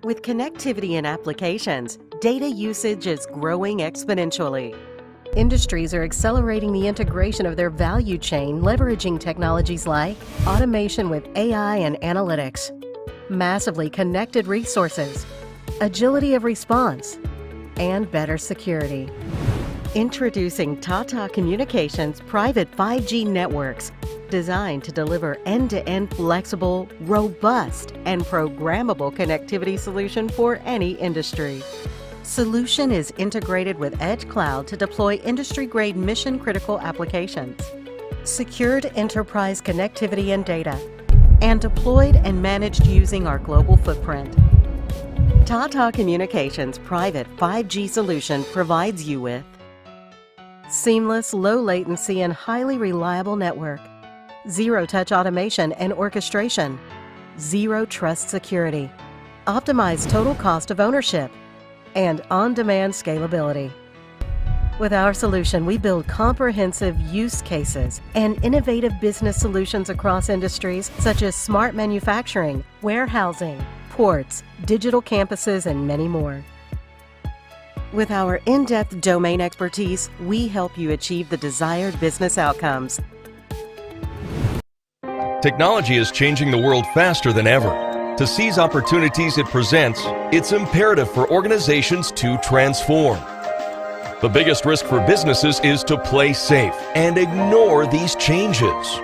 With connectivity and applications, data usage is growing exponentially. Industries are accelerating the integration of their value chain, leveraging technologies like automation with AI and analytics, massively connected resources, agility of response, and better security. Introducing Tata Communications private 5G networks, designed to deliver end-to-end flexible, robust, and programmable connectivity solution for any industry. Solution is integrated with Edge Cloud to deploy industry-grade mission-critical applications, secured enterprise connectivity and data, and deployed and managed using our global footprint. Tata Communications private 5G solution provides you with seamless, low latency, and highly reliable network, zero-touch automation and orchestration, zero trust security, optimized total cost of ownership, and on-demand scalability. With our solution, we build comprehensive use cases and innovative business solutions across industries such as smart manufacturing, warehousing, ports, digital campuses, and many more. With our in-depth domain expertise, we help you achieve the desired business outcomes. Technology is changing the world faster than ever. To seize opportunities it presents, it's imperative for organizations to transform. The biggest risk for businesses is to play safe and ignore these changes.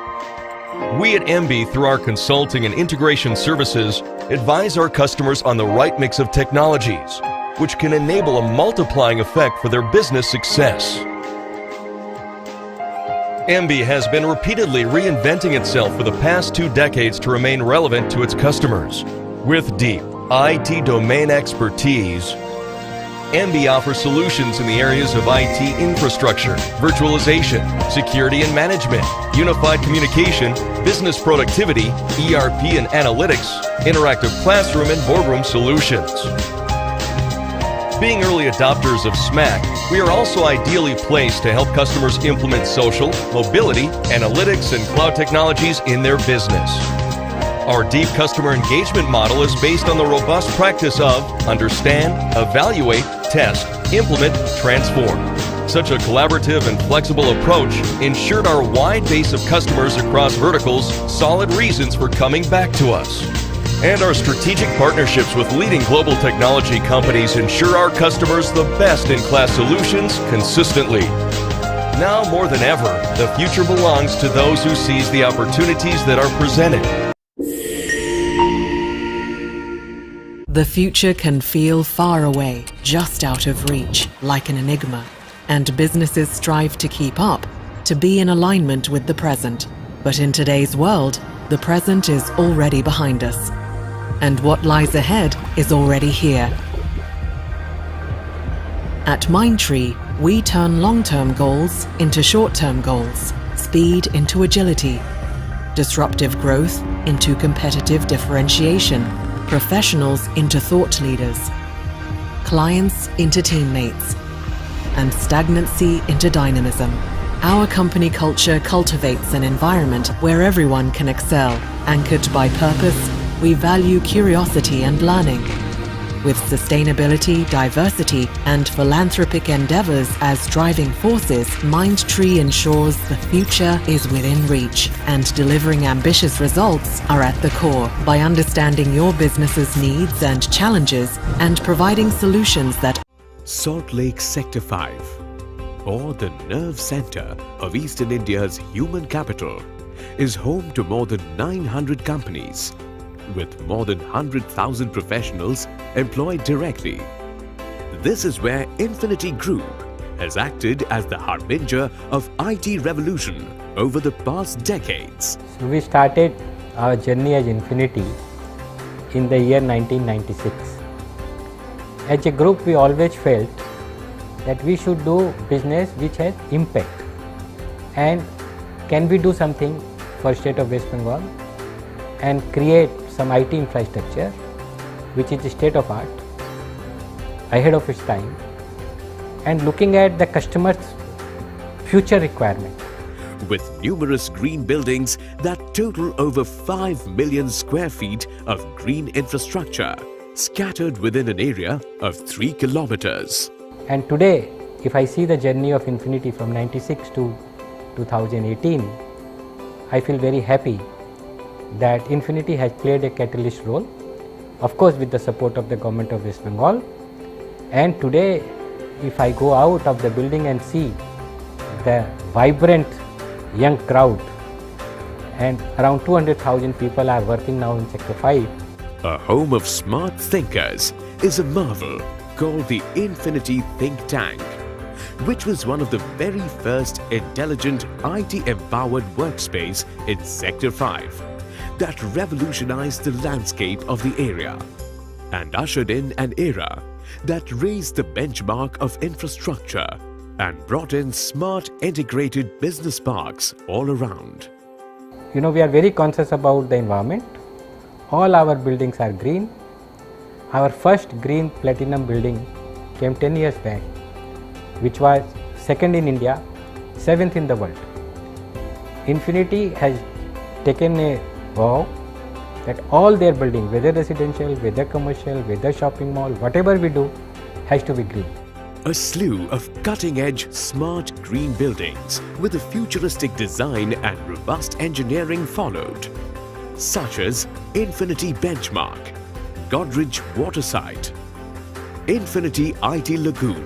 We at MB, through our consulting and integration services, advise our customers on the right mix of technologies, which can enable a multiplying effect for their business success. MB has been repeatedly reinventing itself for the past 2 decades to remain relevant to its customers. With deep IT domain expertise, MB offers solutions in the areas of IT infrastructure, virtualization, security and management, unified communication, business productivity, ERP and analytics, interactive classroom and boardroom solutions. Being early adopters of SMAC, we are also ideally placed to help customers implement social, mobility, analytics, and cloud technologies in their business. Our deep customer engagement model is based on the robust practice of understand, evaluate, test, implement, transform. Such a collaborative and flexible approach ensured our wide base of customers across verticals solid reasons for coming back to us. And our strategic partnerships with leading global technology companies ensure our customers the best-in-class solutions consistently. Now more than ever, the future belongs to those who seize the opportunities that are presented. The future can feel far away, just out of reach, like an enigma, and businesses strive to keep up, to be in alignment with the present. But in today's world, the present is already behind us, and what lies ahead is already here. At Mindtree, we turn long-term goals into short-term goals, speed into agility, disruptive growth into competitive differentiation, professionals into thought leaders, clients into teammates, and stagnancy into dynamism. Our company culture cultivates an environment where everyone can excel. Anchored by purpose, we value curiosity and learning. With sustainability, diversity, and philanthropic endeavors as driving forces, Mindtree ensures the future is within reach, and delivering ambitious results are at the core. By understanding your business's needs and challenges and providing solutions that Salt Lake Sector 5, or the nerve center of Eastern India's human capital, is home to more than 900 companies, with more than 100,000 professionals employed directly. This is where Infinity Group has acted as the harbinger of IT revolution over the past decades. So we started our journey as Infinity in the year 1996. As a group, we always felt that we should do business which has impact, and can we do something for state of West Bengal and create some IT infrastructure which is state of art, ahead of its time, and looking at the customer's future requirement. With numerous green buildings that total over 5 million square feet of green infrastructure, scattered within an area of 3 kilometers. And today, if I see the journey of Infinity from 96 to 2018, I feel very happy that Infinity has played a catalyst role, of course with the support of the government of West Bengal. And today, if I go out of the building and see the vibrant young crowd, and around 200,000 people are working now in Sector 5. A home of smart thinkers is a marvel called the Infinity Think Tank, which was one of the very first intelligent IT-empowered workspace in Sector 5 that revolutionized the landscape of the area and ushered in an era that raised the benchmark of infrastructure and brought in smart integrated business parks all around. You know, we are very conscious about the environment. All our buildings are green. Our first green platinum building came 10 years back, which was second in India, 7th in the world. Infinity has taken a vow that all their buildings, whether residential, whether commercial, whether shopping mall, whatever we do, has to be green. A slew of cutting-edge smart green buildings with a futuristic design and robust engineering followed, such as Infinity Benchmark, Godrej Waterside, Infinity IT Lagoon,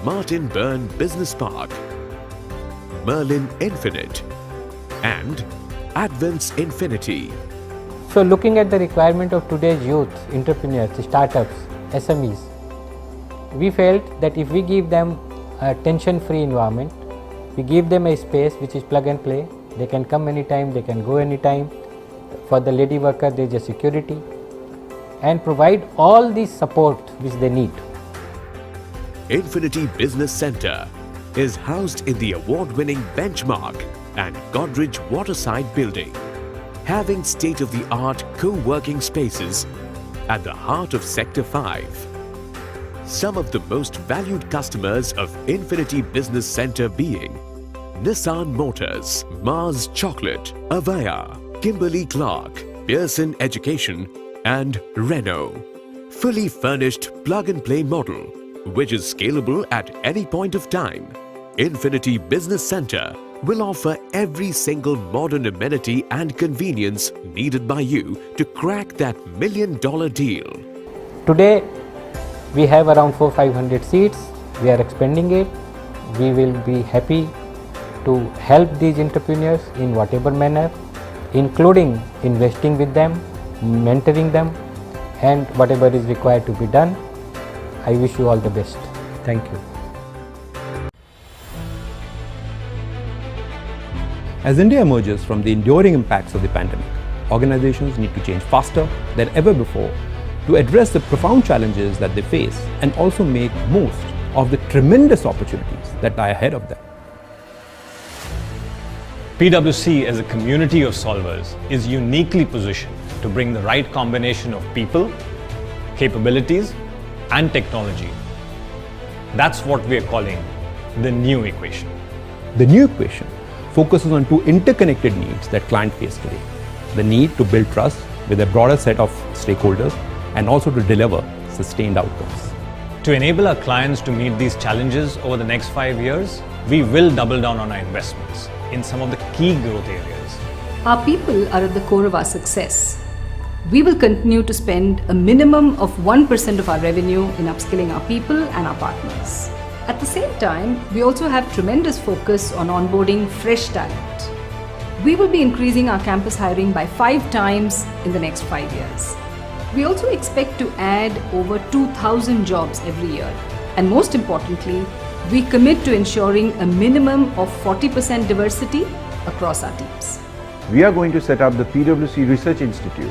Martin Byrne Business Park, Merlin Infinite, and Advance Infinity. So looking at the requirement of today's youth, entrepreneurs, startups, SMEs, we felt that if we give them a tension-free environment, we give them a space which is plug and play, they can come anytime, they can go anytime. For the lady worker, there is a security, and provide all the support which they need. Infinity Business Center is housed in the award-winning Benchmark and Godrej Waterside building, having state-of-the-art co-working spaces at the heart of Sector 5. Some of the most valued customers of Infinity Business Center being Nissan Motors, Mars Chocolate, Avaya, Kimberly-Clark, Pearson Education and Renault. Fully furnished plug-and-play model, which is scalable at any point of time. Infinity Business Center will offer every single modern amenity and convenience needed by you to crack that $1 million deal. Today, we have around 400-500 seats. We are expanding it. We will be happy to help these entrepreneurs in whatever manner, including investing with them, mentoring them, and whatever is required to be done. I wish you all the best. Thank you. As India emerges from the enduring impacts of the pandemic, organizations need to change faster than ever before to address the profound challenges that they face and also make most of the tremendous opportunities that lie ahead of them. PwC as a community of solvers is uniquely positioned to bring the right combination of people, capabilities, and technology. That's what we are calling the new equation. The new equation focuses on two interconnected needs that clients face today. The need to build trust with a broader set of stakeholders and also to deliver sustained outcomes. To enable our clients to meet these challenges over the next 5 years, we will double down on our investments in some of the key growth areas. Our people are at the core of our success. We will continue to spend a minimum of 1% of our revenue in upskilling our people and our partners. At the same time, we also have tremendous focus on onboarding fresh talent. We will be increasing our campus hiring by 5 times in the next 5 years. We also expect to add over 2,000 jobs every year. And most importantly, we commit to ensuring a minimum of 40% diversity across our teams. We are going to set up the PwC Research Institute,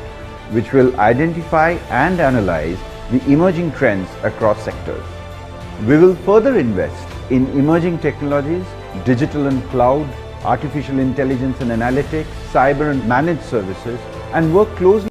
which will identify and analyze the emerging trends across sectors. We will further invest in emerging technologies, digital and cloud, artificial intelligence and analytics, cyber and managed services, and work closely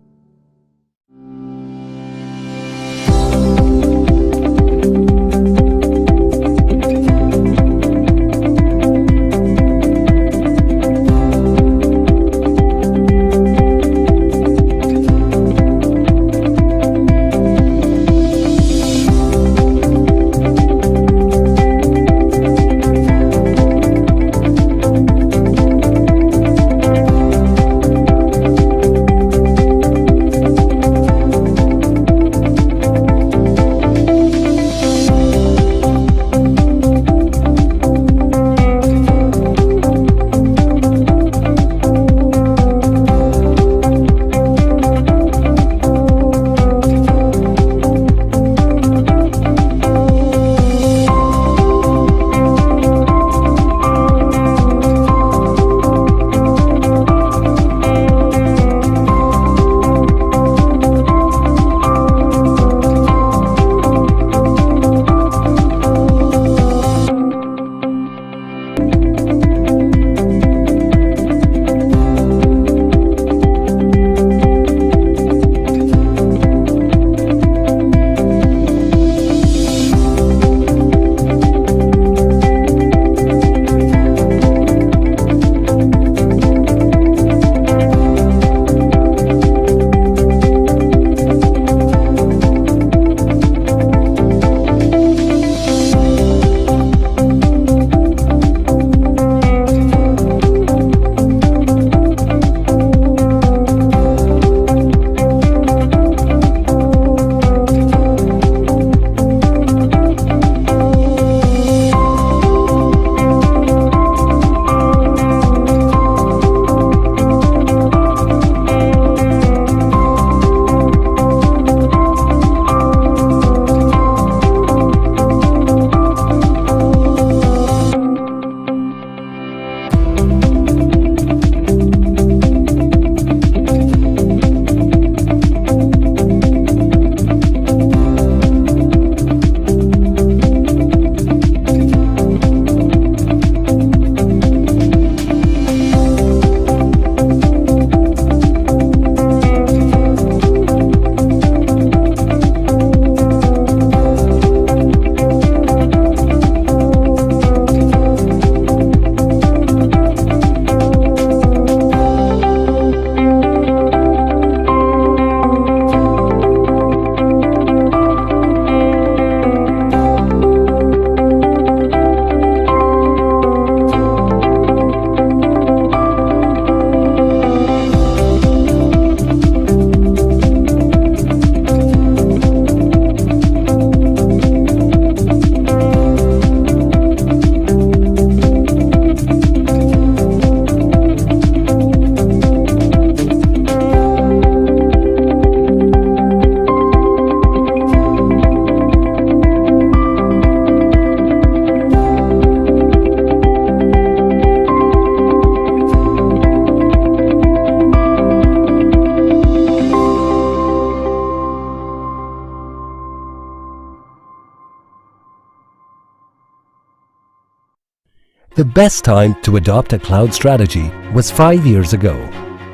The best time to adopt a cloud strategy was 5 years ago.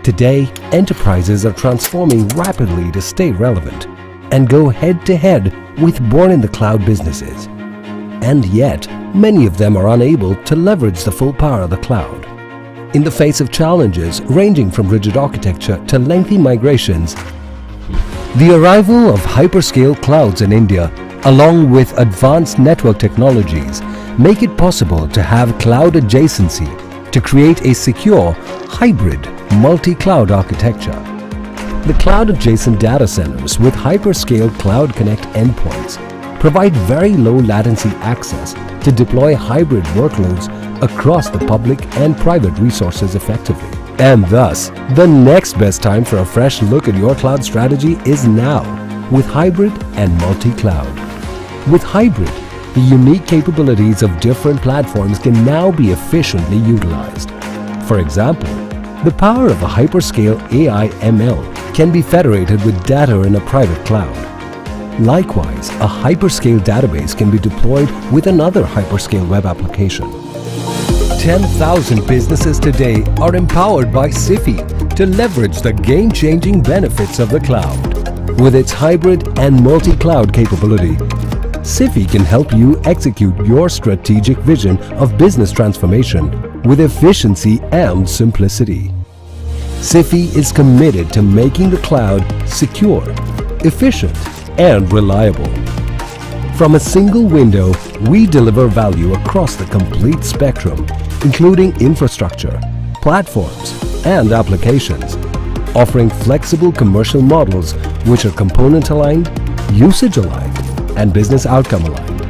Today, enterprises are transforming rapidly to stay relevant and go head-to-head with born-in-the-cloud businesses. And yet, many of them are unable to leverage the full power of the cloud. In the face of challenges ranging from rigid architecture to lengthy migrations, the arrival of hyperscale clouds in India, along with advanced network technologies, make it possible to have cloud adjacency to create a secure, hybrid, multi-cloud architecture. The cloud-adjacent data centers with hyperscale Cloud Connect endpoints provide very low latency access to deploy hybrid workloads across the public and private resources effectively. And thus, the next best time for a fresh look at your cloud strategy is now with hybrid and multi-cloud. With hybrid, the unique capabilities of different platforms can now be efficiently utilized. For example, the power of a hyperscale AI/ML can be federated with data in a private cloud. Likewise, a hyperscale database can be deployed with another hyperscale web application. 10,000 businesses today are empowered by SIFI to leverage the game-changing benefits of the cloud. With its hybrid and multi-cloud capability, SIFI can help you execute your strategic vision of business transformation with efficiency and simplicity. SIFI is committed to making the cloud secure, efficient, and reliable. From a single window, we deliver value across the complete spectrum, including infrastructure, platforms, and applications, offering flexible commercial models which are component-aligned, usage-aligned, and business outcome aligned.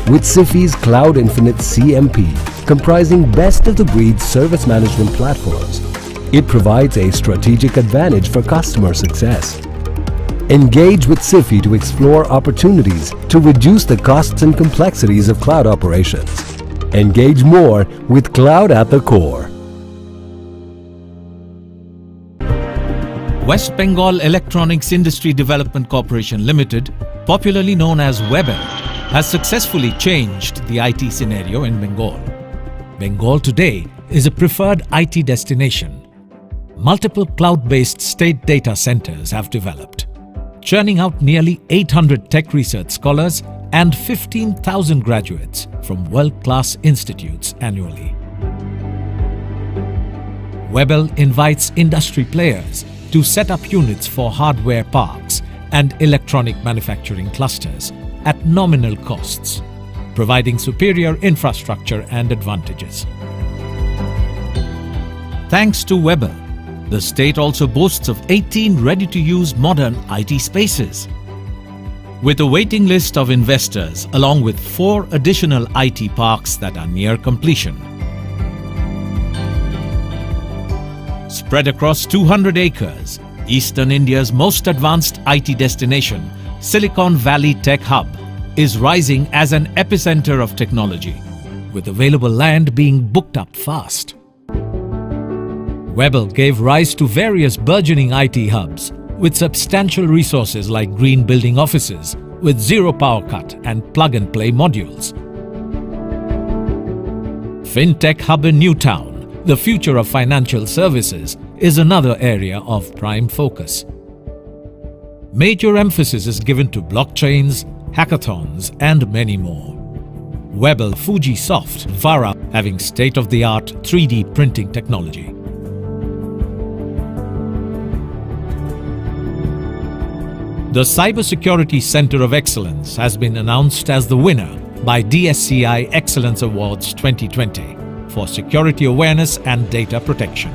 With SIFI's Cloud Infinite CMP, comprising best-of-the-breed service management platforms, it provides a strategic advantage for customer success. Engage with SIFI to explore opportunities to reduce the costs and complexities of cloud operations. Engage more with Cloud at the Core. West Bengal Electronics Industry Development Corporation Limited, popularly known as WEBEL, has successfully changed the IT scenario in Bengal. Bengal today is a preferred IT destination. Multiple cloud-based state data centers have developed, churning out nearly 800 tech research scholars and 15,000 graduates from world-class institutes annually. WEBEL invites industry players to set up units for hardware parks and electronic manufacturing clusters at nominal costs, providing superior infrastructure and advantages. Thanks to WEBEL, the state also boasts of 18 ready-to-use modern IT spaces. With a waiting list of investors along with 4 additional IT parks that are near completion. Spread across 200 acres, Eastern India's most advanced IT destination, Silicon Valley Tech Hub, is rising as an epicenter of technology, with available land being booked up fast. WEBEL gave rise to various burgeoning IT hubs with substantial resources like green building offices with zero power cut and plug-and-play modules. FinTech Hub in Newtown, the future of financial services, is another area of prime focus. Major emphasis is given to blockchains, hackathons, and many more. WEBEL Fujisoft Vara having state-of-the-art 3D printing technology. The Cybersecurity Center of Excellence has been announced as the winner by DSCI Excellence Awards 2020 for security awareness and data protection.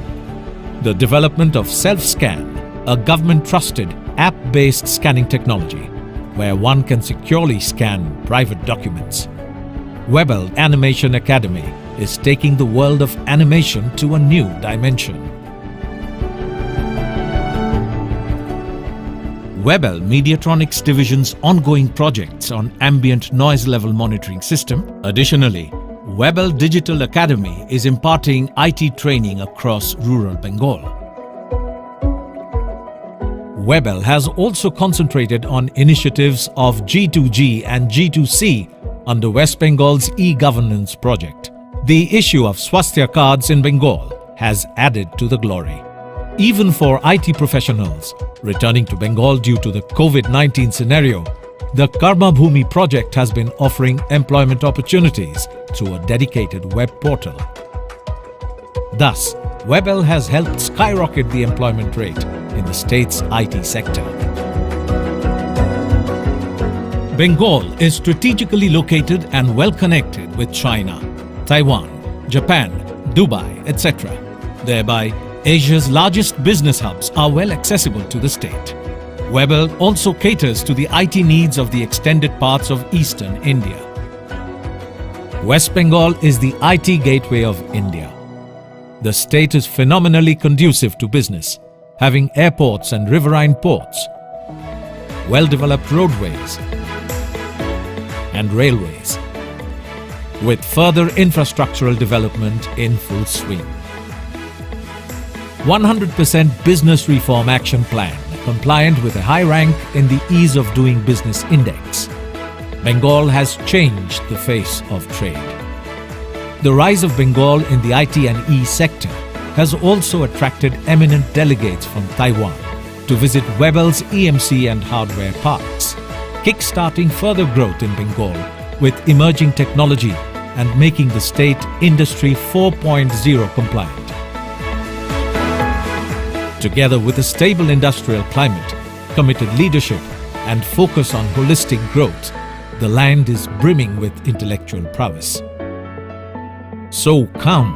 The development of Self-Scan, a government-trusted app-based scanning technology where one can securely scan private documents. WEBEL Animation Academy is taking the world of animation to a new dimension. WEBEL Mediatronics Division's ongoing projects on ambient noise level monitoring system. Additionally, WEBEL Digital Academy is imparting IT training across rural Bengal. WEBEL has also concentrated on initiatives of G2G and G2C under West Bengal's e-governance project, The issue of Swasthya cards in Bengal has added to the glory. Even for IT professionals returning to Bengal due to the COVID-19 scenario, the Karma Bhumi project has been offering employment opportunities through a dedicated web portal. Thus, WebL has helped skyrocket the employment rate in the state's IT sector. Bengal is strategically located and well connected with China, Taiwan, Japan, Dubai, etc. Thereby, Asia's largest business hubs are well accessible to the state. WebL also caters to the IT needs of the extended parts of eastern India. West Bengal is the IT gateway of India. The state is phenomenally conducive to business, having airports and riverine ports, well-developed roadways and railways, with further infrastructural development in full swing. 100% Business Reform Action Plan, compliant with a high rank in the Ease of Doing Business Index. Bengal has changed the face of trade. The rise of Bengal in the IT and E-sector has also attracted eminent delegates from Taiwan to visit WebL's EMC and hardware parks, kick-starting further growth in Bengal with emerging technology and making the state Industry 4.0 compliant. Together with a stable industrial climate, committed leadership and focus on holistic growth, the land is brimming with intellectual prowess. So come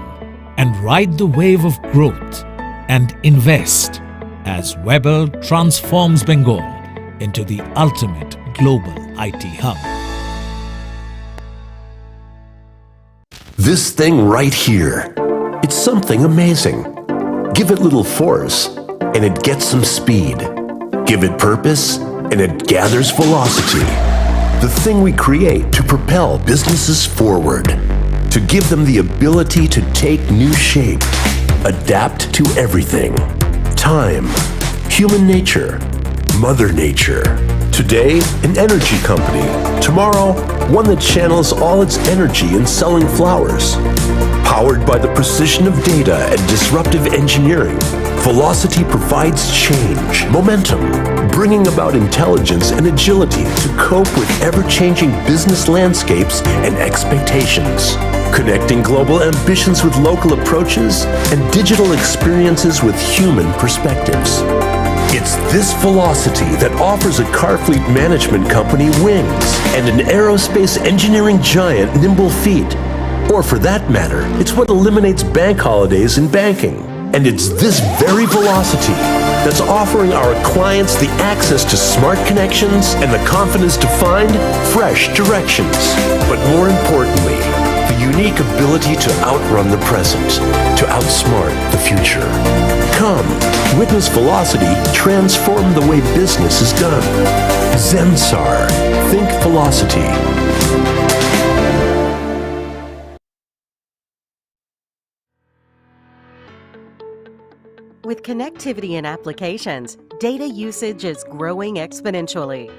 and ride the wave of growth and invest as WebL transforms Bengal into the ultimate global IT hub. This thing right here, it's something amazing. Give it little force, and it gets some speed. Give it purpose, and it gathers velocity. The thing we create to propel businesses forward, to give them the ability to take new shape, adapt to everything. Time, human nature, Mother Nature. Today, an energy company. Tomorrow, one that channels all its energy in selling flowers. Powered by the precision of data and disruptive engineering, Velocity provides change, momentum, bringing about intelligence and agility to cope with ever-changing business landscapes and expectations. Connecting global ambitions with local approaches and digital experiences with human perspectives. It's this velocity that offers a car fleet management company wings and an aerospace engineering giant nimble feet. Or for that matter, it's what eliminates bank holidays in banking. And it's this very velocity that's offering our clients the access to smart connections and the confidence to find fresh directions. But more importantly, the unique ability to outrun the present, to outsmart the future. Come, witness Velocity transform the way business is done. Zensar, think Velocity. With connectivity and applications, data usage is growing exponentially.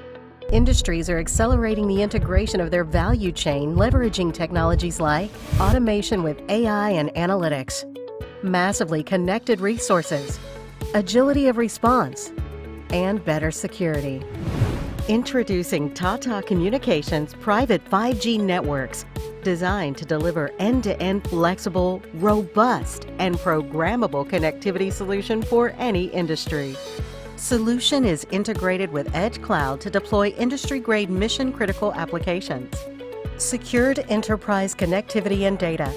Industries are accelerating the integration of their value chain, leveraging technologies like automation with AI and analytics, massively connected resources, agility of response, and better security. Introducing Tata Communications private 5G networks, designed to deliver end-to-end flexible, robust, and programmable connectivity solution for any industry. Solution is integrated with Edge Cloud to deploy industry-grade mission-critical applications, secured enterprise connectivity and data,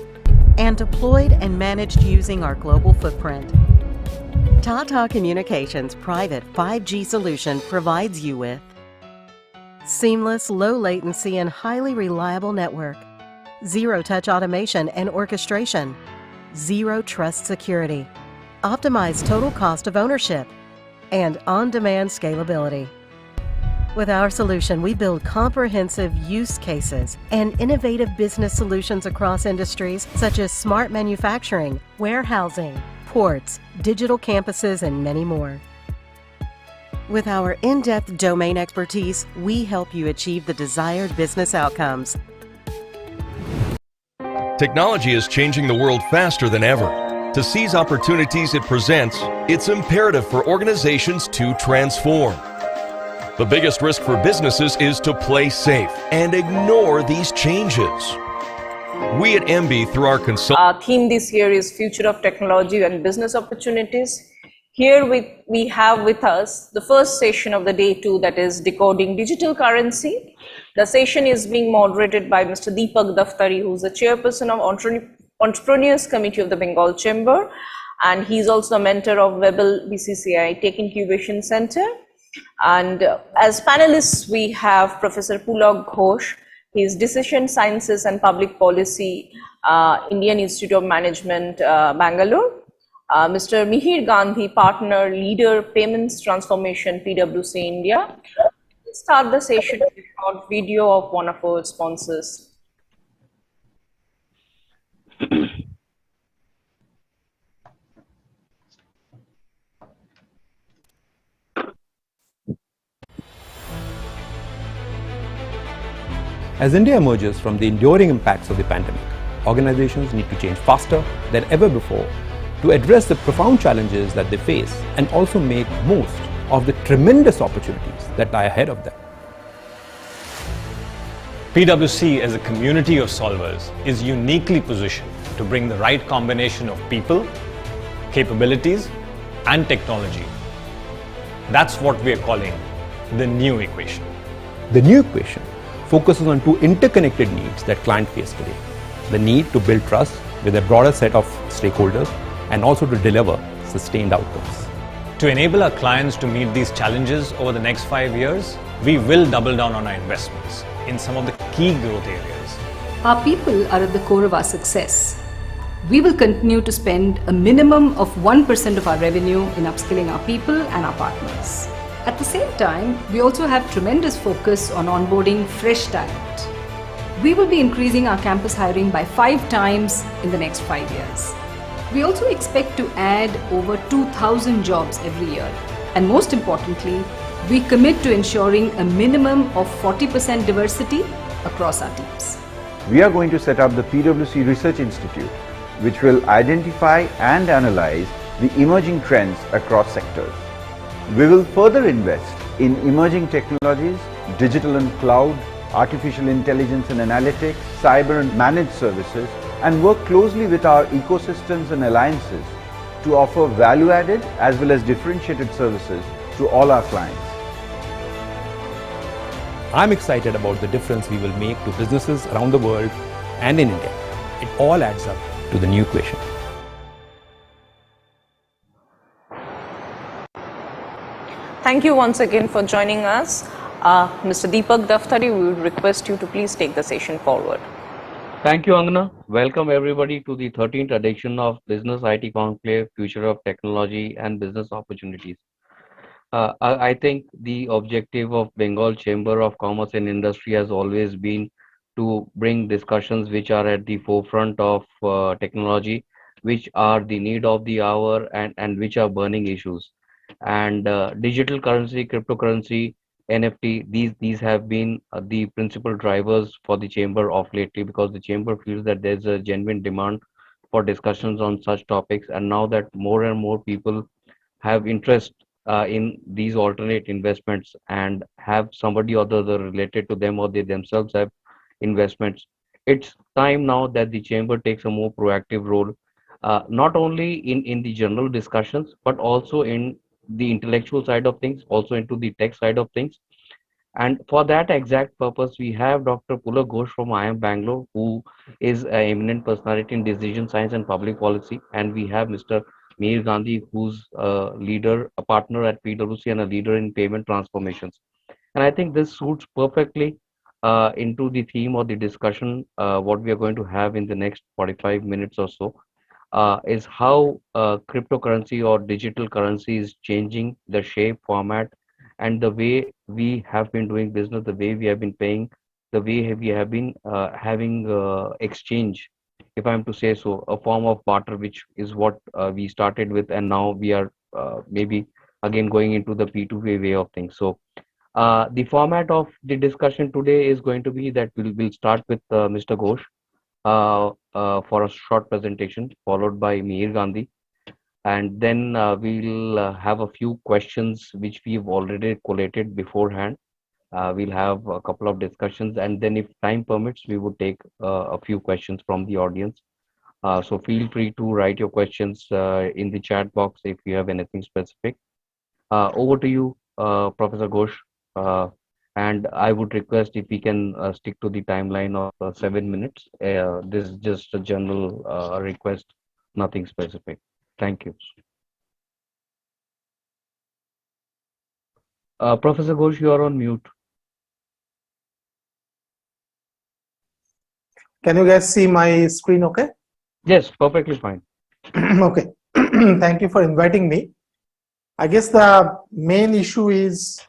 and deployed and managed using our global footprint. Tata Communications private 5G solution provides you with seamless, low latency, and highly reliable network, zero-touch automation and orchestration, zero trust security, optimized total cost of ownership, and on-demand scalability. With our solution, we build comprehensive use cases and innovative business solutions across industries such as smart manufacturing, warehousing, ports, digital campuses, and many more. With our in-depth domain expertise, we help you achieve the desired business outcomes. Technology is changing the world faster than ever. To seize opportunities it presents, it's imperative for organizations to transform. The biggest risk for businesses is to play safe and ignore these changes. We at MB, through our Our theme this year is Future of Technology and Business Opportunities. Here we have with us the first session of the day 2, that is Decoding Digital Currency. The session is being moderated by Mr. Deepak Daftari, who is the chairperson of Entrepreneurs Committee of the Bengal Chamber, and he is also a mentor of Webel BCCI Tech Incubation Center. And as panelists, we have Professor Pulak Ghosh. He is Decision Sciences and Public Policy, Indian Institute of Management, Bangalore. Mr. Mihir Gandhi, Partner, Leader, Payments Transformation, PwC India. Let's start the session with a short video of one of our sponsors. As India emerges from the enduring impacts of the pandemic, organizations need to change faster than ever before to address the profound challenges that they face and also make most of the tremendous opportunities that lie ahead of them. PwC, as a community of solvers, is uniquely positioned to bring the right combination of people, capabilities, and technology. That's what we are calling the new equation. The new equation focuses on two interconnected needs that clients face today: the need to build trust with a broader set of stakeholders and also to deliver sustained outcomes. To enable our clients to meet these challenges over the next 5 years, we will double down on our investments in some of the key growth areas. Our people are at the core of our success. We will continue to spend a minimum of 1% of our revenue in upskilling our people and our partners. At the same time, we also have tremendous focus on onboarding fresh talent. We will be increasing our campus hiring by 5 times in the next 5 years. We also expect to add over 2,000 jobs every year. And most importantly, we commit to ensuring a minimum of 40% diversity across our teams. We are going to set up the PwC Research Institute, which will identify and analyze the emerging trends across sectors. We will further invest in emerging technologies, digital and cloud, artificial intelligence and analytics, cyber and managed services, and work closely with our ecosystems and alliances to offer value-added as well as differentiated services to all our clients. I'm excited about the difference we will make to businesses around the world and in India. It all adds up to the new equation. Thank you once again for joining us. Mr. Deepak Daftari, we would request you to please take the session forward. Thank you, Angana. Welcome everybody to the 13th edition of Business IT Conclave, Future of Technology and Business Opportunities. I think the objective of Bengal Chamber of Commerce and Industry has always been to bring discussions which are at the forefront of technology, which are the need of the hour and which are burning issues. And digital currency, cryptocurrency, NFT, these have been the principal drivers for the chamber of lately, because the chamber feels that there's a genuine demand for discussions on such topics. And now that more and more people have interest in these alternate investments and have somebody or the other related to them, or they themselves have investments, it's time now that the chamber takes a more proactive role, not only in the general discussions, but also in the intellectual side of things, also into the tech side of things. And for that exact purpose, we have Dr. Pulak Ghosh from IIM Bangalore, who is an eminent personality in decision science and public policy. And we have Mr. Mihir Gandhi, who's a leader, a partner at PwC and a leader in payment transformations. And I think this suits perfectly into the theme or the discussion, what we are going to have in the next 45 minutes or so. Is how cryptocurrency or digital currency is changing the shape, format, and the way we have been doing business, the way we have been paying, the way we have been having exchange, if I'm to say so, a form of barter, which is what we started with, and now we are maybe again going into the P2P way of things. So the format of the discussion today is going to be that we'll start with Mr. Ghosh, for a short presentation, followed by Mihir Gandhi. And then we'll have a few questions which we've already collated beforehand. We'll have a couple of discussions, and then if time permits, we would take a few questions from the audience. So feel free to write your questions in the chat box if you have anything specific. Over to you, Professor Ghosh. And I would request if we can stick to the timeline of 7 minutes. This is just a general request, nothing specific. Thank you. Professor Ghosh, you are on mute. Can you guys see my screen okay? Yes, perfectly fine. Okay. Thank you for inviting me. I guess the main issue is,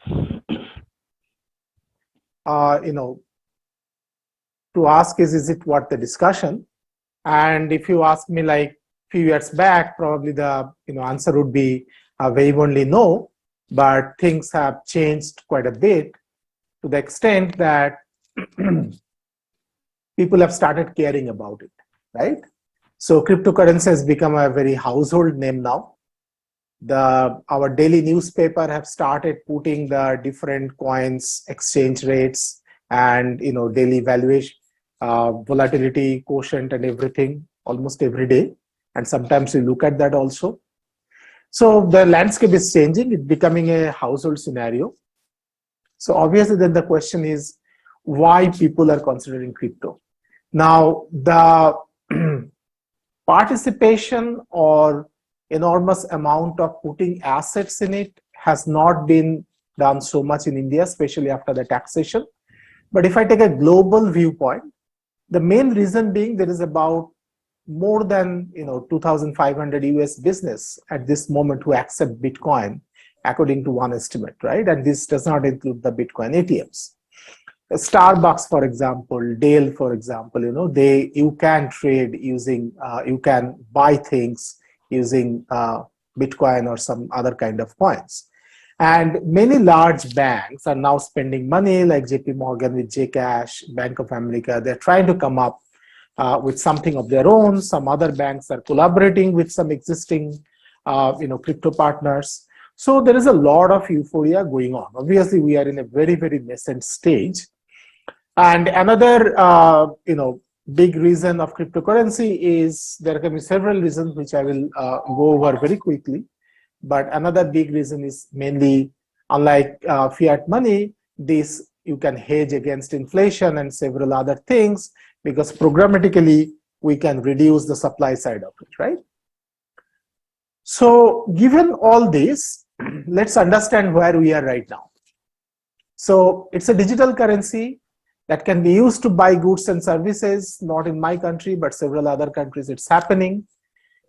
to ask is it worth the discussion? And if you ask me like few years back, probably the answer would be very only no, but things have changed quite a bit to the extent that people have started caring about it, right? So cryptocurrency has become a very household name now. Our daily newspaper have started putting the different coins, exchange rates, and daily valuation, volatility quotient, and everything almost every day. And sometimes we look at that also. So the landscape is changing; it's becoming a household scenario. So obviously, then the question is why people are considering crypto. Now the participation or enormous amount of putting assets in it has not been done so much in India, especially after the taxation. But if I take a global viewpoint, the main reason being there is about more than 2,500 US business at this moment who accept Bitcoin, according to one estimate, right? And this does not include the Bitcoin ATMs. Starbucks, for example, Dale, for example, you can trade using, you can buy things using Bitcoin or some other kind of coins. And many large banks are now spending money, like JP Morgan with Jcash, Bank of America. They're trying to come up with something of their own. Some other banks are collaborating with some existing, crypto partners. So there is a lot of euphoria going on. Obviously, we are in a very, very nascent stage. And another, big reason of cryptocurrency is there can be several reasons which I will go over very quickly. But another big reason is mainly, unlike fiat money, this you can hedge against inflation and several other things because programmatically we can reduce the supply side of it, right? So given all this, let's understand where we are right now. So it's a digital currency that can be used to buy goods and services, not in my country, but several other countries it's happening.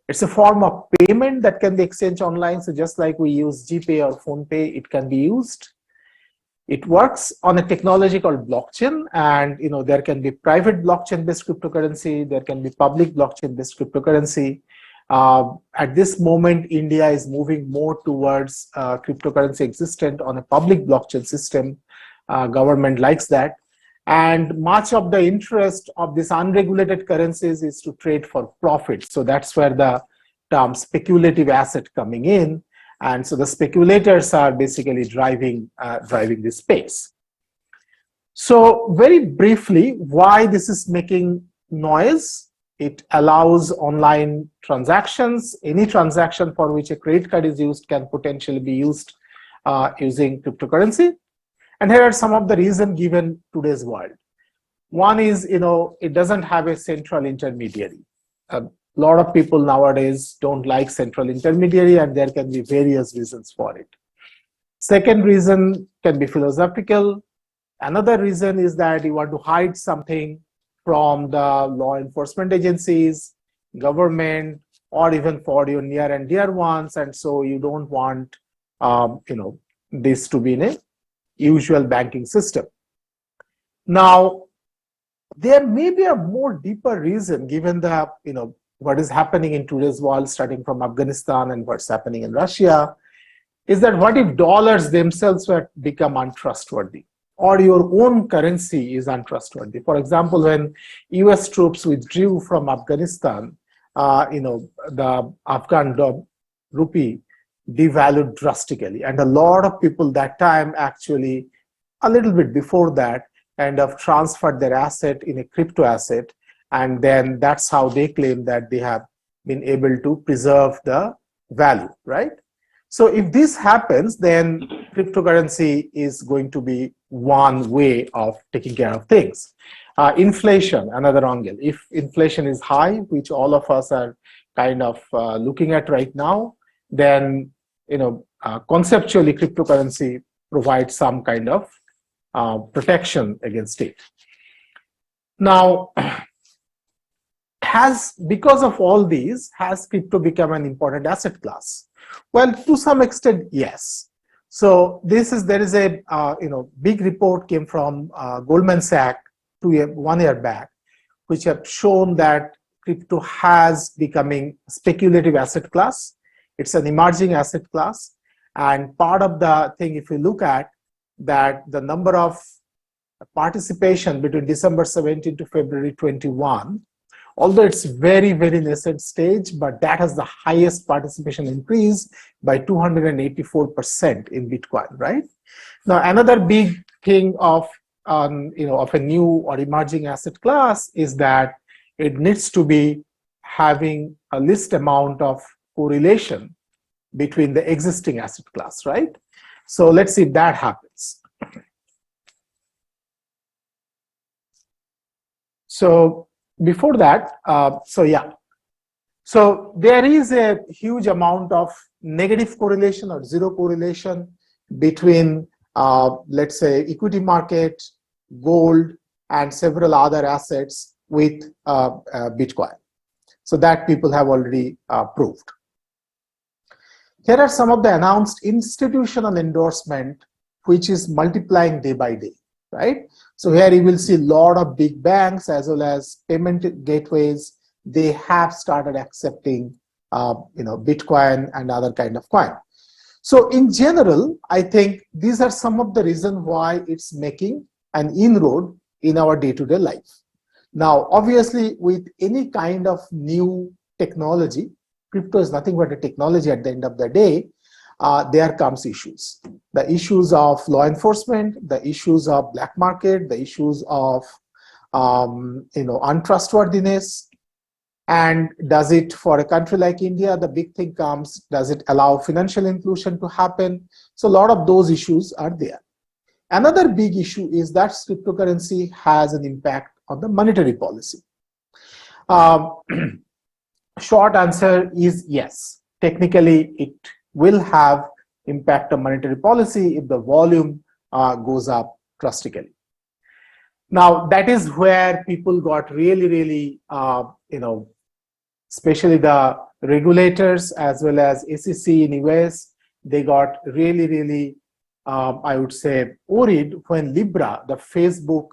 It's a form of payment that can be exchanged online. So just like we use GPay or PhonePe, it can be used. It works on a technology called blockchain, and there can be private blockchain-based cryptocurrency, there can be public blockchain-based cryptocurrency. At this moment, India is moving more towards cryptocurrency existent on a public blockchain system. Government likes that. And much of the interest of these unregulated currencies is to trade for profit. So that's where the term speculative asset coming in. And so the speculators are basically driving this space. So very briefly, why this is making noise? It allows online transactions. Any transaction for which a credit card is used can potentially be used using cryptocurrency. And here are some of the reasons given today's world. One is, it doesn't have a central intermediary. A lot of people nowadays don't like central intermediary, and there can be various reasons for it. Second reason can be philosophical. Another reason is that you want to hide something from the law enforcement agencies, government, or even for your near and dear ones, and so you don't want, this to be in a usual banking system. Now, there may be a more deeper reason given the, what is happening in today's world, starting from Afghanistan and what's happening in Russia, is that what if dollars themselves were become untrustworthy? or your own currency is untrustworthy. For example, when US troops withdrew from Afghanistan, the Afghan rupee devalued drastically. And a lot of people that time, actually a little bit before that, kind of transferred their asset in a crypto asset. And then that's how they claim that they have been able to preserve the value, right? So if this happens, then cryptocurrency is going to be one way of taking care of things. Inflation, another angle. If inflation is high, which all of us are kind of looking at right now, then conceptually cryptocurrency provides some kind of protection against it. Now, because of all these, has crypto become an important asset class? Well, to some extent, yes. So there is a big report came from Goldman Sachs 1 year back, which have shown that crypto has becoming speculative asset class. It's an emerging asset class, and part of the thing, if you look at that, the number of participation between December 17 to February 21. Although it's very, very nascent stage, but that has the highest participation increase by 284% in Bitcoin, right? Now, another big thing of a new or emerging asset class is that it needs to be having a least amount of correlation between the existing asset class, right? So let's see if that happens. So before that, so there is a huge amount of negative correlation or zero correlation between, let's say, equity market, gold, and several other assets with Bitcoin. So that people have already proved. Here are some of the announced institutional endorsement, which is multiplying day by day, right? So here you will see a lot of big banks as well as payment gateways. They have started accepting, Bitcoin and other kind of coin. So in general, I think these are some of the reasons why it's making an inroad in our day-to-day life. Now, obviously, with any kind of new technology, crypto is nothing but a technology at the end of the day. There comes issues. The issues of law enforcement, the issues of black market, the issues of untrustworthiness. And does it, for a country like India, the big thing comes, does it allow financial inclusion to happen? So a lot of those issues are there. Another big issue is that cryptocurrency has an impact on the monetary policy. Short answer is yes. Technically, it will have impact on monetary policy if the volume goes up drastically. Now, that is where people got really, especially the regulators as well as SEC in US, they got really, I would say, worried when Libra, the Facebook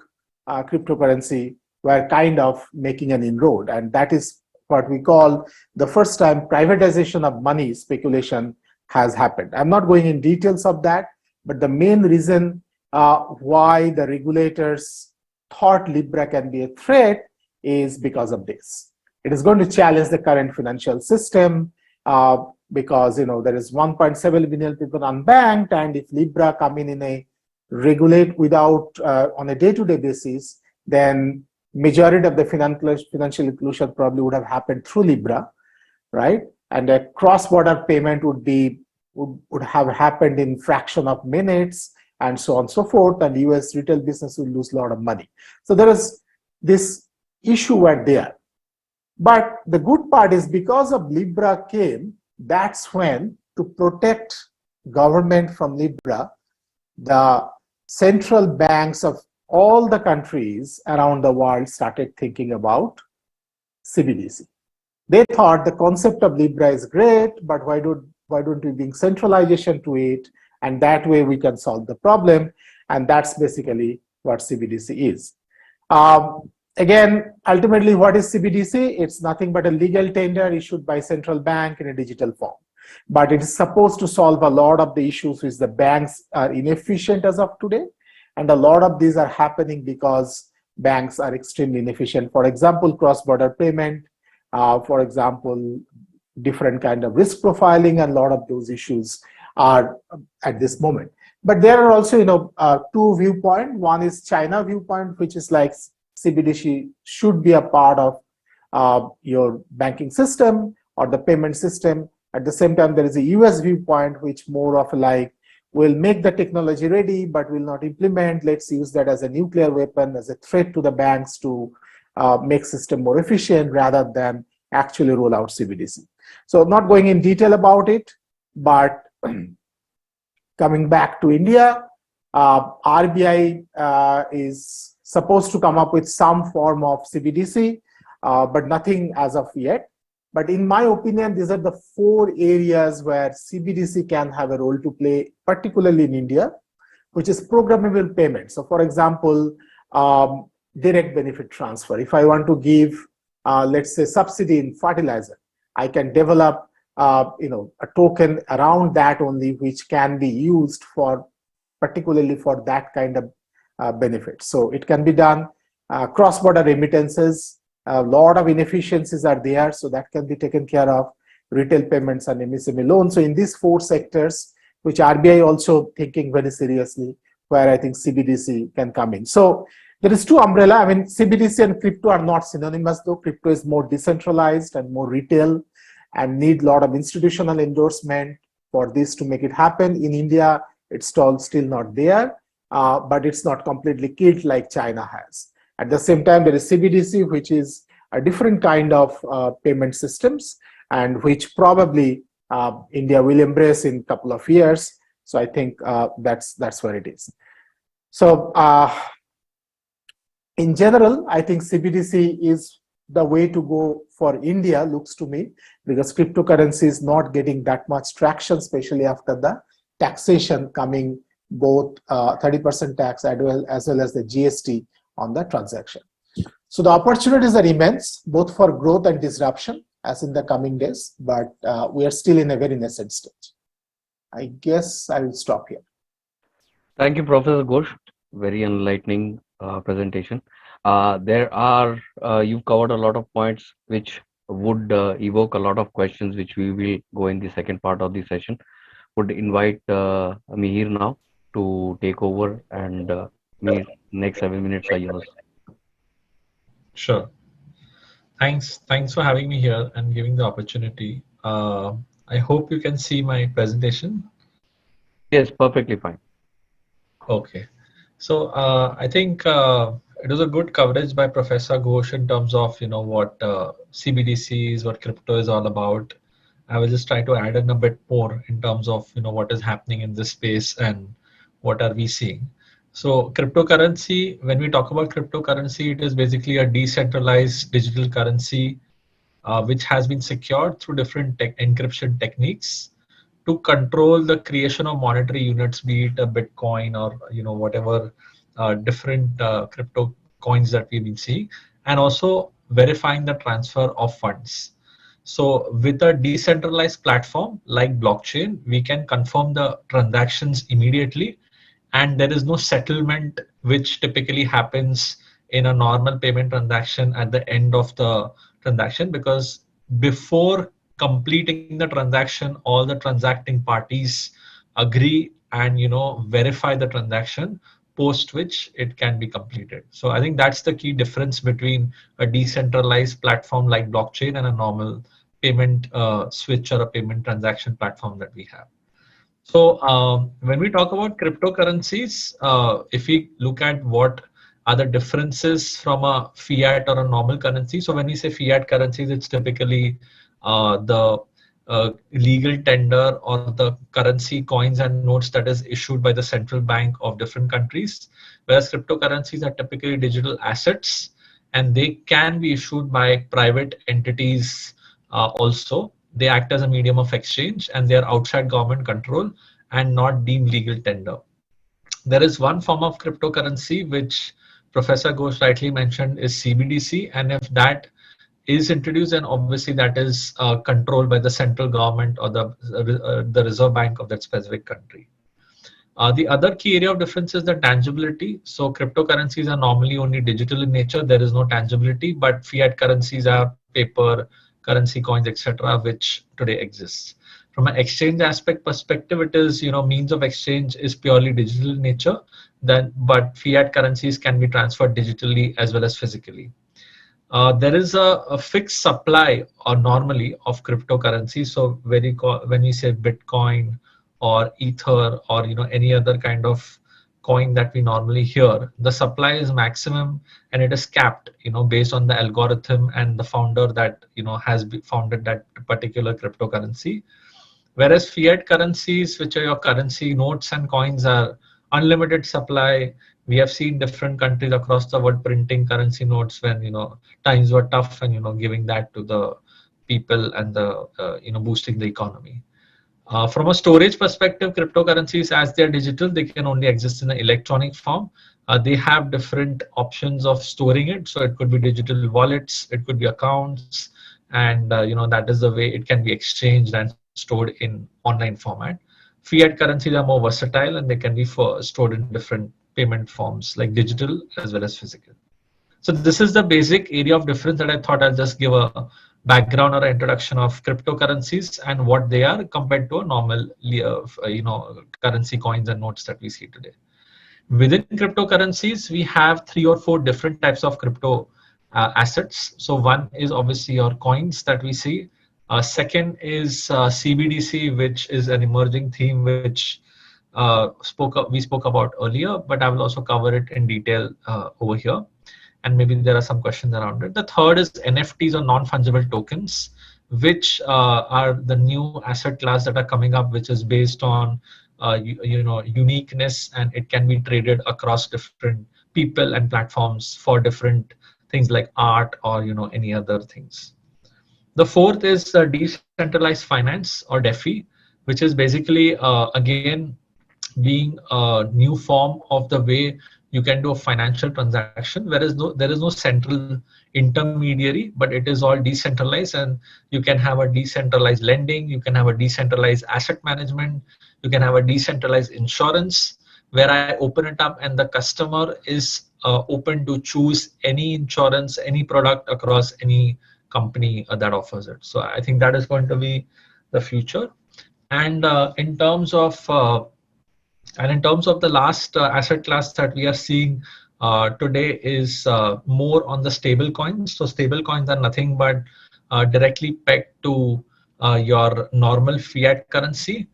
cryptocurrency, were kind of making an inroad. And that is what we call the first time privatization of money speculation has happened. I'm not going in details of that, but the main reason why the regulators thought Libra can be a threat is because of this. It is going to challenge the current financial system because there is 1.7 billion people unbanked, and if Libra come in a regulate without on a day-to-day basis, then majority of the financial inclusion probably would have happened through Libra, right? And a cross-border payment would have happened in fraction of minutes, and so on and so forth, and US retail business will lose a lot of money. So there is this issue were there. But the good part is because of Libra came, that's when, to protect government from Libra, the central banks of all the countries around the world started thinking about CBDC. They thought the concept of Libra is great, but why don't we bring centralization to it, and that way we can solve the problem, and that's basically what CBDC is. Again, ultimately, what is CBDC? It's nothing but a legal tender issued by central bank in a digital form. But it is supposed to solve a lot of the issues which the banks are inefficient as of today. And a lot of these are happening because banks are extremely inefficient. For example, cross-border payment, for example, different kind of risk profiling, and a lot of those issues are at this moment. But there are also, two viewpoints. One is China viewpoint, which is like CBDC should be a part of your banking system or the payment system. At the same time, there is a US viewpoint, which more of like, we'll make the technology ready, but will not implement. Let's use that as a nuclear weapon, as a threat to the banks to make system more efficient rather than actually roll out CBDC. So not going in detail about it, but coming back to India, RBI is supposed to come up with some form of CBDC, but nothing as of yet. But in my opinion, these are the 4 areas where CBDC can have a role to play, particularly in India, which is programmable payments. So for example, direct benefit transfer. If I want to give, let's say, subsidy in fertilizer, I can develop a token around that only, which can be used for particularly for that kind of benefit. So it can be done. Cross-border remittances, a lot of inefficiencies are there, so that can be taken care of. Retail payments and MSME loans. So in these 4 sectors, which RBI also thinking very seriously, where I think CBDC can come in. So there is 2 umbrella. I mean, CBDC and crypto are not synonymous, though. Crypto is more decentralized and more retail and need a lot of institutional endorsement for this to make it happen. In India, it's still not there, but it's not completely killed like China has. At the same time, there is CBDC, which is a different kind of payment systems, and which probably India will embrace in a couple of years. So I think that's where it is. So in general, I think CBDC is the way to go for India, looks to me, because cryptocurrency is not getting that much traction, especially after the taxation coming, both 30% tax as well as the GST on the transaction. So the opportunities are immense, both for growth and disruption, as in the coming days, but we are still in a very nascent stage. I guess I will stop here. Thank you, Professor Ghosh. Very enlightening presentation. You've covered a lot of points which would evoke a lot of questions, which we will go in the second part of the session. Would invite Mihir now to take over, and Mihir, next 7 minutes are yours. Sure. Thanks for having me here and giving the opportunity. I hope you can see my presentation. Yes, perfectly fine. Okay. So I think it was a good coverage by Professor Ghosh in terms of what CBDC is, what crypto is all about. I will just try to add in a bit more in terms of what is happening in this space and what are we seeing. So cryptocurrency, when we talk about cryptocurrency, it is basically a decentralized digital currency which has been secured through different encryption techniques to control the creation of monetary units, be it a Bitcoin or whatever different crypto coins that we've been seeing, and also verifying the transfer of funds. So with a decentralized platform like blockchain, we can confirm the transactions immediately, and there is no settlement which typically happens in a normal payment transaction at the end of the transaction, because before completing the transaction, all the transacting parties agree and verify the transaction, post which it can be completed. So I think that's the key difference between a decentralized platform like blockchain and a normal payment switch or a payment transaction platform that we have. So when we talk about cryptocurrencies, if we look at what are the differences from a fiat or a normal currency. So when we say fiat currencies, it's typically the legal tender or the currency coins and notes that is issued by the central bank of different countries, whereas cryptocurrencies are typically digital assets, and they can be issued by private entities also. They act as a medium of exchange, and they are outside government control and not deemed legal tender. There is one form of cryptocurrency which Professor Ghosh rightly mentioned is CBDC, and if that is introduced, then obviously that is controlled by the central government or the Reserve Bank of that specific country. The other key area of difference is the tangibility. So cryptocurrencies are normally only digital in nature. There is no tangibility, but fiat currencies are paper, currency coins, etc., which today exists. From an exchange aspect perspective, it is, means of exchange is purely digital in nature. But fiat currencies can be transferred digitally as well as physically. There is a fixed supply or normally of cryptocurrency. So when we say Bitcoin or Ether or any other kind of coin that we normally hear, the supply is maximum and it is capped based on the algorithm and the founder that has founded that particular cryptocurrency. Whereas fiat currencies, which are your currency notes and coins, are unlimited supply. We have seen different countries across the world printing currency notes when times were tough and giving that to the people and the boosting the economy. From a storage perspective, cryptocurrencies, as they're digital, they can only exist in an electronic form. They have different options of storing it. So it could be digital wallets, it could be accounts, and that is the way it can be exchanged and stored in online format. Fiat currencies are more versatile and they can be stored in different payment forms like digital as well as physical. So this is the basic area of difference that I thought I'll just give a background or introduction of cryptocurrencies and what they are compared to a normal currency coins and notes that we see today. Within cryptocurrencies, we have 3 or 4 different types of crypto assets. So one is obviously your coins that we see. Second is CBDC, which is an emerging theme which we spoke about earlier, but I will also cover it in detail over here. And maybe there are some questions around it. The third is NFTs or non-fungible tokens, which are the new asset class that are coming up, which is based on uniqueness, and it can be traded across different people and platforms for different things like art or any other things. The fourth is decentralized finance or DeFi, which is basically again being a new form of the way you can do a financial transaction, whereas there is no central intermediary, but it is all decentralized, and you can have a decentralized lending, you can have a decentralized asset management, you can have a decentralized insurance, where I open it up and the customer is open to choose any insurance, any product across any company that offers it. So I think that is going to be the future. And in terms of the last asset class that we are seeing today is more on the stable coins. So stable coins are nothing but directly pegged to your normal fiat currency.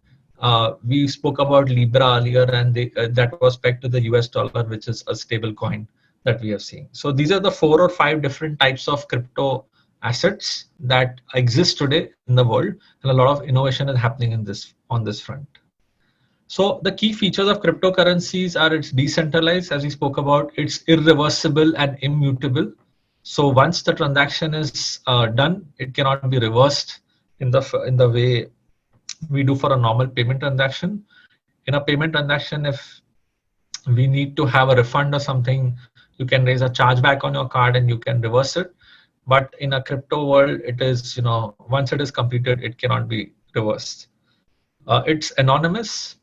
We spoke about Libra earlier, and that was pegged to the US dollar, which is a stable coin that we are seeing. So these are the 4 or 5 different types of crypto assets that exist today in the world, and a lot of innovation is happening on this front. So the key features of cryptocurrencies are it's decentralized, as we spoke about, it's irreversible and immutable. So once the transaction is done, it cannot be reversed in the way we do for a normal payment transaction. In a payment transaction, if we need to have a refund or something, you can raise a chargeback on your card and you can reverse it. But in a crypto world, it is, once it is completed, it cannot be reversed. It's anonymous.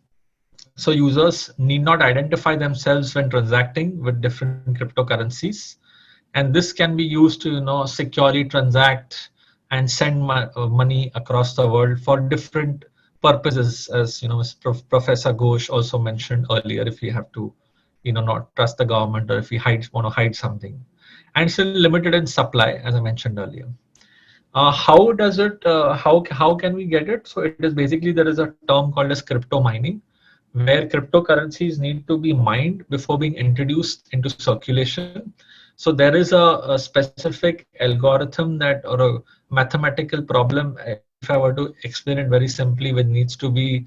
So users need not identify themselves when transacting with different cryptocurrencies. And this can be used to, securely transact and send money across the world for different purposes, as Professor Ghosh also mentioned earlier. If we have to, not trust the government, or if we want to hide something, and still limited in supply, as I mentioned earlier. How does it? How can we get it? So it is basically, there is a term called as crypto mining, where cryptocurrencies need to be mined before being introduced into circulation. So there is a specific algorithm or a mathematical problem, if I were to explain it very simply, which needs to be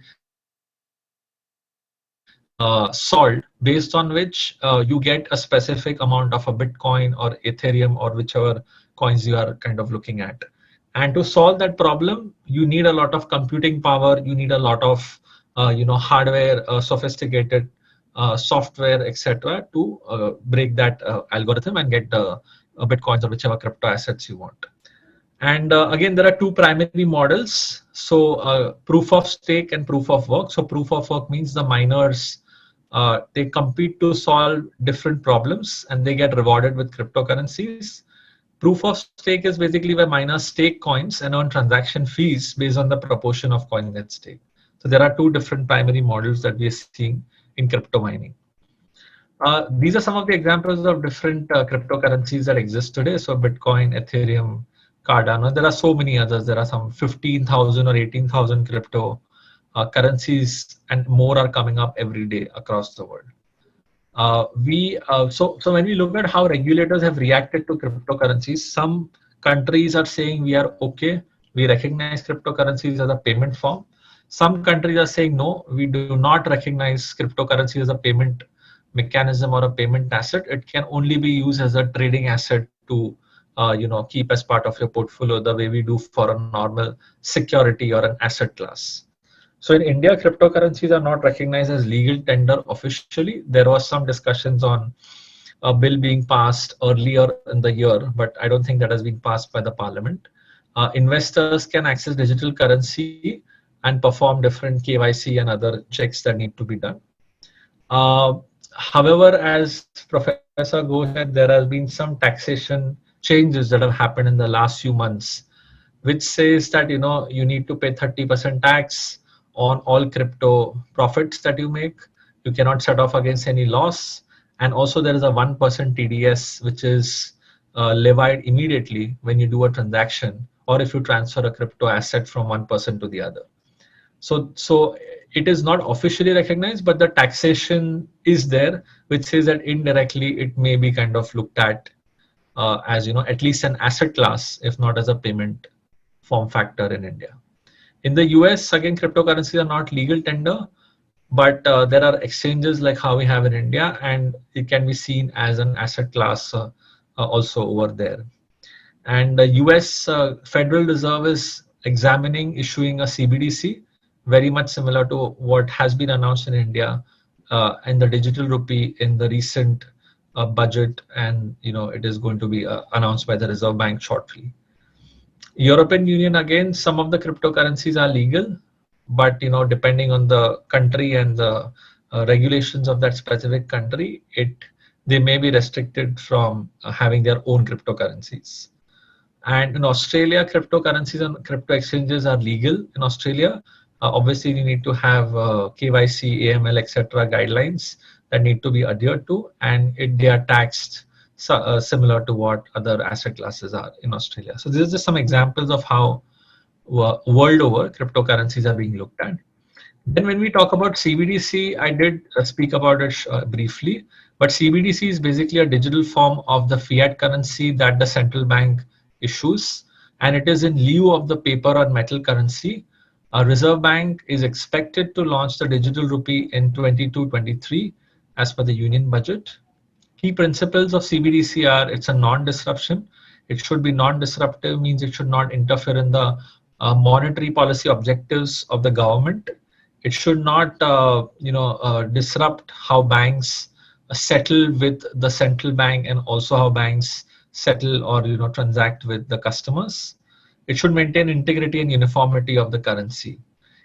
solved, based on which you get a specific amount of a Bitcoin or Ethereum or whichever coins you are kind of looking at. And to solve that problem, you need a lot of computing power, you need a lot of hardware, sophisticated software, etc., to break that algorithm and get the Bitcoins or whichever crypto assets you want. And again, there are two primary models. So proof of stake and proof of work. So proof of work means the miners, they compete to solve different problems and they get rewarded with cryptocurrencies. Proof of stake is basically where miners stake coins and earn transaction fees based on the proportion of coins that stake. So there are two different primary models that we are seeing in crypto mining. These are some of the examples of different cryptocurrencies that exist today. So Bitcoin, Ethereum, Cardano. There are so many others. There are some 15,000 or 18,000 crypto currencies, and more are coming up every day across the world. So when we look at how regulators have reacted to cryptocurrencies, some countries are saying we are okay, we recognize cryptocurrencies as a payment form. Some countries are saying no, we do not recognize cryptocurrency as a payment mechanism or a payment asset. It can only be used as a trading asset to keep as part of your portfolio the way we do for a normal security or an asset class. So in India, cryptocurrencies are not recognized as legal tender officially. There was some discussions on a bill being passed earlier in the year, but I don't think that has been passed by the parliament. Investors can access digital currency and perform different KYC and other checks that need to be done. However, as Professor Go said, there has been some taxation changes that have happened in the last few months, which says that you need to pay 30% tax on all crypto profits that you make. You cannot set off against any loss, and also there is a 1% TDS which is levied immediately when you do a transaction or if you transfer a crypto asset from one person to the other. So it is not officially recognized, but the taxation is there, which says that indirectly it may be kind of looked at as at least an asset class, if not as a payment form factor in India. In the US, again, cryptocurrencies are not legal tender, but there are exchanges like how we have in India, and it can be seen as an asset class also over there. And the US Federal Reserve is examining issuing a CBDC, very much similar to what has been announced in India and the digital rupee in the recent budget, and it is going to be announced by the Reserve Bank shortly. European Union, again, some of the cryptocurrencies are legal, but depending on the country and the regulations of that specific country, they may be restricted from having their own cryptocurrencies. And in Australia, cryptocurrencies and crypto exchanges are legal in Australia. Obviously, you need to have KYC, AML, etc. guidelines that need to be adhered to, and they are taxed similar to what other asset classes are in Australia. So these are just some examples of how world over cryptocurrencies are being looked at. Then when we talk about CBDC, I did speak about it briefly, but CBDC is basically a digital form of the fiat currency that the central bank issues, and it is in lieu of the paper or metal currency. Our Reserve Bank is expected to launch the digital rupee in 22-23 as per the union budget. Key principles of CBDC are it's a non-disruption. It should be non-disruptive, means it should not interfere in the monetary policy objectives of the government. It should not disrupt how banks settle with the central bank and also how banks settle or transact with the customers. It should maintain integrity and uniformity of the currency.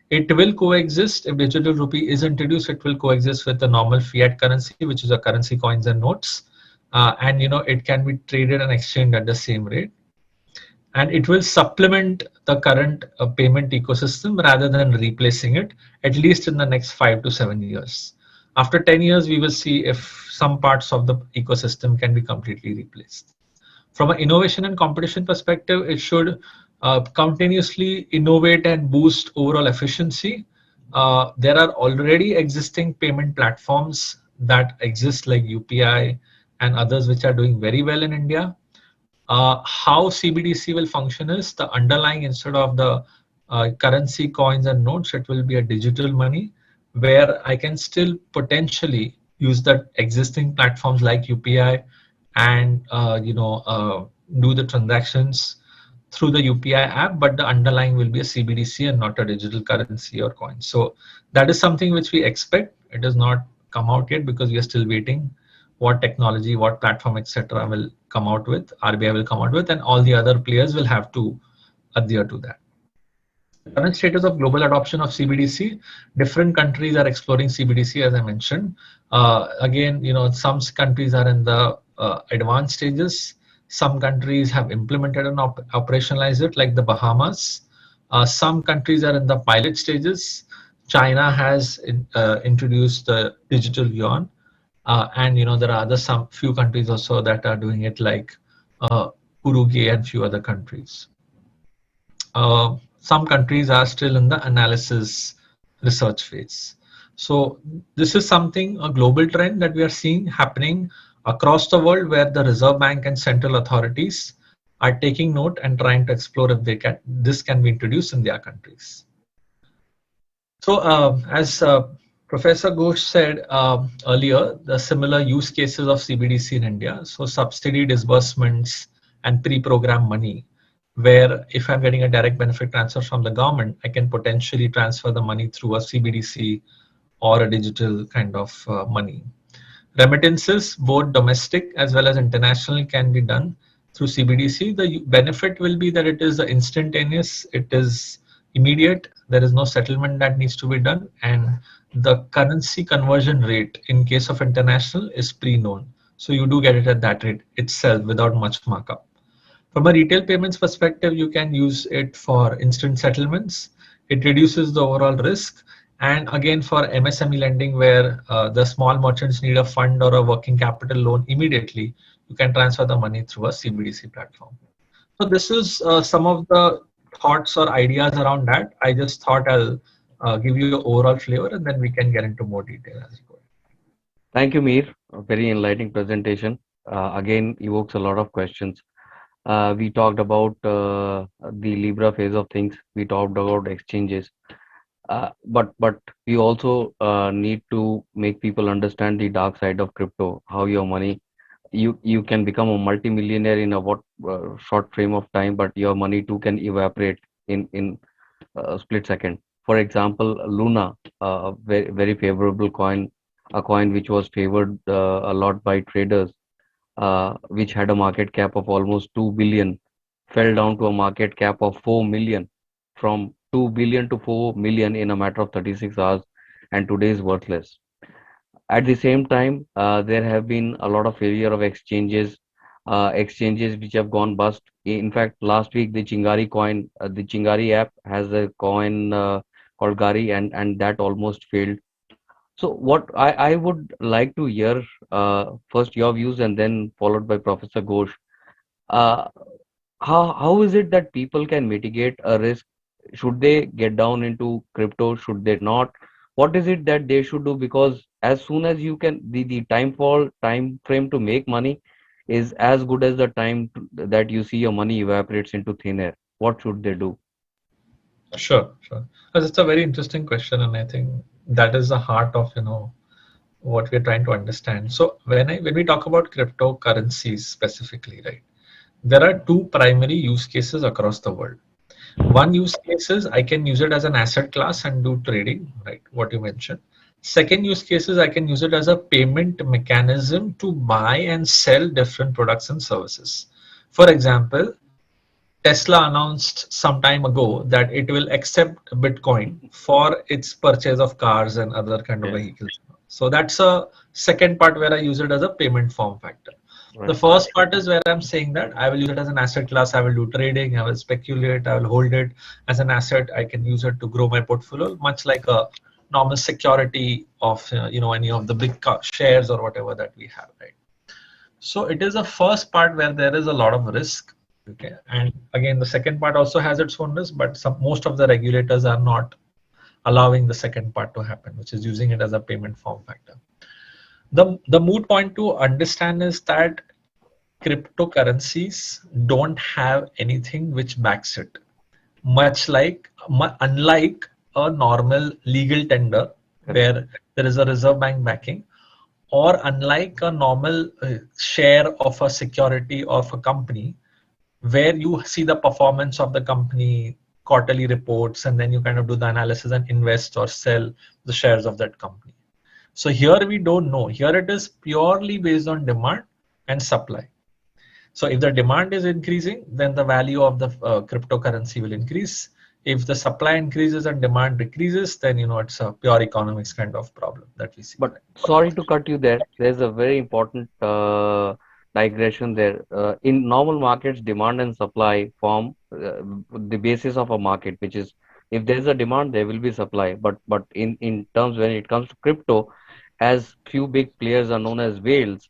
It will coexist. If digital rupee is introduced, it will coexist with the normal fiat currency, which is a currency, coins and notes, and it can be traded and exchanged at the same rate. And it will supplement the current payment ecosystem rather than replacing it, at least in the next 5 to 7 years. After 10 years, we will see if some parts of the ecosystem can be completely replaced. From an innovation and competition perspective, it should continuously innovate and boost overall efficiency. There are already existing payment platforms that exist like UPI and others which are doing very well in India. How CBDC will function is the underlying, instead of the currency, coins and notes, it will be a digital money where I can still potentially use the existing platforms like UPI and do the transactions through the UPI app, but the underlying will be a CBDC and not a digital currency or coin. So that is something which we expect. It has not come out yet because we are still waiting what technology, what platform, etc. will come out with, RBI will come out with, and all the other players will have to adhere to that. Current status of global adoption of CBDC, different countries are exploring CBDC, as I mentioned. Again, some countries are in the advanced stages. Some countries have implemented and operationalized it, like the Bahamas. Some countries are in the pilot stages. China has introduced the digital yuan, and there are some few countries also that are doing it, like Uruguay and few other countries. Some countries are still in the analysis research phase. So this is something, a global trend that we are seeing happening across the world, where the Reserve Bank and central authorities are taking note and trying to explore if this can be introduced in their countries. So as Professor Ghosh said earlier, the similar use cases of CBDC in India, so subsidy disbursements and pre-program money, where if I'm getting a direct benefit transfer from the government, I can potentially transfer the money through a CBDC or a digital kind of money. Remittances, both domestic as well as international, can be done through CBDC. The benefit will be that it is instantaneous, it is immediate, there is no settlement that needs to be done, and the currency conversion rate in case of international is pre-known. So you do get it at that rate itself without much markup. From a retail payments perspective, you can use it for instant settlements. It reduces the overall risk. And again, for MSME lending, where the small merchants need a fund or a working capital loan immediately, you can transfer the money through a CBDC platform. So this is some of the thoughts or ideas around that. I just thought I'll give you an overall flavor, and then we can get into more detail as we go. Thank you, Mir. A very enlightening presentation. Again, evokes a lot of questions. We talked about the Libra phase of things. We talked about exchanges, but we also need to make people understand the dark side of crypto. How your money, you can become a multimillionaire in a short frame of time, but your money too can evaporate in a split second. For example, Luna, a very favorable coin, a coin which was favored a lot by traders, which had a market cap of almost 2 billion, fell down to a market cap of 4 million, from 2 billion to 4 million in a matter of 36 hours, and today is worthless. At the same time, there have been a lot of failure of exchanges, exchanges which have gone bust. In fact, last week, the Chingari coin, the Chingari app has a coin called Gari, and that almost failed. So what I would like to hear, first your views and then followed by Professor Ghosh. How is it that people can mitigate a risk? Should they get down into crypto? Should they not? What is it that they should do? Because as soon as you can, the time frame to make money is as good as the time that you see your money evaporates into thin air. What should they do? Sure. Because it's a very interesting question, and I think that is the heart of what we're trying to understand. So when we talk about cryptocurrencies specifically, right, there are two primary use cases across the world. One use case is I can use it as an asset class and do trading, right? What you mentioned. Second use case is I can use it as a payment mechanism to buy and sell different products and services. For example, Tesla announced some time ago that it will accept Bitcoin for its purchase of cars and other kind of vehicles. So that's a second part where I use it as a payment form factor. Right. The first part is where I'm saying that I will use it as an asset class. I will do trading. I will speculate. I will hold it as an asset. I can use it to grow my portfolio, much like a normal security of any of the big shares or whatever that we have, right? So it is a first part where there is a lot of risk. Okay, and again, the second part also has its own risk, but most of the regulators are not allowing the second part to happen, which is using it as a payment form factor. The moot point to understand is that cryptocurrencies don't have anything which backs it, unlike a normal legal tender where there is a reserve bank backing, or unlike a normal share of a security of a company, where you see the performance of the company, quarterly reports, and then you kind of do the analysis and invest or sell the shares of that company. So here we don't know. Here it is purely based on demand and supply. So if the demand is increasing, then the value of the cryptocurrency will increase. If the supply increases and demand decreases, then it's a pure economics kind of problem that we see. But sorry to cut you there. There's a very important digression there. In normal markets, demand and supply form the basis of a market, which is if there is a demand, there will be supply. But in terms when it comes to crypto, as few big players are known as whales,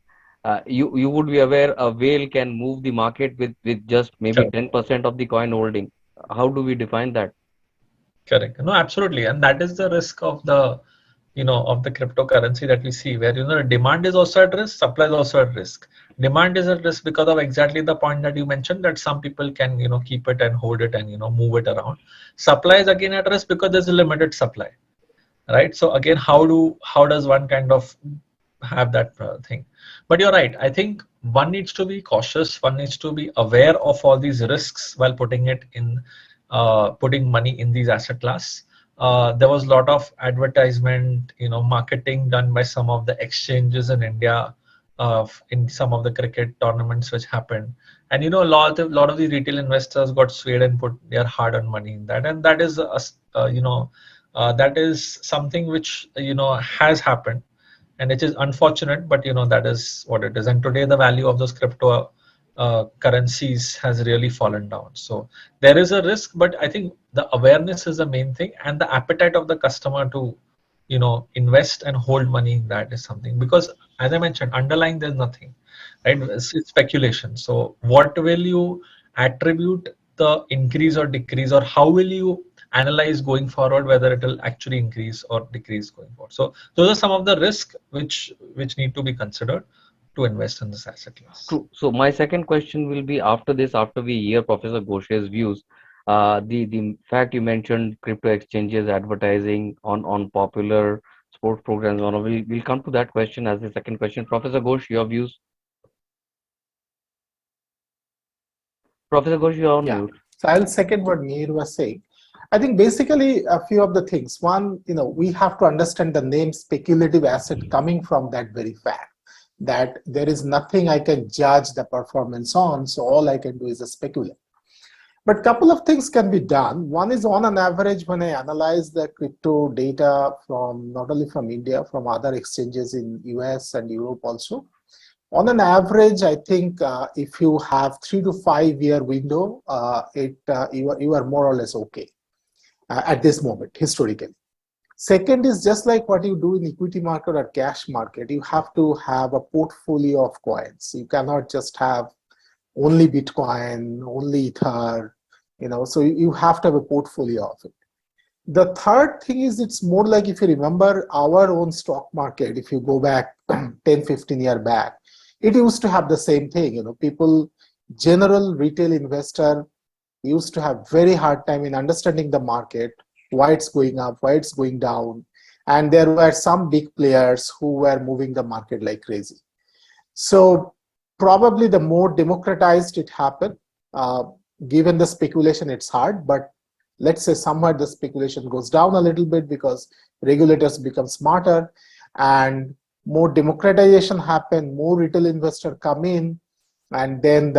you would be aware a whale can move the market with just maybe 10% of the coin holding. How do we define that? Correct. No, absolutely. And that is the risk of the of the cryptocurrency that we see, where demand is also at risk, supply is also at risk. Demand is at risk because of exactly the point that you mentioned, that some people can keep it and hold it and move it around. Supply is again at risk because there's a limited supply, right? So again, how does one kind of have that thing? But you're right. I think one needs to be cautious. One needs to be aware of all these risks while putting money in these asset class. There was a lot of advertisement, marketing done by some of the exchanges in India in some of the cricket tournaments which happened, and a lot of the retail investors got swayed and put their hard-earned money in that, and that is that is something which has happened, and it is unfortunate, but that is what it is. And today the value of those crypto currencies has really fallen down. So there is a risk, but I think the awareness is the main thing, and the appetite of the customer to invest and hold money in that is something, because as I mentioned, underlying there's nothing, right? It's speculation. So what will you attribute the increase or decrease, or how will you analyze going forward whether it will actually increase or decrease going forward? So those are some of the risks which need to be considered to invest in this asset class. True. So my second question will be after this, after we hear Professor Ghoshe's views, the fact you mentioned crypto exchanges advertising on popular sports programs, we'll come to that question as the second question. Professor Ghosh, your views? Professor Ghosh, you're on mute. So I'll second what Mihir was saying. I think basically a few of the things. One, we have to understand the name speculative asset coming from that very fact, that there is nothing I can judge the performance on, so all I can do is speculate. But a couple of things can be done. One is, on an average, when I analyze the crypto data from not only from India, from other exchanges in US and Europe also, on an average, I think if you have 3 to 5 year window, you are more or less okay at this moment, historically. Second is, just like what you do in equity market or cash market, you have to have a portfolio of coins. You cannot just have only Bitcoin, only Ether, so you have to have a portfolio of it. The third thing is, it's more like, if you remember our own stock market, if you go back 10, 15 years back, it used to have the same thing. People, general retail investor used to have very hard time in understanding the market, why it's going up, why it's going down. And there were some big players who were moving the market like crazy. So probably the more democratized it happened, given the speculation, it's hard, but let's say somewhere the speculation goes down a little bit because regulators become smarter and more democratization happen, more retail investor come in, and then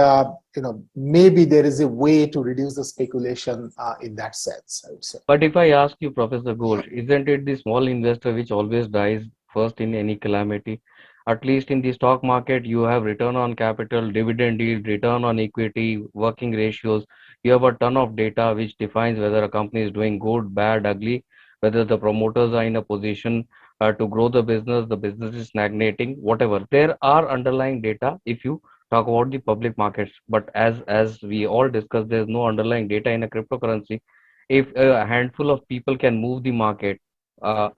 maybe there is a way to reduce the speculation in that sense, I would say. But if I ask you, Professor Ghosh, isn't it the small investor which always dies first in any calamity? At least in the stock market, you have return on capital, dividend yield, return on equity, working ratios. You have a ton of data which defines whether a company is doing good, bad, ugly, whether the promoters are in a position to grow the business is stagnating, whatever. There are underlying data if you talk about the public markets. But as we all discussed, there's no underlying data in a cryptocurrency. If a handful of people can move the market, do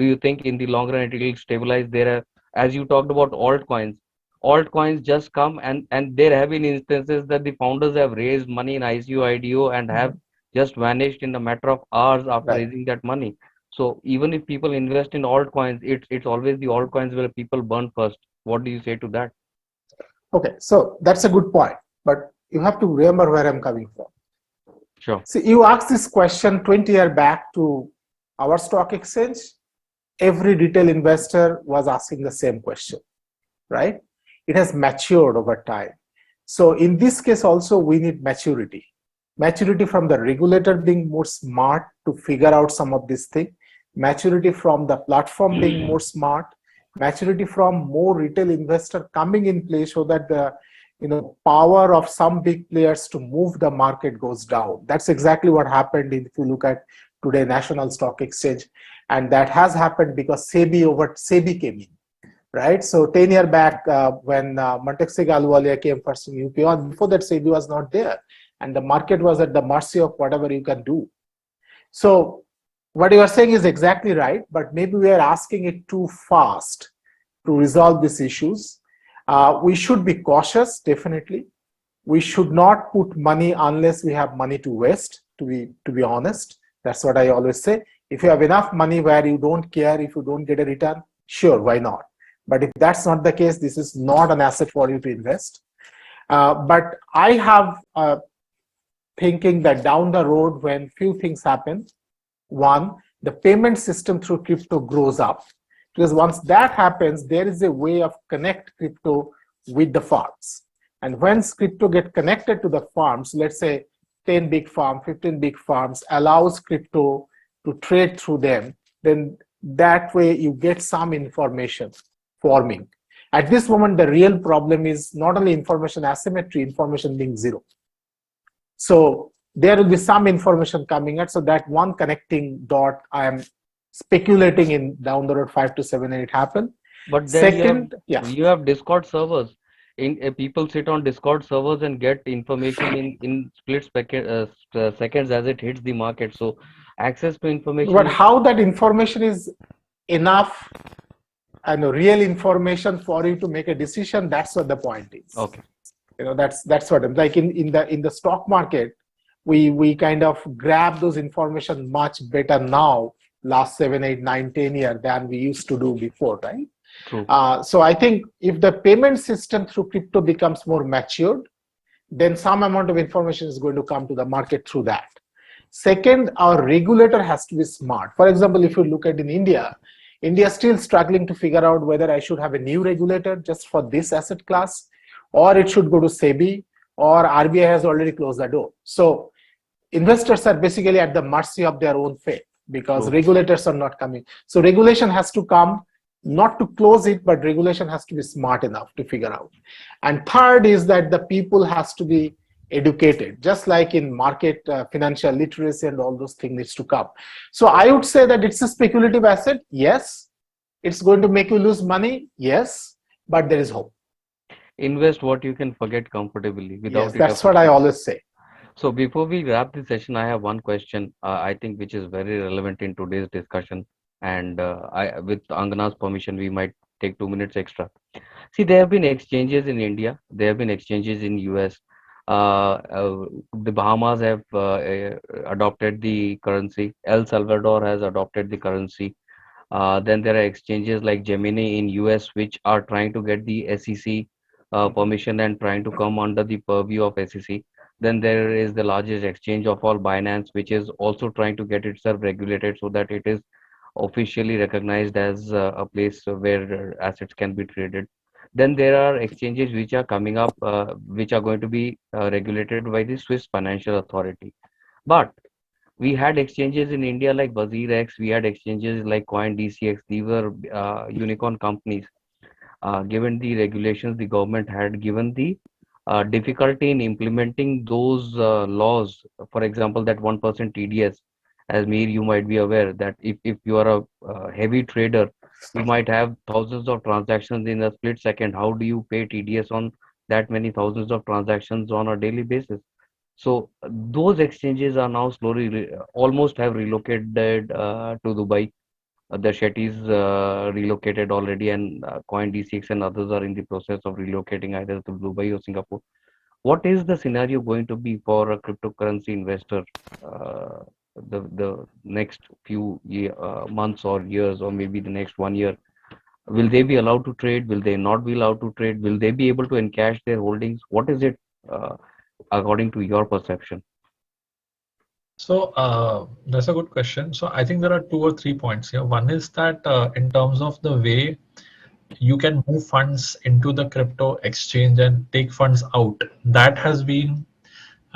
you think in the long run it will stabilize? As you talked about altcoins just come, and there have been instances that the founders have raised money in ICO, IDO and have just vanished in a matter of hours after raising that money. So even if people invest in altcoins, it's always the altcoins where people burn first. What do you say to that? Okay, so that's a good point, but you have to remember where I'm coming from. Sure. See, you asked this question 20 years back to our stock exchange, every retail investor was asking the same question, right? It has matured over time. So in this case also, we need maturity. Maturity from the regulator being more smart to figure out some of these things, maturity from the platform being more smart, maturity from more retail investor coming in place so that the power of some big players to move the market goes down. That's exactly what happened if you look at today National Stock Exchange, and that has happened because SEBI came in. Right, so 10 years back when Mantak Singh Ahluwalia came first in UP, before that SEBI was not there, and the market was at the mercy of whatever you can do. So what you are saying is exactly right, but maybe we are asking it too fast to resolve these issues. We should be cautious, definitely. We should not put money unless we have money to waste, to be honest. That's what I always say. If you have enough money where you don't care if you don't get a return, sure, why not? But if that's not the case, this is not an asset for you to invest. But I have thinking that down the road, when few things happen, one, the payment system through crypto grows up. Because once that happens, there is a way of connect crypto with the farms. And once crypto get connected to the farms, let's say 10 big farms, 15 big farms allows crypto to trade through them, then that way you get some information forming. At this moment, the real problem is not only information asymmetry, information being zero. So there will be some information coming out. So that one connecting dot, I am speculating in down the road 5 to 7 and it happen. But then you have Discord servers. People sit on Discord servers and get information in split seconds as it hits the market. So access to information. But how that information is enough and real information for you to make a decision, that's what the point is. Okay. That's what like in the stock market, we kind of grab those information much better now, last 7, 8, 9, 10 years than we used to do before, right? True. So I think if the payment system through crypto becomes more matured, then some amount of information is going to come to the market through that. Second, our regulator has to be smart. For example, if you look at in India is still struggling to figure out whether I should have a new regulator just for this asset class, or it should go to SEBI, or RBI has already closed the door. So investors are basically at the mercy of their own fate because regulators are not coming. So regulation has to come, not to close it, but regulation has to be smart enough to figure out. And third is that the people has to be educated, just like in market financial literacy and all those things needs to come. So I would say that it's a speculative asset. Yes. It's going to make you lose money. Yes. But there is hope. Invest what you can forget comfortably without it. That's what I always say. So before we wrap this session, I have one question I think which is very relevant in today's discussion. And with Angana's permission, we might take 2 minutes extra. See, there have been exchanges in India. There have been exchanges in US. The Bahamas have adopted the currency. El Salvador has adopted the currency. Then there are exchanges like Gemini in US, which are trying to get the SEC permission and trying to come under the purview of SEC. Then there is the largest exchange of all, Binance, which is also trying to get itself regulated so that it is officially recognized as a place where assets can be traded. Then there are exchanges which are coming up, which are going to be regulated by the Swiss Financial Authority. But we had exchanges in India like BuzzerX, we had exchanges like CoinDCX. These were unicorn companies. Given the regulations, the government had given the difficulty in implementing those laws. For example, that 1% TDS, as Mir, you might be aware that if you are a heavy trader, you might have thousands of transactions in a split second. How do you pay TDS on that many thousands of transactions on a daily basis? So those exchanges are now slowly almost have relocated to Dubai. The Shetties relocated already, and CoinDCX and others are in the process of relocating either to Dubai or Singapore. What is the scenario going to be for a cryptocurrency investor the next few months or years, or maybe the next 1 year? Will they be allowed to trade? Will they not be allowed to trade? Will they be able to encash their holdings? What is it according to your perception? So that's a good question. So I think there are 2 or 3 points here. One is that in terms of the way you can move funds into the crypto exchange and take funds out, that has been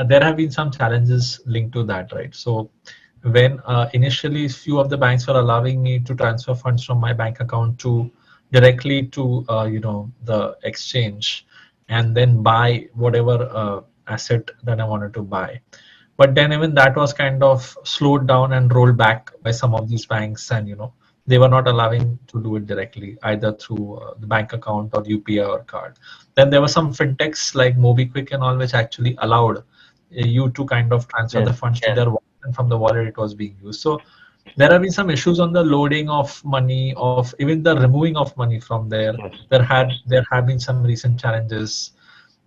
there have been some challenges linked to that, right? So when initially few of the banks were allowing me to transfer funds from my bank account to directly to the exchange and then buy whatever asset that I wanted to buy, but then even that was kind of slowed down and rolled back by some of these banks, and they were not allowing to do it directly either through the bank account or UPI or card. Then there were some fintechs like MobiKwik and all which actually allowed you to kind of transfer the funds to their wallet, and from the wallet it was being used. So there have been some issues on the loading of money, of even the removing of money from there. There have been some recent challenges.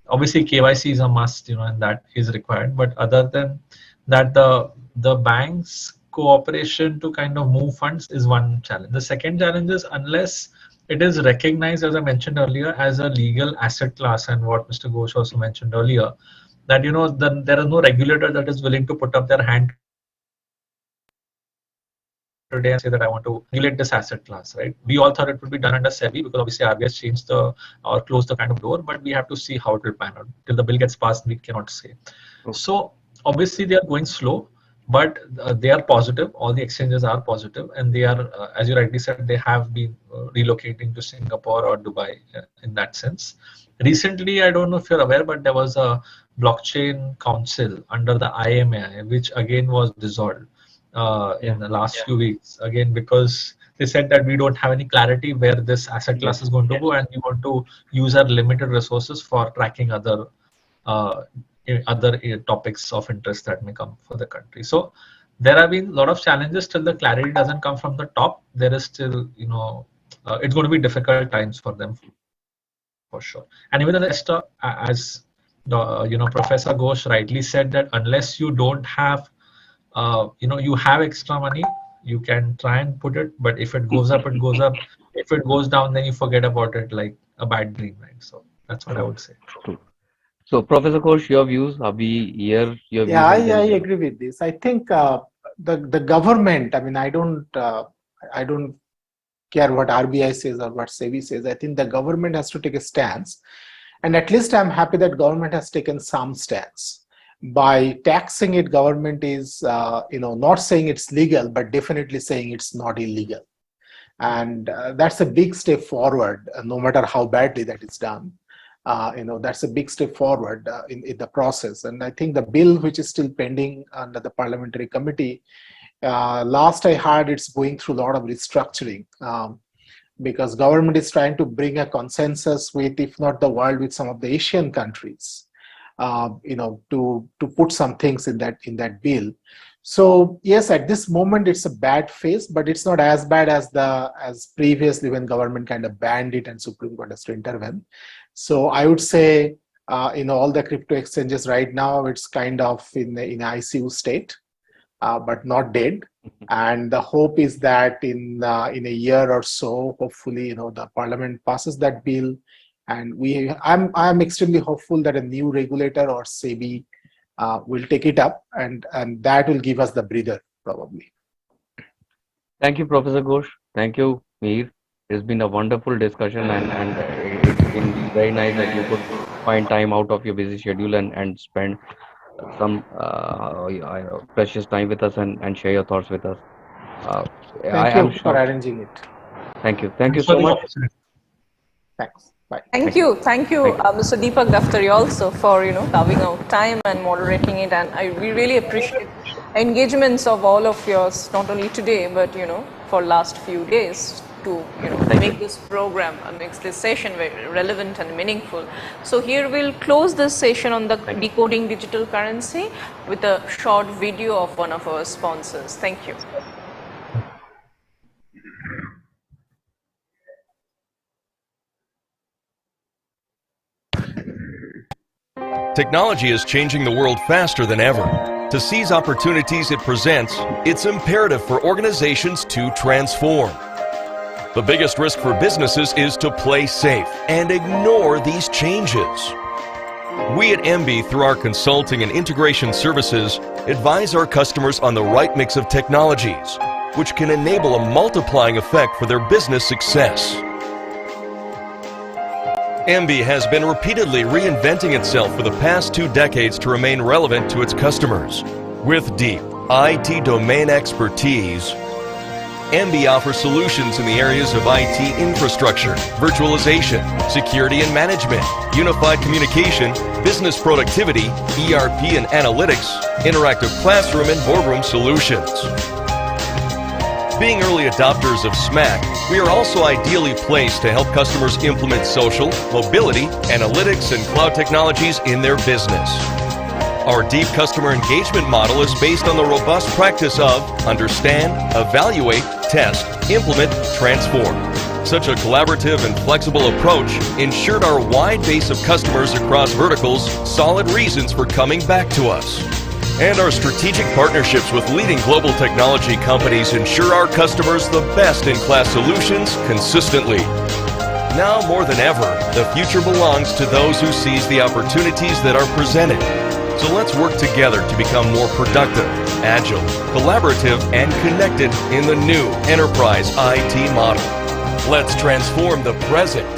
Obviously KYC is a must, and that is required, but other than that, the bank's cooperation to kind of move funds is one challenge. The second challenge is, unless it is recognized, as I mentioned earlier, as a legal asset class, and what Mr. Ghosh also mentioned earlier, that there is no regulator that is willing to put up their hand today and say that I want to regulate this asset class, right? We all thought it would be done under SEBI because obviously RBI has changed or closed the kind of door, but we have to see how it will pan out. Till the bill gets passed, we cannot say. So obviously they are going slow, but they are positive. All the exchanges are positive, and they are, as you rightly said, they have been relocating to Singapore or Dubai in that sense. Recently, I don't know if you're aware, but there was a blockchain council under the IMA, which again was dissolved in the last few weeks, again because they said that we don't have any clarity where this asset class is going to go, and we want to use our limited resources for tracking other topics of interest that may come for the country. So there have been a lot of challenges till the clarity doesn't come from the top. There is still, it's going to be difficult times for them for sure. And even the rest, as Professor Ghosh rightly said, that unless you don't have you have extra money, you can try and put it, but if it goes up, it goes up. If it goes down, then you forget about it like a bad dream, right? So that's what I would say. So Professor Ghosh, your views? Are we here? Your views? Yeah, I agree with this. I think the government, I mean, I don't care what RBI says or what SEBI says. I think the government has to take a stance, and at least I'm happy that government has taken some stance. By taxing it, government is not saying it's legal, but definitely saying it's not illegal, and that's a big step forward. No matter how badly that is done, that's a big step forward in the process. And I think the bill, which is still pending under the parliamentary committee, last I heard, it's going through a lot of restructuring because government is trying to bring a consensus with, if not the world, with some of the Asian countries. To put some things in that bill. So yes, at this moment it's a bad phase, but it's not as bad as previously when government kind of banned it and Supreme Court has to intervene. So I would say all the crypto exchanges right now, it's kind of in ICU state, but not dead. And the hope is that in a year or so, hopefully the parliament passes that bill. And I'm extremely hopeful that a new regulator or SEBI will take it up, and that will give us the breather probably. Thank you, Professor Ghosh. Thank you, Mir. It's been a wonderful discussion, and it's been very nice that you could find time out of your busy schedule and spend some precious time with us and share your thoughts with us. Thank you for arranging it. Thank you. Thank you so much. Thanks. Bye. Thank you, Mr. Deepak Daftari, also for carving out time and moderating it. And we really appreciate engagements of all of yours, not only today but for last few days to make this program, makes this session very relevant and meaningful. So here we'll close this session on the decoding digital currency with a short video of one of our sponsors. Thank you. Technology is changing the world faster than ever. To seize opportunities it presents, it's imperative for organizations to transform. The biggest risk for businesses is to play safe and ignore these changes. We at MB, through our consulting and integration services, advise our customers on the right mix of technologies, which can enable a multiplying effect for their business success. MB has been repeatedly reinventing itself for the past 2 decades to remain relevant to its customers. With deep IT domain expertise, MB offers solutions in the areas of IT infrastructure, virtualization, security and management, unified communication, business productivity, ERP and analytics, interactive classroom and boardroom solutions. Being early adopters of SMAC, we are also ideally placed to help customers implement social, mobility, analytics, and cloud technologies in their business. Our deep customer engagement model is based on the robust practice of understand, evaluate, test, implement, transform. Such a collaborative and flexible approach ensured our wide base of customers across verticals solid reasons for coming back to us. And our strategic partnerships with leading global technology companies ensure our customers the best-in-class solutions consistently. Now more than ever, the future belongs to those who seize the opportunities that are presented. So let's work together to become more productive, agile, collaborative, and connected in the new enterprise IT model. Let's transform the present.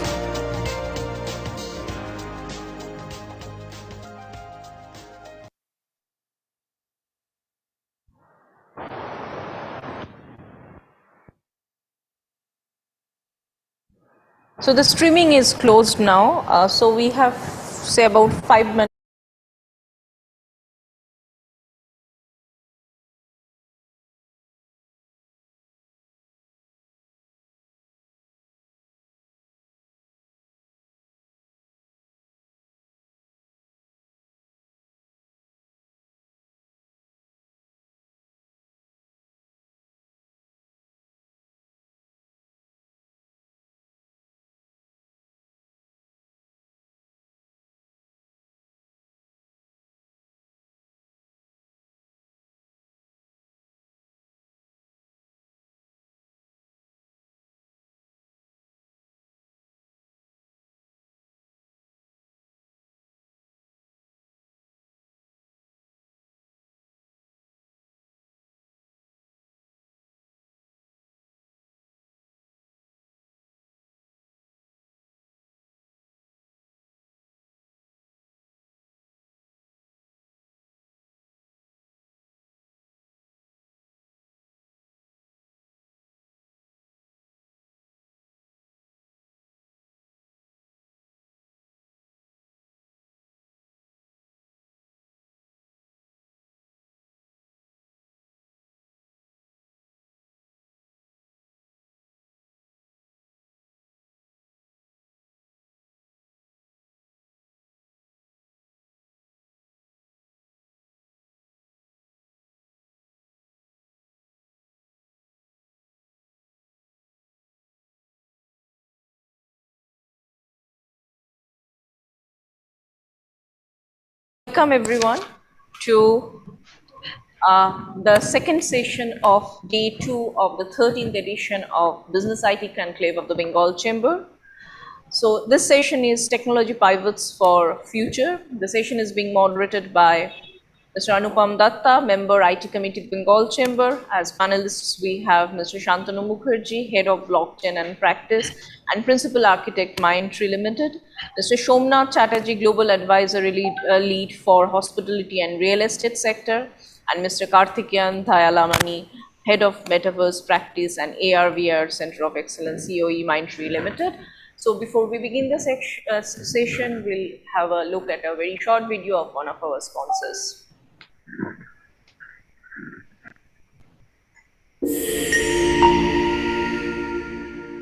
So the streaming is closed now. So we have, say, about 5 minutes. Welcome everyone to the second session of day 2 of the 13th edition of Business IT Conclave of the Bengal Chamber. So this session is Technology Pivots for Future. The session is being moderated by Mr. Anupam Datta, Member IT Committee Bengal Chamber. As panelists, we have Mr. Shantanu Mukherjee, Head of Blockchain and Practice and Principal Architect Mindtree Limited. Mr. Somnath Chatterjee, Global Advisory Lead for Hospitality and Real Estate Sector. And Mr. Karthikeyan Thayalamani, Head of Metaverse Practice and AR/VR Center of Excellence, COE Mindtree Limited. So before we begin the session, we'll have a look at a very short video of one of our sponsors.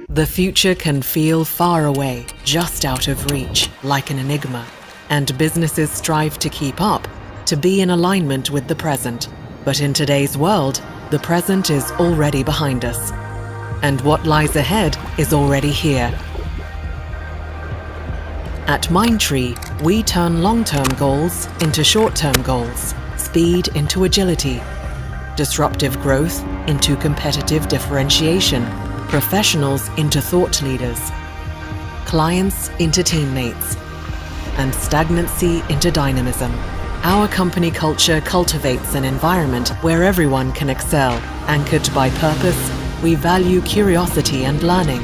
The future can feel far away, just out of reach, like an enigma, and businesses strive to keep up, to be in alignment with the present. But in today's world, the present is already behind us, and what lies ahead is already here. At Mindtree, we turn long-term goals into short-term goals, speed into agility, disruptive growth into competitive differentiation, professionals into thought leaders, clients into teammates. and stagnancy into dynamism. Our company culture cultivates an environment where everyone can excel. Anchored by purpose, we value curiosity and learning.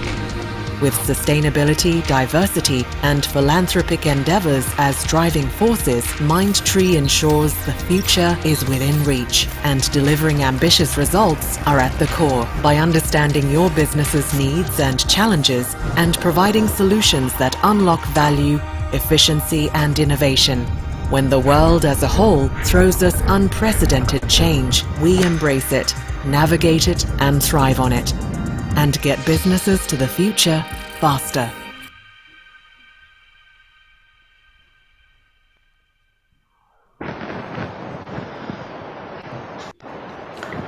With sustainability, diversity, and philanthropic endeavors as driving forces, Mindtree ensures the future is within reach, and delivering ambitious results are at the core. By understanding your business's needs and challenges, and providing solutions that unlock value, efficiency, and innovation. When the world as a whole throws us unprecedented change, we embrace it, navigate it, and thrive on it, and get businesses to the future faster.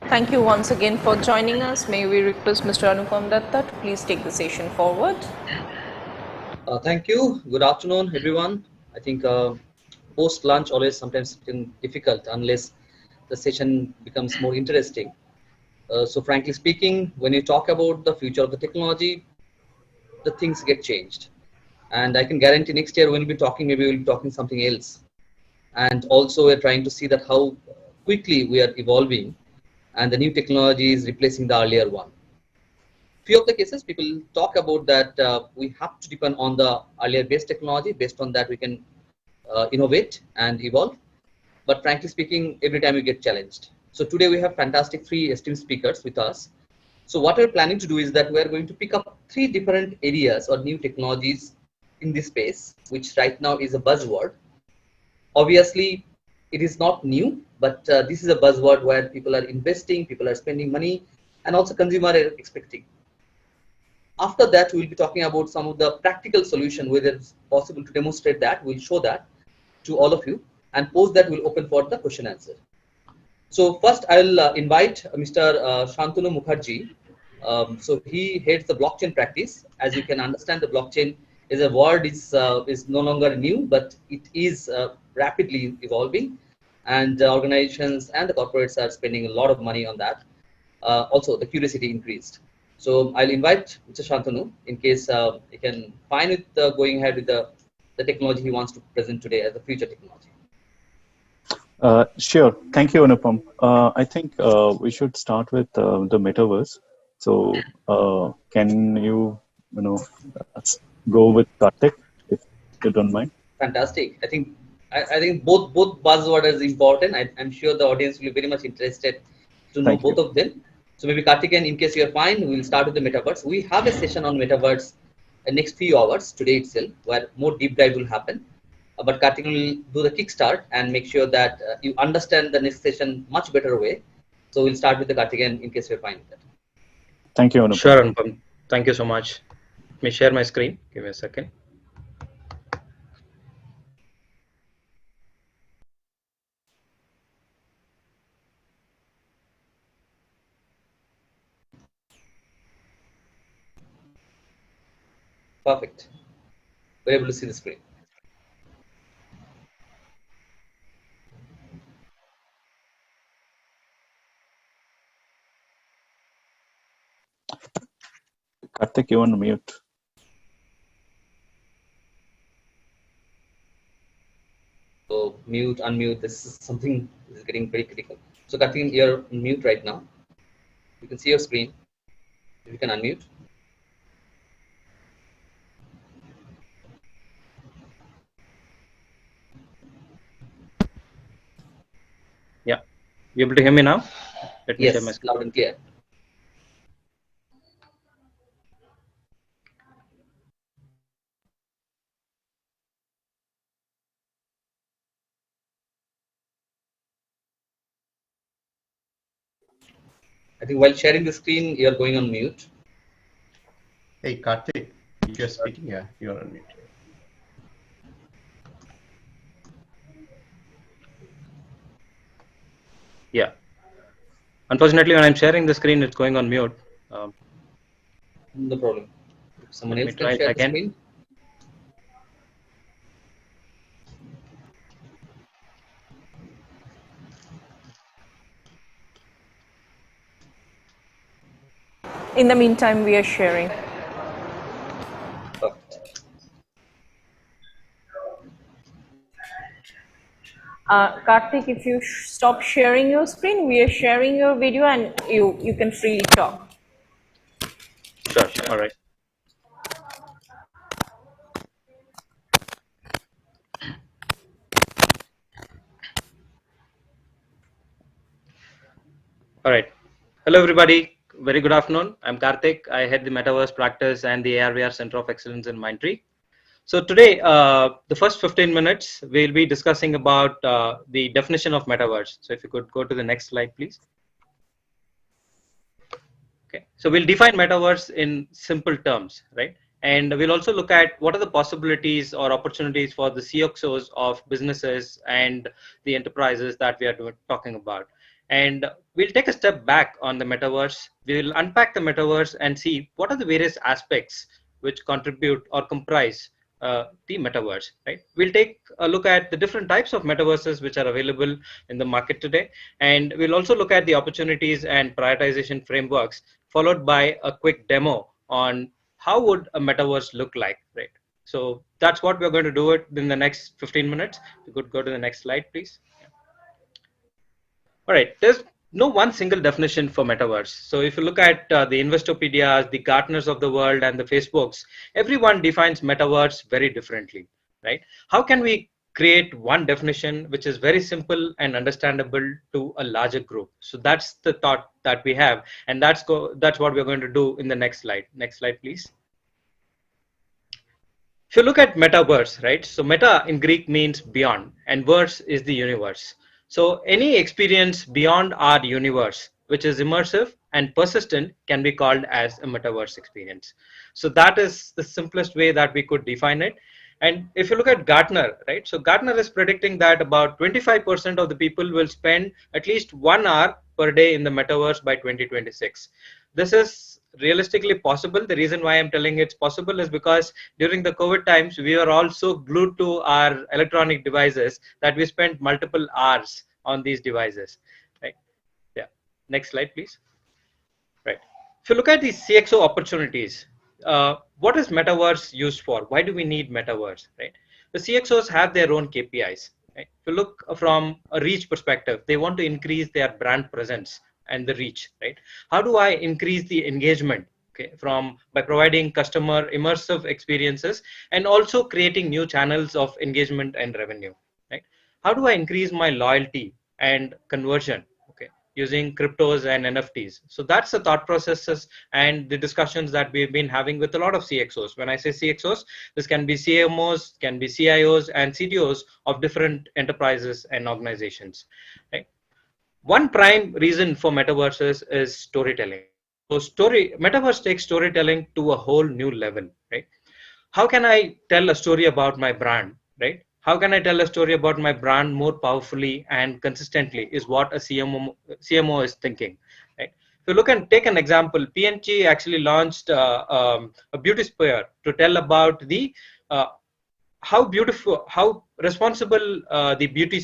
Thank you once again for joining us. May we request Mr. Anupam Datta to please take the session forward. Thank you. Good afternoon, everyone. I think post lunch always sometimes difficult unless the session becomes more interesting. So frankly speaking, when you talk about the future of the technology, the things get changed. And I can guarantee next year when we'll be talking, maybe we'll be talking something else. And also we're trying to see that how quickly we are evolving and the new technology is replacing the earlier one. Few of the cases people talk about that we have to depend on the earlier base technology. Based on that we can innovate and evolve. But frankly speaking, every time we get challenged. So today we have fantastic 3 esteemed speakers with us. So what we're planning to do is that we're going to pick up 3 different areas or new technologies in this space, which right now is a buzzword. Obviously, it is not new, but this is a buzzword where people are investing, people are spending money, and also consumers are expecting. After that, we'll be talking about some of the practical solution, whether it's possible to demonstrate that. We'll show that to all of you, and post that we'll open for the question answer. So first, I'll invite Mr. Shantanu Mukherjee. So he heads the blockchain practice. As you can understand, the blockchain is a word is no longer new, but it is rapidly evolving, and organizations and the corporates are spending a lot of money on that. Also, the curiosity increased. So I'll invite Mr. Shantanu in case he can find with going ahead with the technology he wants to present today as the future technology. Sure. Thank you, Anupam. I think we should start with the metaverse. So can you go with Karthik, if you don't mind? Fantastic. I think both buzzwords is important. I'm sure the audience will be very much interested to know both of them. So maybe Karthik, in case you're fine, we'll start with the metaverse. We have a session on metaverse the next few hours today itself, where more deep dive will happen. But Karthik will do the kickstart and make sure that you understand the next session much better way. So we'll start with the Karthik in case you're fine with that. Thank you, Anupam. Sure, Anupam. Thank you so much. Let me share my screen. Give me a second. Perfect. We're able to see the screen. Karthik, you want to mute? So mute, unmute, this is something that is getting very critical. So Karthik, you're on mute right now. You can see your screen. You can unmute. Yeah. You able to hear me now? Let me share my Yes, screen. loud and clear. I think while sharing the screen, you're going on mute. Hey, Karthik, if you're speaking, yeah, you're on mute. Yeah. Unfortunately, when I'm sharing the screen, it's going on mute. No problem. If someone Let else me can try it share the again. screen. In the meantime, we are sharing. Karthik, if you stop sharing your screen, we are sharing your video and you can freely talk. Sure. All right. All right. Hello, everybody. Very good afternoon. I'm Karthik. I head the Metaverse practice and the AR/VR Center of Excellence in Mindtree. So today, the first 15 minutes, we'll be discussing about the definition of Metaverse. So if you could go to the next slide, please. Okay. So we'll define Metaverse in simple terms, right? And we'll also look at what are the possibilities or opportunities for the CXOs of businesses and the enterprises that we are talking about. And we'll take a step back on the metaverse. We'll unpack the metaverse and see what are the various aspects which contribute or comprise the metaverse, right? We'll take a look at the different types of metaverses which are available in the market today. And we'll also look at the opportunities and prioritization frameworks, followed by a quick demo on how would a metaverse look like, right? So that's what we're going to do it in the next 15 minutes. You could go to the next slide, please. All right, there's no one single definition for metaverse. So if you look at the Investopedias, the Gartners of the world, and the Facebooks, everyone defines metaverse very differently, right? How can we create one definition which is very simple and understandable to a larger group? So that's the thought that we have, and that's what we're going to do in the next slide. Next slide, please. If you look at metaverse, right? So meta in Greek means beyond, and verse is the universe. So any experience beyond our universe, which is immersive and persistent, can be called as a metaverse experience. So that is the simplest way that we could define it. And if you look at Gartner, right? So Gartner is predicting that about 25% of the people will spend at least 1 hour per day in the metaverse by 2026. This is realistically possible. The reason why I'm telling it's possible is because during the COVID times, we are also glued to our electronic devices that we spent multiple hours on these devices, right? Yeah. Next slide, please. Right. If you look at these CXO opportunities, what is metaverse used for? Why do we need metaverse, right? The CXOs have their own KPIs. Right? If you look from a reach perspective, they want to increase their brand presence and the reach, right? How do I increase the engagement? Okay, by providing customer immersive experiences and also creating new channels of engagement and revenue, right? How do I increase my loyalty and conversion? Okay, using cryptos and NFTs. So that's the thought processes and the discussions that we've been having with a lot of CXOs. When I say CXOs, this can be CMOs, can be CIOs and CTOs of different enterprises and organizations, right? One prime reason for metaverses is storytelling. So metaverse takes storytelling to a whole new level, right? How can I tell a story about my brand, right? How can I tell a story about my brand more powerfully and consistently is what a CMO is thinking, right? If you look and take an example, P&G actually launched a beauty sphere to tell about the how beautiful, how responsible the beauty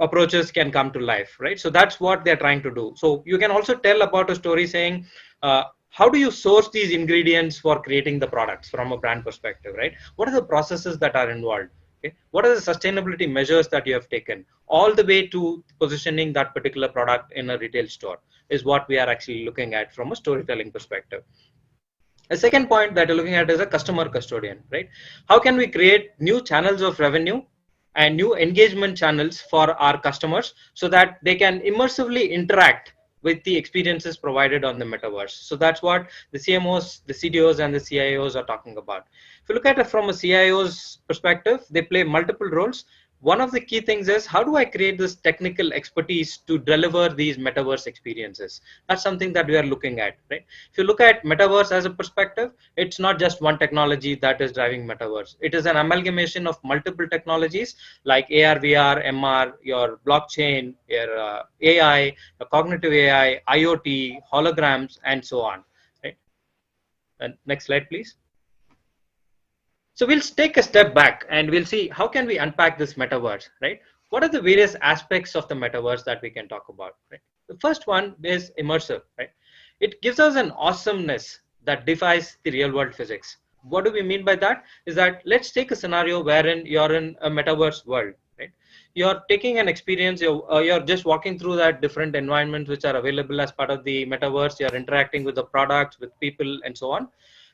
approaches can come to life, right? So that's what they're trying to do. So you can also tell about a story saying, how do you source these ingredients for creating the products from a brand perspective, right? What are the processes that are involved? Okay? What are the sustainability measures that you have taken all the way to positioning that particular product in a retail store is what we are actually looking at from a storytelling perspective. A second point that you're looking at is a customer custodian, right? How can we create new channels of revenue and new engagement channels for our customers so that they can immersively interact with the experiences provided on the metaverse? So that's what the CMOs, the CDOs, and the CIOs are talking about. If you look at it from a CIO's perspective, they play multiple roles. One of the key things is how do I create this technical expertise to deliver these metaverse experiences? That's something that we are looking at, right? If you look at metaverse as a perspective, it's not just one technology that is driving metaverse. It is an amalgamation of multiple technologies like AR, VR, MR, your blockchain, your AI, cognitive AI, IoT, holograms, and so on, right? And next slide, please. So we'll take a step back and we'll see how can we unpack this metaverse, right? What are the various aspects of the metaverse that we can talk about, right? The first one is immersive, right? It gives us an awesomeness that defies the real world physics. What do we mean by that? Is that let's take a scenario wherein you're in a metaverse world, right? you're taking an experience, you're just walking through that different environments which are available as part of the metaverse. You're interacting with the products, with people, and so on.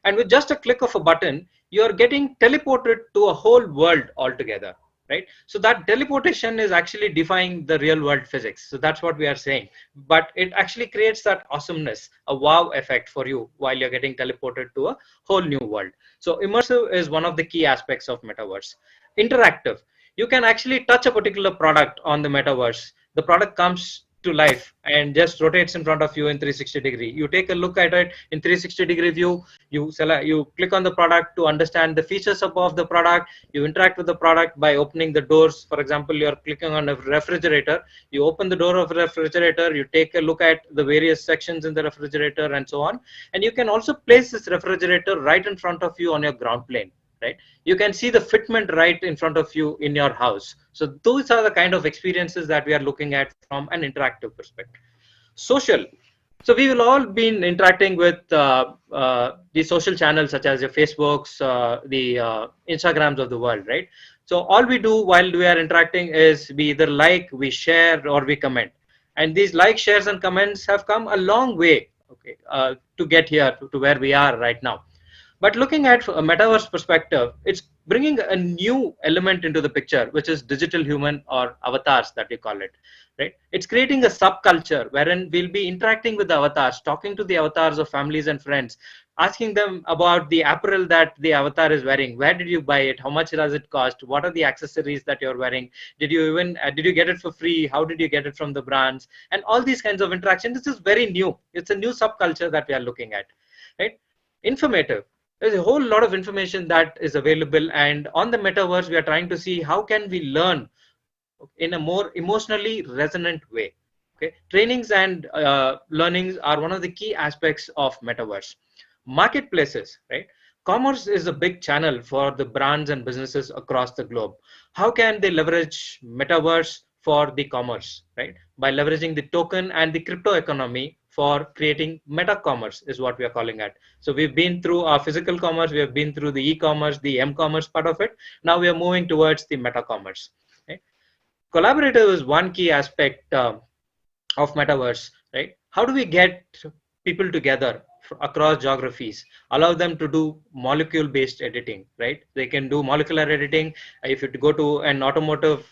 And with just a click of a button, you're getting teleported to a whole world altogether, right? So that teleportation is actually defying the real world physics. So that's what we are saying. But it actually creates that awesomeness, a wow effect for you while you're getting teleported to a whole new world. So immersive is one of the key aspects of metaverse. Interactive, you can actually touch a particular product on the metaverse. The product comes to life and just rotates in front of you in 360-degree. You take a look at it in 360-degree view. You select, you click on the product to understand the features of the product. You interact with the product by opening the doors. For example, you're clicking on a refrigerator. You open the door of a refrigerator. You take a look at the various sections in the refrigerator and so on. And you can also place this refrigerator right in front of you on your ground plane. Right, you can see the fitment right in front of you in your house. So those are the kind of experiences that we are looking at from an interactive perspective. Social, so we will all been interacting with the social channels such as your Facebooks, the Instagrams of the world, right? So all we do while we are interacting is we either like, we share, or we comment. And these likes, shares, and comments have come a long way, okay, to get here to where we are right now. But looking at a metaverse perspective, it's bringing a new element into the picture, which is digital human or avatars that we call it, right? It's creating a subculture wherein we'll be interacting with the avatars, talking to the avatars of families and friends, asking them about the apparel that the avatar is wearing. Where did you buy it? How much does it cost? What are the accessories that you're wearing? Did you even did you get it for free? How did you get it from the brands? And all these kinds of interaction. This is very new. It's a new subculture that we are looking at, right? Informative. There's a whole lot of information that is available, and on the metaverse we are trying to see how can we learn in a more emotionally resonant way. Okay, trainings and learnings are one of the key aspects of metaverse. Marketplaces, right? Commerce is a big channel for the brands and businesses across the globe. How can they leverage metaverse for the commerce, right? By leveraging the token and the crypto economy for creating meta commerce is what we are calling it. So we've been through our physical commerce, we have been through the e-commerce, the m-commerce part of it. Now we are moving towards the meta commerce. Okay? Collaborative is one key aspect of metaverse, right? How do we get people together across geographies, allow them to do molecule based editing, right? They can do molecular editing. If you go to an automotive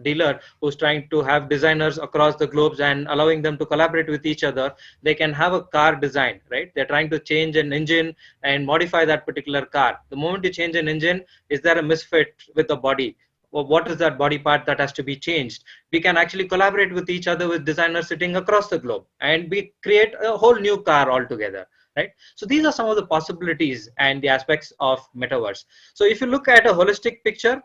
dealer who's trying to have designers across the globes and allowing them to collaborate with each other, they can have a car design, right? They're trying to change an engine and modify that particular car. The moment you change an engine, is there a misfit with the body? Or what is that body part that has to be changed? We can actually collaborate with each other with designers sitting across the globe, and we create a whole new car altogether, right? So these are some of the possibilities and the aspects of metaverse. So if you look at a holistic picture,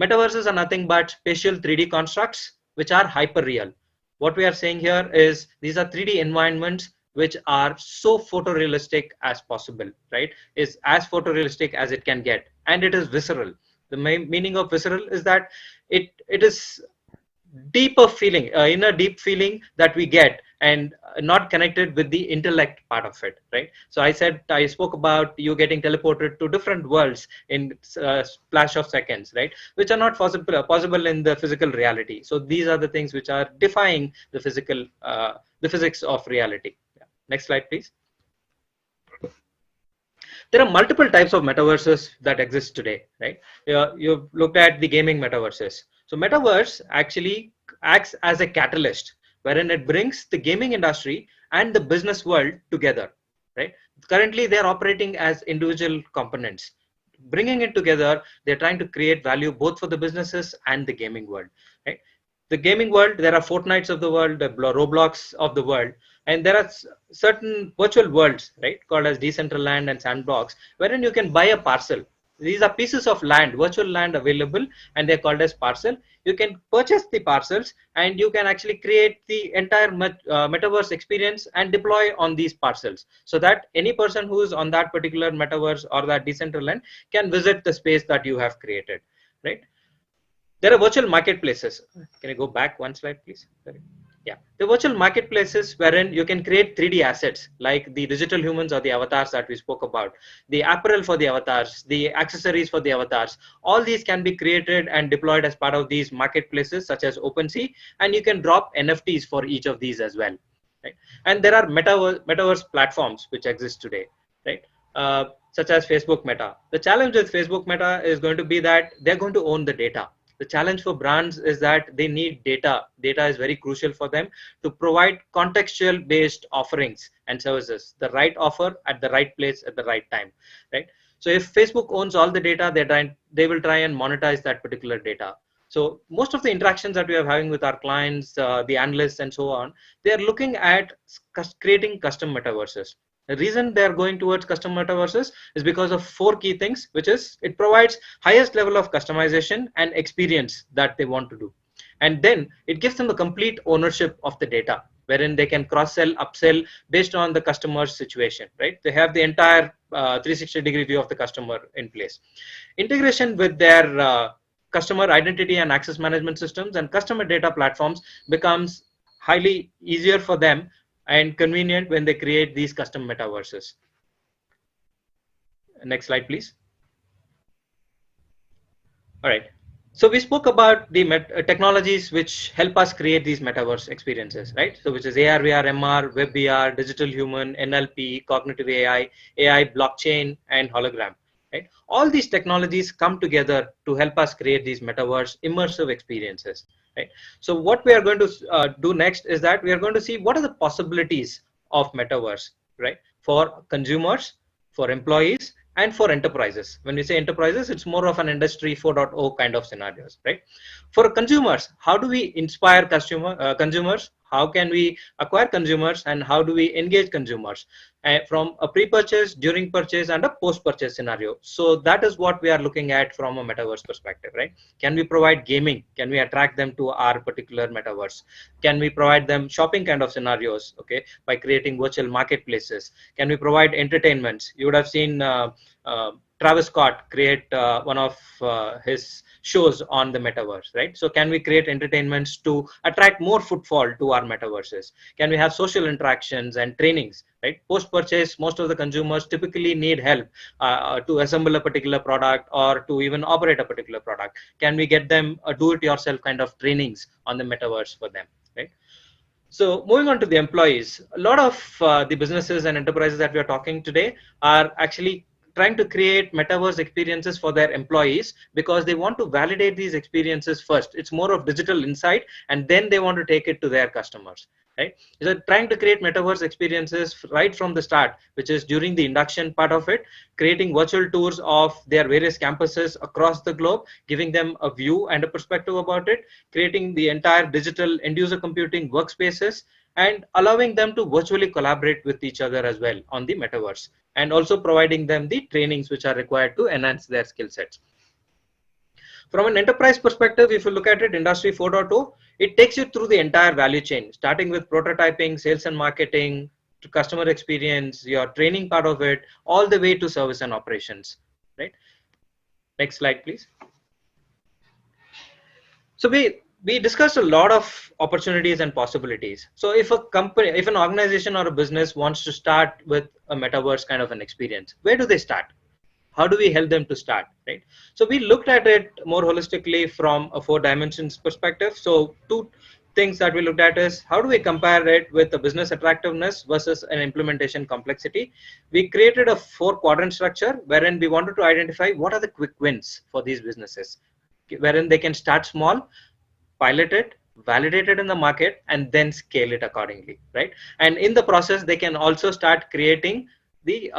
metaverses are nothing but spatial 3D constructs which are hyper real. What we are saying here is these are 3D environments which are so photorealistic as possible, right? Is as photorealistic as it can get, and it is visceral. The meaning of visceral is that it is deeper feeling, inner deep feeling that we get, and not connected with the intellect part of it, right? So I spoke about you getting teleported to different worlds in a splash of seconds, right? Which are not possible in the physical reality. So these are the things which are defying the physical, the physics of reality. Yeah. Next slide, please. There are multiple types of metaverses that exist today, right? You've looked at the gaming metaverses. So metaverse actually acts as a catalyst wherein it brings the gaming industry and the business world together, right? Currently, they're operating as individual components. Bringing it together, they're trying to create value both for the businesses and the gaming world, right? The gaming world, there are Fortnites of the world, the Roblox of the world, and there are certain virtual worlds, right, called as Decentraland and Sandbox, wherein you can buy a parcel. These are pieces of land, virtual land available, and they're called as parcel. You can purchase the parcels, and you can actually create the entire metaverse experience and deploy on these parcels, so that any person who is on that particular metaverse or that Decentraland can visit the space that you have created, right? There are virtual marketplaces. Can you go back one slide, please? Sorry. Yeah, the virtual marketplaces wherein you can create 3D assets like the digital humans or the avatars that we spoke about, the apparel for the avatars, the accessories for the avatars. All these can be created and deployed as part of these marketplaces such as OpenSea, and you can drop NFTs for each of these as well. Right? And there are metaverse platforms which exist today, right? Such as Facebook Meta. The challenge with Facebook Meta is going to be that they're going to own the data. The challenge for brands is that they need data. Data is very crucial for them to provide contextual based offerings and services, the right offer at the right place at the right time, right? So if Facebook owns all the data, they will try and monetize that particular data. So most of the interactions that we are having with our clients, the analysts and so on, they are looking at creating custom metaverses. The reason they are going towards custom metaverses is because of 4 key things, which is it provides highest level of customization and experience that they want to do. And then it gives them the complete ownership of the data, wherein they can cross-sell, upsell based on the customer's situation, right? They have the entire 360-degree view of the customer in place. Integration with their customer identity and access management systems and customer data platforms becomes highly easier for them and convenient when they create these custom metaverses. Next slide, please. All right. So we spoke about the technologies which help us create these metaverse experiences, right? So which is AR, VR, MR, Web VR, digital human, NLP, cognitive AI, AI, blockchain, and hologram, right? All these technologies come together to help us create these metaverse immersive experiences, right? So what we are going to do next is that we are going to see what are the possibilities of metaverse, right? For consumers, for employees, and for enterprises. When we say enterprises, it's more of an industry 4.0 kind of scenarios, right? For consumers, how do we inspire consumers? How can we acquire consumers, and how do we engage consumers from a pre-purchase, during purchase, and a post-purchase scenario? So that is what we are looking at from a metaverse perspective, right? Can we provide gaming? Can we attract them to our particular metaverse? Can we provide them shopping kind of scenarios, okay, by creating virtual marketplaces? Can we provide entertainments? You would have seen Travis Scott create one of his shows on the metaverse, right? So can we create entertainments to attract more footfall to our metaverses? Can we have social interactions and trainings, right? Post-purchase, most of the consumers typically need help to assemble a particular product or to even operate a particular product. Can we get them a do-it-yourself kind of trainings on the metaverse for them, right? So moving on to the employees, a lot of the businesses and enterprises that we are talking today are actually trying to create metaverse experiences for their employees because they want to validate these experiences first. It's more of digital insight, and then they want to take it to their customers, right? So trying to create metaverse experiences right from the start, which is during the induction part of it, creating virtual tours of their various campuses across the globe, giving them a view and a perspective about it, creating the entire digital end user computing workspaces, and allowing them to virtually collaborate with each other as well on the metaverse, and also providing them the trainings which are required to enhance their skill sets. From an enterprise perspective, if you look at it, Industry 4.0, it takes you through the entire value chain, starting with prototyping, sales and marketing, to customer experience, your training part of it, all the way to service and operations, right? Next slide, please. So we discussed a lot of opportunities and possibilities. So if a company, if an organization or a business wants to start with a metaverse kind of an experience, where do they start? How do we help them to start, right? So we looked at it more holistically from a 4 dimensions perspective. So 2 things that we looked at is how do we compare it with the business attractiveness versus an implementation complexity. We created a 4 quadrant structure wherein we wanted to identify what are the quick wins for these businesses, wherein they can start small, pilot it, validate it in the market, and then scale it accordingly, right? And in the process, they can also start creating the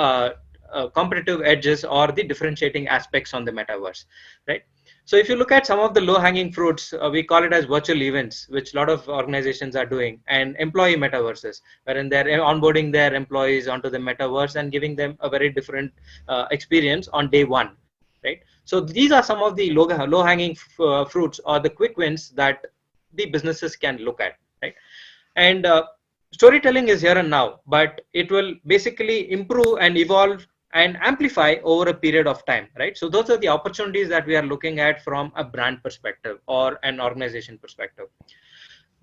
competitive edges or the differentiating aspects on the metaverse, right? So if you look at some of the low-hanging fruits, we call it as virtual events, which a lot of organizations are doing, and employee metaverses, wherein they're onboarding their employees onto the metaverse and giving them a very different experience on day 1, right? So these are some of the low-hanging fruits or the quick wins that the businesses can look at, right? And storytelling is here and now, but it will basically improve and evolve and amplify over a period of time, right? So those are the opportunities that we are looking at from a brand perspective or an organization perspective.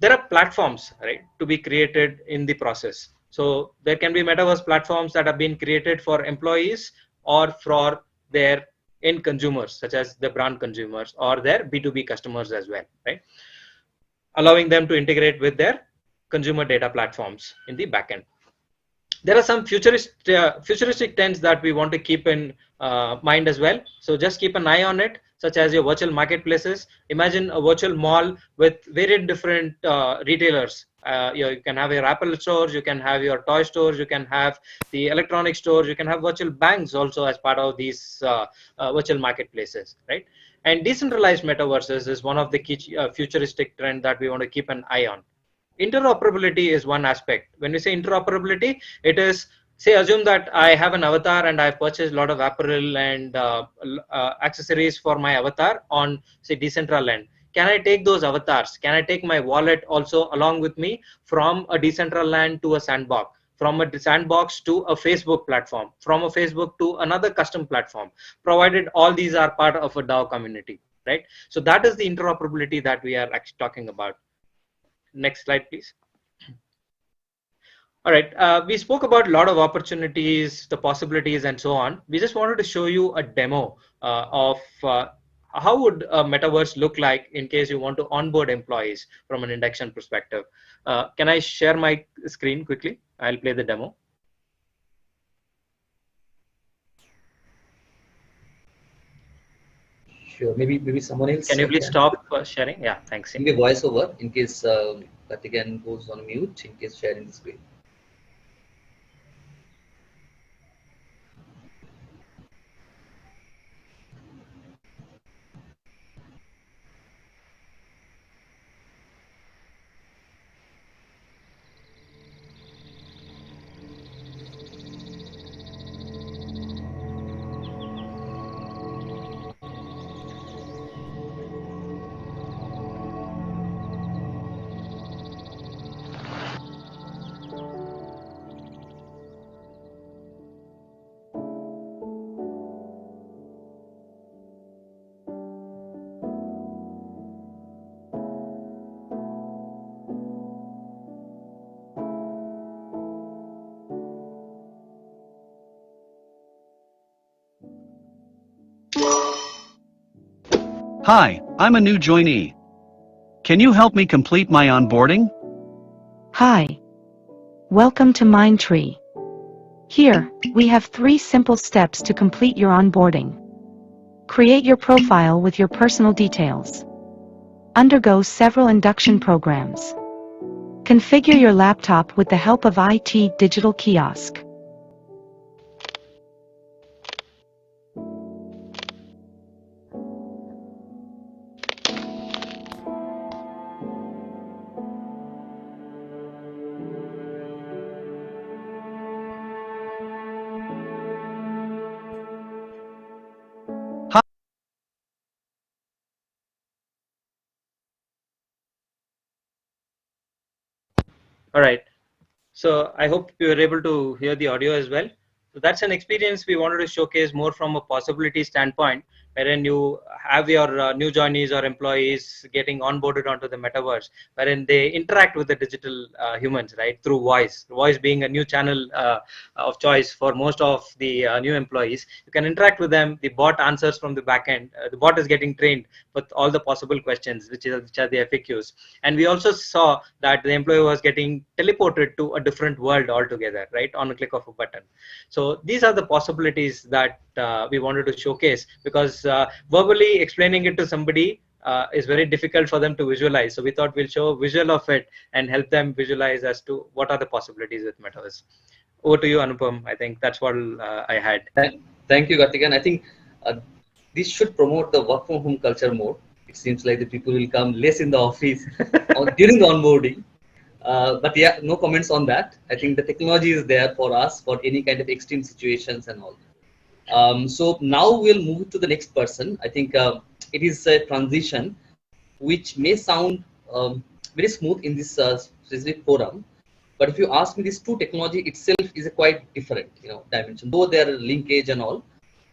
there are platforms, right, to be created in the process. So there can be metaverse platforms that have been created for employees or for their end consumers, such as the brand consumers or their B2B customers as well, right? Allowing them to integrate with their consumer data platforms in the backend. There are some futuristic trends that we want to keep in mind as well. So just keep an eye on it, such as your virtual marketplaces. Imagine a virtual mall with varied different retailers. You can have your Apple stores, you can have your toy stores, you can have the electronic stores, you can have virtual banks also as part of these virtual marketplaces, right? And decentralized metaverses is one of the key futuristic trend that we want to keep an eye on. Interoperability is one aspect. When we say interoperability, it is, say, assume that I have an avatar and I've purchased a lot of apparel and accessories for my avatar on, say, Decentraland. Can I take those avatars? Can I take my wallet also along with me from a Decentraland to a sandbox? From a sandbox to a Facebook platform, from a Facebook to another custom platform, provided all these are part of a DAO community, right? So that is the interoperability that we are actually talking about. Next slide, please. All right, we spoke about a lot of opportunities, the possibilities, and so on. We just wanted to show you a demo of how would a metaverse look like in case you want to onboard employees from an induction perspective. Can I share my screen quickly? I'll play the demo. Sure. Maybe someone else. Can you please stop sharing? Yeah, thanks. Maybe voiceover in case that again goes on mute in case sharing the screen. Hi, I'm a new joinee. Can you help me complete my onboarding? Hi. Welcome to Mindtree. Here, we have 3 simple steps to complete your onboarding. Create your profile with your personal details. Undergo several induction programs. Configure your laptop with the help of IT Digital Kiosk. All right. So I hope you were able to hear the audio as well. So that's an experience we wanted to showcase more from a possibility standpoint, wherein you have your new joinees or employees getting onboarded onto the metaverse, wherein they interact with the digital humans, right, through voice. Voice being a new channel of choice for most of the new employees. You can interact with them. The bot answers from the back end. The bot is getting trained with all the possible questions, which are the FAQs. And we also saw that the employee was getting teleported to a different world altogether, right, on a click of a button. So these are the possibilities that we wanted to showcase, because verbally explaining it to somebody is very difficult for them to visualize. So we thought we'll show a visual of it and help them visualize as to what are the possibilities with metaverse. Over to you, Anupam. I think that's what I had. Thank you, Karthikeyan. I think this should promote the work from home culture more. It seems like the people will come less in the office during the onboarding. But yeah, no comments on that. I think the technology is there for us for any kind of extreme situations and all. So now we'll move to the next person. I think it is a transition which may sound very smooth in this specific forum. But if you ask me, this two technology itself is a quite different, dimension, though they are linkage and all.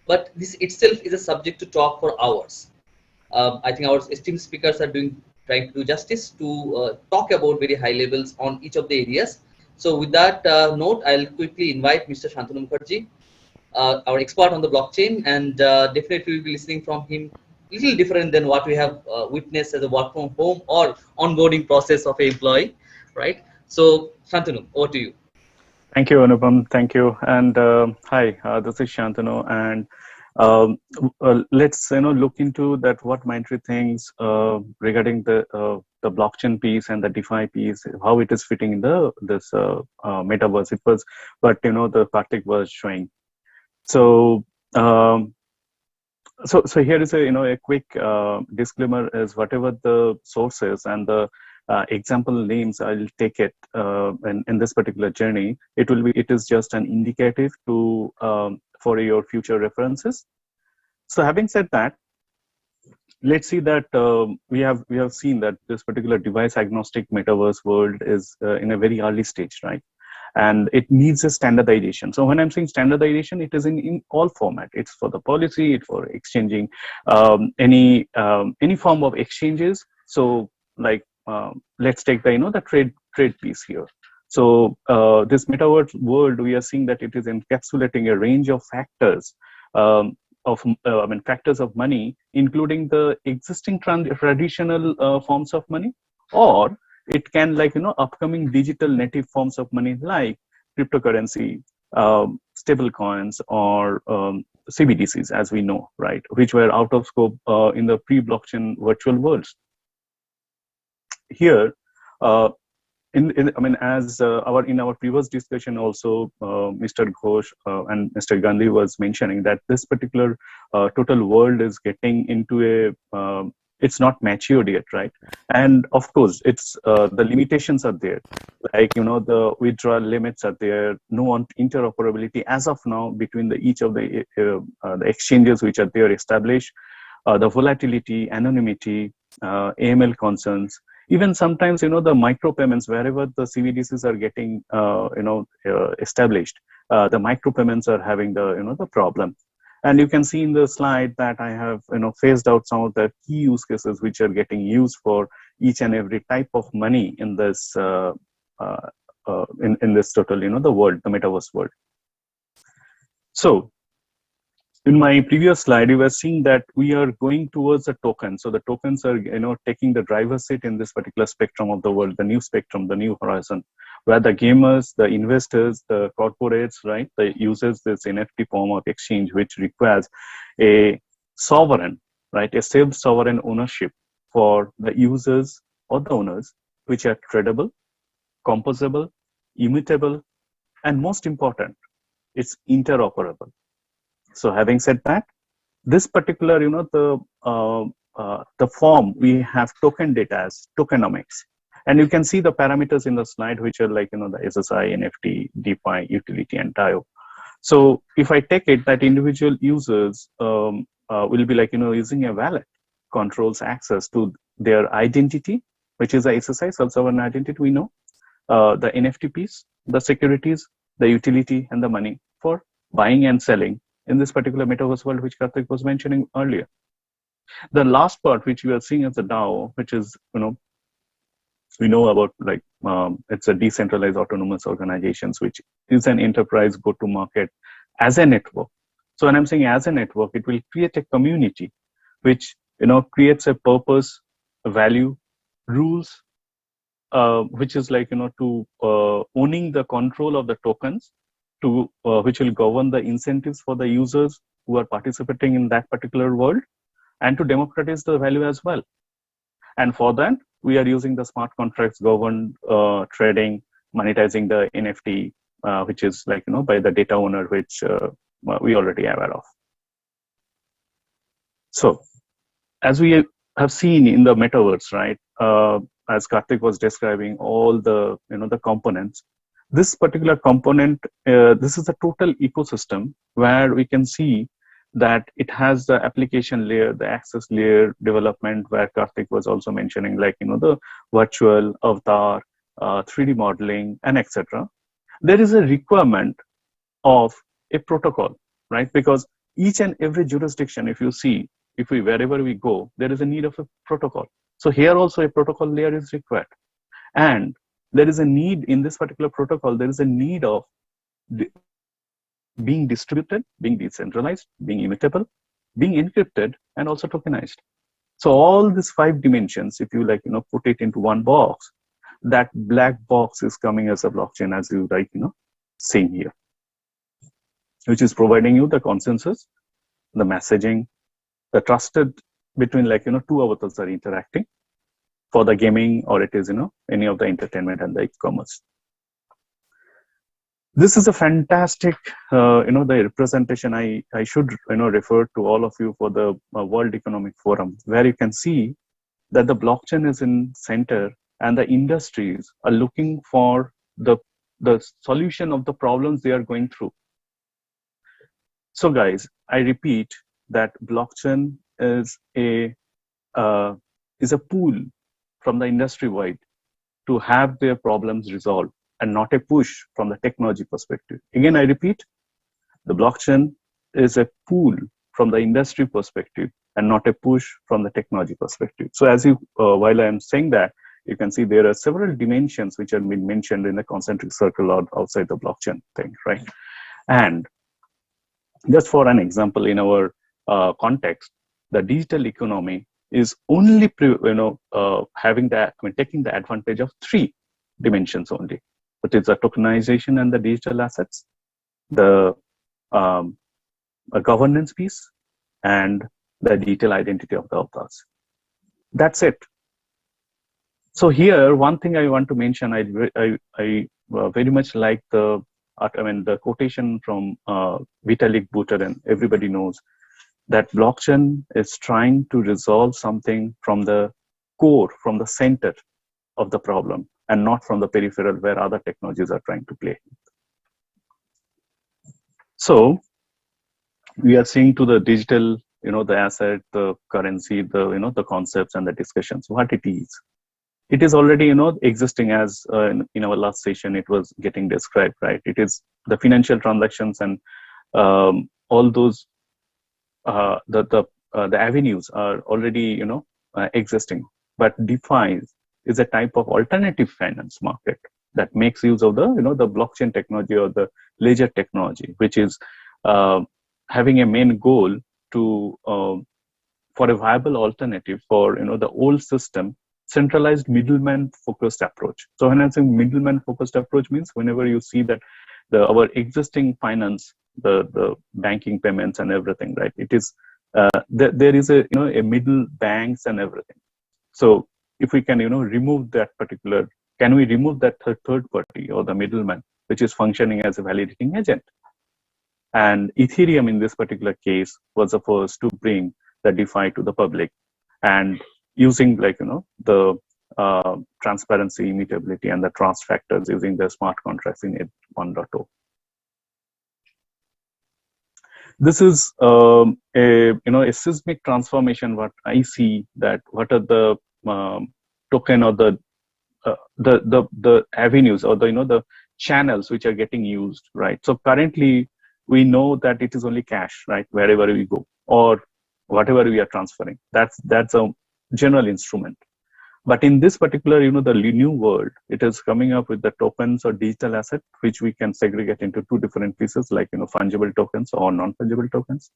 But this itself is a subject to talk for hours. I think our esteemed speakers are doing trying to do justice to talk about very high levels on each of the areas. So with that note, I'll quickly invite Mr. Shantanu Mukherjee, our expert on the blockchain, and definitely we'll be listening from him. Little different than what we have witnessed as a work from home or onboarding process of an employee, right? So Shantanu, over to you. Thank you, Anupam. Thank you. And hi, this is Shantanu. And let's look into that what Mindtree thinks regarding the blockchain piece and the DeFi piece, how it is fitting in this metaverse. It was, but the Karthik was showing. So so here is a quick disclaimer: is whatever the sources and the example names, I'll take it in this particular journey. It is just an indicative to for your future references. So having said that, let's see that we have seen that this particular device agnostic metaverse world is in a very early stage, right? And it needs a standardization. So when I'm saying standardization, it is in all format. It's for the policy, it's for exchanging any form of exchanges. So like let's take the trade piece here. So this metaverse world, we are seeing that it is encapsulating a range of factors factors of money, including the existing traditional forms of money, or it can upcoming digital native forms of money like cryptocurrency, stable coins, or CBDCs, as we know, right, which were out of scope in the pre-blockchain virtual worlds. Here, as in our previous discussion also, Mr. Ghosh and Mr. Gandhi was mentioning that this particular total world is getting into a it's not matured yet, right? And of course, it's the limitations are there, like the withdrawal limits are there, no interoperability as of now between each of the exchanges which are there established, the volatility, anonymity, AML concerns. Even sometimes, the micro payments, wherever the CBDCs are getting, established, the micro payments are having the problem. And you can see in the slide that I have, phased out some of the key use cases which are getting used for each and every type of money in this, in this total, the world, the metaverse world. So, in my previous slide, you were seeing that we are going towards a token. So the tokens are, taking the driver's seat in this particular spectrum of the world, the new spectrum, the new horizon, where the gamers, the investors, the corporates, right, the users this NFT form of exchange, which requires a sovereign, right, a self-sovereign ownership for the users or the owners, which are tradable, composable, immutable, and most important, it's interoperable. So having said that, this particular, the form, we have token data as tokenomics. And you can see the parameters in the slide, which are like, the SSI, NFT, DeFi, utility, and DAO. So if I take it that individual users will be like, using a wallet, controls access to their identity, which is a SSI, self-sovereign identity, we know, the NFT piece, the securities, the utility, and the money for buying and selling in this particular metaverse world, which Karthik was mentioning earlier. The last part, which we are seeing as a DAO, which is, we know about like, it's a decentralized autonomous organizations, which is an enterprise go-to-market as a network. So when I'm saying as a network, it will create a community, which, creates a purpose, a value, rules, which is like, to owning the control of the tokens, to which will govern the incentives for the users who are participating in that particular world, and to democratize the value as well. And for that, we are using the smart contracts governed trading, monetizing the NFT, which is like, by the data owner, which we already are aware of. So as we have seen in the metaverse, right, as Karthik was describing all the, the components, this particular component, this is a total ecosystem where we can see that it has the application layer, the access layer development, where Karthik was also mentioning, like, the virtual avatar, 3D modeling, and etc. There is a requirement of a protocol, right? Because each and every jurisdiction, if you see, wherever we go, there is a need of a protocol. So here also a protocol layer is required. And there is a need in this particular protocol, there is a need of being distributed, being decentralized, being immutable, being encrypted, and also tokenized. So all these 5 dimensions, if you like, put it into one box, that black box is coming as a blockchain, as you like, seeing here, which is providing you the consensus, the messaging, the trusted between like, 2 avatars are interacting for the gaming, or it is, any of the entertainment and the e-commerce. This is a fantastic, the representation. I should, refer to all of you for the World Economic Forum, where you can see that the blockchain is in center and the industries are looking for the solution of the problems they are going through. So guys, I repeat that blockchain is a pool from the industry wide to have their problems resolved, and not a push from the technology perspective. Again, I repeat, the blockchain is a pool from the industry perspective and not a push from the technology perspective. So as you, while I am saying that, you can see there are several dimensions which have been mentioned in the concentric circle or outside the blockchain thing, right? And just for an example, in our context, the digital economy is only having that, taking the advantage of 3 dimensions only. But it's the tokenization and the digital assets, the governance piece, and the digital identity of the avatars. That's it. So here, one thing I want to mention, I very much like the quotation from Vitalik Buterin. Everybody knows that blockchain is trying to resolve something from the core, from the center of the problem, and not from the peripheral where other technologies are trying to play. So we are seeing to the digital, the asset, the currency, the concepts and the discussions, what it is. It is already, existing as in our last session, it was getting described, right? It is the financial transactions and all those, the avenues are already, existing. But DeFi is a type of alternative finance market that makes use of the, the blockchain technology or the ledger technology, which is having a main goal to for a viable alternative for the old system, centralized middleman focused approach. So when I'm saying middleman focused approach means whenever you see that our existing finance, the banking payments and everything, right? It is there is a a middle banks and everything. So if we can remove that particular, can we remove that third party or the middleman which is functioning as a validating agent? And Ethereum in this particular case was the first to bring the DeFi to the public, and using like the transparency, immutability, and the trust factors using the smart contracts in 1.0. This is a a seismic transformation. What I see that what are the token or the avenues or the channels which are getting used, right? So currently we know that it is only cash, right? Wherever we go or whatever we are transferring, that's a general instrument. But in this particular, the new world, it is coming up with the tokens or digital asset, which we can segregate into 2 different pieces, like fungible tokens or non-fungible tokens.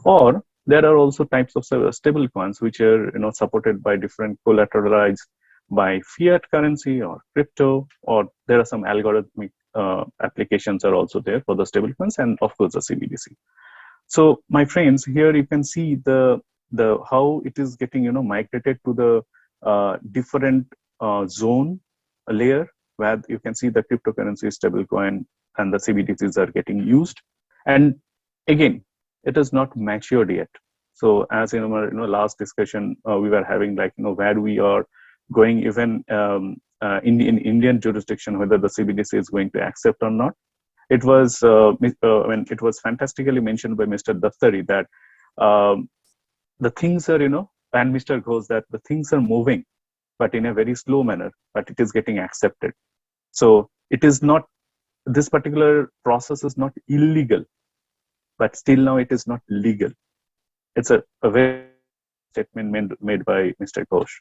Or there are also types of stable coins which are supported by different collateralized by fiat currency or crypto, or there are some algorithmic applications are also there for the stable coins, and of course the CBDC. So my friends, here you can see the how it is getting migrated to the different zone layer, where you can see the cryptocurrency, stablecoin, and the CBDCs are getting used. And again, it is not matured yet. So as in our last discussion, we were having like where we are going, even in Indian jurisdiction, whether the CBDC is going to accept or not. It was when it was fantastically mentioned by Mr. Daftari that the things are and Mr. Ghosh, that the things are moving, but in a very slow manner, but it is getting accepted. So it is not, this particular process is not illegal, but still now it is not legal. It's a very statement made by Mr. Ghosh.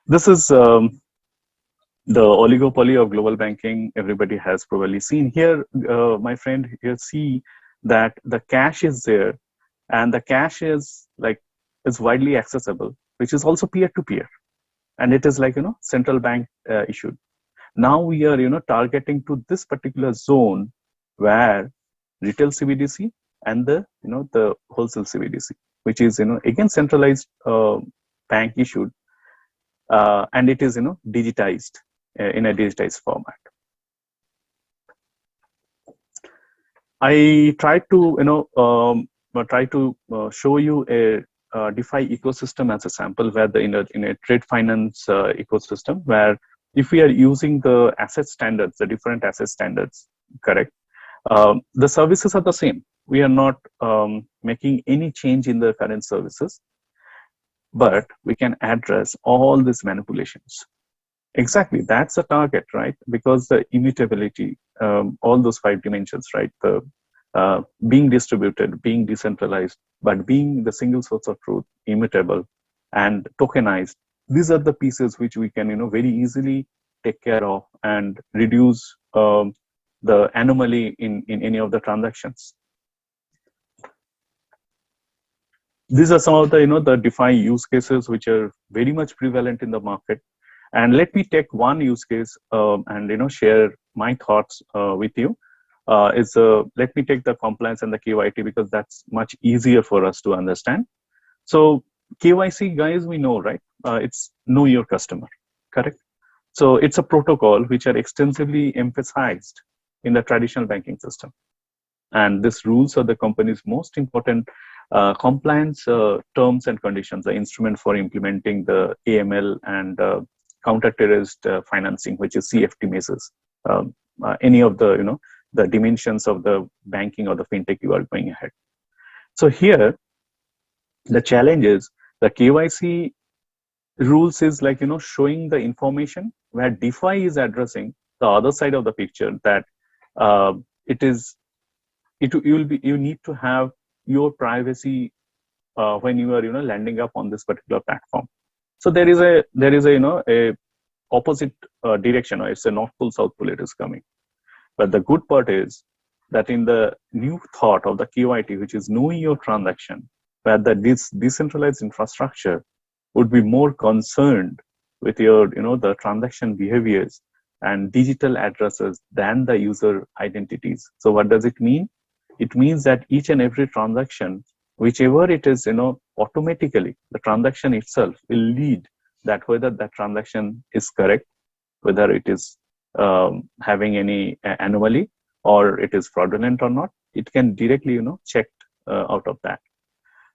this is the oligopoly of global banking. Everybody has probably seen here. My friend here see that the cash is there, and the cash is widely accessible, which is also peer to peer, and it is central bank issued. Now we are targeting to this particular zone where retail CBDC and the wholesale CBDC, which is again centralized bank issued, and it is digitized in a digitized format. I tried to show you a DeFi ecosystem as a sample, where in a trade finance ecosystem, where if we are using the asset standards, the different asset standards, correct, the services are the same. We are not making any change in the current services, but we can address all these manipulations. Exactly, that's the target, right? Because the immutability, all those 5 dimensions, right? The being distributed, being decentralized, but being the single source of truth, immutable, and tokenized. These are the pieces which we can, very easily take care of and reduce the anomaly in any of the transactions. These are some of the, the DeFi use cases which are very much prevalent in the market. And let me take one use case and share my thoughts with you. Let me take the compliance and the KYT, because that's much easier for us to understand. So KYC, guys, we know, right? It's know your customer, correct? So it's a protocol which are extensively emphasized in the traditional banking system. And these rules are the company's most important compliance terms and conditions, the instrument for implementing the AML and counter-terrorist financing, which is CFT measures. Any of the, the dimensions of the banking or the fintech you are going ahead. So here, the challenge is the KYC rules is showing the information, where DeFi is addressing the other side of the picture, that you need to have your privacy when you are landing up on this particular platform. So there is a opposite direction, or it's a north pole south pole it is coming. But the good part is that in the new thought of the KYT, which is knowing your transaction, where this decentralized infrastructure would be more concerned with your the transaction behaviors and digital addresses than the user identities. So what does it mean? It means that each and every transaction, whichever it is, automatically the transaction itself will lead that whether that transaction is correct, whether it is having any anomaly or it is fraudulent or not. It can directly check out of that.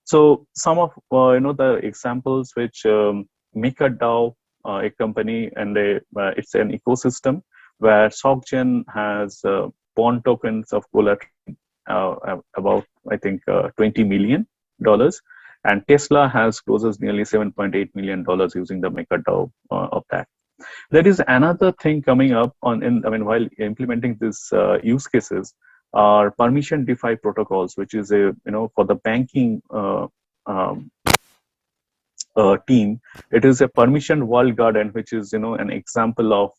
So some of the examples which MakerDAO, a company, and it's an ecosystem where SocGen has bond tokens of collateral about I think $20 million, and Tesla has closes nearly $7.8 million using the MakerDAO of that. There is another thing coming up while implementing these use cases are permission DeFi protocols, which is for the banking team. It is a permission walled garden, which is an example of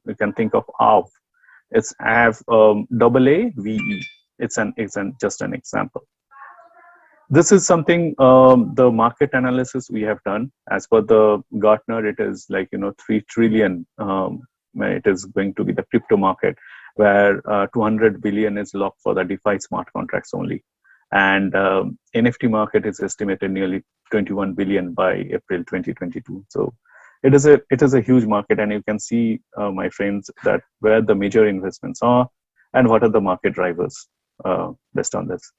you can think of AAVE. It's AAVE. It's just an example. This is something the market analysis we have done. As per the Gartner, it is 3 trillion. It is going to be the crypto market, where 200 billion is locked for the DeFi smart contracts only, and NFT market is estimated nearly 21 billion by April 2022. So it is a huge market, and you can see, my friends, that where the major investments are and what are the market drivers based on this.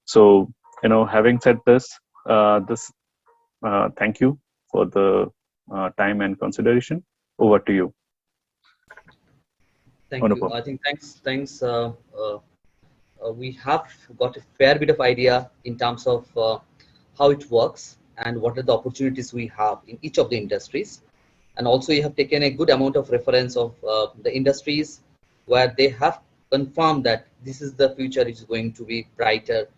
So having said this, thank you for the time and consideration. Over to you. Thank you. I think thanks. We have got a fair bit of idea in terms of how it works and what are the opportunities we have in each of the industries. And also you have taken a good amount of reference of the industries where they have confirmed that this is the future is going to be brighter.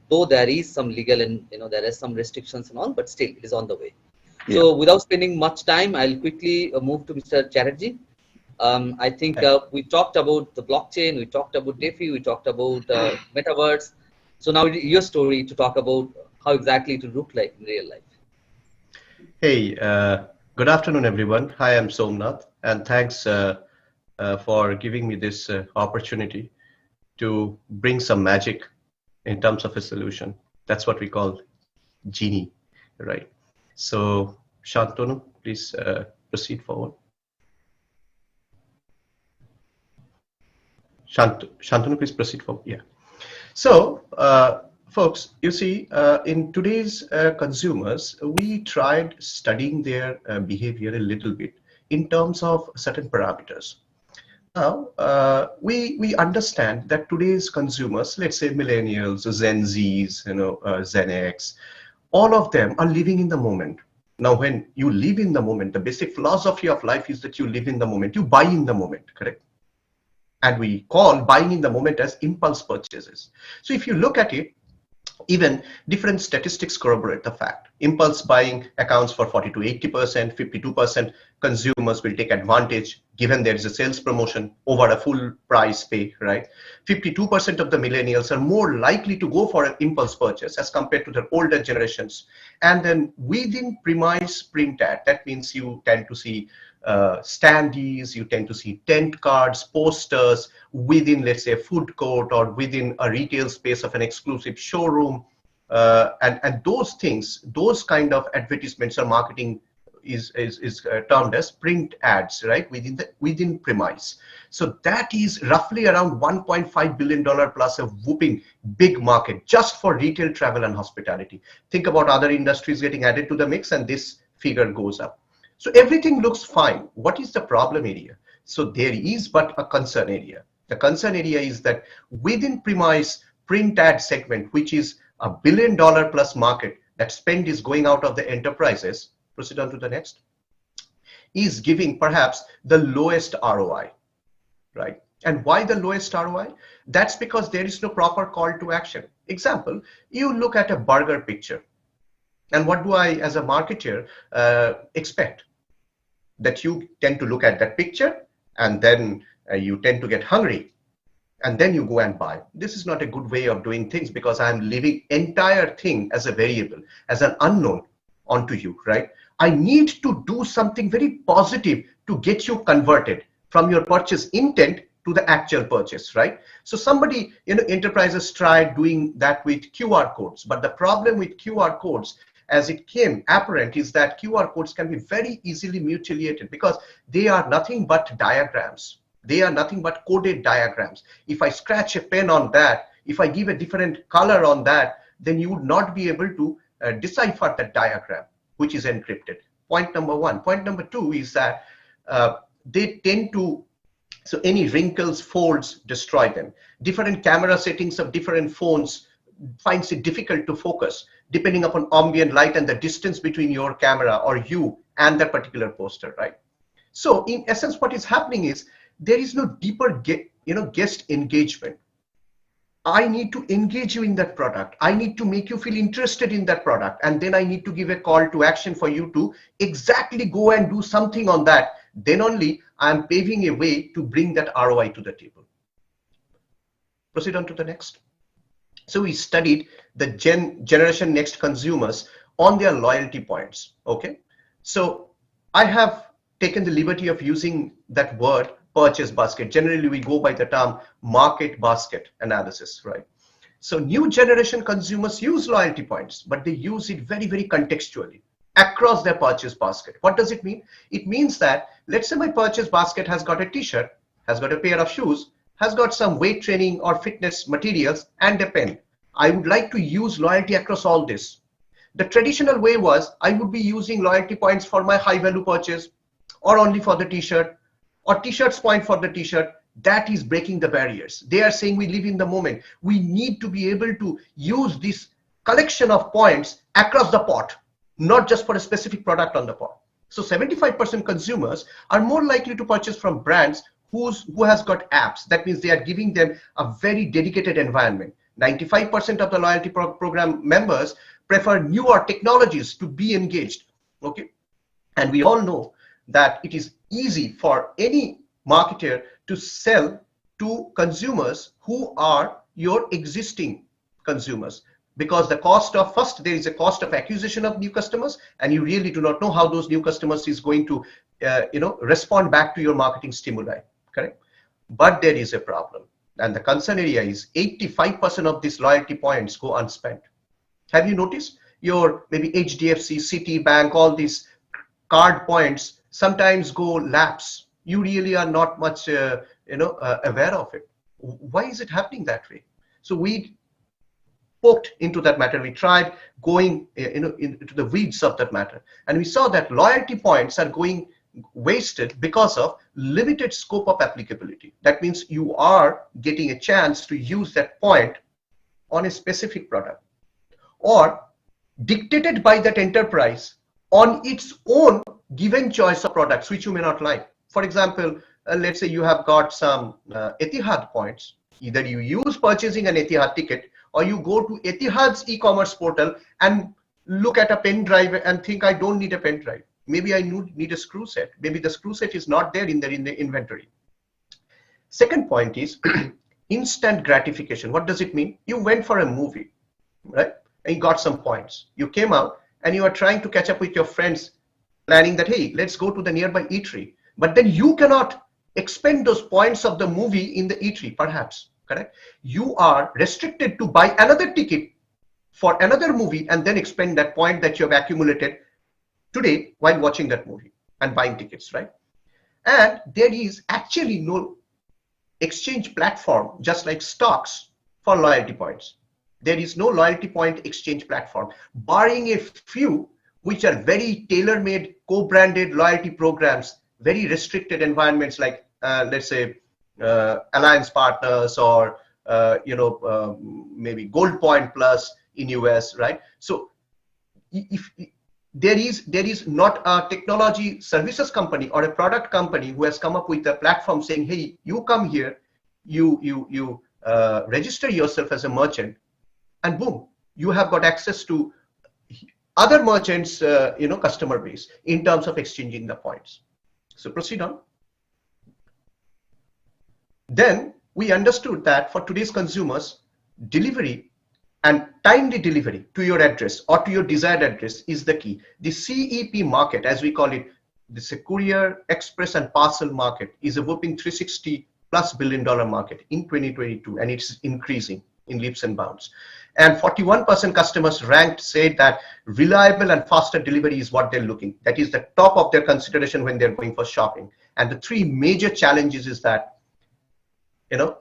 Though there is some legal and there is some restrictions and all, but still it is on the way. So without spending much time, I'll quickly move to Mr. Chatterjee. I think we talked about the blockchain, we talked about DeFi, we talked about metaverse. So now your story to talk about how exactly it will look like in real life. Hey, good afternoon, everyone. Hi, I'm Somnath, and thanks for giving me this opportunity to bring some magic in terms of a solution. That's what we call genie, right? So, Shantanu, please proceed forward. Shantanu, please proceed forward. Yeah. So, folks, you see, in today's consumers, we tried studying their behavior a little bit in terms of certain parameters. Now, we understand that today's consumers, let's say millennials, Gen Zs, Gen X, all of them are living in the moment. Now, when you live in the moment, the basic philosophy of life is that you live in the moment, you buy in the moment, correct? And we call buying in the moment as impulse purchases. So if you look at it, even different statistics corroborate the fact. Impulse buying accounts for 40 to 80%, 52% consumers will take advantage given there is a sales promotion over a full price pay, right? 52% of the millennials are more likely to go for an impulse purchase as compared to their older generations. And then within premise print ad, that means you tend to see standees, you tend to see tent cards, posters within, let's say, a food court or within a retail space of an exclusive showroom. And those things, those kind of advertisements or marketing is termed as print ads, right, within premise. So that is roughly around $1.5 billion plus a whooping big market just for retail, travel, and hospitality. Think about other industries getting added to the mix, and this figure goes up. So everything looks fine. What is the problem area? So there is but a concern area. The concern area is that within premise print ad segment, which is $1 billion plus market, that spend is going out of the enterprises, proceed on to the next, is giving perhaps the lowest ROI, right? And why the lowest ROI? That's because there is no proper call to action. Example, you look at a burger picture. And what do I, as a marketer, expect? That you tend to look at that picture and then you tend to get hungry and then you go and buy. This is not a good way of doing things because I'm leaving entire thing as a variable, as an unknown onto you, right? I need to do something very positive to get you converted from your purchase intent to the actual purchase, right? So somebody, enterprises tried doing that with QR codes, but the problem with QR codes as it came apparent is that QR codes can be very easily mutilated because they are nothing but diagrams. They are nothing but coded diagrams. If I scratch a pen on that, if I give a different color on that, then you would not be able to decipher that diagram, which is encrypted. Point number one. Point number two is that they tend to, so any wrinkles, folds, destroy them. Different camera settings of different phones finds it difficult to focus depending upon ambient light and the distance between your camera or you and that particular poster, right? So in essence, what is happening is there is no deeper guest engagement. I need to engage you in that product. I need to make you feel interested in that product. And then I need to give a call to action for you to exactly go and do something on that. Then only I'm paving a way to bring that ROI to the table. Proceed on to the next. So we studied the generation next consumers on their loyalty points, okay? So I have taken the liberty of using that word purchase basket. Generally, we go by the term market basket analysis, right? So new generation consumers use loyalty points, but they use it very, very contextually across their purchase basket. What does it mean? It means that, let's say my purchase basket has got a t-shirt, has got a pair of shoes, has got some weight training or fitness materials and a pen. I would like to use loyalty across all this. The traditional way was I would be using loyalty points for my high value purchase or only for the t-shirt or t-shirts point for the t-shirt. That is breaking the barriers. They are saying we live in the moment. We need to be able to use this collection of points across the pot, not just for a specific product on the pot. So 75% consumers are more likely to purchase from brands who has got apps. That means they are giving them a very dedicated environment. 95% of the loyalty program members prefer newer technologies to be engaged. Okay, And we all know that it is easy for any marketer to sell to consumers who are your existing consumers, because the cost of, first there is a cost of acquisition of new customers, and you really do not know how those new customers is going to respond back to your marketing stimuli, correct? But there is a problem, and the concern area is 85% of these loyalty points go unspent. Have you noticed your maybe HDFC, Citibank, all these card points sometimes go lapse? You really are not much aware of it. Why is it happening that way? So we poked into that matter. We tried going into the weeds of that matter, and we saw that loyalty points are going wasted because of limited scope of applicability. That means you are getting a chance to use that point on a specific product, or dictated by that enterprise on its own given choice of products which you may not like. For example, let's say you have got some Etihad points. Either you use purchasing an Etihad ticket, or you go to Etihad's e-commerce portal and look at a pen drive and think, I don't need a pen drive. Maybe I need a screw set. Maybe the screw set is not there in the inventory. Second point is instant gratification. What does it mean? You went for a movie, right? And you got some points. You came out and you are trying to catch up with your friends, planning that, hey, let's go to the nearby eatery. But then you cannot expend those points of the movie in the eatery, perhaps, correct? You are restricted to buy another ticket for another movie and then expend that point that you have accumulated today while watching that movie and buying tickets, right? And there is actually no exchange platform, just like stocks, for loyalty points. There is no loyalty point exchange platform, barring a few which are very tailor-made, co-branded loyalty programs, very restricted environments like, let's say, Alliance Partners, or maybe Gold Point Plus in US, right? So if there is not a technology services company or a product company who has come up with a platform saying, hey, you come here, you register yourself as a merchant, and boom, you have got access to other merchants, customer base in terms of exchanging the points. So proceed on. Then we understood that for today's consumers, delivery and timely delivery to your address or to your desired address is the key. The CEP market, as we call it, the courier, express and parcel market, is a whopping $360+ billion market in 2022, and it's increasing in leaps and bounds. And 41% customers ranked said that reliable and faster delivery is what they're looking. That is the top of their consideration when they're going for shopping. And the three major challenges is that,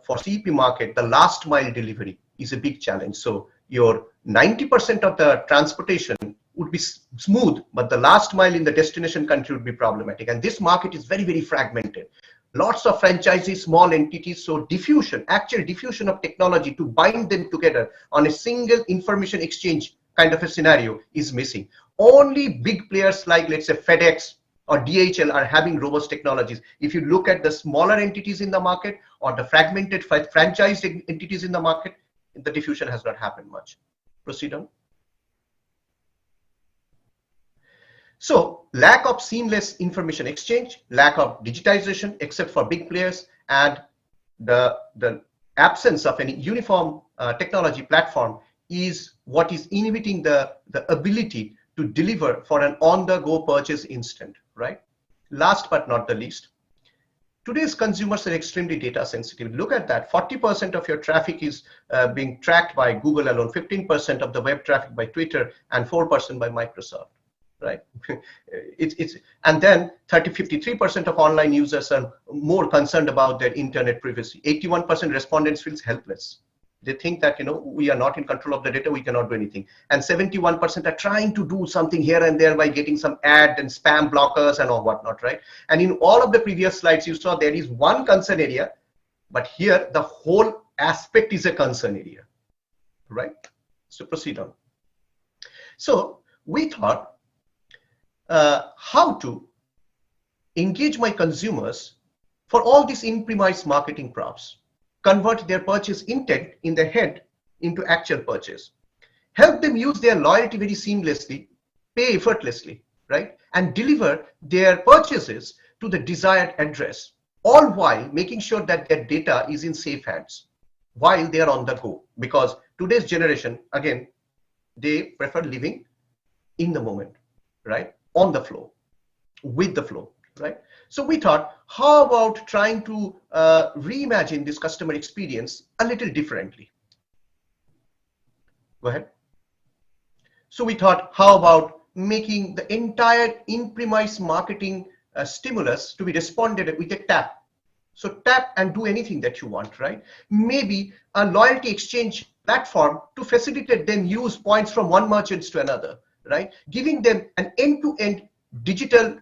for CEP market, the last mile delivery is a big challenge. So your 90% of the transportation would be smooth, but the last mile in the destination country would be problematic. And this market is very, very fragmented. Lots of franchises, small entities, so actual diffusion of technology to bind them together on a single information exchange kind of a scenario is missing. Only big players like, let's say, FedEx or DHL are having robust technologies. If you look at the smaller entities in the market or the fragmented franchised entities in the market, the diffusion has not happened much. Proceed on. So lack of seamless information exchange, lack of digitization except for big players, and the absence of any uniform technology platform is what is inhibiting the ability to deliver for an on-the-go purchase instant, right? Last but not the least, today's consumers are extremely data sensitive. Look at that, 40% of your traffic is being tracked by Google alone, 15% of the web traffic by Twitter, and 4% by Microsoft. Right? And then 53% of online users are more concerned about their internet privacy. 81% respondents feels helpless. They think that, we are not in control of the data, we cannot do anything. And 71% are trying to do something here and there by getting some ad and spam blockers and all whatnot, right? And in all of the previous slides, you saw there is one concern area, but here the whole aspect is a concern area, right? So proceed on. So we thought, how to engage my consumers for all these in-premise marketing props, convert their purchase intent in their head into actual purchase, help them use their loyalty very seamlessly, pay effortlessly, right? And deliver their purchases to the desired address, all while making sure that their data is in safe hands while they are on the go. Because today's generation, again, they prefer living in the moment, right? On the flow, with the flow, right? So we thought, how about trying to reimagine this customer experience a little differently? Go ahead. So we thought, how about making the entire in-premise marketing stimulus to be responded with a tap. So tap and do anything that you want, right? Maybe a loyalty exchange platform to facilitate them use points from one merchant to another, right? Giving them an end-to-end digital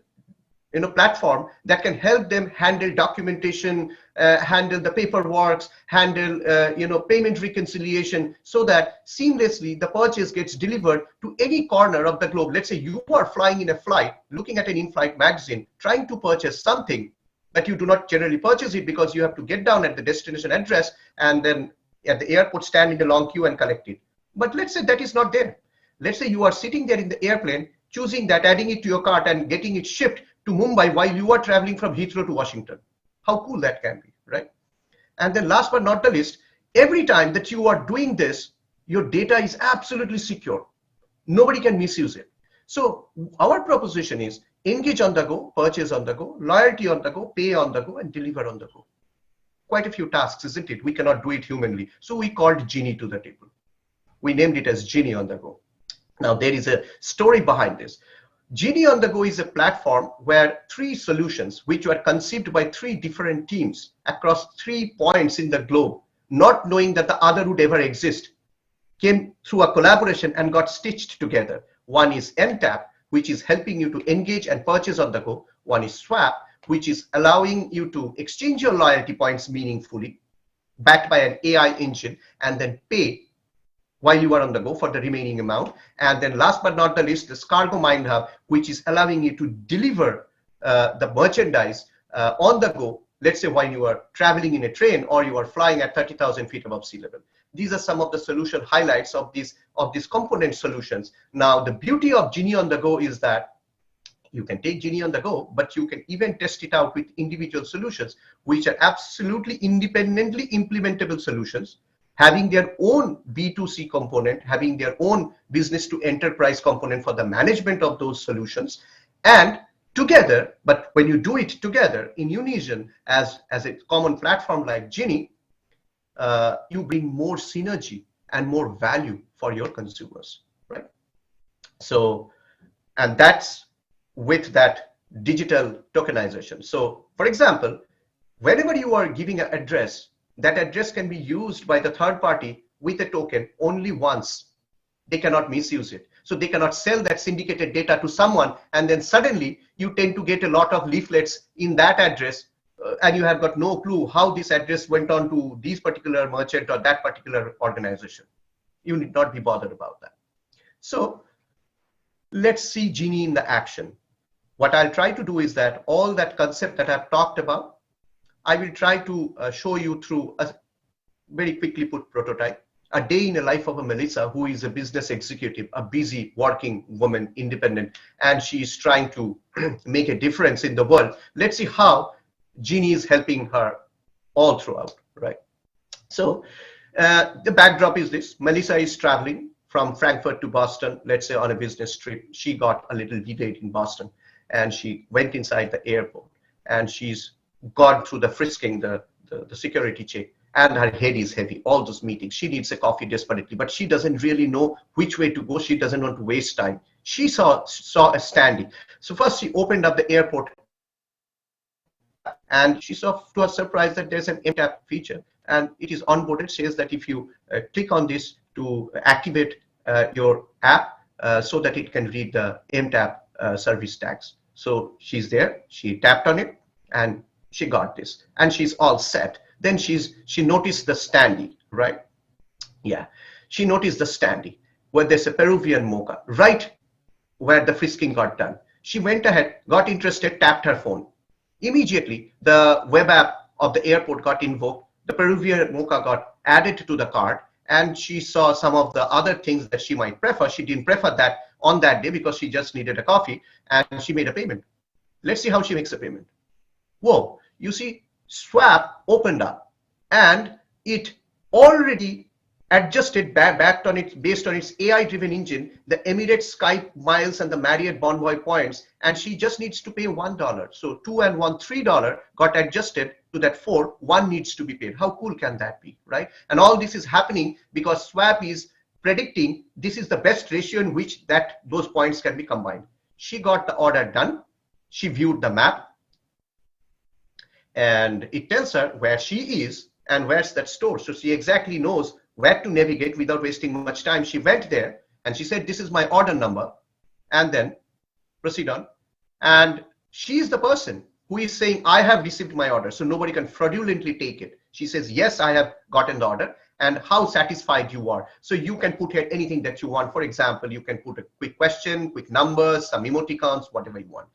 platform that can help them handle documentation, handle the paperwork, handle payment reconciliation, so that seamlessly the purchase gets delivered to any corner of the globe. Let's say you are flying in a flight, looking at an in-flight magazine, trying to purchase something, but you do not generally purchase it because you have to get down at the destination address and then at the airport stand in a long queue and collect it. But let's say that is not there. Let's say you are sitting there in the airplane, choosing that, adding it to your cart and getting it shipped to Mumbai while you are traveling from Heathrow to Washington. How cool that can be, right? And then last but not the least, every time that you are doing this, your data is absolutely secure. Nobody can misuse it. So our proposition is engage on the go, purchase on the go, loyalty on the go, pay on the go, and deliver on the go. Quite a few tasks, isn't it? We cannot do it humanly. So we called Genie to the table. We named it as Genie on the go. Now there is a story behind this. Genie on the Go is a platform where 3 solutions, which were conceived by 3 different teams across 3 points in the globe, not knowing that the other would ever exist, came through a collaboration and got stitched together. One is MTap, which is helping you to engage and purchase on the go. One is Swap, which is allowing you to exchange your loyalty points meaningfully, backed by an AI engine, and then pay while you are on the go for the remaining amount. And then last but not the least, this Cargo Mind Hub, which is allowing you to deliver the merchandise on the go, let's say while you are traveling in a train or you are flying at 30,000 feet above sea level. These are some of the solution highlights of these component solutions. Now, the beauty of Genie on the Go is that you can take Genie on the go, but you can even test it out with individual solutions, which are absolutely independently implementable solutions, having their own B2C component, having their own business to enterprise component for the management of those solutions, and together, but when you do it together in unison as a common platform like Genie, you bring more synergy and more value for your consumers, right? So, and that's with that digital tokenization. So, for example, whenever you are giving an address, that address can be used by the third party with a token only once. They cannot misuse it. So they cannot sell that syndicated data to someone, and then suddenly you tend to get a lot of leaflets in that address, and you have got no clue how this address went on to this particular merchant or that particular organization. You need not be bothered about that. So let's see Genie in the action. What I'll try to do is that all that concept that I've talked about, I will try to show you through a very quickly put prototype. A day in the life of a Melissa, who is a business executive, a busy working woman, independent, and she is trying to make a difference in the world. Let's see how Genie is helping her all throughout, right? So the backdrop is this. Melissa is traveling from Frankfurt to Boston, let's say on a business trip. She got a little delayed in Boston, and she went inside the airport, and she's gone through the frisking, the security check, and her head is heavy, all those meetings. She needs a coffee desperately, but she doesn't really know which way to go. She doesn't want to waste time. She saw a standing. So first she opened up the airport, and she saw to her surprise that there's an MTap feature, and it is onboarded. Says that if you click on this to activate your app so that it can read the MTap service tags. So she's there, she tapped on it, and she got this, and she's all set. Then she noticed the standee, right? Yeah, she noticed the standee where there's a Peruvian mocha, right where the frisking got done. She went ahead, got interested, tapped her phone. Immediately, the web app of the airport got invoked. The Peruvian mocha got added to the cart, and she saw some of the other things that she might prefer. She didn't prefer that on that day because she just needed a coffee, and she made a payment. Let's see how she makes a payment. Whoa, you see, Swap opened up and it already adjusted based on its AI-driven engine, the Emirates Skype miles and the Marriott Bonvoy points, and she just needs to pay $1. So 2 and 1, $3 got adjusted to that 4. 1 needs to be paid. How cool can that be, right? And all this is happening because Swap is predicting this is the best ratio in which those points can be combined. She got the order done. She viewed the map, and it tells her where she is and where's that store. So she exactly knows where to navigate without wasting much time. She went there and she said, this is my order number, and then proceed on. And she is the person who is saying, I have received my order, so nobody can fraudulently take it. She says, yes, I have gotten the order, and how satisfied you are. So you can put here anything that you want. For example, you can put a quick question, quick numbers, some emoticons, whatever you want.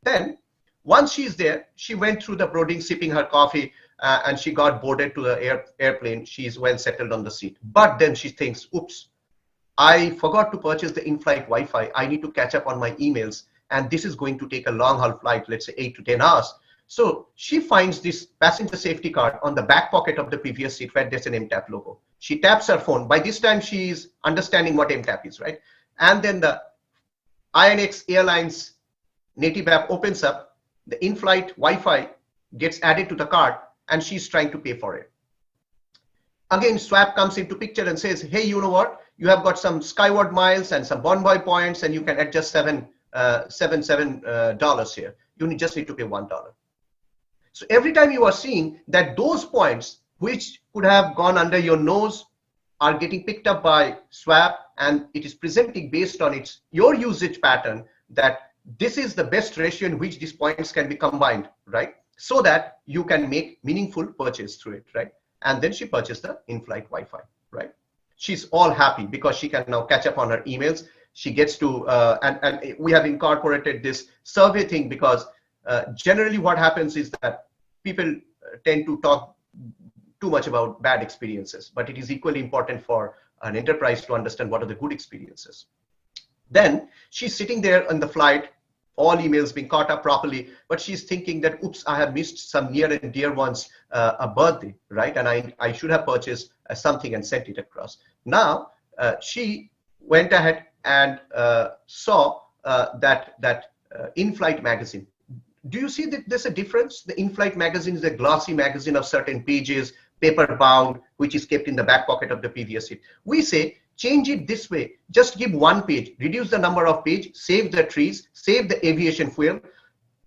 Then once she's there, she went through the boarding, sipping her coffee, and she got boarded to the airplane. She's well settled on the seat. But then she thinks, oops, I forgot to purchase the in-flight Wi-Fi. I need to catch up on my emails, and this is going to take a long-haul flight, let's say 8 to 10 hours. So she finds this passenger safety card on the back pocket of the previous seat where there's an MTAP logo. She taps her phone. By this time, she's understanding what MTAP is, right? And then the INX Airlines native app opens up, the in-flight Wi-Fi gets added to the card, and she's trying to pay for it. Again, Swap comes into picture and says, hey, you know what? You have got some Skyward miles and some Bonvoy points, and you can adjust $7 here. You just need to pay $1. So every time you are seeing that those points, which could have gone under your nose, are getting picked up by Swap, and it is presenting based on your usage pattern that this is the best ratio in which these points can be combined, right? So that you can make meaningful purchase through it, right? And then she purchased the in-flight Wi-Fi, right? She's all happy because she can now catch up on her emails. She gets to, and we have incorporated this survey thing because generally what happens is that people tend to talk too much about bad experiences, but it is equally important for an enterprise to understand what are the good experiences. Then she's sitting there on the flight, all emails being caught up properly, but she's thinking that, oops, I have missed some near and dear ones, a birthday, right? And I should have purchased something and sent it across. Now, she went ahead and saw that in-flight magazine. Do you see that there's a difference? The in-flight magazine is a glossy magazine of certain pages, paper bound, which is kept in the back pocket of the previous seat. We say, change it this way. Just give 1 page, reduce the number of pages, save the trees, save the aviation fuel,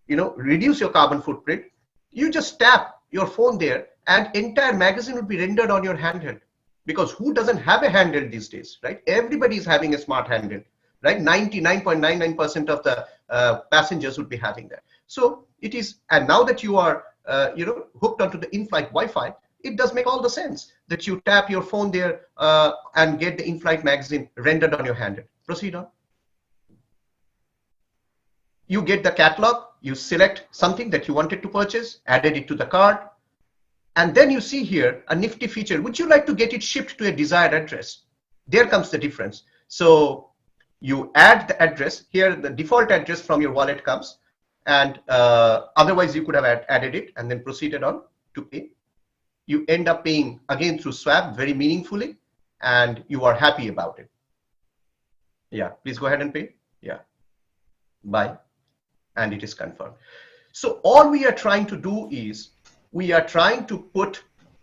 reduce your carbon footprint. You just tap your phone there and entire magazine would be rendered on your handheld. Because who doesn't have a handheld these days, right? Everybody is having a smart handheld, right? 99.99% of the passengers would be having that. So it is, and now that you are, hooked onto the in-flight Wi-Fi, it does make all the sense that you tap your phone there and get the in-flight magazine rendered on your handheld. Proceed on. You get the catalog, you select something that you wanted to purchase, added it to the cart, and then you see here a nifty feature. Would you like to get it shipped to a desired address? There comes the difference. So you add the address. Here the default address from your wallet comes, and otherwise you could have added it and then proceeded on to pay. You end up paying again through Swap very meaningfully, and you are happy about it. Yeah, please go ahead and pay. Yeah, buy, and it is confirmed. So all we are trying to do is we are trying to put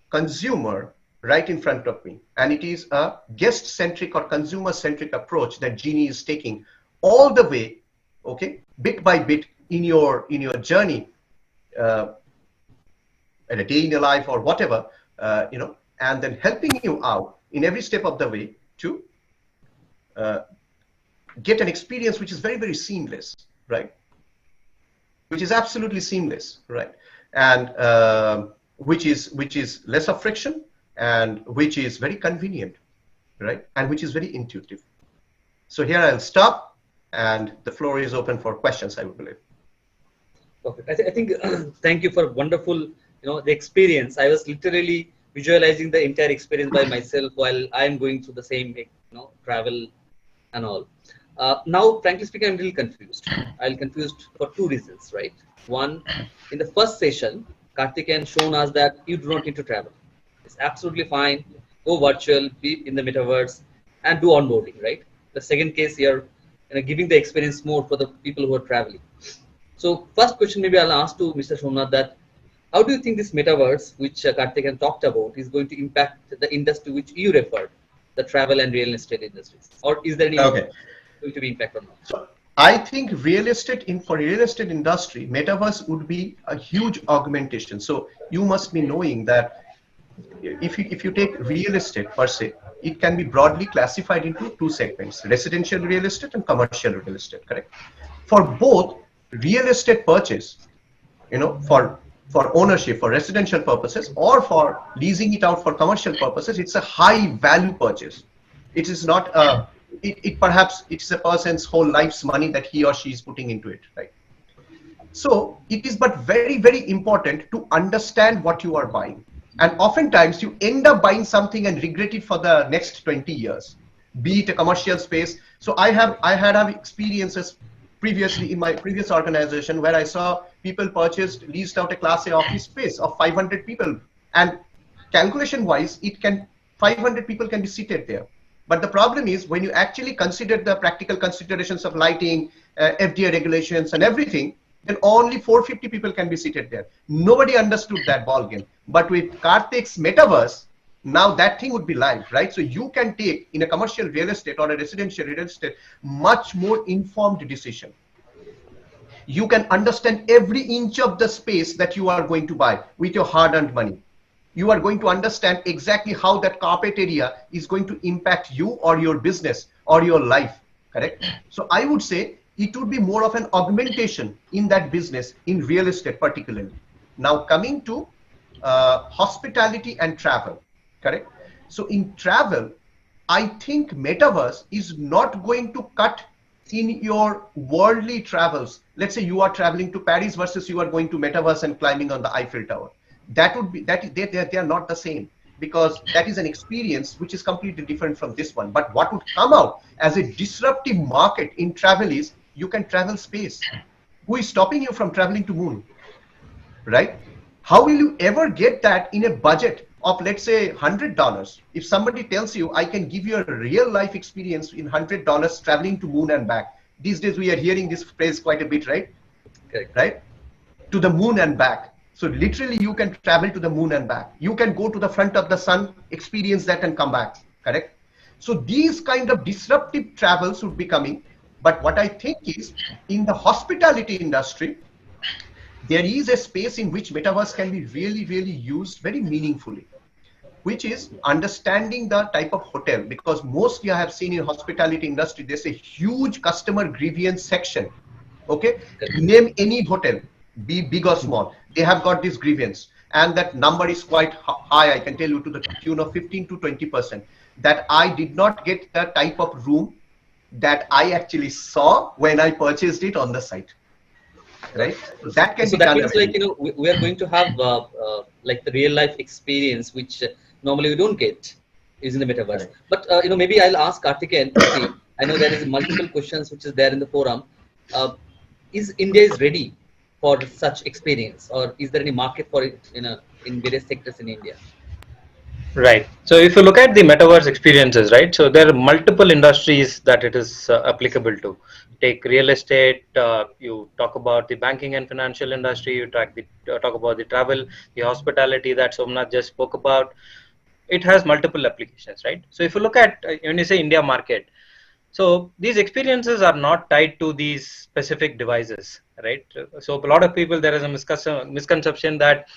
consumer right in front of me, and it is a guest-centric or consumer-centric approach that Genie is taking all the way, okay, bit by bit in your journey. At a day in your life or whatever, and then helping you out in every step of the way to get an experience which is very, very seamless, right? Which is absolutely seamless, right? And which is less of friction and which is very convenient, right? And which is very intuitive. So here I'll stop, and the floor is open for questions, I would believe. Perfect. I think thank you for wonderful. The experience. I was literally visualizing the entire experience by myself while I'm going through the same, travel and all. Now, frankly speaking, I'm really confused. I'm confused for two reasons, right? One, in the first session, Karthikeyan shown us that you do not need to travel. It's absolutely fine. Go virtual, be in the metaverse, and do onboarding, right? The second case here, giving the experience more for the people who are traveling. So, first question maybe I'll ask to Mr. Somnath that how do you think this metaverse, which Karthikeyan talked about, is going to impact the industry which you referred, the travel and real estate industries? Or is there any Okay. going to be impact or not? So I think for real estate industry, metaverse would be a huge augmentation. So you must be knowing that if you take real estate per se, it can be broadly classified into two segments: residential real estate and commercial real estate. Correct? For both real estate purchase, for ownership, for residential purposes, or for leasing it out for commercial purposes, it's a high value purchase. It is not a perhaps it's a person's whole life's money that he or she is putting into it, right? So it is but very, very important to understand what you are buying. And oftentimes you end up buying something and regret it for the next 20 years, be it a commercial space. So I had experiences previously in my previous organization where I saw people leased out a Class A office space of 500 people, and calculation wise, 500 people can be seated there. But the problem is when you actually consider the practical considerations of lighting, FDA regulations and everything, then only 450 people can be seated there. Nobody understood that ballgame. But with Karthik's metaverse, now that thing would be live, right? So you can take in a commercial real estate or a residential real estate much more informed decision. You can understand every inch of the space that you are going to buy with your hard-earned money. You are going to understand exactly how that carpet area is going to impact you or your business or your life, correct? So I would say it would be more of an augmentation in that business, in real estate particularly. Now coming to hospitality and travel, correct? So in travel, I think metaverse is not going to cut in your worldly travels. Let's say you are traveling to Paris versus you are going to metaverse and climbing on the Eiffel Tower. They are not the same, because that is an experience which is completely different from this one. But what would come out as a disruptive market in travel is you can travel space. Who is stopping you from traveling to moon, right? How will you ever get that in a budget of, let's say, $100? If somebody tells you I can give you a real life experience in $100 traveling to moon and back. These days we are hearing this phrase quite a bit, right? Correct. Right? To the moon and back. So literally you can travel to the moon and back. You can go to the front of the sun, experience that and come back, correct? So these kind of disruptive travels would be coming. But what I think is in the hospitality industry, there is a space in which metaverse can be really, really used very meaningfully, which is understanding the type of hotel. Because mostly I have seen in hospitality industry, there's a huge customer grievance section. Okay, name any hotel, be big or small, they have got this grievance, and that number is quite high. I can tell you to the tune of 15 to 20%, that I did not get the type of room that I actually saw when I purchased it on the site, right? So that can So be that done. means, like, we are going to have like the real life experience which normally we don't get using the metaverse. But maybe I'll ask Karthikeyan quickly. I know there is multiple questions which is there in the forum. Is India ready for such experience, or is there any market for it in various sectors in India? Right. So if you look at the metaverse experiences, right, so there are multiple industries that it is applicable to. Take real estate, you talk about the banking and financial industry, you talk about the travel, the hospitality that Somnath just spoke about. It has multiple applications, right? So if you look at, when you say India market, so these experiences are not tied to these specific devices, right? So a lot of people, there is a misconception that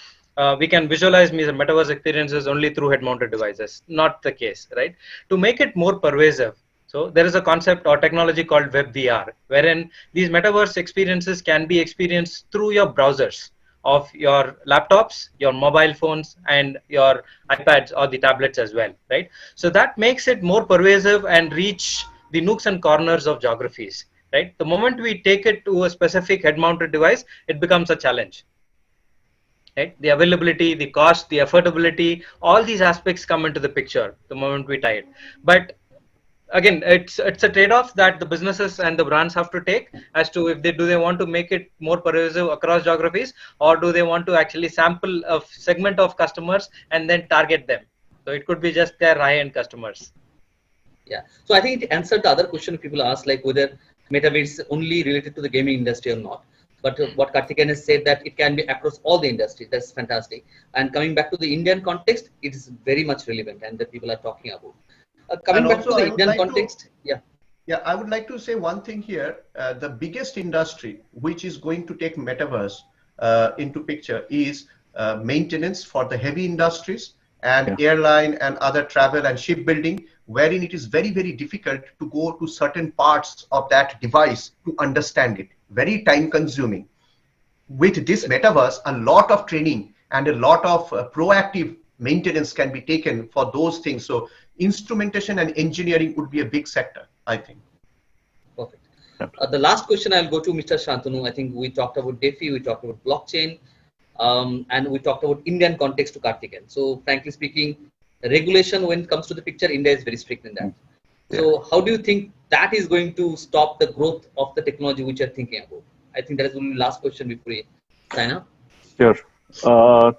we can visualize metaverse experiences only through head-mounted devices. Not the case, right? To make it more pervasive, so there is a concept or technology called WebVR, wherein these metaverse experiences can be experienced through your browsers of your laptops, your mobile phones, and your iPads or the tablets as well, right? So that makes it more pervasive and reach the nooks and corners of geographies, right? The moment we take it to a specific head-mounted device, it becomes a challenge, right? The availability, the cost, the affordability, all these aspects come into the picture the moment we tie it. But again, it's a trade-off that the businesses and the brands have to take as to if do they want to make it more pervasive across geographies, or do they want to actually sample a segment of customers and then target them. So it could be just their high-end customers. Yeah. So I think it answered the other question people asked, like whether metaverse is only related to the gaming industry or not. But what Karthikeyan has said, that it can be across all the industries. That's fantastic. And coming back to the Indian context, it is very much relevant and that people are talking about. Coming back to the Indian context, yeah. Yeah, I would like to say one thing here. The biggest industry which is going to take metaverse into picture is maintenance for the heavy industries and airline and other travel and shipbuilding, wherein it is very, very difficult to go to certain parts of that device to understand it. Very time consuming. With this metaverse, a lot of training and a lot of proactive maintenance can be taken for those things. So instrumentation and engineering would be a big sector, I think. Perfect. The last question I'll go to Mr. Shantanu. I think we talked about DeFi, we talked about blockchain, and we talked about Indian context to Karthikeyan. So frankly speaking, regulation when it comes to the picture, India is very strict in that. So how do you think that is going to stop the growth of the technology which you're thinking about? I think that is the last question before we sign up. Sure.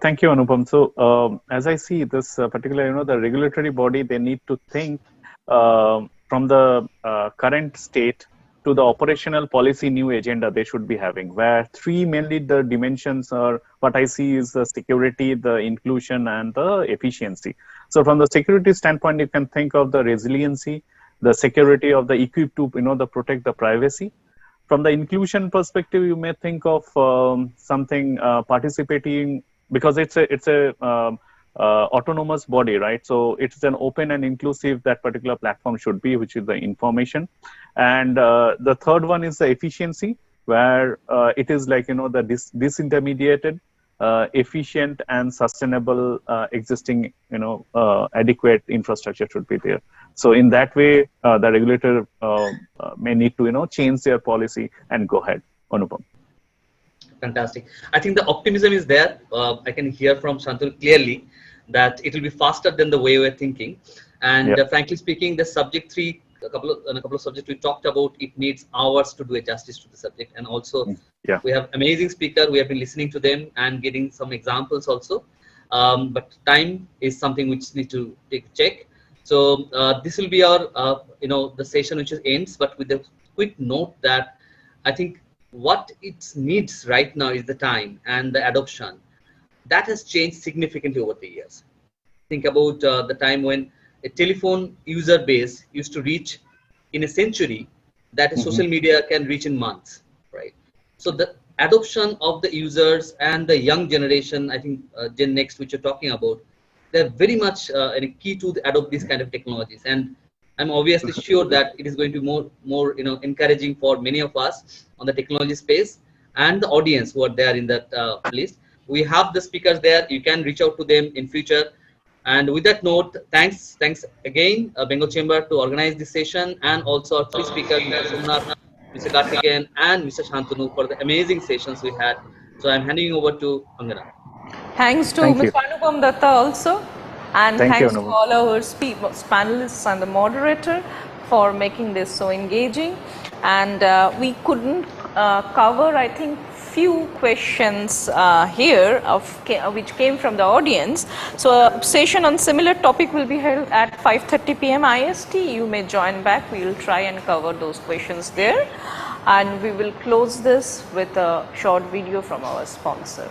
Thank you, Anupam. So as I see this particular, the regulatory body, they need to think from the current state to the operational policy new agenda they should be having, where three mainly the dimensions are what I see is the security, the inclusion, and the efficiency. So from the security standpoint, you can think of the resiliency, the security of the equipped to the protect the privacy. From the inclusion perspective, you may think of something participating, because it's a autonomous body, right? So it's an open and inclusive that particular platform should be, which is the information. And the third one is the efficiency, where it is like the disintermediated, efficient and sustainable existing adequate infrastructure should be there. So in that way, the regulator may need to change their policy and go ahead. Anupam. Fantastic. I think the optimism is there. I can hear from Shantanu clearly that it will be faster than the way we're thinking. And frankly speaking, the subject three, a couple of subjects we talked about, it needs hours to do a justice to the subject. And also, we have amazing speaker. We have been listening to them and getting some examples also. But time is something which needs to take check. So this will be our, the session which ends, but with a quick note that I think what it needs right now is the time and the adoption. That has changed significantly over the years. Think about the time when a telephone user base used to reach in a century that a social media can reach in months, right? So the adoption of the users and the young generation, I think Gen Next, which you're talking about, they're very much key to adopt these kind of technologies. And I'm obviously sure that it is going to be more encouraging for many of us on the technology space and the audience who are there in that list. We have the speakers there. You can reach out to them in future. And with that note, thanks again, Bengal Chamber, to organize this session, and also our three speakers, Mr. Somnath, Mr. Karthikeyan, and Mr. Shantanu, for the amazing sessions we had. So I'm handing over to Angana. Thanks to Mr. Anupam Datta also, and thanks to all our panelists and the moderator for making this so engaging. And we couldn't cover, I think, few questions here which came from the audience. So a session on similar topic will be held at 5:30 p.m. IST. You may join back. We will try and cover those questions there. And we will close this with a short video from our sponsor.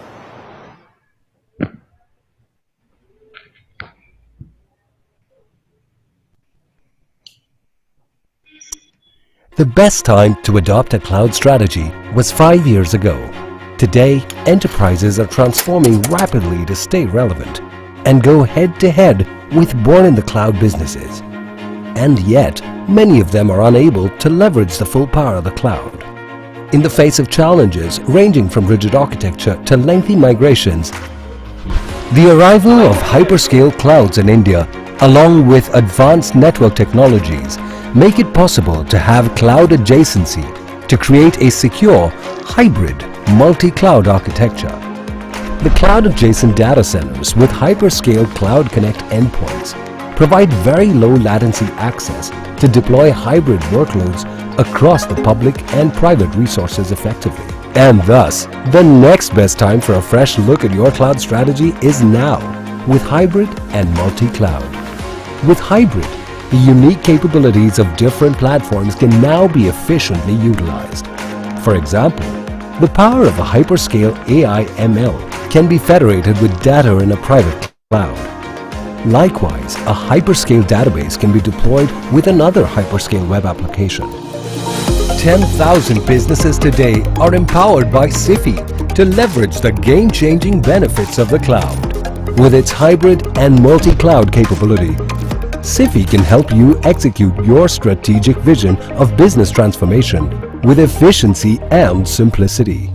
The best time to adopt a cloud strategy was 5 years ago. Today, enterprises are transforming rapidly to stay relevant and go head-to-head with born-in-the-cloud businesses. And yet, many of them are unable to leverage the full power of the cloud. In the face of challenges ranging from rigid architecture to lengthy migrations, the arrival of hyperscale clouds in India, along with advanced network technologies, make it possible to have cloud adjacency to create a secure, hybrid, multi-cloud architecture. The cloud-adjacent data centers with hyperscale Cloud Connect endpoints provide very low latency access to deploy hybrid workloads across the public and private resources effectively. And thus, the next best time for a fresh look at your cloud strategy is now with hybrid and multi-cloud. With hybrid, the unique capabilities of different platforms can now be efficiently utilized. For example, the power of a hyperscale AI ML can be federated with data in a private cloud. Likewise, a hyperscale database can be deployed with another hyperscale web application. 10,000 businesses today are empowered by SIFI to leverage the game-changing benefits of the cloud. With its hybrid and multi-cloud capability, SIFI can help you execute your strategic vision of business transformation with efficiency and simplicity.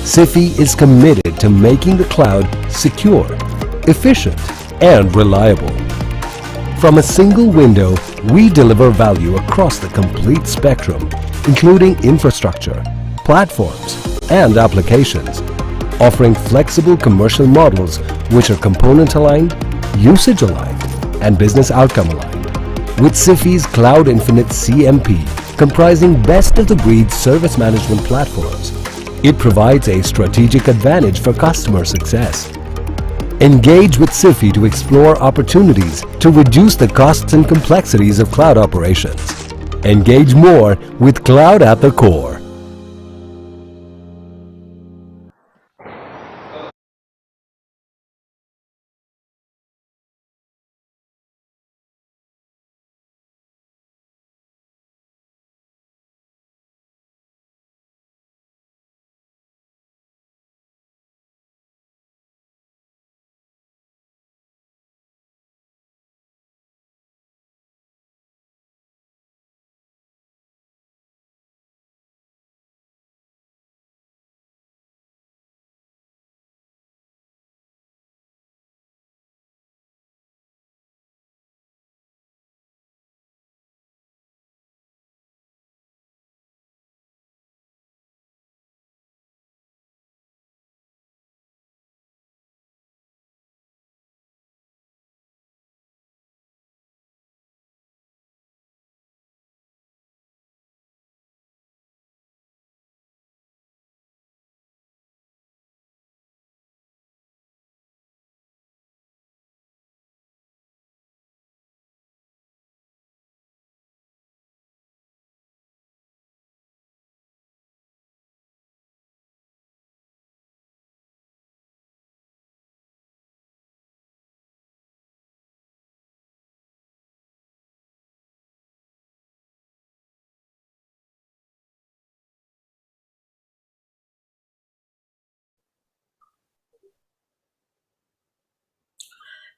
SIFI is committed to making the cloud secure, efficient, and reliable. From a single window, we deliver value across the complete spectrum, including infrastructure, platforms, and applications, offering flexible commercial models which are component-aligned, usage-aligned, and business outcome aligned. With SIFI's Cloud Infinite CMP, comprising best-of-the-breed service management platforms, it provides a strategic advantage for customer success. Engage with SIFI to explore opportunities to reduce the costs and complexities of cloud operations. Engage more with Cloud at the Core.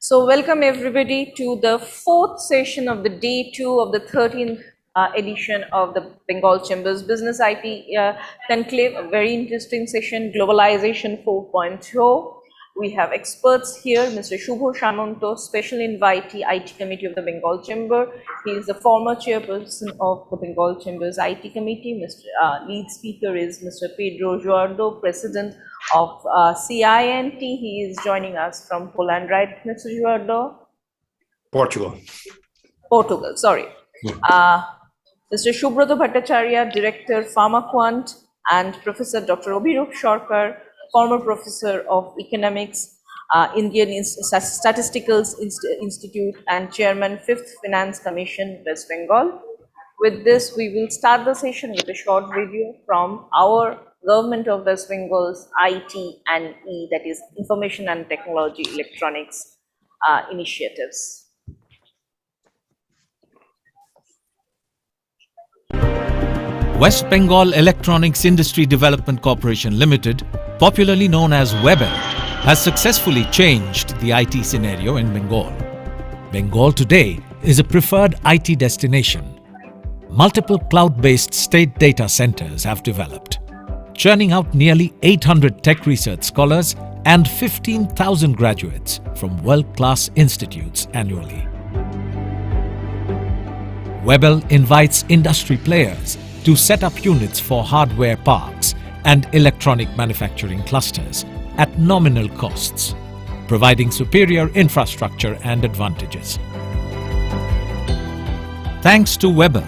So welcome everybody to the fourth session of the day 2 of the 13th edition of the Bengal Chambers Business IT Conclave. A very interesting session, Globalization 4.0. We have experts here, Mr. Shubho Shamanto, Special Invitee, IT Committee of the Bengal Chamber. He is the former chairperson of the Bengal Chambers IT Committee. Mr. Lead speaker is Mr. Pedro Joardo, President of CINT. He is joining us from Poland, right, Mr. Joardo? Portugal, sorry. Mr. Shubroto Bhattacharya, Director, PharmaQuant, and Professor Dr. Abhirup Sarkar, former Professor of Economics, Indian Statistical Institute, and Chairman, 5th Finance Commission, West Bengal. With this, we will start the session with a short video from our Government of West Bengal's IT and E, that is Information and Technology Electronics initiatives. West Bengal Electronics Industry Development Corporation Limited, popularly known as WEBEL, has successfully changed the IT scenario in Bengal. Bengal today is a preferred IT destination. Multiple cloud-based state data centers have developed, churning out nearly 800 tech research scholars and 15,000 graduates from world-class institutes annually. WEBEL invites industry players to set up units for hardware parks and electronic manufacturing clusters at nominal costs, providing superior infrastructure and advantages. Thanks to Webber,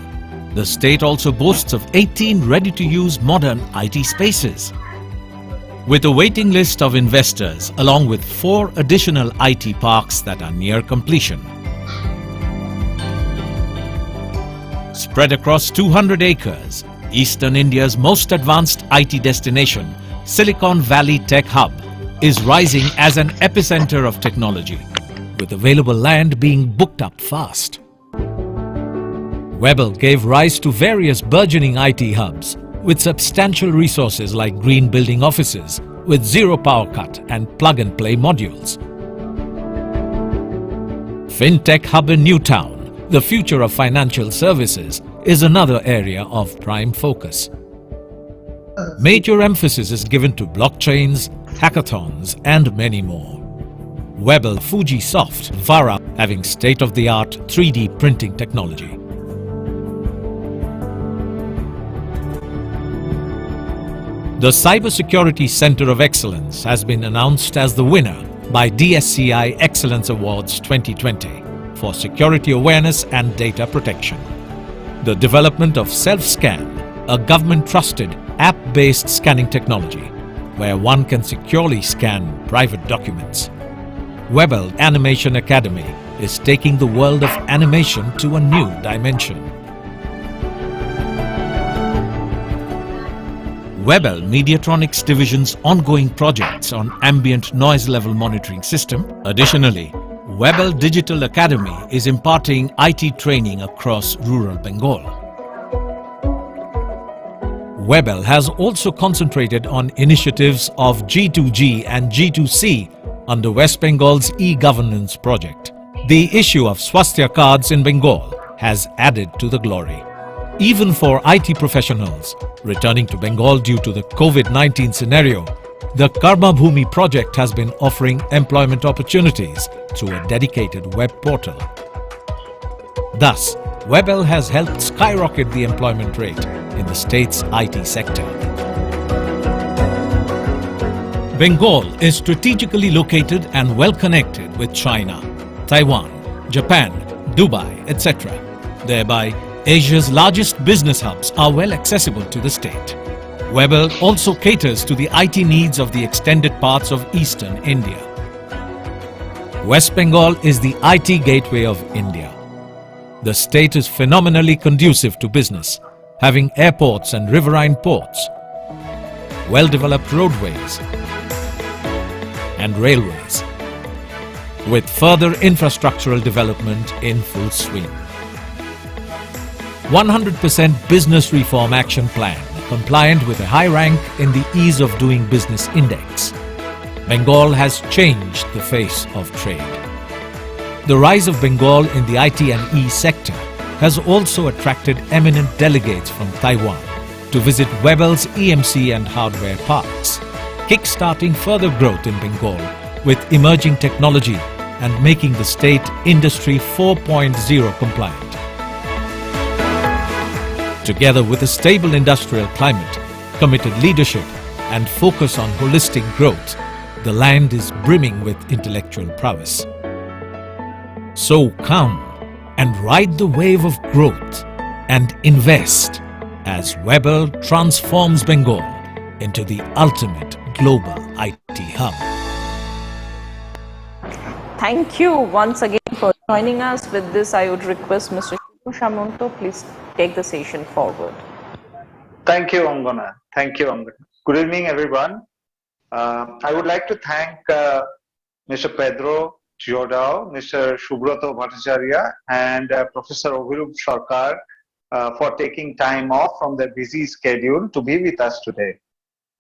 the state also boasts of 18 ready-to-use modern IT spaces. With a waiting list of investors along with 4 additional IT parks that are near completion. Spread across 200 acres, Eastern India's most advanced IT destination, Silicon Valley Tech Hub, is rising as an epicenter of technology, with available land being booked up fast. Webber gave rise to various burgeoning IT hubs with substantial resources like green building offices with zero power cut and plug-and-play modules. FinTech Hub in Newtown, the future of financial services, is another area of prime focus. Major emphasis is given to blockchains, hackathons and many more. Webber Fujisoft Vara having state-of-the-art 3D printing technology. The Cybersecurity Center of Excellence has been announced as the winner by DSCI Excellence Awards 2020 for security awareness and data protection. The development of Self-Scan, a government-trusted app-based scanning technology where one can securely scan private documents. Webber Animation Academy is taking the world of animation to a new dimension. Webber Mediatronics Division's ongoing projects on ambient noise level monitoring system. Additionally, Webber Digital Academy is imparting IT training across rural Bengal. Webber has also concentrated on initiatives of G2G and G2C under West Bengal's e-governance project. The issue of Swasthya cards in Bengal has added to the glory. Even for IT professionals returning to Bengal due to the COVID-19 scenario, the Karma Bhumi project has been offering employment opportunities through a dedicated web portal. Thus, Webber has helped skyrocket the employment rate in the state's IT sector. Bengal is strategically located and well connected with China, Taiwan, Japan, Dubai, etc. Thereby, Asia's largest business hubs are well accessible to the state. Webber also caters to the IT needs of the extended parts of eastern India. West Bengal is the IT gateway of India. The state is phenomenally conducive to business, having airports and riverine ports, well-developed roadways and railways, with further infrastructural development in full swing. 100% Business Reform Action Plan, compliant with a high rank in the Ease of Doing Business Index. Bengal has changed the face of trade. The rise of Bengal in the IT and E sector has also attracted eminent delegates from Taiwan to visit Webber's EMC and hardware parks, kick-starting further growth in Bengal with emerging technology and making the state Industry 4.0 compliant. Together with a stable industrial climate, committed leadership and focus on holistic growth, the land is brimming with intellectual prowess. So come and ride the wave of growth and invest as Webber transforms Bengal into the ultimate global IT hub. Thank you once again for joining us. With this, I would request Mr. Shamonto, please take the session forward. Thank you, Angana. Thank you, Angana. Good evening, everyone. I would like to thank Mr. Pedro Giordao, Mr. Subroto Bhattacharya, and Professor Obhirup Sarkar for taking time off from their busy schedule to be with us today.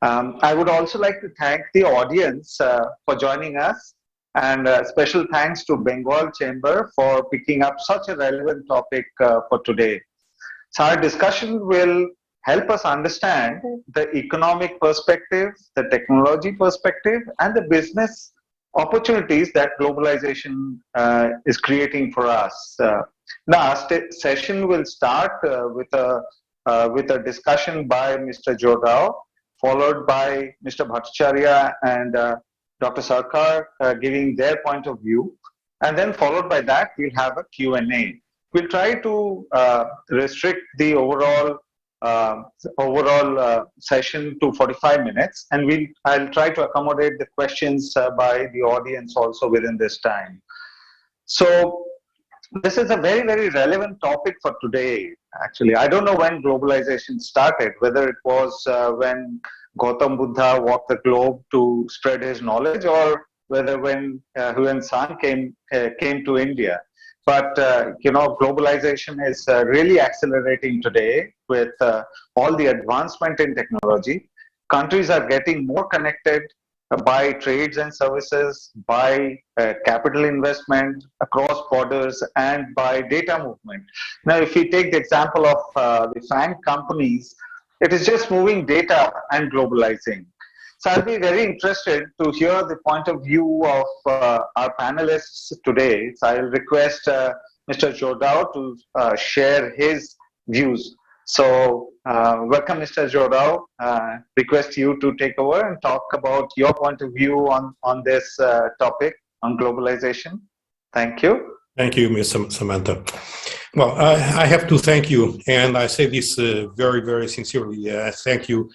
I would also like to thank the audience for joining us, and special thanks to Bengal Chamber for picking up such a relevant topic for today. So our discussion will help us understand the economic perspective, the technology perspective, and the business opportunities that globalization is creating for us. Now, our session will start with a discussion by Mr. Giordao, followed by Mr. Bhattacharya and Dr. Sarkar giving their point of view, and then followed by that we'll have a Q&A. we'll try to restrict the overall session to 45 minutes, and I'll try to accommodate the questions by the audience also within this time. So this is a very, very relevant topic for today. Actually, I don't know when globalization started, whether it was when Gautam Buddha walked the globe to spread his knowledge, or whether when Huan San came to India. But globalization is really accelerating today with all the advancement in technology. Countries are getting more connected by trades and services, by capital investment across borders, and by data movement. Now, if we take the example of the FANG companies, it is just moving data and globalizing. So I'll be very interested to hear the point of view of our panelists today. So I'll request Mr. Jodao to share his views. So welcome, Mr. Jodao. Request you to take over and talk about your point of view on this topic on globalization. Thank you. Thank you, Ms. Samantha. Well, I have to thank you, and I say this very, very sincerely. Thank you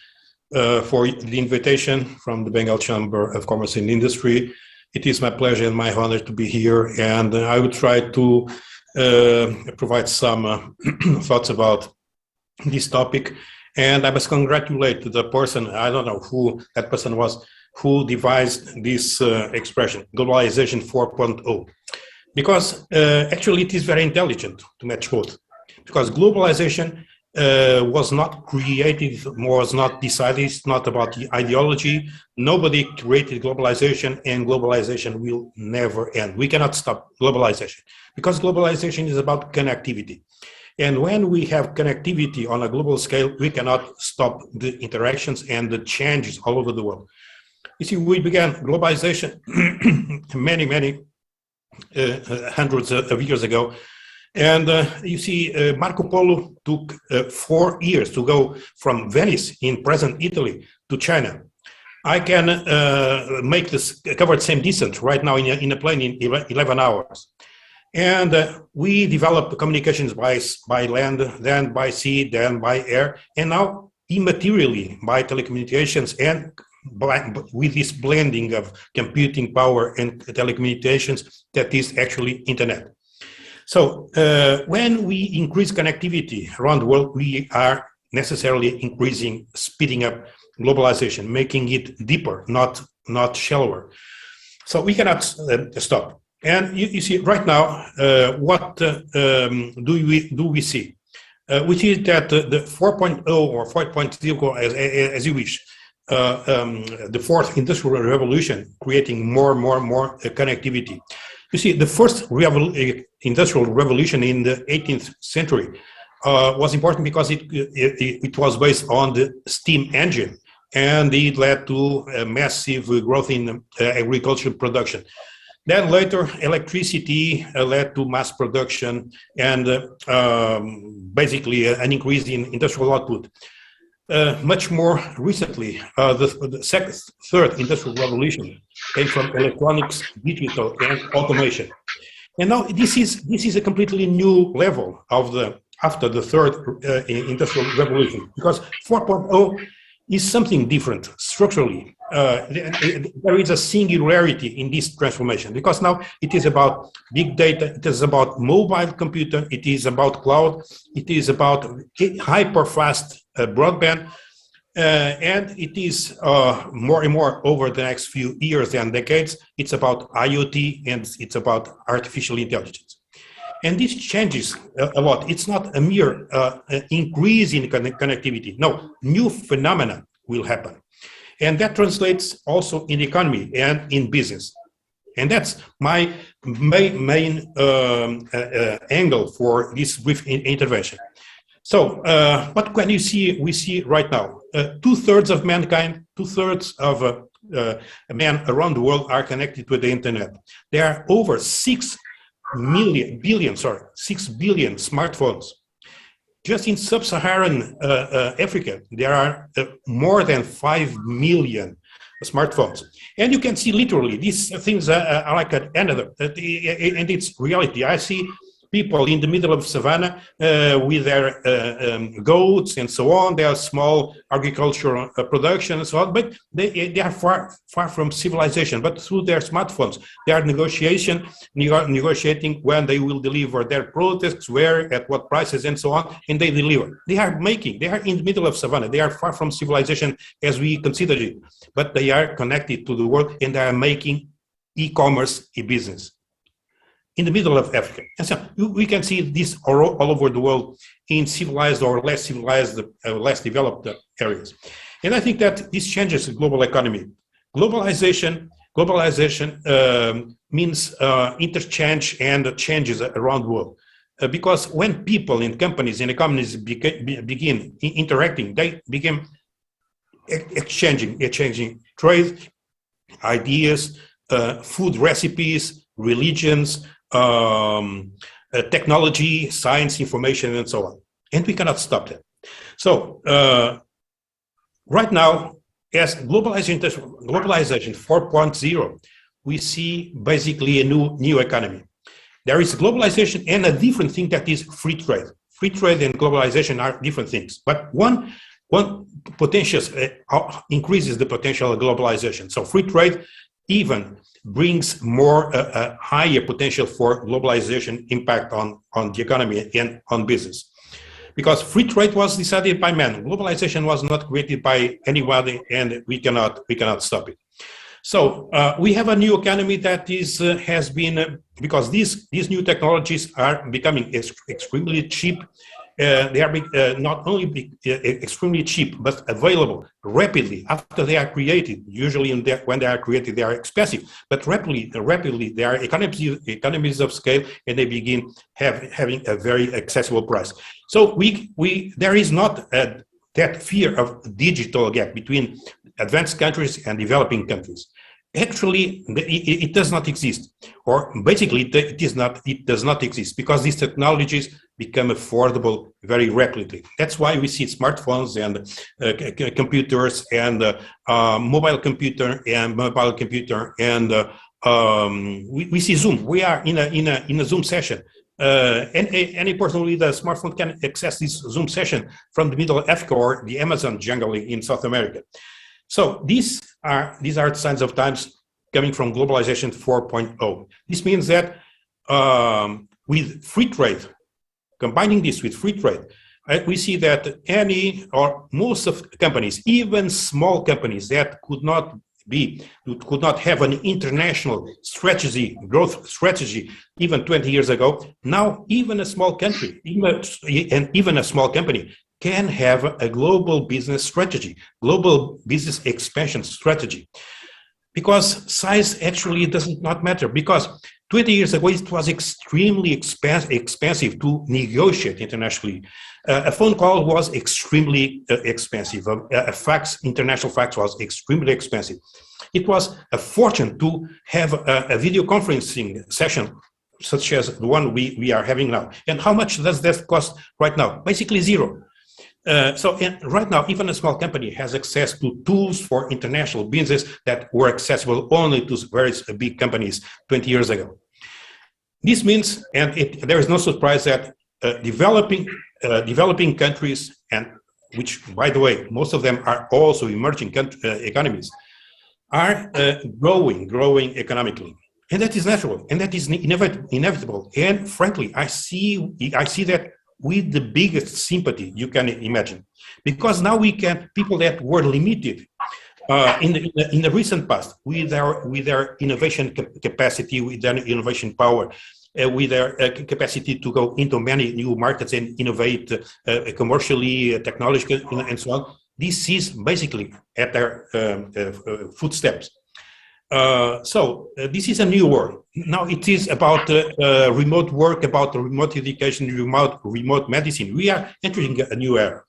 for the invitation from the Bengal Chamber of Commerce and Industry. It is my pleasure and my honor to be here, and I will try to provide some thoughts about this topic. And I must congratulate the person, I don't know who that person was, who devised this expression, globalization 4.0. Because actually it is very intelligent to match both. Because globalization was not created, was not decided, it's not about the ideology. Nobody created globalization, and globalization will never end. We cannot stop globalization, because globalization is about connectivity. And when we have connectivity on a global scale, we cannot stop the interactions and the changes all over the world. You see, we began globalization many hundreds of years ago. And you see, Marco Polo took 4 years to go from Venice in present Italy to China. I can cover the same distance right now in a plane in 11 hours. And we developed communications by land, then by sea, then by air, and now immaterially by telecommunications, and with this blending of computing power and telecommunications that is actually internet. So when we increase connectivity around the world, we are necessarily speeding up globalization, making it deeper, not shallower. So we cannot stop. And you see, right now, what do we see? We see that the 4.0 or 4.0, as you wish, the fourth industrial revolution, creating more connectivity. You see, the first industrial revolution in the 18th century was important because it was based on the steam engine, and it led to a massive growth in agricultural production. Then later, electricity led to mass production and basically an increase in industrial output. Much more recently, the third industrial revolution came from electronics, digital, and automation. And now this is a completely new level of after the third industrial revolution, because 4.0 is something different structurally. There is a singularity in this transformation, because now it is about big data, it is about mobile computer, it is about cloud, it is about hyper-fast broadband, and it is more and more over the next few years and decades, it's about IoT and it's about artificial intelligence. And this changes a lot. It's not a mere increase in connectivity. No, new phenomena will happen. And that translates also in the economy and in business. And that's my main angle for this brief intervention. So what can you see? We see right now, 2/3 of mankind, 2/3 of men around the world are connected to the internet. There are over 6 billion smartphones. Just in sub-Saharan Africa, there are more than 5 million smartphones. And you can see literally these things are like another, and it's reality. I see people in the middle of savannah with their goats and so on. They are small agricultural production and so on, but they are far from civilization. But through their smartphones, they are negotiating when they will deliver their products, where, at what prices, and so on, and they deliver. They are in the middle of savannah. They are far from civilization as we consider it, but they are connected to the world, and they are making e-commerce a business in the middle of Africa. And so we can see this all over the world in civilized or less civilized, less developed areas. And I think that this changes the global economy. Globalization means interchange and changes around the world. Because when people in companies and economies begin interacting, they begin exchanging trade, ideas, food recipes, religions, technology, science, information, and so on. And we cannot stop that. So right now, as globalization 4.0, we see basically a new economy. There is globalization and a different thing that is free trade. Free trade and globalization are different things, but one potential increases the potential of globalization. So free trade even brings more higher potential for globalization impact on the economy and on business. Because free trade was decided by man. Globalization was not created by anybody, and we cannot stop it. So we have a new economy that has been, because these new technologies are becoming extremely cheap. They are not only extremely cheap, but available rapidly after they are created. Usually when they are created, they are expensive, but rapidly they are economies of scale, and they begin having a very accessible price. So there is not that fear of digital gap between advanced countries and developing countries. Actually, it does not exist, or basically it does not exist, because these technologies become affordable very rapidly. That's why we see smartphones and computers and mobile computer, and we see Zoom. We are in a Zoom session. Any person with a smartphone can access this Zoom session from the middle of Africa or the Amazon jungle in South America. So these are the signs of times coming from globalization 4.0. This means that with free trade, combining this with free trade, we see that any or most of companies, even small companies that could not have an international strategy, growth strategy, even 20 years ago, now even a small country, even a small company can have a global business strategy, global business expansion strategy. Because size actually does not matter, because 20 years ago it was extremely expensive to negotiate internationally. A phone call was extremely expensive. International fax was extremely expensive. It was a fortune to have a video conferencing session such as the one we are having now. And how much does that cost right now? Basically zero. Right now, even a small company has access to tools for international business that were accessible only to very big companies 20 years ago. This means, and there is no surprise that developing countries, and which, by the way, most of them are also emerging economies, are growing economically. And that is natural, and that is inevitable. And frankly, I see that with the biggest sympathy you can imagine, because now people that were limited in the recent past with their innovation capacity, with their innovation power, with their capacity to go into many new markets and innovate commercially, technologically, and so on. This is basically at their footsteps. This is a new world. Now it is about remote work, about remote education, remote medicine. We are entering a new era.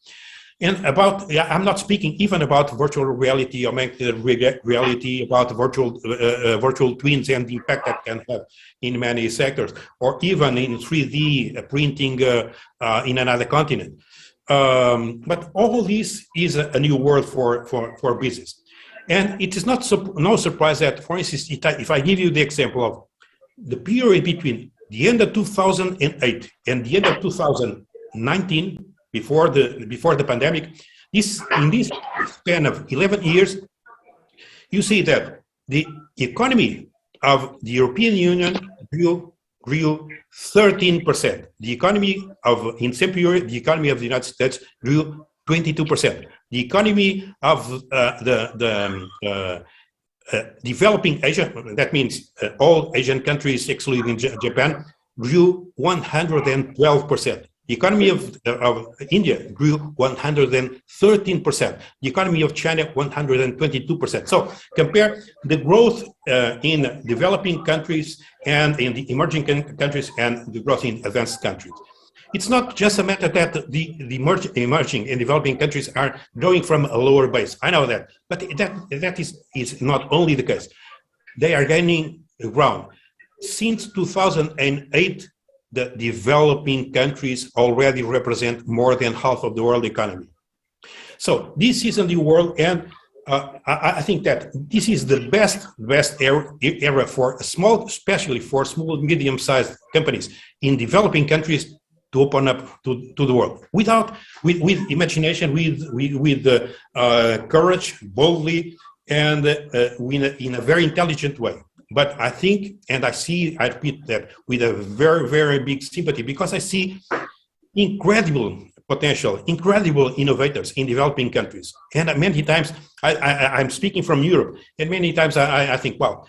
And I'm not speaking even about virtual reality or augmented reality, about virtual twins and the impact that can have in many sectors, or even in 3D printing in another continent. But all this is a new world for business. And it is no surprise that, for instance, if I give you the example of the period between the end of 2008 and the end of 2019, before the pandemic, in this span of 11 years, you see that the economy of the European Union grew 13%. The economy in same period, the economy of the United States grew 22%. The economy of developing Asia, that means all Asian countries excluding Japan, grew 112%. The economy of India grew 113%. The economy of China, 122%. So compare the growth in developing countries and in the emerging countries and the growth in advanced countries. It's not just a matter that the emerging and developing countries are growing from a lower base. I know that, but that is not only the case. They are gaining ground. Since 2008, the developing countries already represent more than half of the world economy. So this is a new world, and I think that this is the best era for especially for small, medium-sized companies in developing countries to open up to the world with imagination, with courage, boldly, and in a very intelligent way. But I think, and I repeat that with a very, very big sympathy, because I see incredible potential, incredible innovators in developing countries. And many times, I'm speaking from Europe, and many times I think, wow,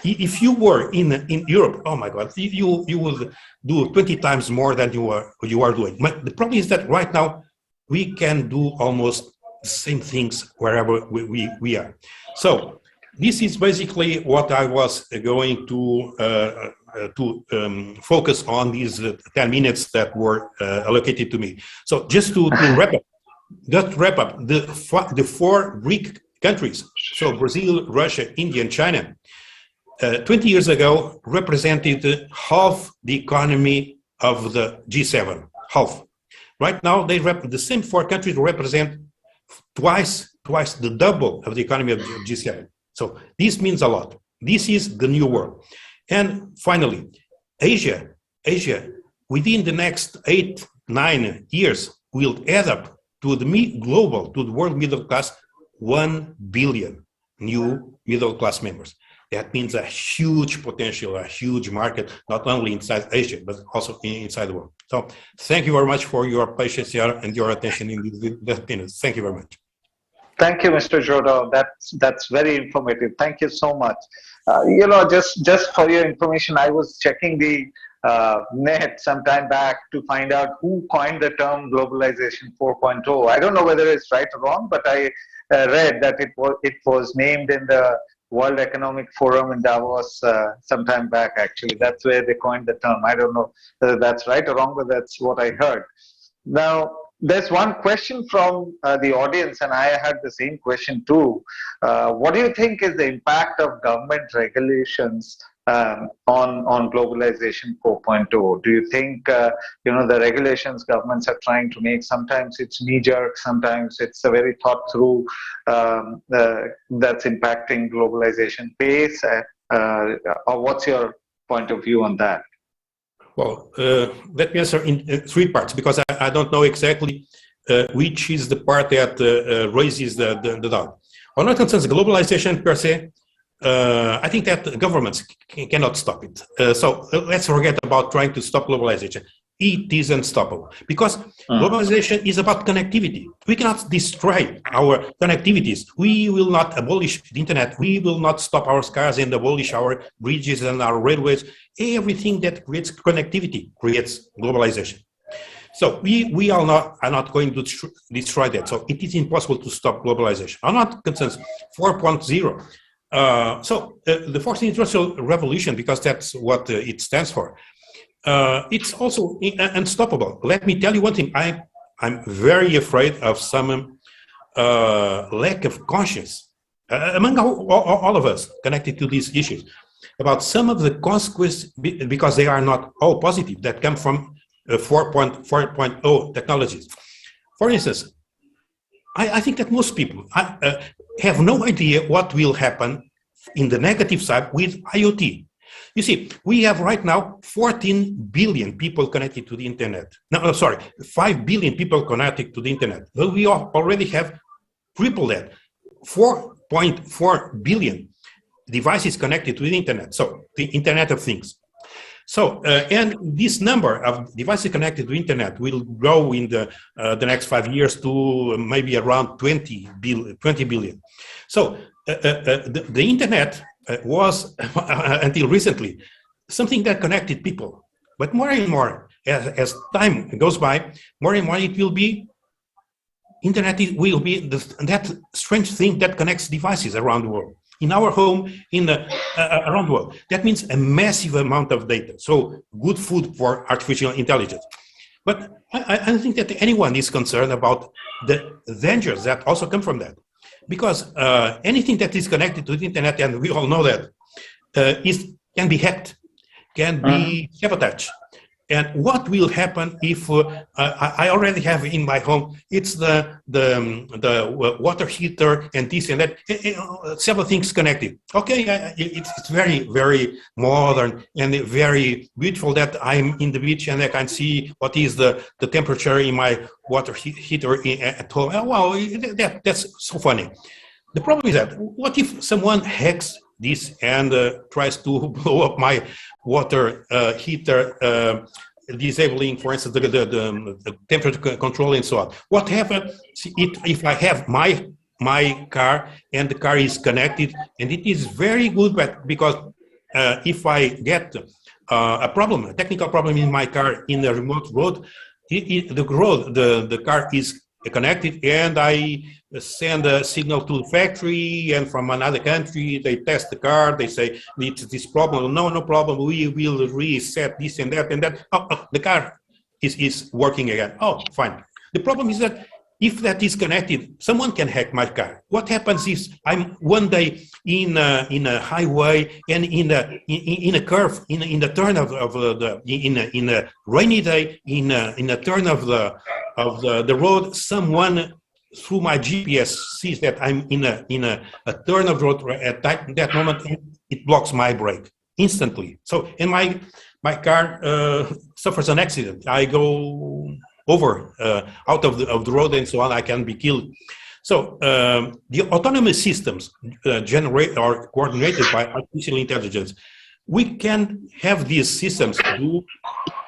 if you were in Europe, oh my God, you will do 20 times more than you are doing. But the problem is that right now, we can do almost the same things wherever we are. So, this is basically what I was going to focus on these 10 minutes that were allocated to me. So just to wrap up, the four BRIC countries, so Brazil, Russia, India, and China, 20 years ago represented half the economy of the G7, half. Right now, the same four countries represent twice the double of the economy of G7. So this means a lot. This is the new world. And finally, Asia, within the next 8-9 years, will add up to the world middle class, 1 billion new middle class members. That means a huge potential, a huge market, not only inside Asia, but also inside the world. So thank you very much for your patience here and your attention in these minutes. Thank you very much. Thank you, Mr. Jodao. That's very informative. Thank you so much. Just for your information, I was checking the net some time back to find out who coined the term globalization 4.0. I don't know whether it's right or wrong, but I read that it was named in the World Economic Forum in Davos some time back. Actually, that's where they coined the term. I don't know whether that's right or wrong, but that's what I heard. Now, there's one question from the audience, and I had the same question too. What do you think is the impact of government regulations on globalization 4.0? Do you think the regulations governments are trying to make, sometimes it's knee-jerk, sometimes it's a very thought-through that's impacting globalization pace? Or what's your point of view on that? Well, let me answer in 3 parts, because I don't know exactly which is the part that raises the doubt. On what concerns globalization per se, I think that governments cannot stop it. So let's forget about trying to stop globalization. It is unstoppable, because globalization is about connectivity. We cannot destroy our connectivities. We will not abolish the internet. We will not stop our cars and abolish our bridges and our railways. Everything that creates connectivity creates globalization. So we are not going to destroy that. So it is impossible to stop globalization. I'm not concerned. 4.0. So the fourth industrial revolution, because that's what it stands for, it's also unstoppable. Let me tell you one thing. I'm very afraid of some lack of conscience among all of us connected to these issues about some of the consequences, because they are not all positive, that come from 4.0 technologies. For instance, I think that most people have no idea what will happen in the negative side with IoT. You see, we have right now 14 billion people connected to the internet. No, sorry, 5 billion people connected to the internet. Well, we already have triple that, 4.4 billion devices connected to the internet. So the Internet of Things. So, and this number of devices connected to the internet will grow in the next 5 years to maybe around 20 billion. So the internet was, until recently, something that connected people. But more and more, as time goes by, more and more it will be, internet will be that strange thing that connects devices around the world. In our home, around the world. That means a massive amount of data. So good food for artificial intelligence. But I don't think that anyone is concerned about the dangers that also come from that. Because anything that is connected to the internet, and we all know that, can be hacked, can be sabotaged. And what will happen if I already have in my home? It's the water heater and this and that, several things connected. Okay, it's very, very modern and very beautiful that I'm in the beach and I can see what is the temperature in my water heater at home. Oh, wow, that's so funny. The problem is that what if someone hacks this and tries to blow up my water heater, disabling, for instance, the temperature control and so on? What happens if I have my car and the car is connected, and it is very good, because if I get a problem, a technical problem in my car in a remote road, the car is connected, and I send a signal to the factory, and from another country they test the car, they say it's this problem, no problem, we will reset this and that, the car is working again. Oh, fine. The problem is that if that is connected, someone can hack my car. What happens is I'm one day in a highway and in a curve, in the turn of in a rainy day, in a turn of the road, someone through my GPS sees that I'm in a turn of road at that moment, and it blocks my brake instantly. So, and my car suffers an accident. I go over out of the road and so on. I can be killed. So the autonomous systems generate or coordinated by artificial intelligence. We can have these systems do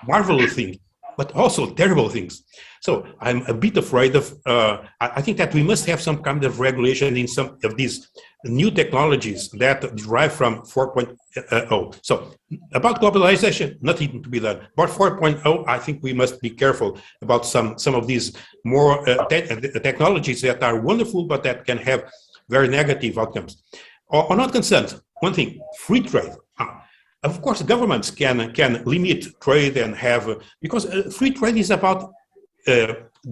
marvelous things, but also terrible things. So I'm a bit afraid of, I think that we must have some kind of regulation in some of these new technologies that derive from 4.0. So about globalization, nothing to be done. But 4.0, I think we must be careful about some of these more technologies that are wonderful, but that can have very negative outcomes. Or not concerned, one thing, free trade. Of course, governments can limit trade and have, because free trade is about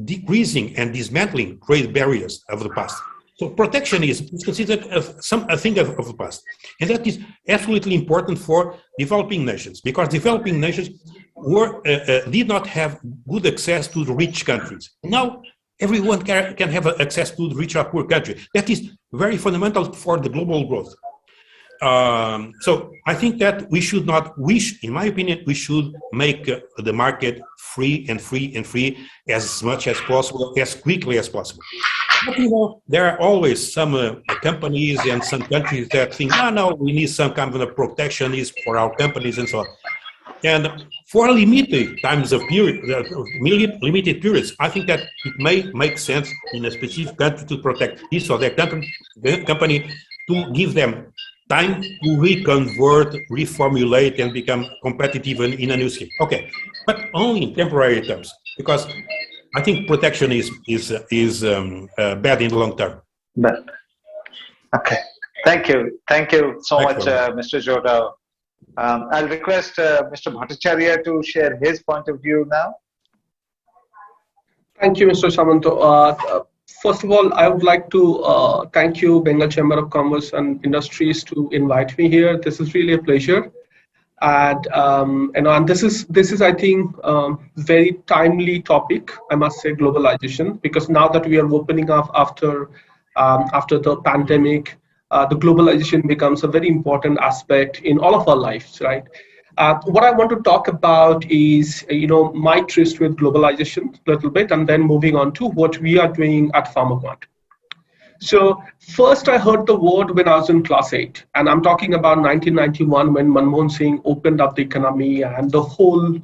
decreasing and dismantling trade barriers of the past. So protectionism is considered a thing of the past. And that is absolutely important for developing nations, because developing nations did not have good access to the rich countries. Now, everyone can have access to the rich or poor country. That is very fundamental for the global growth. So I think that we should not in my opinion, we should make the market free and free and free as much as possible, as quickly as possible. But, you know, there are always some companies and some countries that think, no, we need some kind of protectionism for our companies and so on. And for limited times of period, limited periods, I think that it may make sense in a specific country to protect this or that company, to give them time to reconvert, reformulate, and become competitive in a new scheme. Okay, but only in temporary terms, because I think protectionism is bad in the long term. Bad. Okay, thank you so much, Mr. Jodao. I'll request Mr. Bhattacharya to share his point of view now. Thank you, Mr. Samanto. First of all, I would like to thank you, Bengal Chamber of Commerce and Industries, to invite me here. This is really a pleasure, and this is I think very timely topic. I must say, globalization, because now that we are opening up after the pandemic, the globalization becomes a very important aspect in all of our lives, right? What I want to talk about is, my tryst with globalization a little bit, and then moving on to what we are doing at Pharmaquant. So first I heard the word when I was in class 8, and I'm talking about 1991 when Manmohan Singh opened up the economy, and the whole,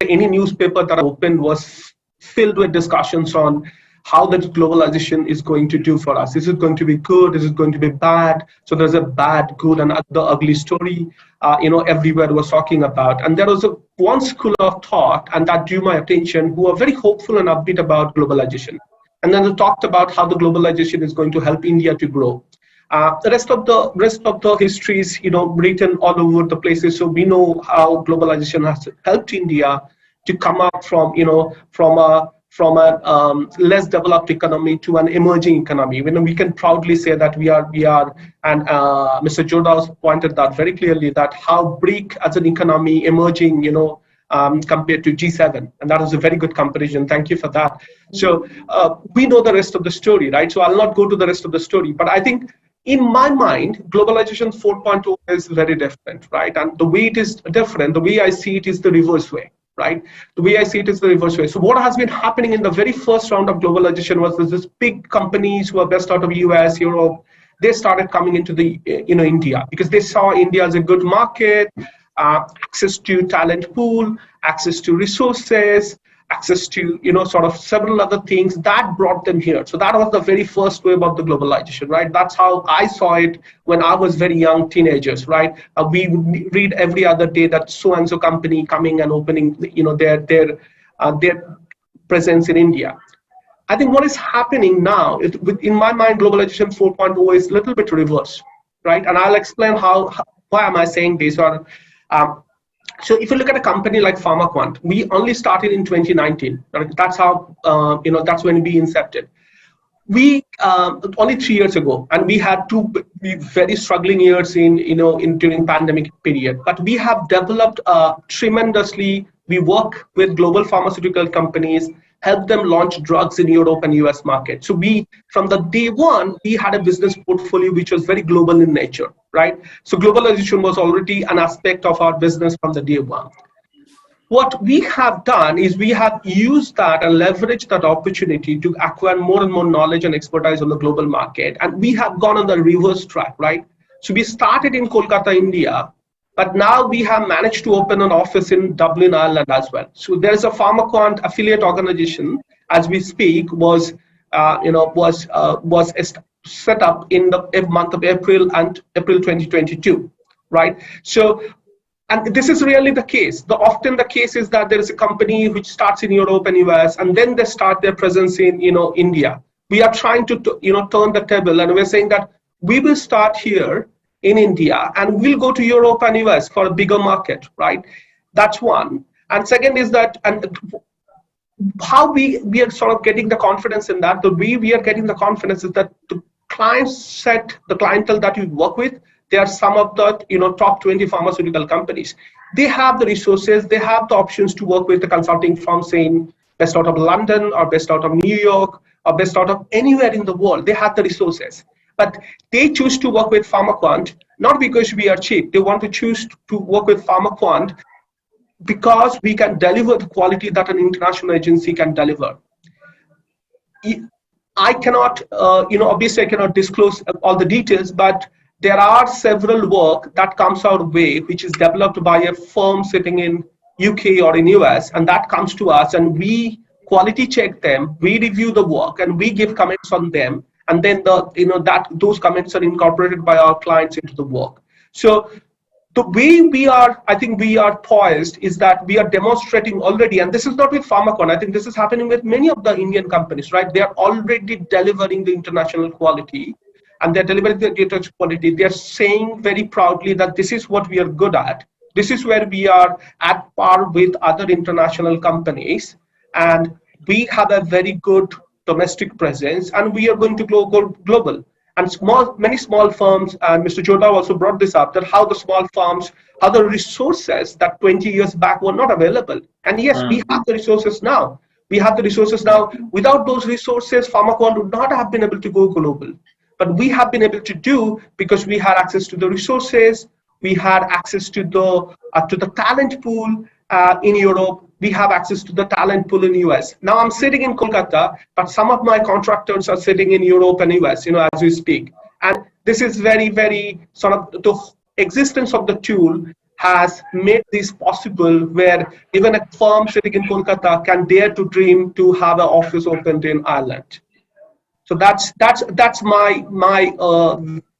any newspaper that I opened was filled with discussions on how that globalization is going to do for us. Is it going to be good? Is it going to be bad? So there's a bad, good, and the ugly story, everywhere was talking about. And there was one school of thought, and that drew my attention, who are very hopeful and upbeat about globalization. And then they talked about how the globalization is going to help India to grow. The rest of the history is, written all over the places. So we know how globalization has helped India to come up from, from a less developed economy to an emerging economy. We can proudly say that we are, and Mr. Jodha pointed that very clearly, that how Bitc as an economy emerging, compared to G7, and that was a very good comparison. Thank you for that. So we know the rest of the story, right? So I'll not go to the rest of the story, but I think in my mind, globalization 4.0 is very different, right? And the way it is different, the way I see it is the reverse way, right? The way I see it is the reverse way. So what has been happening in the very first round of globalization was this big companies who are based out of US, Europe, they started coming into the, India, because they saw India as a good market, access to talent pool, access to resources, access to, sort of several other things that brought them here. So that was the very first wave of the globalization, right? That's how I saw it when I was very young teenagers, right? We would read every other day that so-and-so company coming and opening, their presence in India. I think what is happening now, in my mind, globalization 4.0 is a little bit reverse, right? And I'll explain why am I saying this. So if you look at a company like Pharmaquant, we only started in 2019. Right? That's how, that's when we incepted. We only 3 years ago, and we had two very struggling years during pandemic period. But we have developed tremendously. We work with global pharmaceutical companies, help them launch drugs in Europe and US market. So from the day one, we had a business portfolio which was very global in nature, right? So globalization was already an aspect of our business from the day one. What we have done is we have used that and leveraged that opportunity to acquire more and more knowledge and expertise on the global market. And we have gone on the reverse track, right? So we started in Kolkata, India, but now we have managed to open an office in Dublin, Ireland as well. So there's a Pharmaquant affiliate organization, as we speak, was set up in the month of April 2022, right? So, and this is really the case. Often the case is that there is a company which starts in Europe and US, and then they start their presence in India. We are trying to turn the table, and we're saying that we will start here in India and we'll go to Europe and US for a bigger market, right? That's one. And second is that, and how we are sort of getting the confidence in that, the way we are getting the confidence is that the the clientele that we work with, they are some of the top 20 pharmaceutical companies. They have the resources, they have the options to work with the consulting firms based out of London or based out of New York or based out of anywhere in the world. They have the resources. But they choose to work with Pharmaquant, not because we are cheap. They want to choose to work with Pharmaquant because we can deliver the quality that an international agency can deliver. I cannot, obviously I cannot disclose all the details, but there are several work that comes our way, which is developed by a firm sitting in UK or in US, and that comes to us, and we quality check them, we review the work, and we give comments on them. And then those comments are incorporated by our clients into the work. So the way I think we are poised is that we are demonstrating already, and this is not with Pharmaquant, I think this is happening with many of the Indian companies, right? They are already delivering the international quality, and they're delivering the data quality. They're saying very proudly that this is what we are good at. This is where we are at par with other international companies, and we have a very good domestic presence, and we are going to go global. And many small firms, and Mr. Jodha also brought this up, that how the small firms, how the resources that 20 years back were not available. And yes, we have the resources now. We have the resources now. Without those resources, Pharmaquant would not have been able to go global. But we have been able to do because we had access to the resources, we had access to the talent pool in Europe, we have access to the talent pool in US. Now I'm sitting in Kolkata, but some of my contractors are sitting in Europe and US, as we speak. And this is very, very sort of the existence of the tool has made this possible where even a firm sitting in Kolkata can dare to dream to have an office opened in Ireland. So that's my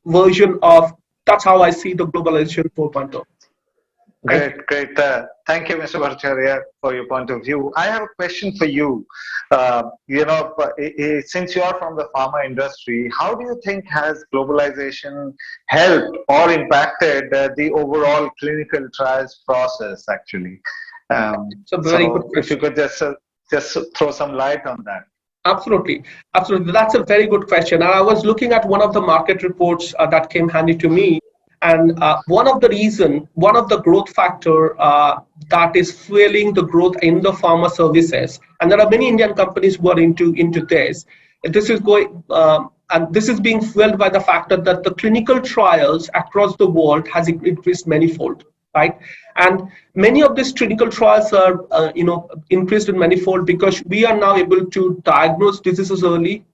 version of that's how I see the globalization 4.0. Great, great. Thank you, Mr. Bhattacharya, for your point of view. I have a question for you. Since you are from the pharma industry, how do you think has globalization helped or impacted the overall clinical trials process, actually? It's a very good question. If you could just throw some light on that. Absolutely. Absolutely. That's a very good question. And I was looking at one of the market reports that came handy to me. And one of the growth factor that is fueling the growth in the pharma services, and there are many Indian companies who are into this. This is going, and this is being fueled by the fact that the clinical trials across the world has increased manifold, right? And many of these clinical trials are, increased in manifold because we are now able to diagnose diseases early.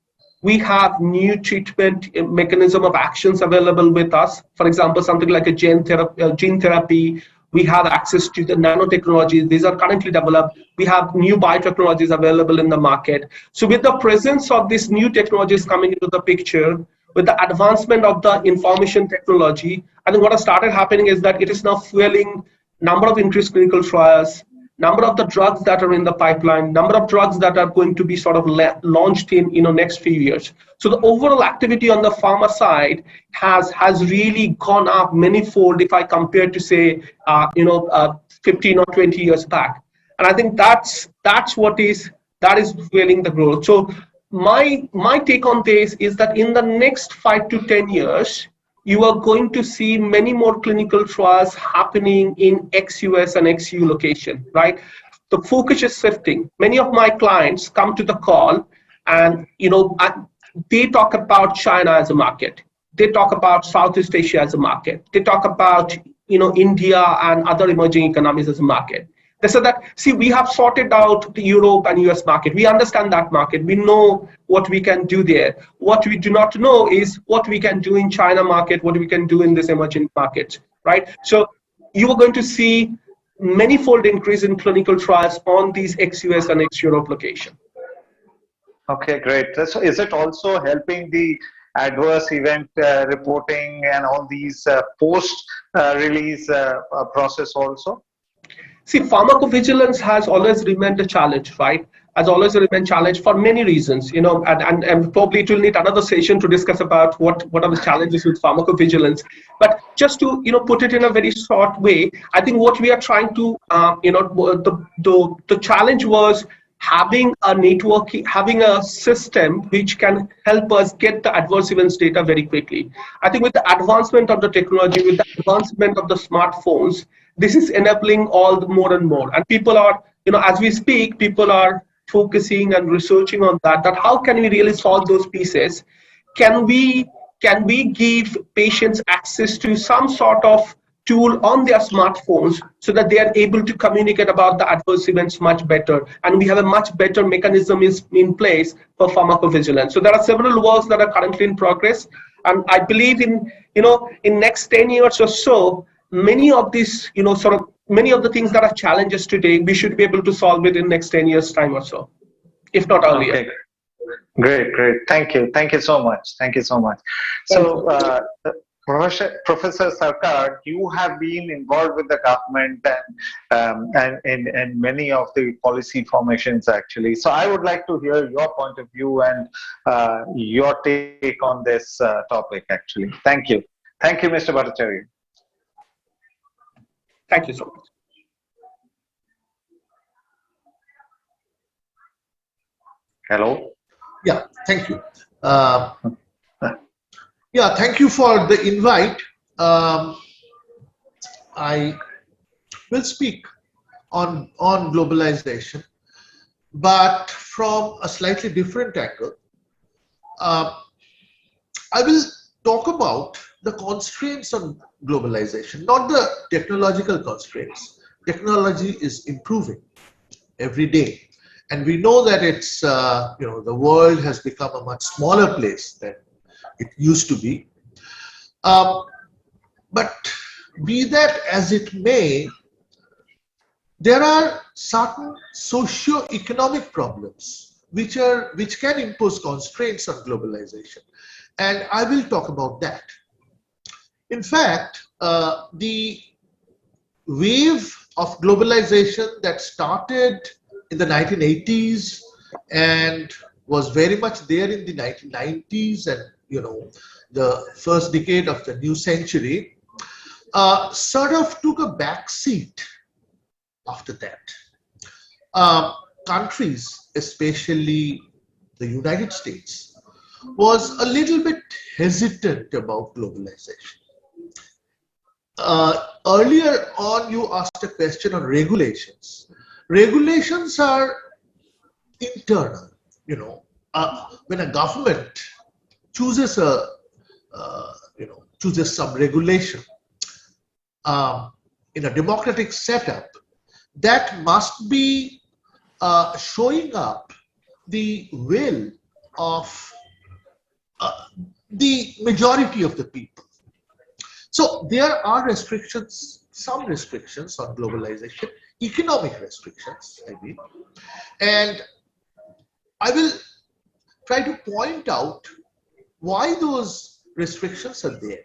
We have new treatment mechanism of actions available with us. For example, something like a gene therapy. We have access to the nanotechnologies. These are currently developed. We have new biotechnologies available in the market. So with the presence of these new technologies coming into the picture, with the advancement of the information technology, I think what has started happening is that it is now fueling number of increased clinical trials, number of the drugs that are in the pipeline, number of drugs that are going to be sort of launched in next few years. So the overall activity on the pharma side has really gone up manifold if I compare to say 15 or 20 years back. And I think that's what is fueling the growth. So my take on this is that in the next 5 to 10 years, you are going to see many more clinical trials happening in ex-US and ex-EU location, right? The focus is shifting. Many of my clients come to the call and, they talk about China as a market. They talk about Southeast Asia as a market. They talk about, India and other emerging economies as a market. They said that, see, we have sorted out the Europe and US market. We understand that market. We know what we can do there. What we do not know is what we can do in China market, what we can do in this emerging markets, right? So you are going to see manifold increase in clinical trials on these ex-US and ex-Europe location. Okay, great. So is it also helping the adverse event reporting and all these post-release process also? See, pharmacovigilance has always remained a challenge, right? Has always remained a challenge for many reasons, and probably it will need another session to discuss about what are the challenges with pharmacovigilance. But just to, put it in a very short way, I think what we are trying to, the challenge was having a network, having a system which can help us get the adverse events data very quickly. I think with the advancement of the technology, with the advancement of the smartphones, this is enabling all the more and more. And people are, as we speak, people are focusing and researching on that how can we really solve those pieces? Can we give patients access to some sort of tool on their smartphones so that they are able to communicate about the adverse events much better, and we have a much better mechanism in place for pharmacovigilance. So there are several works that are currently in progress, and I believe in next 10 years or so, many of these many of the things that are challenges today, we should be able to solve it in next 10 years time or so, if not earlier. Okay. Great. Thank you so much. So Professor Sarkar, you have been involved with the government and many of the policy formations actually. So I would like to hear your point of view and your take on this topic actually. Thank you, Mr. Bhattacharya. Thank you so much. Hello. Yeah, thank you. Yeah, thank you for the invite. I will speak on globalization, but from a slightly different angle. I will talk about the constraints on globalization, not the technological constraints. Technology is improving every day, and we know that it's the world has become a much smaller place than it used to be. But be that as it may, there are certain socio-economic problems which can impose constraints on globalization, and I will talk about that. In fact, the wave of globalization that started in the 1980s and was very much there in the 1990s and the first decade of the new century sort of took a back seat after that. Countries, especially the United States, was a little bit hesitant about globalization. Earlier on, you asked a question on regulations. Regulations are internal. When a government chooses chooses some regulation in a democratic setup, that must be showing up the will of the majority of the people. So there are restrictions, some restrictions on globalization, economic restrictions, I mean, and I will try to point out why those restrictions are there.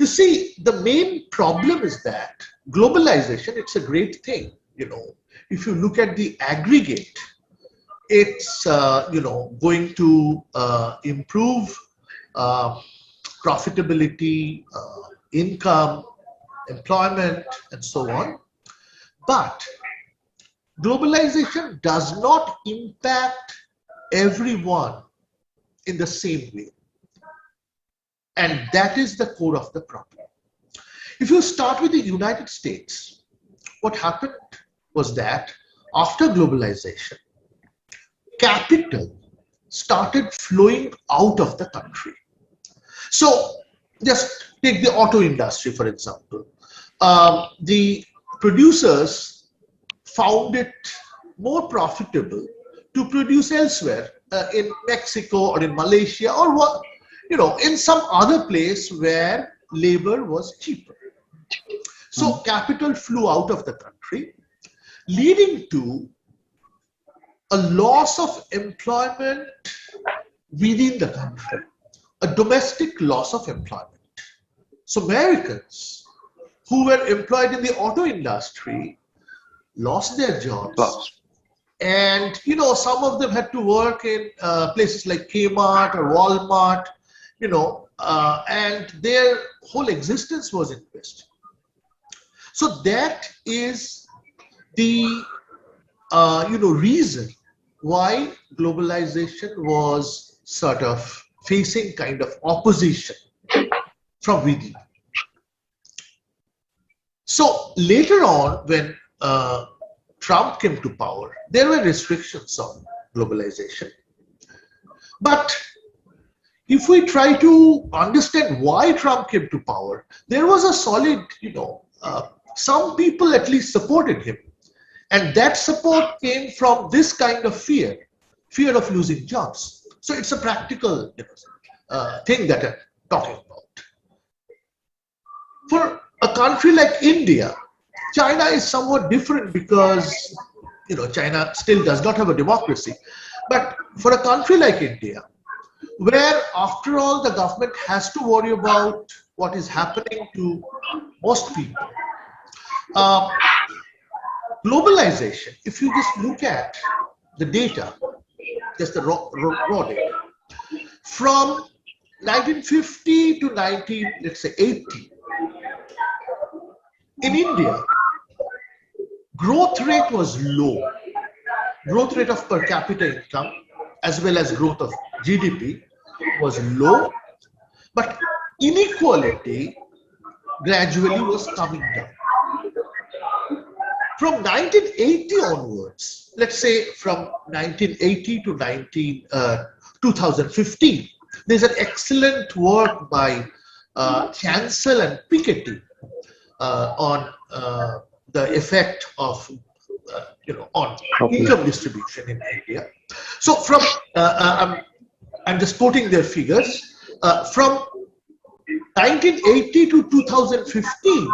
You see, the main problem is that globalization, it's a great thing. If you look at the aggregate, it's going to improve profitability, income, employment, and so on. But globalization does not impact everyone in the same way. And that is the core of the problem. If you start with the United States, what happened was that after globalization, capital started flowing out of the country. So just take the auto industry, for example. The producers found it more profitable to produce elsewhere, in Mexico or in Malaysia or what, in some other place where labor was cheaper. So capital flew out of the country, leading to a loss of employment within the country, a domestic loss of employment. So Americans who were employed in the auto industry lost their jobs. And some of them had to work in places like Kmart or Walmart, and their whole existence was in question. So that is the reason why globalization was sort of facing kind of opposition from within. So later on, when Trump came to power, there were restrictions on globalization. But if we try to understand why Trump came to power, there was a solid, some people at least supported him. And that support came from this kind of fear of losing jobs. So it's a practical thing that I'm talking about. For a country like India, China is somewhat different because China still does not have a democracy. But for a country like India, where after all the government has to worry about what is happening to most people, globalization, if you just look at the data, just the raw data, from 1950 to 1980, in India, growth rate was low. Growth rate of per capita income as well as growth of GDP was low, but inequality gradually was coming down. From 1980 onwards, let's say from 1980 to 2015, There's an excellent work by Chancel and Piketty on the effect of on income distribution in India. So from I'm just quoting their figures from 1980 to 2015,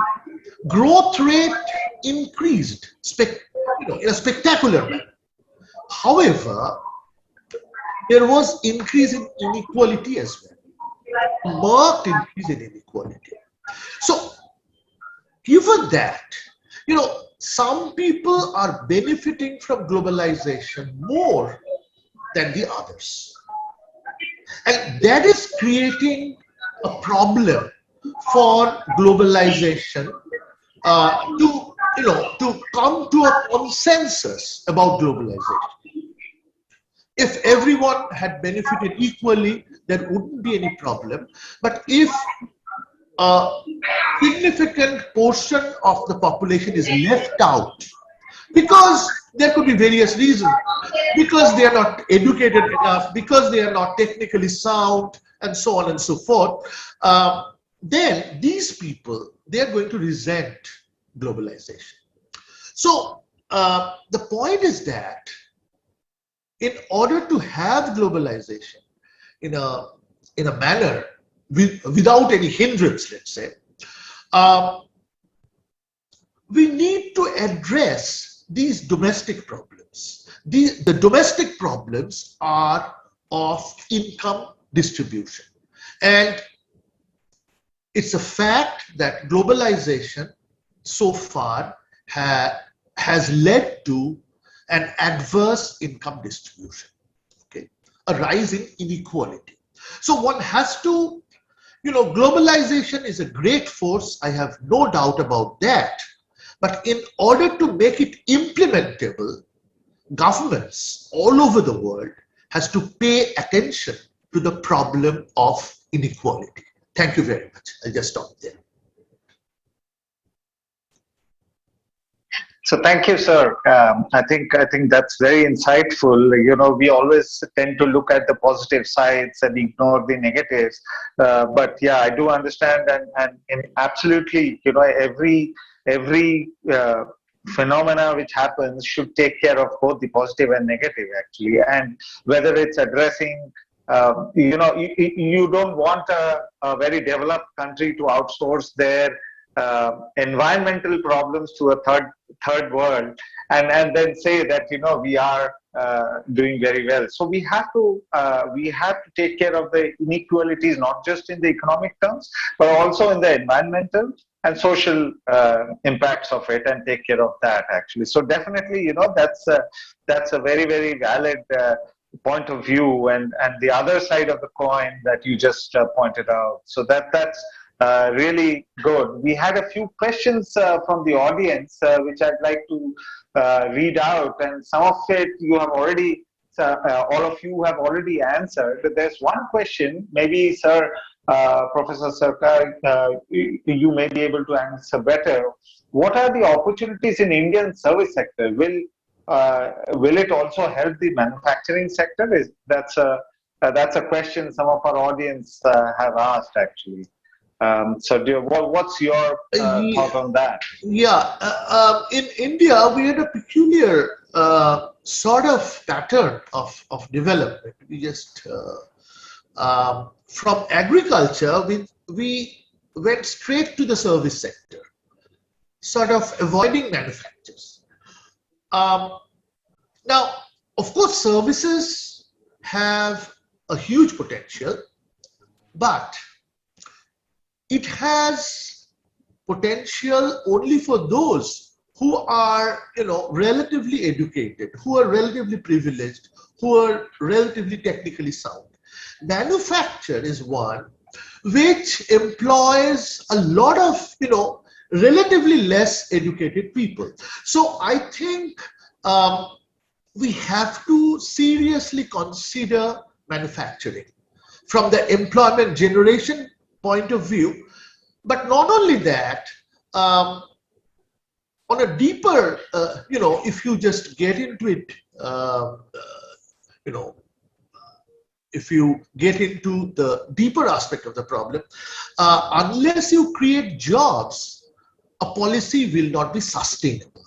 growth rate increased in a spectacular manner. However, there was increase in inequality as well, marked increase in inequality. So, given that, some people are benefiting from globalization more than the others, and that is creating a problem for globalization to come to a consensus about globalization. If everyone had benefited equally, there wouldn't be any problem. But if a significant portion of the population is left out, because there could be various reasons, because they are not educated enough, because they are not technically sound, and so on and so forth, then these people, they are going to resent globalization. So the point is that in order to have globalization in a manner without any hindrance, let's say, we need to address these domestic problems. The domestic problems are of income distribution. And it's a fact that globalization so far has led to an adverse income distribution, okay, a rise in inequality. So one has to, globalization is a great force, I have no doubt about that. But in order to make it implementable, governments all over the world has to pay attention to the problem of inequality. Thank you very much. I'll just stop there. So thank you, sir. I think that's very insightful. We always tend to look at the positive sides and ignore the negatives. But yeah, I do understand, and absolutely, every phenomena which happens should take care of both the positive and negative, actually. And whether it's addressing, you don't want a very developed country to outsource their environmental problems to a third world and then say that we are doing very well. So we have to take care of the inequalities, not just in the economic terms, but also in the environmental and social impacts of it, and take care of that, actually. So definitely, that's a very, very valid point of view, and the other side of the coin that you just pointed out. So that's really good. We had a few questions from the audience, which I'd like to read out, and some of it you have already, all of you have already answered. But there's one question, maybe, sir, Professor Sarkar, you may be able to answer better. What are the opportunities in Indian service sector? Will it also help the manufacturing sector? That's a question some of our audience have asked, actually. So what's your thought on that? Yeah, in India, we had a peculiar sort of pattern of development. We just, from agriculture, we went straight to the service sector, sort of avoiding manufacturers. Now, of course, services have a huge potential, but it has potential only for those who are, relatively educated, who are relatively privileged, who are relatively technically sound. Manufacture is one which employs a lot of, relatively less educated people. So I think we have to seriously consider manufacturing from the employment generation point of view. But not only that, on a deeper, if you just get into it, if you get into the deeper aspect of the problem, unless you create jobs, a policy will not be sustainable.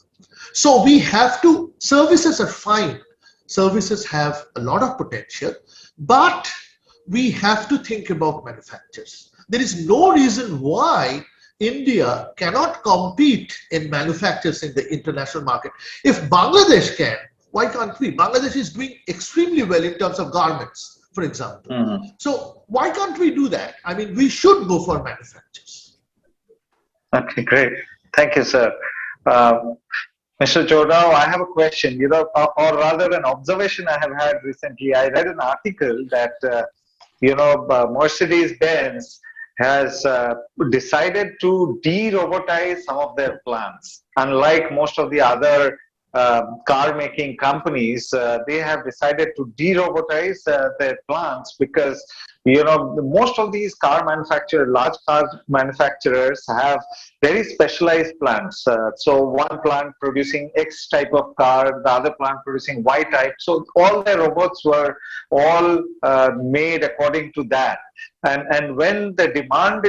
So we have to, services are fine. Services have a lot of potential, but we have to think about manufacturers. There is no reason why India cannot compete in manufacturers in the international market. If Bangladesh can, why can't we? Bangladesh is doing extremely well in terms of garments, for example. So why can't we do that? I mean, we should go for manufacturers. Okay, great. Thank you, sir. Mr. Jodao, I have a question, or rather an observation I have had recently. I read an article that, Mercedes-Benz has decided to de-robotize some of their plants. Unlike most of the other car making companies, they have decided to de-robotize their plants because most of these large car manufacturers have very specialized plants. So one plant producing X type of car, the other plant producing Y type. So all their robots were all made according to that. And when the demand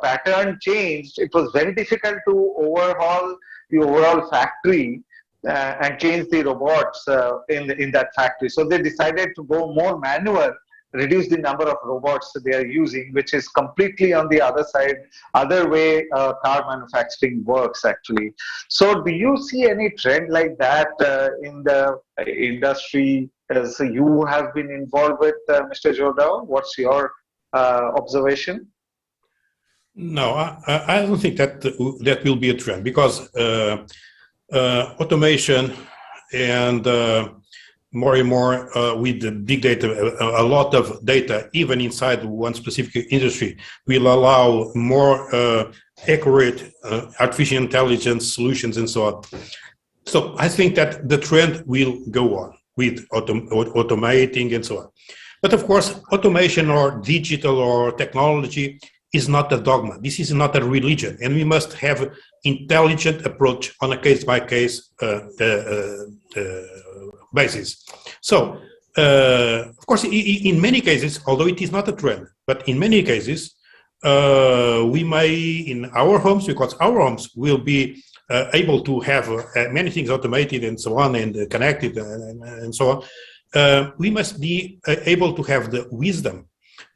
pattern changed, it was very difficult to overhaul the overall factory and change the robots in that factory. So they decided to go more manual, reduce the number of robots that they are using, which is completely on the other way car manufacturing works actually. So do you see any trend like that in the industry as you have been involved with, Mr. Jodao? What's your observation? No, I don't think that that will be a trend, because automation and more and more with the big data, a lot of data, even inside one specific industry, will allow more accurate artificial intelligence solutions and so on. So I think that the trend will go on with automating and so on. But of course, automation or digital or technology is not a dogma. This is not a religion, and we must have intelligent approach on a case-by-case basis. So, of course, in many cases, although it is not a trend, but in many cases, we may, in our homes, because our homes will be able to have many things automated and so on, and connected and so on, we must be able to have the wisdom,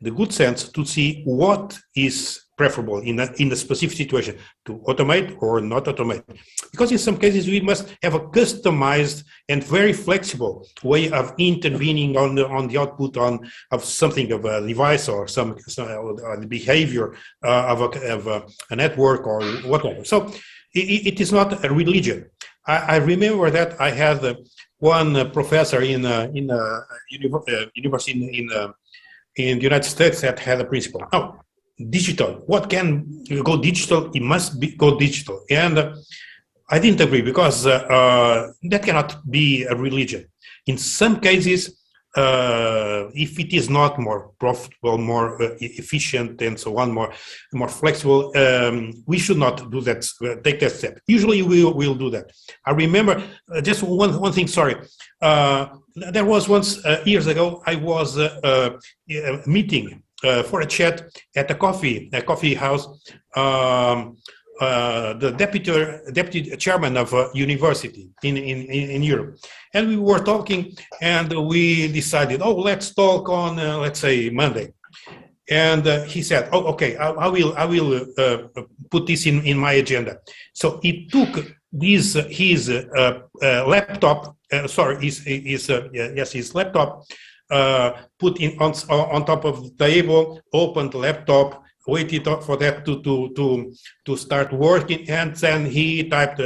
the good sense to see what is preferable in a specific situation, to automate or not automate. Because in some cases we must have a customized and very flexible way of intervening on the output of something, of a device or some the behavior of a network or whatever. So it is not a religion. I remember that I had one professor in university in the United States that had a principle. Oh, digital. What can go digital? It must go digital. And I didn't agree, because that cannot be a religion. In some cases, if it is not more profitable, more efficient, and so on, more flexible, we should not do that. Take that step. Usually, we will do that. I remember just one thing. Sorry, there was once years ago. I was meeting for a chat at a coffee house. The deputy chairman of a university in Europe, and we were talking, and we decided, oh, let's talk on let's say Monday. And he said, oh, okay, I will put this in my agenda. So he took his laptop, his laptop, put in on top of the table, opened the laptop, waited for that to start working, and then he typed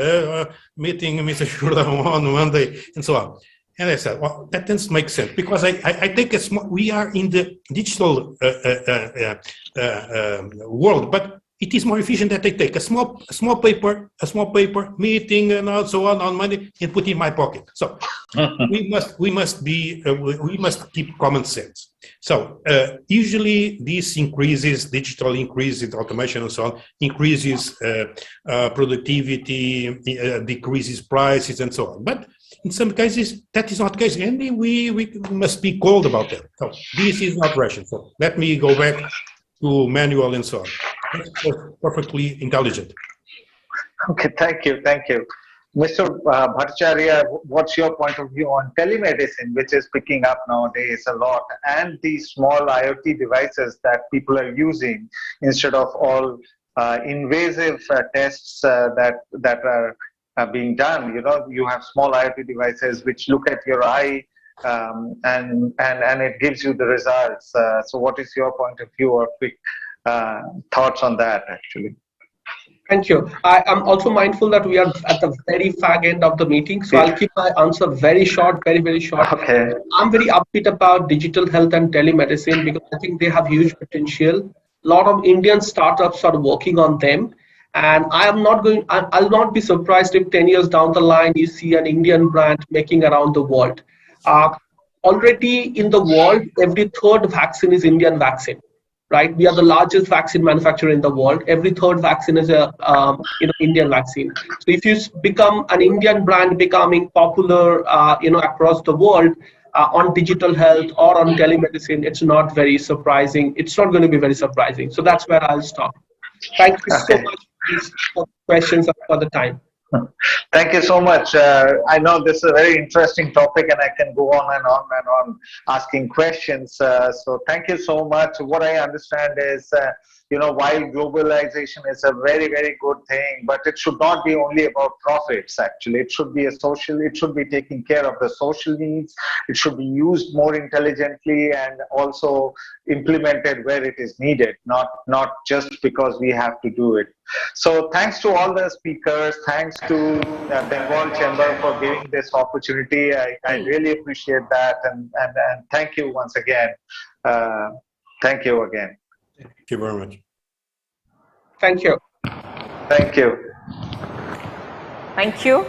meeting Mr. Jodao on Monday and so on. And I said, well, that doesn't make sense, because I think we are in the digital world, but it is more efficient that I take a small paper meeting and so on Monday and put in my pocket. So we must keep common sense. So usually this increases, digital increases, automation and so on, increases productivity, decreases prices and so on. But in some cases, that is not the case, and we must be cold about that. So this is not rational. So let me go back to manual and so on. That's perfectly intelligent. Okay, thank you. Mr. Bhattacharya, what's your point of view on telemedicine, which is picking up nowadays a lot, and these small IoT devices that people are using instead of all invasive tests that are being done? You know, you have small IoT devices which look at your eye and it gives you the results. So what is your point of view or quick thoughts on that, actually? Thank you. I am also mindful that we are at the very fag end of the meeting, so I'll keep my answer very short, very short. Okay. I'm very upbeat about digital health and telemedicine because I think they have huge potential. A lot of Indian startups are working on them, and I'll not be surprised if 10 years down the line you see an Indian brand making around the world. Already in the world, every third vaccine is Indian vaccine. Right, we are the largest vaccine manufacturer in the world. Every third vaccine is a Indian vaccine. So if you become an Indian brand becoming popular, across the world on digital health or on telemedicine, it's not very surprising. It's not going to be very surprising. So that's where I'll stop. Thank you so much for the questions and for the time. Thank you so much. I know this is a very interesting topic and I can go on and on and on asking questions. So thank you so much. What I understand is, while globalization is a very, very good thing, but it should not be only about profits, actually. It should be it should be taking care of the social needs. It should be used more intelligently and also implemented where it is needed, not just because we have to do it. So thanks to all the speakers, thanks to Bengal Chamber for giving this opportunity. I really appreciate that, and thank you once again. Thank you again. Thank you very much. Thank you. Thank you. Thank you.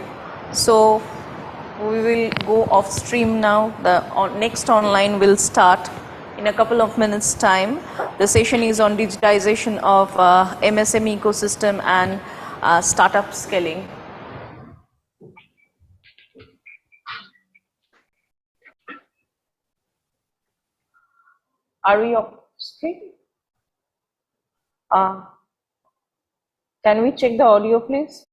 So we will go off stream now. The next online will start in a couple of minutes' time. The session is on digitization of MSME ecosystem and startup scaling. Are we off screen? Can we check the audio, please?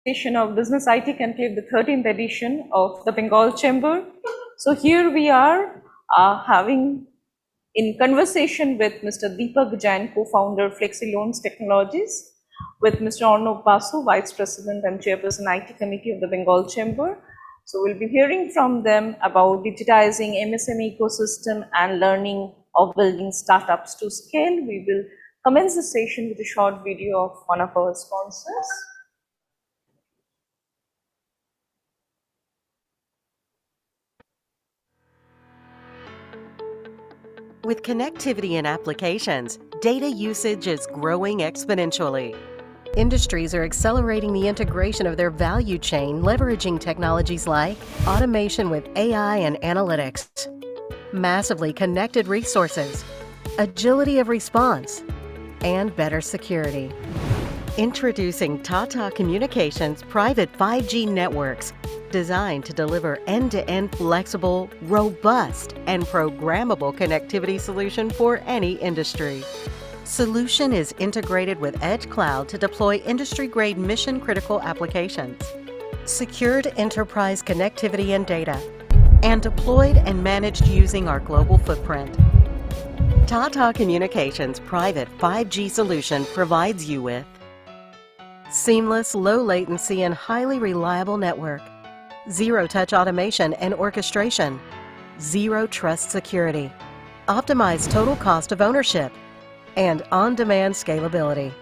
Of Business IT Conclave, the 13th edition of the Bengal Chamber. So here we are having in conversation with Mr. Deepak Jain, co-founder Flexi Loans Technologies, with Mr. Arnob Basu, Vice President and Chairperson IT Committee of the Bengal Chamber. So we'll be hearing from them about digitizing MSME ecosystem and learning of building startups to scale. We will commence the session with a short video of one of our sponsors. With connectivity and applications, data usage is growing exponentially. Industries are accelerating the integration of their value chain, leveraging technologies like automation with AI and analytics, massively connected resources, agility of response, and better security. Introducing Tata Communications private 5G networks, designed to deliver end-to-end flexible, robust, and programmable connectivity solution for any industry. Solution is integrated with Edge Cloud to deploy industry-grade mission-critical applications, secured enterprise connectivity and data, and deployed and managed using our global footprint. Tata Communications private 5G solution provides you with seamless, low latency, and highly reliable network, zero-touch automation and orchestration, zero trust security, optimized total cost of ownership, and on-demand scalability.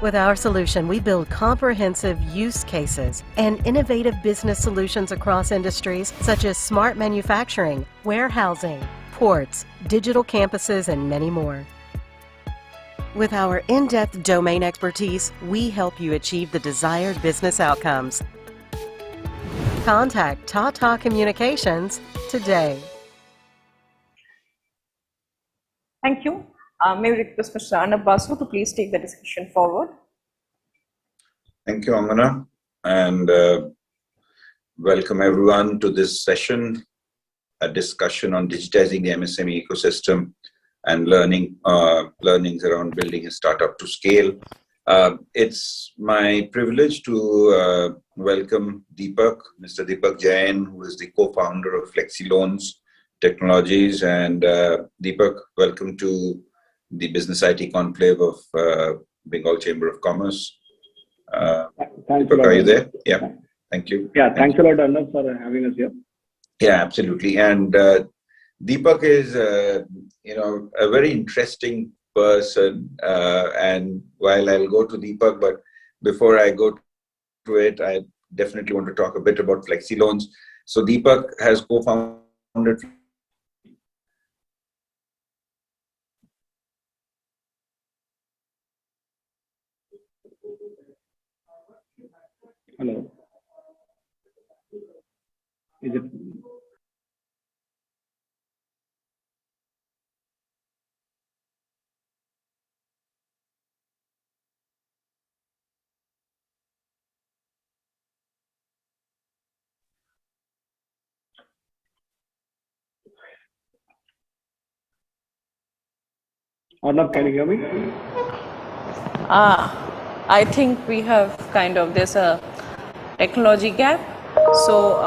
With our solution, we build comprehensive use cases and innovative business solutions across industries such as smart manufacturing, warehousing, ports, digital campuses, and many more. With our in-depth domain expertise, we help you achieve the desired business outcomes. Contact Tata Communications today. Thank you. May we request Mr. Arnab Basu to please take the discussion forward. Thank you, Angana, and welcome everyone to this session, a discussion on digitizing the MSME ecosystem and learnings around building a startup to scale. It's my privilege to welcome Deepak, Mr. Deepak Jain, who is the co-founder of FlexiLoans Technologies. And Deepak, welcome to the Business IT Conclave of Bengal Chamber of Commerce. Deepak, are you there? Yeah, thank you. Yeah, thanks a lot, Arnab, for having us here. Yeah, absolutely. And Deepak is, a very interesting person. And while I'll go to Deepak, but before I go to it, I definitely want to talk a bit about FlexiLoans. So Deepak has co-founded. Hello. Is it? Arnab, can you hear me? I think we have there's a technology gap. So,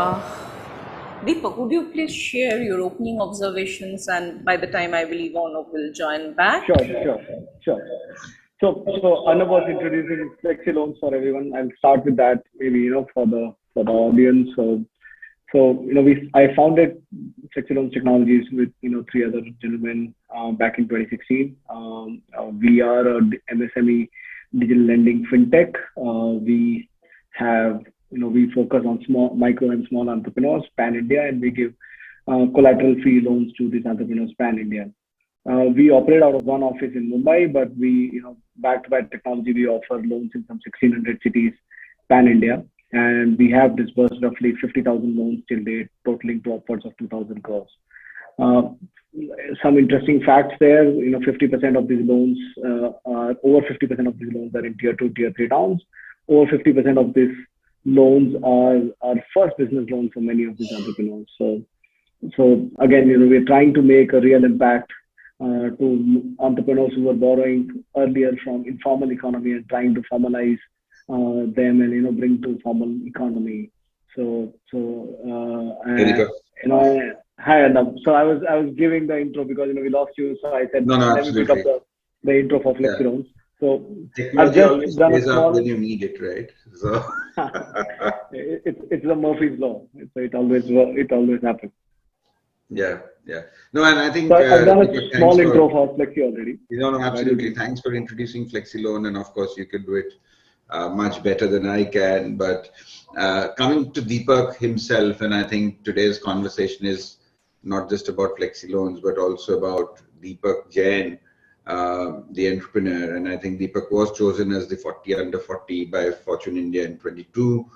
Deepak, would you please share your opening observations, and by the time I believe Arnab will join back? Sure. So Arnab was introducing FlexiLoans for everyone. I'll start with that, maybe for the audience. I founded FlexiLoans Technologies with 3 other gentlemen back in 2016. We are a MSME digital lending fintech. We have we focus on micro and small entrepreneurs pan India, and we give collateral free loans to these entrepreneurs pan India. We operate out of one office in Mumbai, but we backed by technology, we offer loans in some 1,600 cities pan India. And we have disbursed roughly 50,000 loans till date, totaling to upwards of 2,000 crores. Some interesting facts there, 50% of these loans, over 50% of these loans are in tier 2, tier 3 towns. Over 50% of these loans are first business loans for many of these entrepreneurs. So again, we're trying to make a real impact to entrepreneurs who were borrowing earlier from informal economy and trying to formalize them and bring to formal economy. Hi Arnab. So I was giving the intro because we lost you, so I said let me pick up the intro for FlexiLoans. So I've just done a small. When you need it, right? So it's the Murphy's law. So it always happens. Yeah. No, and I think I've done a small intro for Flexi already. No, absolutely. Thanks for introducing FlexiLoan, and of course you can do it much better than I can. But coming to Deepak himself, and I think today's conversation is not just about FlexiLoans, but also about Deepak Jain, the entrepreneur. And I think Deepak was chosen as the 40 under 40 by Fortune India in 22.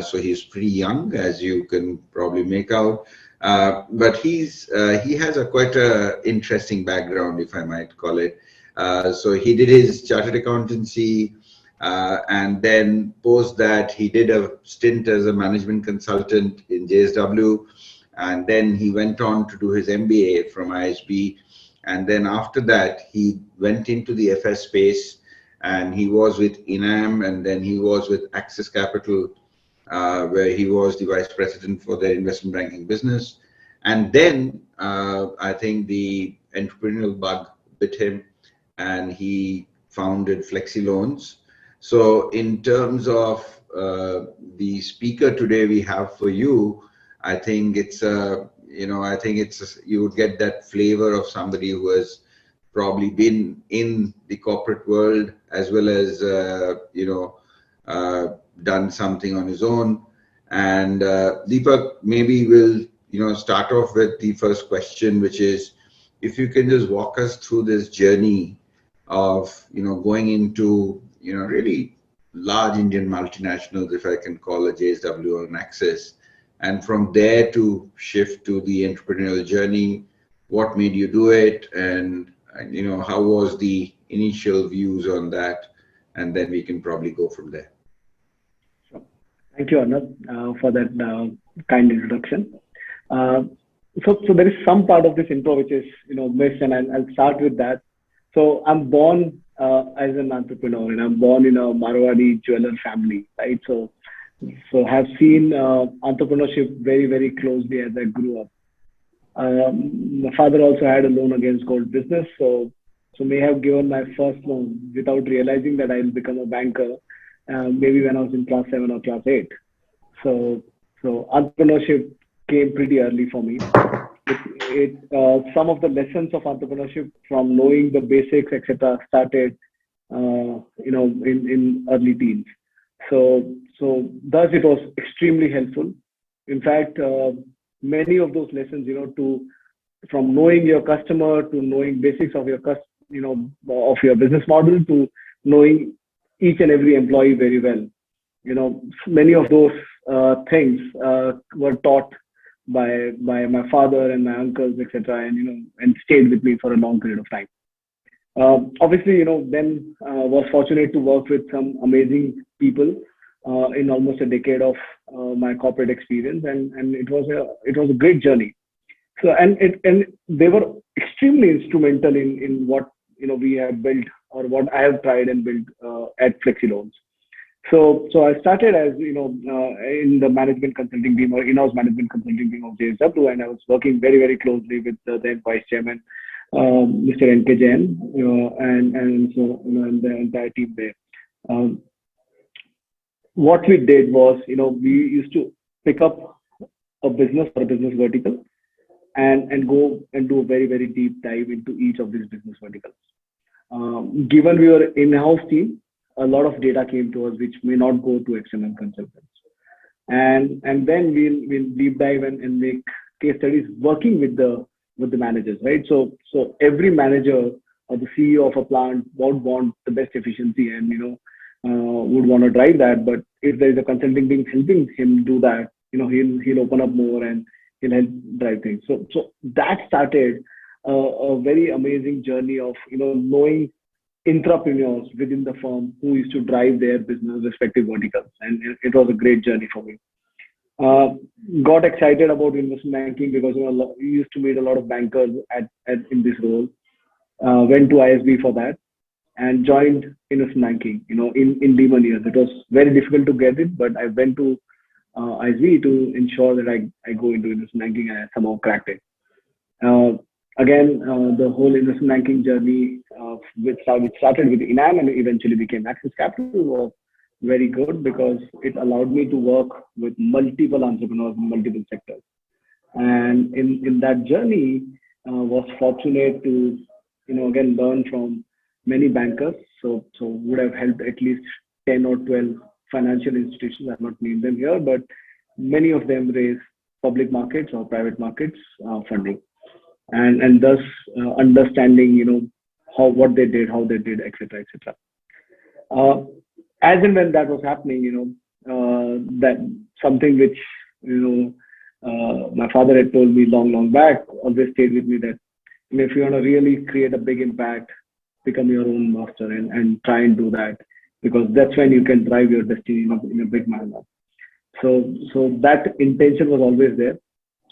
So he's pretty young, as you can probably make out. But he has a quite a interesting background, if I might call it. So he did his chartered accountancy, and then post that he did a stint as a management consultant in JSW, and then he went on to do his MBA from ISB, and then after that he went into the FS space, and he was with INAM, and then he was with Axis Capital, where he was the vice president for their investment banking business. And then I think the entrepreneurial bug bit him, and he founded Flexi Loans. So in terms of the speaker today we have for you, I think it's you would get that flavor of somebody who has probably been in the corporate world as well as done something on his own. And Deepak, maybe we'll start off with the first question, which is if you can just walk us through this journey of going into really large Indian multinationals, if I can call it JSW or an Axis, and from there to shift to the entrepreneurial journey. What made you do it, and how was the initial views on that, and then we can probably go from there. Thank you, Arnab, for that kind introduction. So there is some part of this intro which is missed, and I'll start with that. So I'm born as an entrepreneur, and I'm born in a Marwadi jeweler family, right? So have seen entrepreneurship very, very closely as I grew up. My father also had a loan against gold business, so may have given my first loan without realizing that I'll become a banker, maybe when I was in class 7 or class 8. So entrepreneurship came pretty early for me. Some of the lessons of entrepreneurship, from knowing the basics, etc., started in early teens. So thus it was extremely helpful. In fact, many of those lessons, from knowing your customer to knowing basics of your of your business model to knowing each and every employee very well. Many of those things were taught by my father and my uncles, etc., and stayed with me for a long period of time. Obviously, then was fortunate to work with some amazing people in almost a decade of my corporate experience, and it was a great journey. So and they were extremely instrumental in what we have built, or what I have tried and built at Flexi Loans. So I started as in the management consulting team, or in-house management consulting team of JSW, and I was working very, very closely with the then vice chairman, Mr. N.K. Jain, and so and the entire team there. What we did was, we used to pick up a business or a business vertical, and go and do a very, very deep dive into each of these business verticals. Given we were in-house team, a lot of data came to us which may not go to external consultants, and then we'll deep dive and make case studies working with the managers, right? So every manager or the CEO of a plant would want the best efficiency, and would want to drive that. But if there is a consulting team helping him do that, he'll open up more and he'll help drive things. So that started a very amazing journey of knowing entrepreneurs within the firm who used to drive their business respective verticals, and it was a great journey for me. Got excited about investment banking because we used to meet a lot of bankers in this role. Went to ISB for that and joined investment banking. In Lehman years, it was very difficult to get it, but I went to ISB to ensure that I go into investment banking, and I somehow cracked it. Again, the whole investment banking journey, which started with INAM and eventually became Axis Capital, was very good because it allowed me to work with multiple entrepreneurs in multiple sectors. And in that journey, was fortunate to, again, learn from many bankers. So would have helped at least 10 or 12 financial institutions. I've not named them here, but many of them raise public markets or private markets funding. And thus understanding, what they did, how they did, etc., etc. As and when that was happening, that something which My father had told me long back, always stayed with me, that if you want to really create a big impact, become your own master and try and do that, because that's when you can drive your destiny in a big manner. So that intention was always there,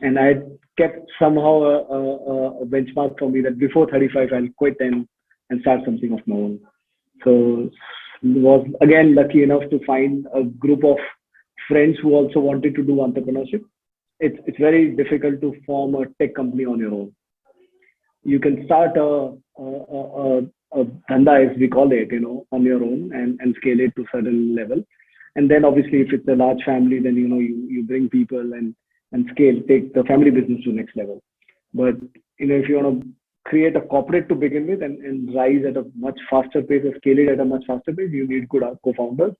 and I kept somehow a benchmark for me that before 35 I'll quit and start something of my own. So was again lucky enough to find a group of friends who also wanted to do entrepreneurship. It's very difficult to form a tech company on your own. You can start a dhanda, as we call it, on your own and scale it to certain level. And then obviously if it's a large family, then you bring people and scale, take the family business to the next level. But if you want to create a corporate to begin with and rise at a much faster pace or scale it at a much faster pace, you need good co-founders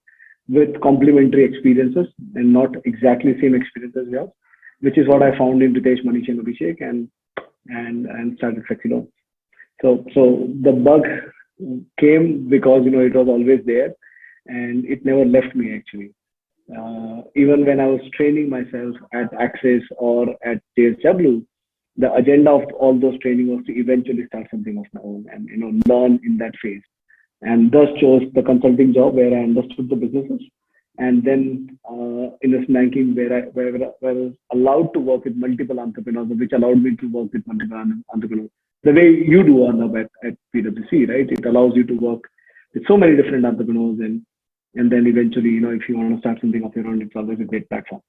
with complementary experiences and not exactly same experiences we have, which is what I found in Ritesh, Manish, and Abhishek, and started FlexiLoans. So the bug came because it was always there, and it never left me actually. Even when I was training myself at Axis or at JSW, the agenda of all those training was to eventually start something of my own and learn in that phase, and thus chose the consulting job where I understood the businesses, and then investment banking where I was allowed to work with multiple entrepreneurs, which allowed me to work with multiple entrepreneurs the way you do, Arnab, at PwC, right? It allows you to work with so many different entrepreneurs, and then eventually, if you want to start something of your own, it's always a great platform.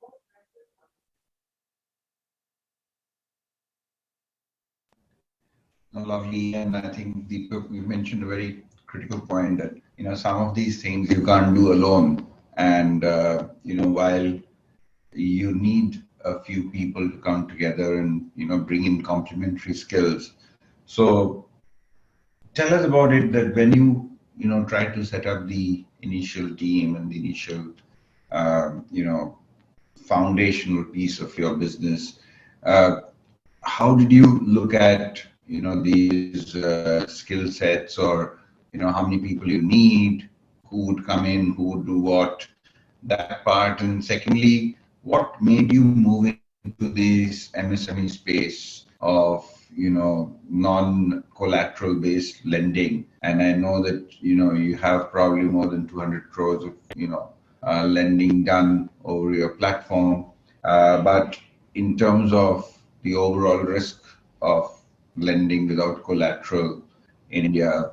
Lovely, and I think Deepak, you mentioned a very critical point that some of these things you can't do alone, and while you need a few people to come together and bring in complementary skills. So tell us about it, that when you try to set up the initial team and the initial foundational piece of your business, how did you look at these skill sets, or how many people you need, who would come in, who would do what, that part? And secondly, what made you move into this MSME space of non-collateral based lending? And I know that you have probably more than 200 crores of lending done over your platform, but in terms of the overall risk of lending without collateral in India,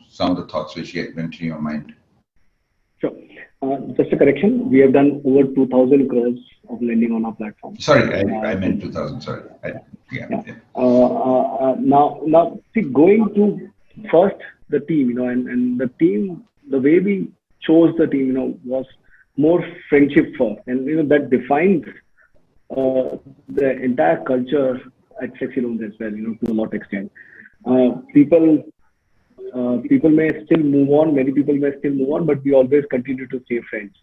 some of the thoughts which went in your mind. Sure. Just a correction, we have done over 2,000 crores of lending on our platform. Sorry, I meant 2,000. Sorry. Now, see, going to first the team, and the team, the way we chose the team, was more friendship first, and that defined the entire culture at FlexiLoans as well, to a lot extent. People may still move on, many people may still move on, but we always continue to stay friends.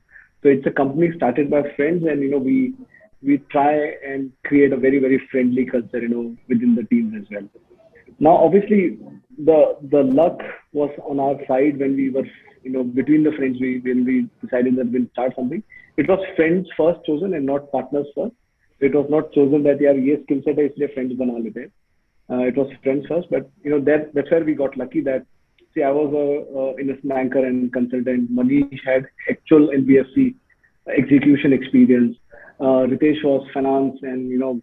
So it's a company started by friends, and we try and create a very, very friendly culture, within the teams as well. Now, obviously, the luck was on our side when we were, between the friends, when we decided that we'll start something. It was friends first chosen and not partners first. It was not chosen that ये skill set है इसलिए friends बना लेते हैं. It was friends first, but that's where we got lucky that, see, I was a investment banker and consultant. Manish had actual NBFC execution experience. Ritesh was finance and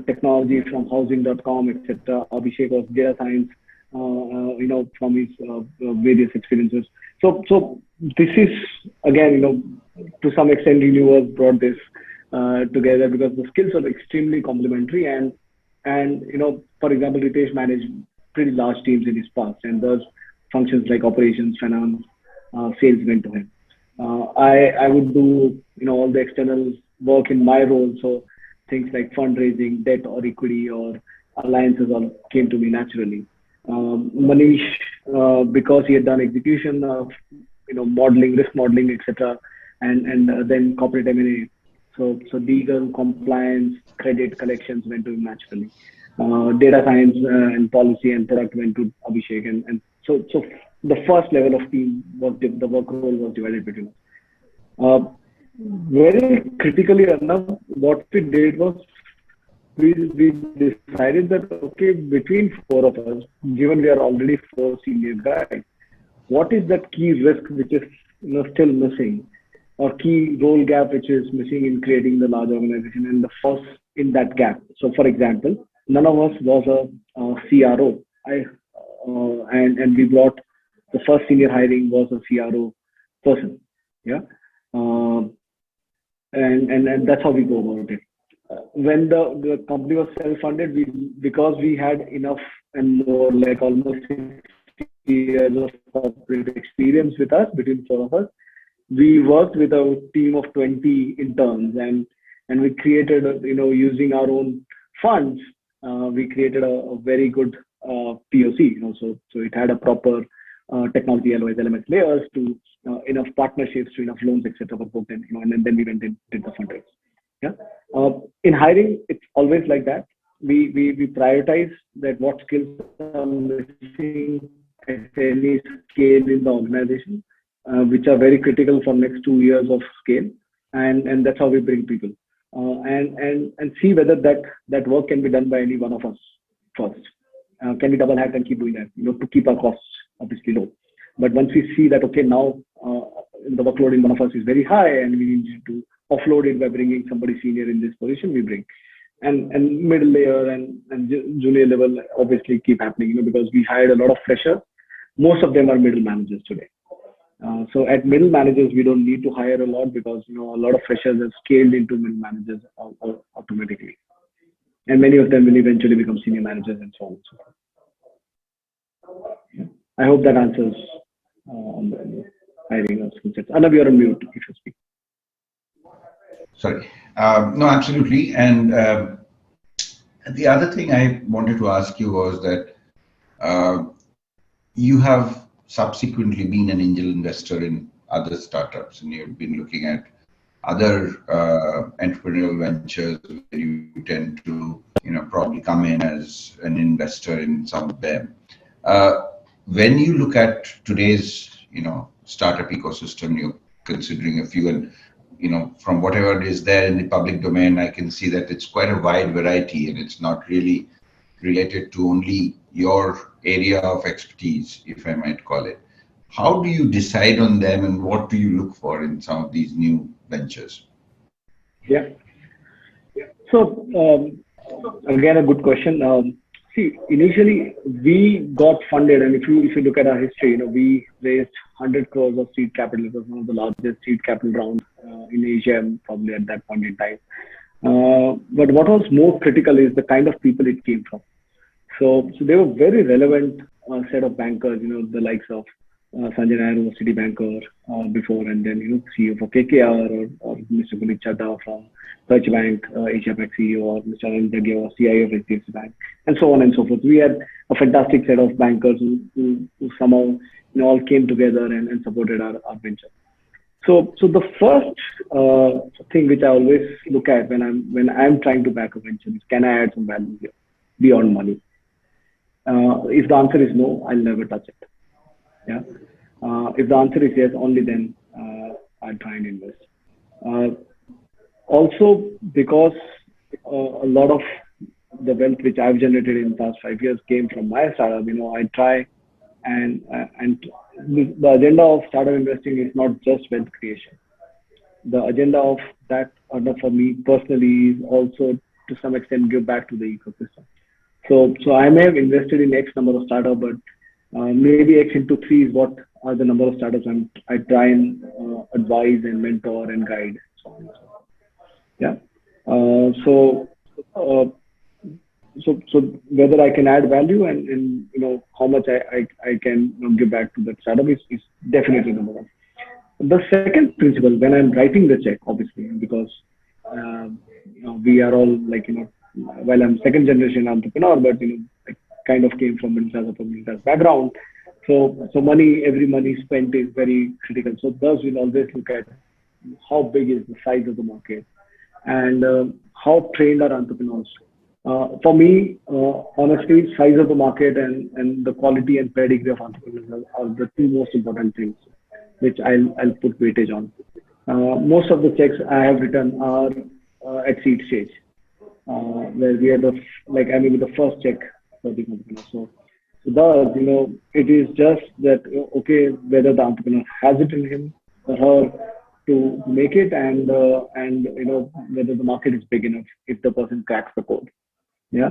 technology from housing.com, etc. Abhishek was data science, from his various experiences. So this is again, to some extent, Universe brought this together because the skills are extremely complementary, and for example, Ritesh managed pretty large teams in his past, and those functions like operations, finance, sales went to him. I would do all the external work in my role, so things like fundraising, debt or equity or alliances all came to me naturally. Manish, because he had done execution of modeling, risk modeling, etc., and then corporate M&A. So legal, compliance, credit, collections went to him naturally. Data science and policy and product went to Abhishek, and so the first level of team was the work role was divided between us. Very critically enough, what we did was we decided that, okay, between four of us, given we are already four senior guys, what is that key risk which is still missing, or key role gap which is missing in creating the large organization, and the first in that gap. So, for example, none of us was a CRO. And we brought the first senior hiring was a CRO person. Yeah. And that's how we go about it. When the company was self-funded, because we had enough and more, like almost 60 years of corporate experience with us, between four of us, we worked with a team of 20 interns, and we created, using our own funds, we created a very good POC. So it had a proper technology, LOS, LMS layers to enough partnerships, to enough loans, etc. were booked, and then we went and did the fundraise. Yeah. In hiring, it's always like that. We prioritize that what skills are missing at any scale in the organization, which are very critical for next 2 years of scale, and that's how we bring people, and see whether that work can be done by any one of us first. Can we double hat and keep doing that, to keep our costs obviously low. But once we see that, okay, now the workload in one of us is very high and we need to offload it by bringing somebody senior in this position, we bring. And middle layer and junior level obviously keep happening, because we hired a lot of freshers. Most of them are middle managers today. So at middle managers, we don't need to hire a lot, because a lot of freshers have scaled into middle managers automatically. And many of them will eventually become senior managers and so on and so forth. Yeah. I hope that answers on the hiring of skill sets. Arnab, you're on mute if you speak. Sorry. No, absolutely. And the other thing I wanted to ask you was that you have subsequently been an angel investor in other startups, and you've been looking at other entrepreneurial ventures where you tend to, probably come in as an investor in some of them. When you look at today's, startup ecosystem, you're considering a few, and from whatever is there in the public domain, I can see that it's quite a wide variety, and it's not really related to only your area of expertise, if I might call it. How do you decide on them, and what do you look for in some of these new ventures? Yeah. So again, a good question. See, initially we got funded, and if you look at our history, we raised 100 crores of seed capital. It was one of the largest seed capital rounds in Asia, probably at that point in time. But what was more critical is the kind of people it came from. So they were very relevant set of bankers, the likes of Sanjay Nair, who was City banker before, and then CEO for KKR, or Mr. Puneet Chadha from Deutsche Bank, Asia Pac CEO, or Mr. Anand Dagia, CIO of HDFC Bank, and so on and so forth. We had a fantastic set of bankers who somehow all came together and supported our venture. So the first thing which I always look at when I'm trying to back a venture is, can I add some value here beyond money? If the answer is no, I'll never touch it. Yeah. If the answer is yes, only then I'll try and invest. Also, because a lot of the wealth which I've generated in the past 5 years came from my startup, I try and the agenda of startup investing is not just wealth creation. The agenda of that, for me personally, is also to some extent give back to the ecosystem. So I may have invested in X number of startups, but maybe X into 3 is what are the number of startups I try and advise and mentor and guide. Yeah. So whether I can add value and how much I can give back to that startup is definitely number one. The second principle, when I'm writing the check, obviously, because we are all while I'm second generation entrepreneur, but I kind of came from middle class background. So every money spent is very critical. So thus we'll always look at how big is the size of the market, and how trained are entrepreneurs. For me, honestly, size of the market and the quality and pedigree of entrepreneurs are the two most important things, which I'll put weightage on. Most of the checks I have written are at seed stage. where we are the first check for the entrepreneur. So thus, it is just that, okay, whether the entrepreneur has it in him or her to make it, and whether the market is big enough if the person cracks the code. Yeah.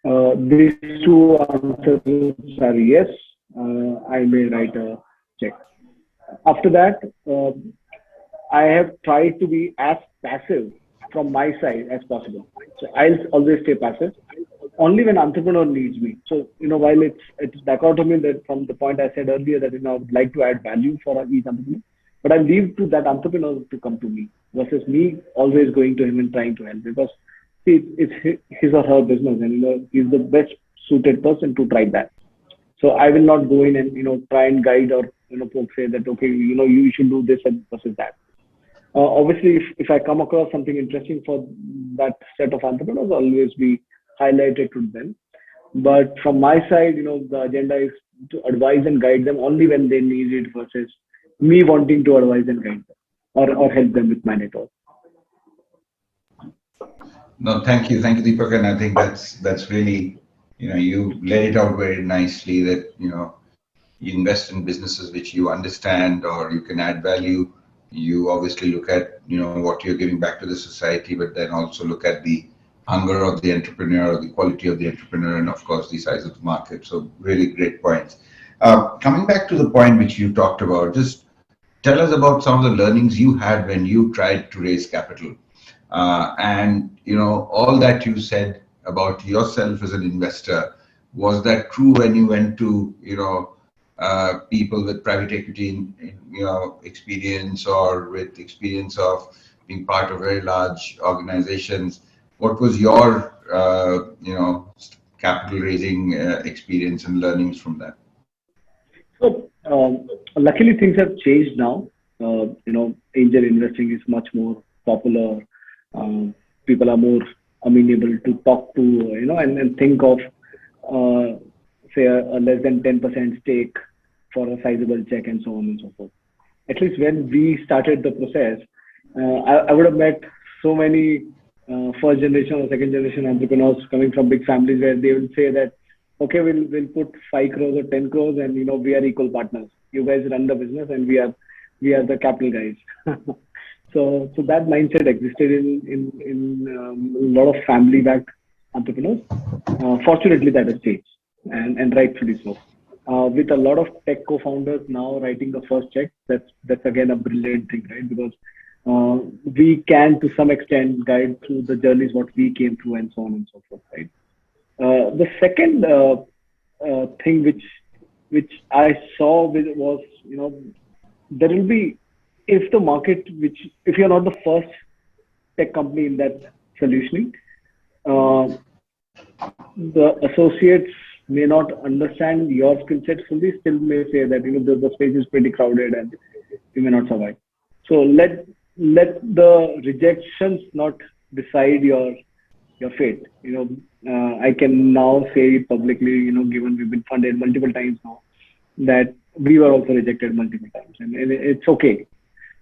These two answers are yes, I may write a check. After that, I have tried to be as passive from my side as possible. So I'll always stay passive only when entrepreneur needs me. So, while it's dichotomy that from the point I said earlier that, I would like to add value for each entrepreneur, but I leave to that entrepreneur to come to me versus me always going to him and trying to help, because it's his or her business, and, he's the best suited person to try that. So I will not go in and, try and guide or, say that, okay, you should do this and versus that. Obviously, if I come across something interesting for that set of entrepreneurs, I'll always be highlighted to them. But from my side, the agenda is to advise and guide them only when they need it versus me wanting to advise and guide them or help them with my network. No, thank you, Deepak, and I think that's really, you laid it out very nicely that you invest in businesses which you understand or you can add value. You obviously look at what you're giving back to the society, but then also look at the hunger of the entrepreneur, the quality of the entrepreneur, and of course the size of the market. So really great points. Coming back to the point which you talked about, just tell us about some of the learnings you had when you tried to raise capital. And all that you said about yourself as an investor, was that true when you went to people with private equity experience or with experience of being part of very large organizations? What was your capital raising experience and learnings from that? So luckily things have changed now. Angel investing is much more popular. People are more amenable to talk to, and think of, say, a less than 10% stake for a sizable check and so on and so forth. At least when we started the process, I would have met so many first generation or second generation entrepreneurs coming from big families where they will say that, okay, we'll put 5 crores or 10 crores and, we are equal partners. You guys run the business and we are the capital guys. So that mindset existed in a lot of family-backed entrepreneurs. Fortunately, that has changed, and rightfully so. With a lot of tech co-founders now writing the first check, that's again a brilliant thing, right? Because we can, to some extent, guide through the journeys what we came through and so on and so forth, right? The second thing which I saw was, there will be, if the market, if you're not the first tech company in that solutioning, the associates may not understand your skill set fully, still may say that, the space is pretty crowded and you may not survive. So let the rejections not decide your fate. I can now say publicly, given we've been funded multiple times now, that we were also rejected multiple times, and it's okay.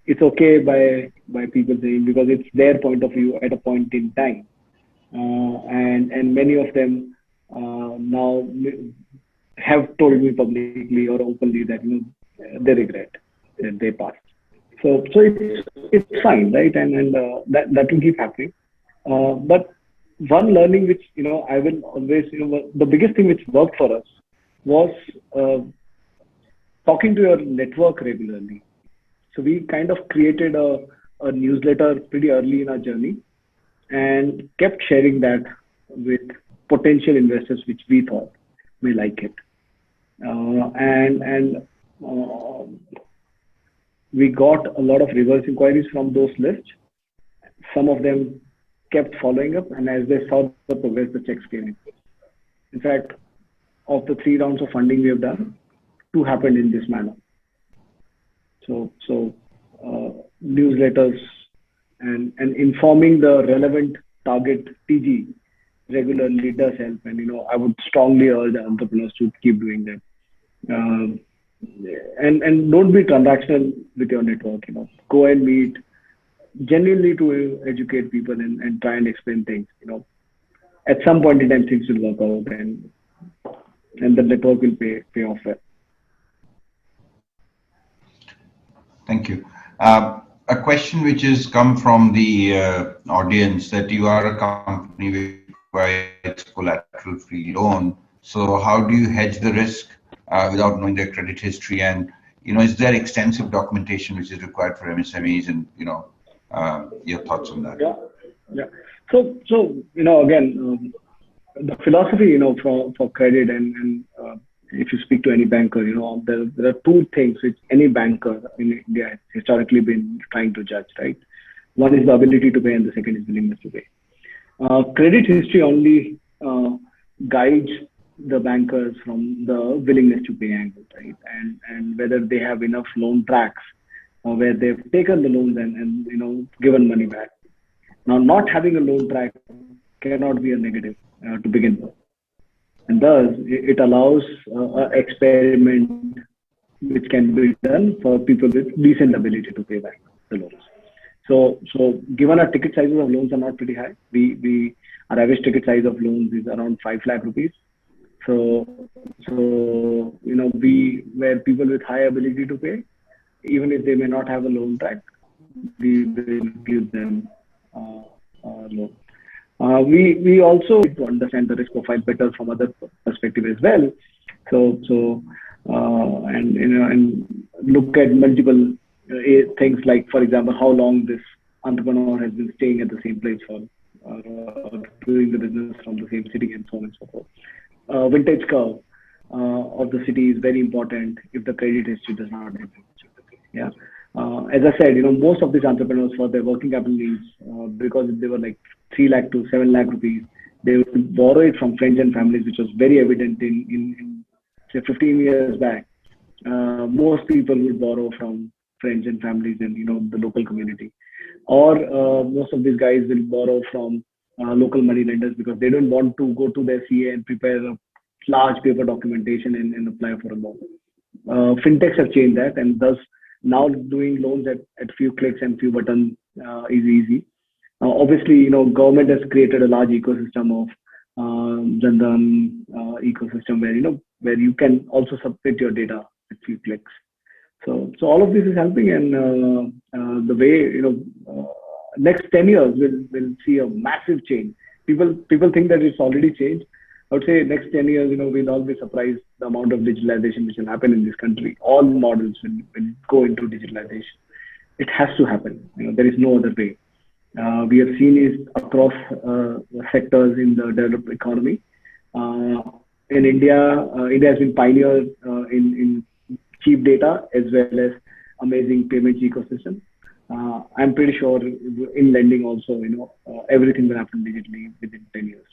It's okay by people saying, because it's their point of view at a point in time, and many of them now have told me publicly or openly that they regret that they passed. So it's fine, right? And that will keep happening. But one learning which I will always the biggest thing which worked for us was talking to your network regularly. So we kind of created a newsletter pretty early in our journey and kept sharing that with potential investors which we thought may like it. We got a lot of reverse inquiries from those lists. Some of them kept following up, and as they saw the progress, the checks came in. In fact, of the 3 rounds of funding we have done, 2 happened in this manner. So newsletters and informing the relevant target TG regularly does help, and I would strongly urge entrepreneurs to keep doing that. And don't be transactional with your network. Go and meet genuinely to educate people and try and explain things. at some point in time things will work out, and the network will pay off well. Thank you. A question which has come from the audience, that you are a company which provides collateral-free loan. So how do you hedge the risk without knowing their credit history? And is there extensive documentation which is required for MSMEs? And your thoughts on that? Yeah. So again, the philosophy for credit and if you speak to any banker, there are two things which any banker in India has historically been trying to judge, right? One is the ability to pay, and the second is willingness to pay. Credit history only guides the bankers from the willingness to pay angle, right? And whether they have enough loan tracks where they've taken the loans and given money back. Now, not having a loan track cannot be a negative to begin with. And thus, it allows an experiment which can be done for people with decent ability to pay back the loans. So given our ticket sizes of loans are not pretty high, our average ticket size of loans is around 5 lakh rupees. So where people with high ability to pay, even if they may not have a loan track, we will give them a loan. We also need to understand the risk profile better from other perspective as well. And look at multiple things like, for example, how long this entrepreneur has been staying at the same place for doing the business from the same city, and so on and so forth. Vintage curve of the city is very important if the credit history does not exist. Yeah. As I said, most of these entrepreneurs, for their working capital needs, because they were like 3 lakh to 7 lakh rupees, they would borrow it from friends and families, which was very evident in say 15 years back. Most people would borrow from friends and families and the local community, or most of these guys will borrow from local money lenders because they don't want to go to their CA and prepare a large paper documentation and apply for a loan. Fintechs have changed that, and thus now doing loans at few clicks and few buttons is easy. Obviously, government has created a large ecosystem of Jandan ecosystem where you can also submit your data at few clicks. So all of this is helping, and the way next 10 years will see a massive change. People think that it's already changed. I would say next 10 years, we'll all be surprised the amount of digitalization which will happen in this country. All models will go into digitalization. It has to happen. There is no other way. We have seen it across sectors in the developed economy. In India, India has been pioneer in cheap data as well as amazing payments ecosystem. I'm pretty sure in lending also, everything will happen digitally within 10 years.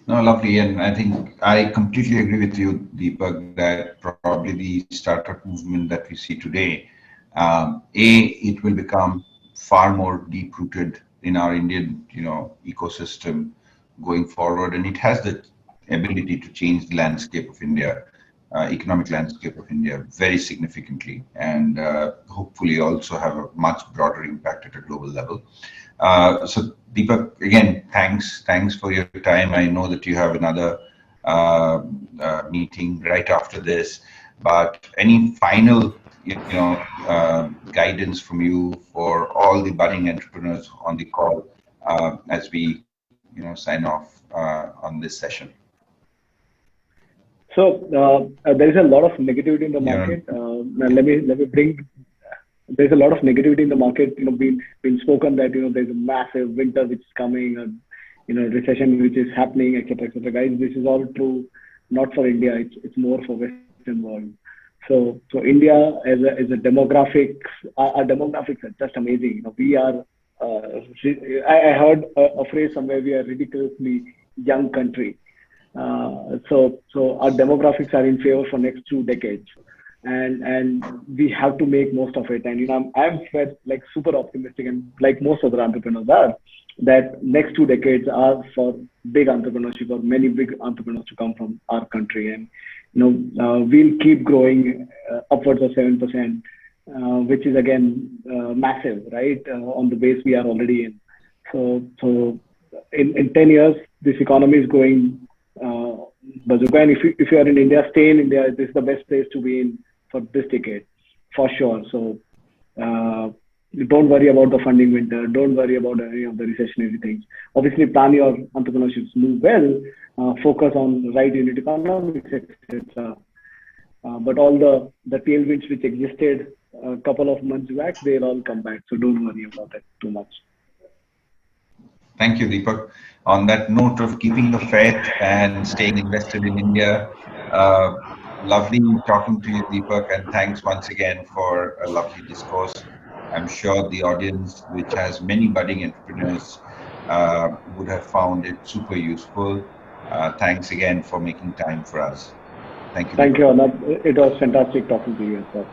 No, lovely. And I think I completely agree with you, Deepak, that probably the startup movement that we see today, it will become far more deep-rooted in our Indian, ecosystem going forward. And it has the ability to change the landscape of India, economic landscape of India very significantly, and hopefully also have a much broader impact at a global level. So Deepak, again, thanks for your time. I know that you have another meeting right after this, but any final guidance from you for all the budding entrepreneurs on the call as we sign off on this session? So there is a lot of negativity in the market. Let me bring. There's a lot of negativity in the market. Been spoken that there's a massive winter which is coming, and recession which is happening, etc., etc. Guys, this is all true, not for India. It's more for Western world. So India as a demographics, our demographics are just amazing. We are. I heard a phrase somewhere. We are ridiculously young country. So our demographics are in favor for next 2 decades, and we have to make most of it. And I'm like super optimistic, and like most other entrepreneurs are, that next 2 decades are for big entrepreneurship, or many big entrepreneurs to come from our country. And we'll keep growing upwards of 7%, which is again massive, right? On the base we are already in. So in 10 years, this economy is going bazooka. And if you are in India, stay in India. This is the best place to be in for this decade, for sure. So don't worry about the funding winter. Don't worry about any of the recessionary things. Obviously, plan your entrepreneurship, move well, focus on right unit economics, etc. But all the tailwinds which existed a couple of months back, they'll all come back. So don't worry about it too much. Thank you, Deepak. On that note of keeping the faith and staying invested in India, lovely talking to you, Deepak, and thanks once again for a lovely discourse. I'm sure the audience, which has many budding entrepreneurs, would have found it super useful. Thanks again for making time for us. Thank you. Thank you, Arnab. It was fantastic talking to you as well.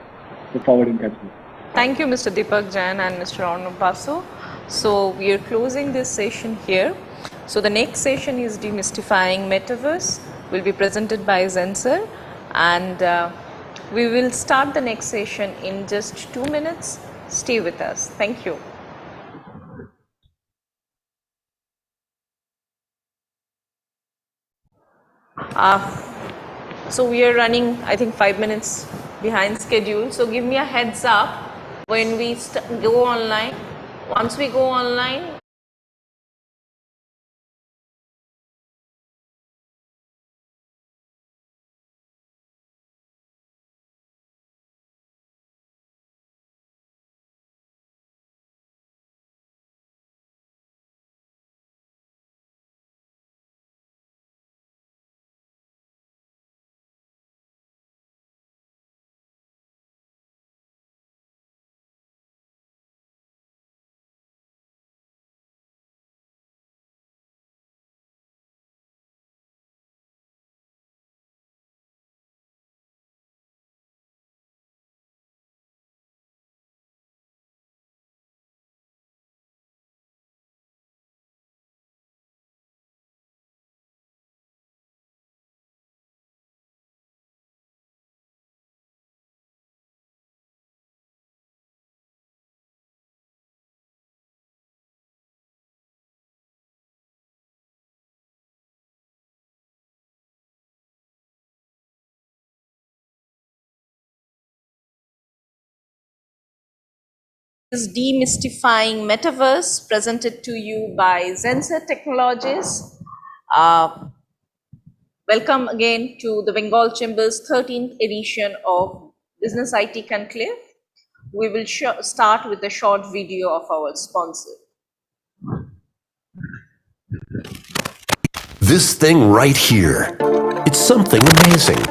Look forward in catching you. Thank you, Mr. Deepak Jain and Mr. Arnab Basu. So we are closing this session here. So the next session is Demystifying Metaverse, will be presented by Zensar, and we will start the next session in just 2 minutes. Stay with us. Thank you. So we are running, I think, 5 minutes behind schedule. So give me a heads up when we go online. Once we go online, is Demystifying Metaverse, presented to you by Zensar Technologies. Welcome again to the Bengal Chamber's 13th edition of Business IT Conclave. We will start with a short video of our sponsor. This thing right here, it's something amazing.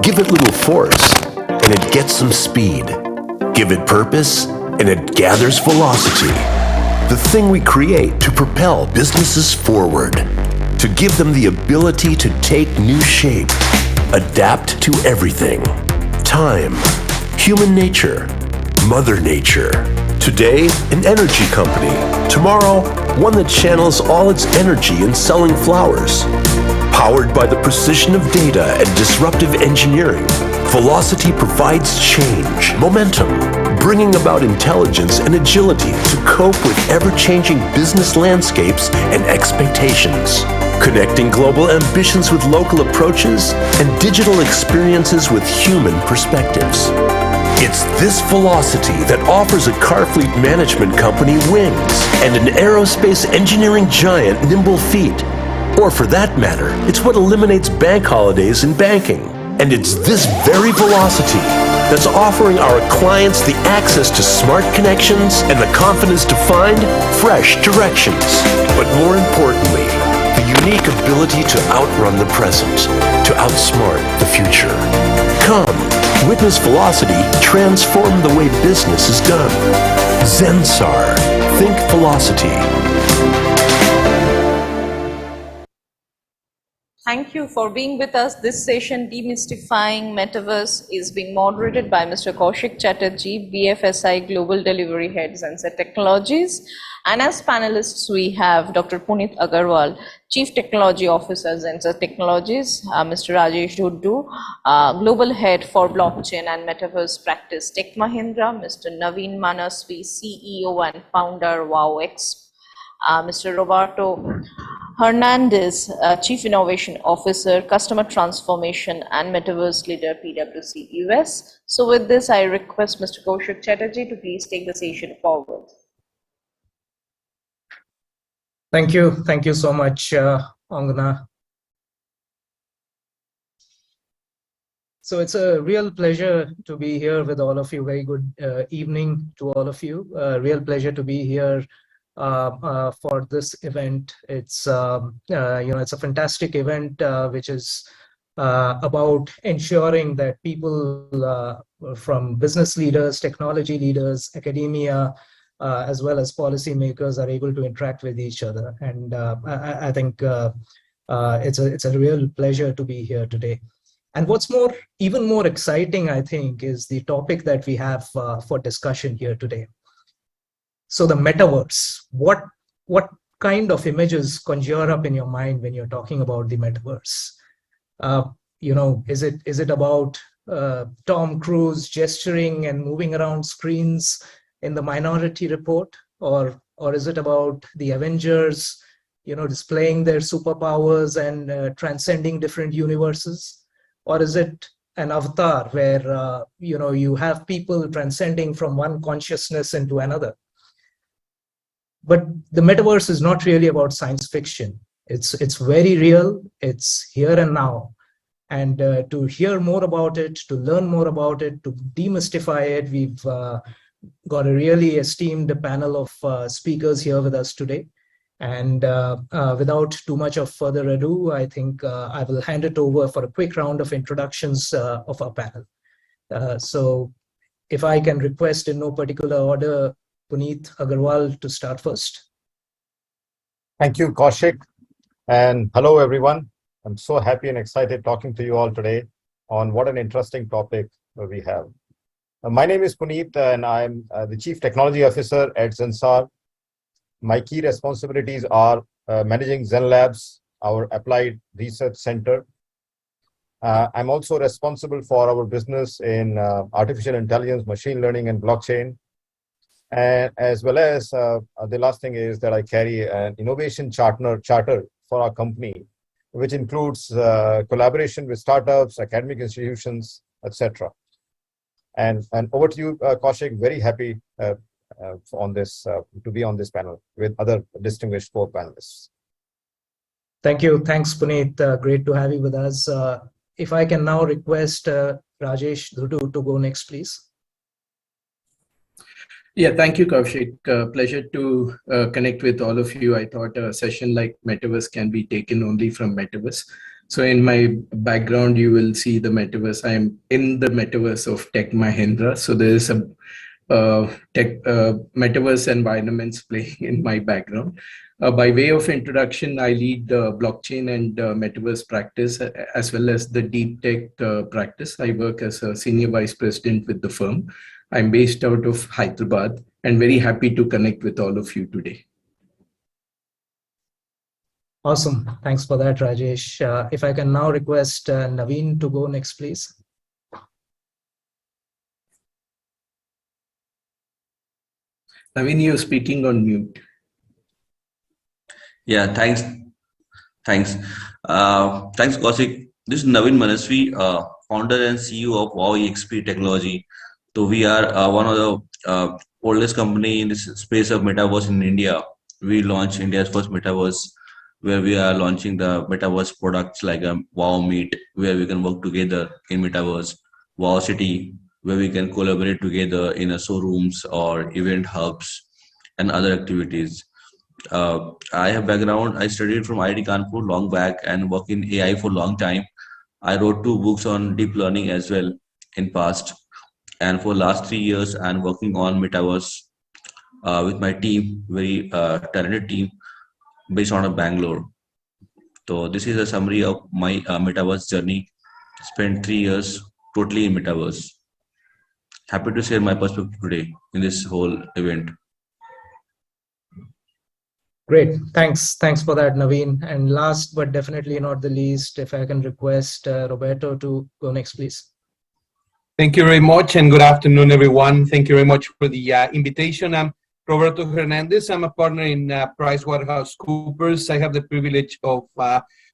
Give it little force, and it gets some speed. Give it purpose, and it gathers velocity. The thing we create to propel businesses forward, to give them the ability to take new shape, adapt to everything. Time, human nature, Mother Nature. Today, an energy company. Tomorrow, one that channels all its energy in selling flowers. Powered by the precision of data and disruptive engineering, Velocity provides change, momentum, bringing about intelligence and agility to cope with ever-changing business landscapes and expectations. Connecting global ambitions with local approaches and digital experiences with human perspectives. It's this velocity that offers a car fleet management company wings and an aerospace engineering giant nimble feet. Or for that matter, it's what eliminates bank holidays in banking. And it's this very velocity that's offering our clients the access to smart connections and the confidence to find fresh directions. But more importantly, the unique ability to outrun the present, to outsmart the future. Come, witness Velocity transform the way business is done. Zensar, think Velocity. Thank you for being with us. This session, Demystifying Metaverse, is being moderated by Mr. Kaushik Chatterjee, BFSI Global Delivery Head, Zensar Technologies. And as panelists, we have Dr. Puneet Agarwal, Chief Technology Officer, Zensar Technologies, Mr. Rajesh Duddu, Global Head for Blockchain and Metaverse Practice, Tech Mahindra, Mr. Naveen Manasvi, CEO and Founder, WowX, Mr. Roberto Hernandez, Chief Innovation Officer, Customer Transformation and Metaverse Leader, PwC US. So with this, I request Mr. Kaushik Chatterjee to please take the session forward. Thank you. Thank you so much, Angana. So it's a real pleasure to be here with all of you. Very good evening to all of you. Real pleasure to be here for this event. It's it's a fantastic event which is about ensuring that people from business leaders, technology leaders, academia, as well as policymakers are able to interact with each other. And I think it's a real pleasure to be here today. And what's even more exciting, I think, is the topic that we have for discussion here today. So the metaverse, what kind of images conjure up in your mind when you're talking about the metaverse? Is it about Tom Cruise gesturing and moving around screens in the Minority Report, or is it about the Avengers, displaying their superpowers and transcending different universes? Or is it an avatar where you have people transcending from one consciousness into another? But the metaverse is not really about science fiction. It's very real. It's here and now. And to hear more about it, to learn more about it, to demystify it, we've got a really esteemed panel of speakers here with us today. And without too much of further ado, I think I will hand it over for a quick round of introductions of our panel. So if I can request in no particular order, Puneet Agarwal to start first. Thank you, Kaushik. And hello, everyone. I'm so happy and excited talking to you all today on what an interesting topic we have. My name is Puneet, and I'm the Chief Technology Officer at Zensar. My key responsibilities are managing Zen Labs, our applied research center. I'm also responsible for our business in artificial intelligence, machine learning, and blockchain. And as well as the last thing is that I carry an innovation charter for our company, which includes collaboration with startups, academic institutions, etc. And over to you, Kaushik. Very happy on this to be on this panel with other distinguished co-panelists. Thank you. Thanks, Puneet. Great to have you with us. If I can now request Rajesh Dhudu to go next, please. Yeah, thank you, Kaushik. Pleasure to connect with all of you. I thought a session like Metaverse can be taken only from Metaverse. So in my background, you will see the Metaverse. I am in the Metaverse of Tech Mahindra. So there is a Metaverse environments playing in my background. By way of introduction, I lead the blockchain and Metaverse practice, as well as the deep tech practice. I work as a senior vice president with the firm. I'm based out of Hyderabad and very happy to connect with all of you today. Awesome. Thanks for that, Rajesh. If I can now request Naveen to go next, please. Naveen, you're speaking on mute. Yeah, thanks. Thanks, Kaushik. This is Naveen Manasvi, founder and CEO of WOW EXP Technology. So we are one of the oldest company in this space of metaverse in India. We launched India's first metaverse, where we are launching the metaverse products like WOW Meet, where we can work together in metaverse, WOW City, where we can collaborate together in showrooms or event hubs and other activities. I have background. I studied from IIT Kanpur long back and work in AI for a long time. I wrote 2 books on deep learning as well in past. And for last 3 years, I'm working on metaverse with my team, very talented team based out of Bangalore. So this is a summary of my metaverse journey. Spent 3 years totally in metaverse. Happy to share my perspective today in this whole event. Great. Thanks for that, Naveen. And last but definitely not the least, if I can request Roberto to go next, please. Thank you very much and good afternoon, everyone. Thank you very much for the invitation. I'm Roberto Hernandez. I'm a partner in PricewaterhouseCoopers. I have the privilege of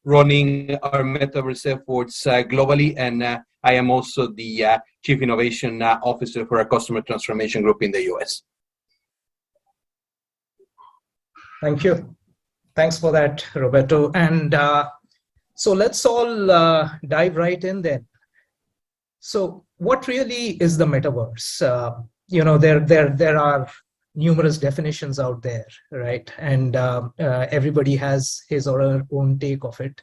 running our metaverse efforts globally, and I am also the Chief Innovation Officer for our Customer Transformation Group in the US. Thank you. Thanks for that, Roberto. And so let's all dive right in then. So what really is the metaverse? There are numerous definitions out there, right? And everybody has his or her own take of it.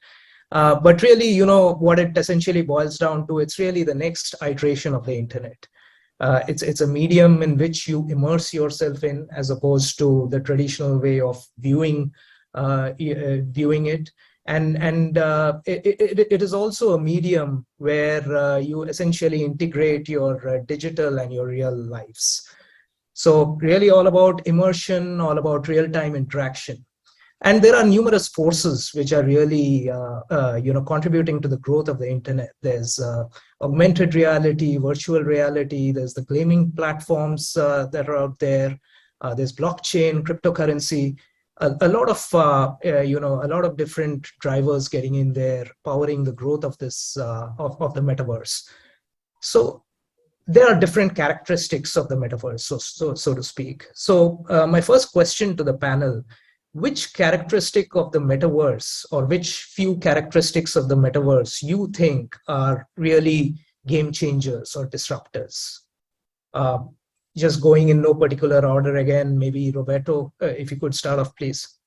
But really, what it essentially boils down to, it's really the next iteration of the internet. It's a medium in which you immerse yourself in, as opposed to the traditional way of viewing it. And it is also a medium where you essentially integrate your digital and your real lives. So really all about immersion, all about real-time interaction. And there are numerous forces which are really contributing to the growth of the internet. There's augmented reality, virtual reality, there's the gaming platforms that are out there, there's blockchain, cryptocurrency. A lot of different drivers getting in there, powering the growth of this of the metaverse. So there are different characteristics of the metaverse, so to speak. So my first question to the panel: which characteristic of the metaverse, or which few characteristics of the metaverse, you think are really game changers or disruptors? Just going in no particular order again, maybe Roberto, if you could start off, please.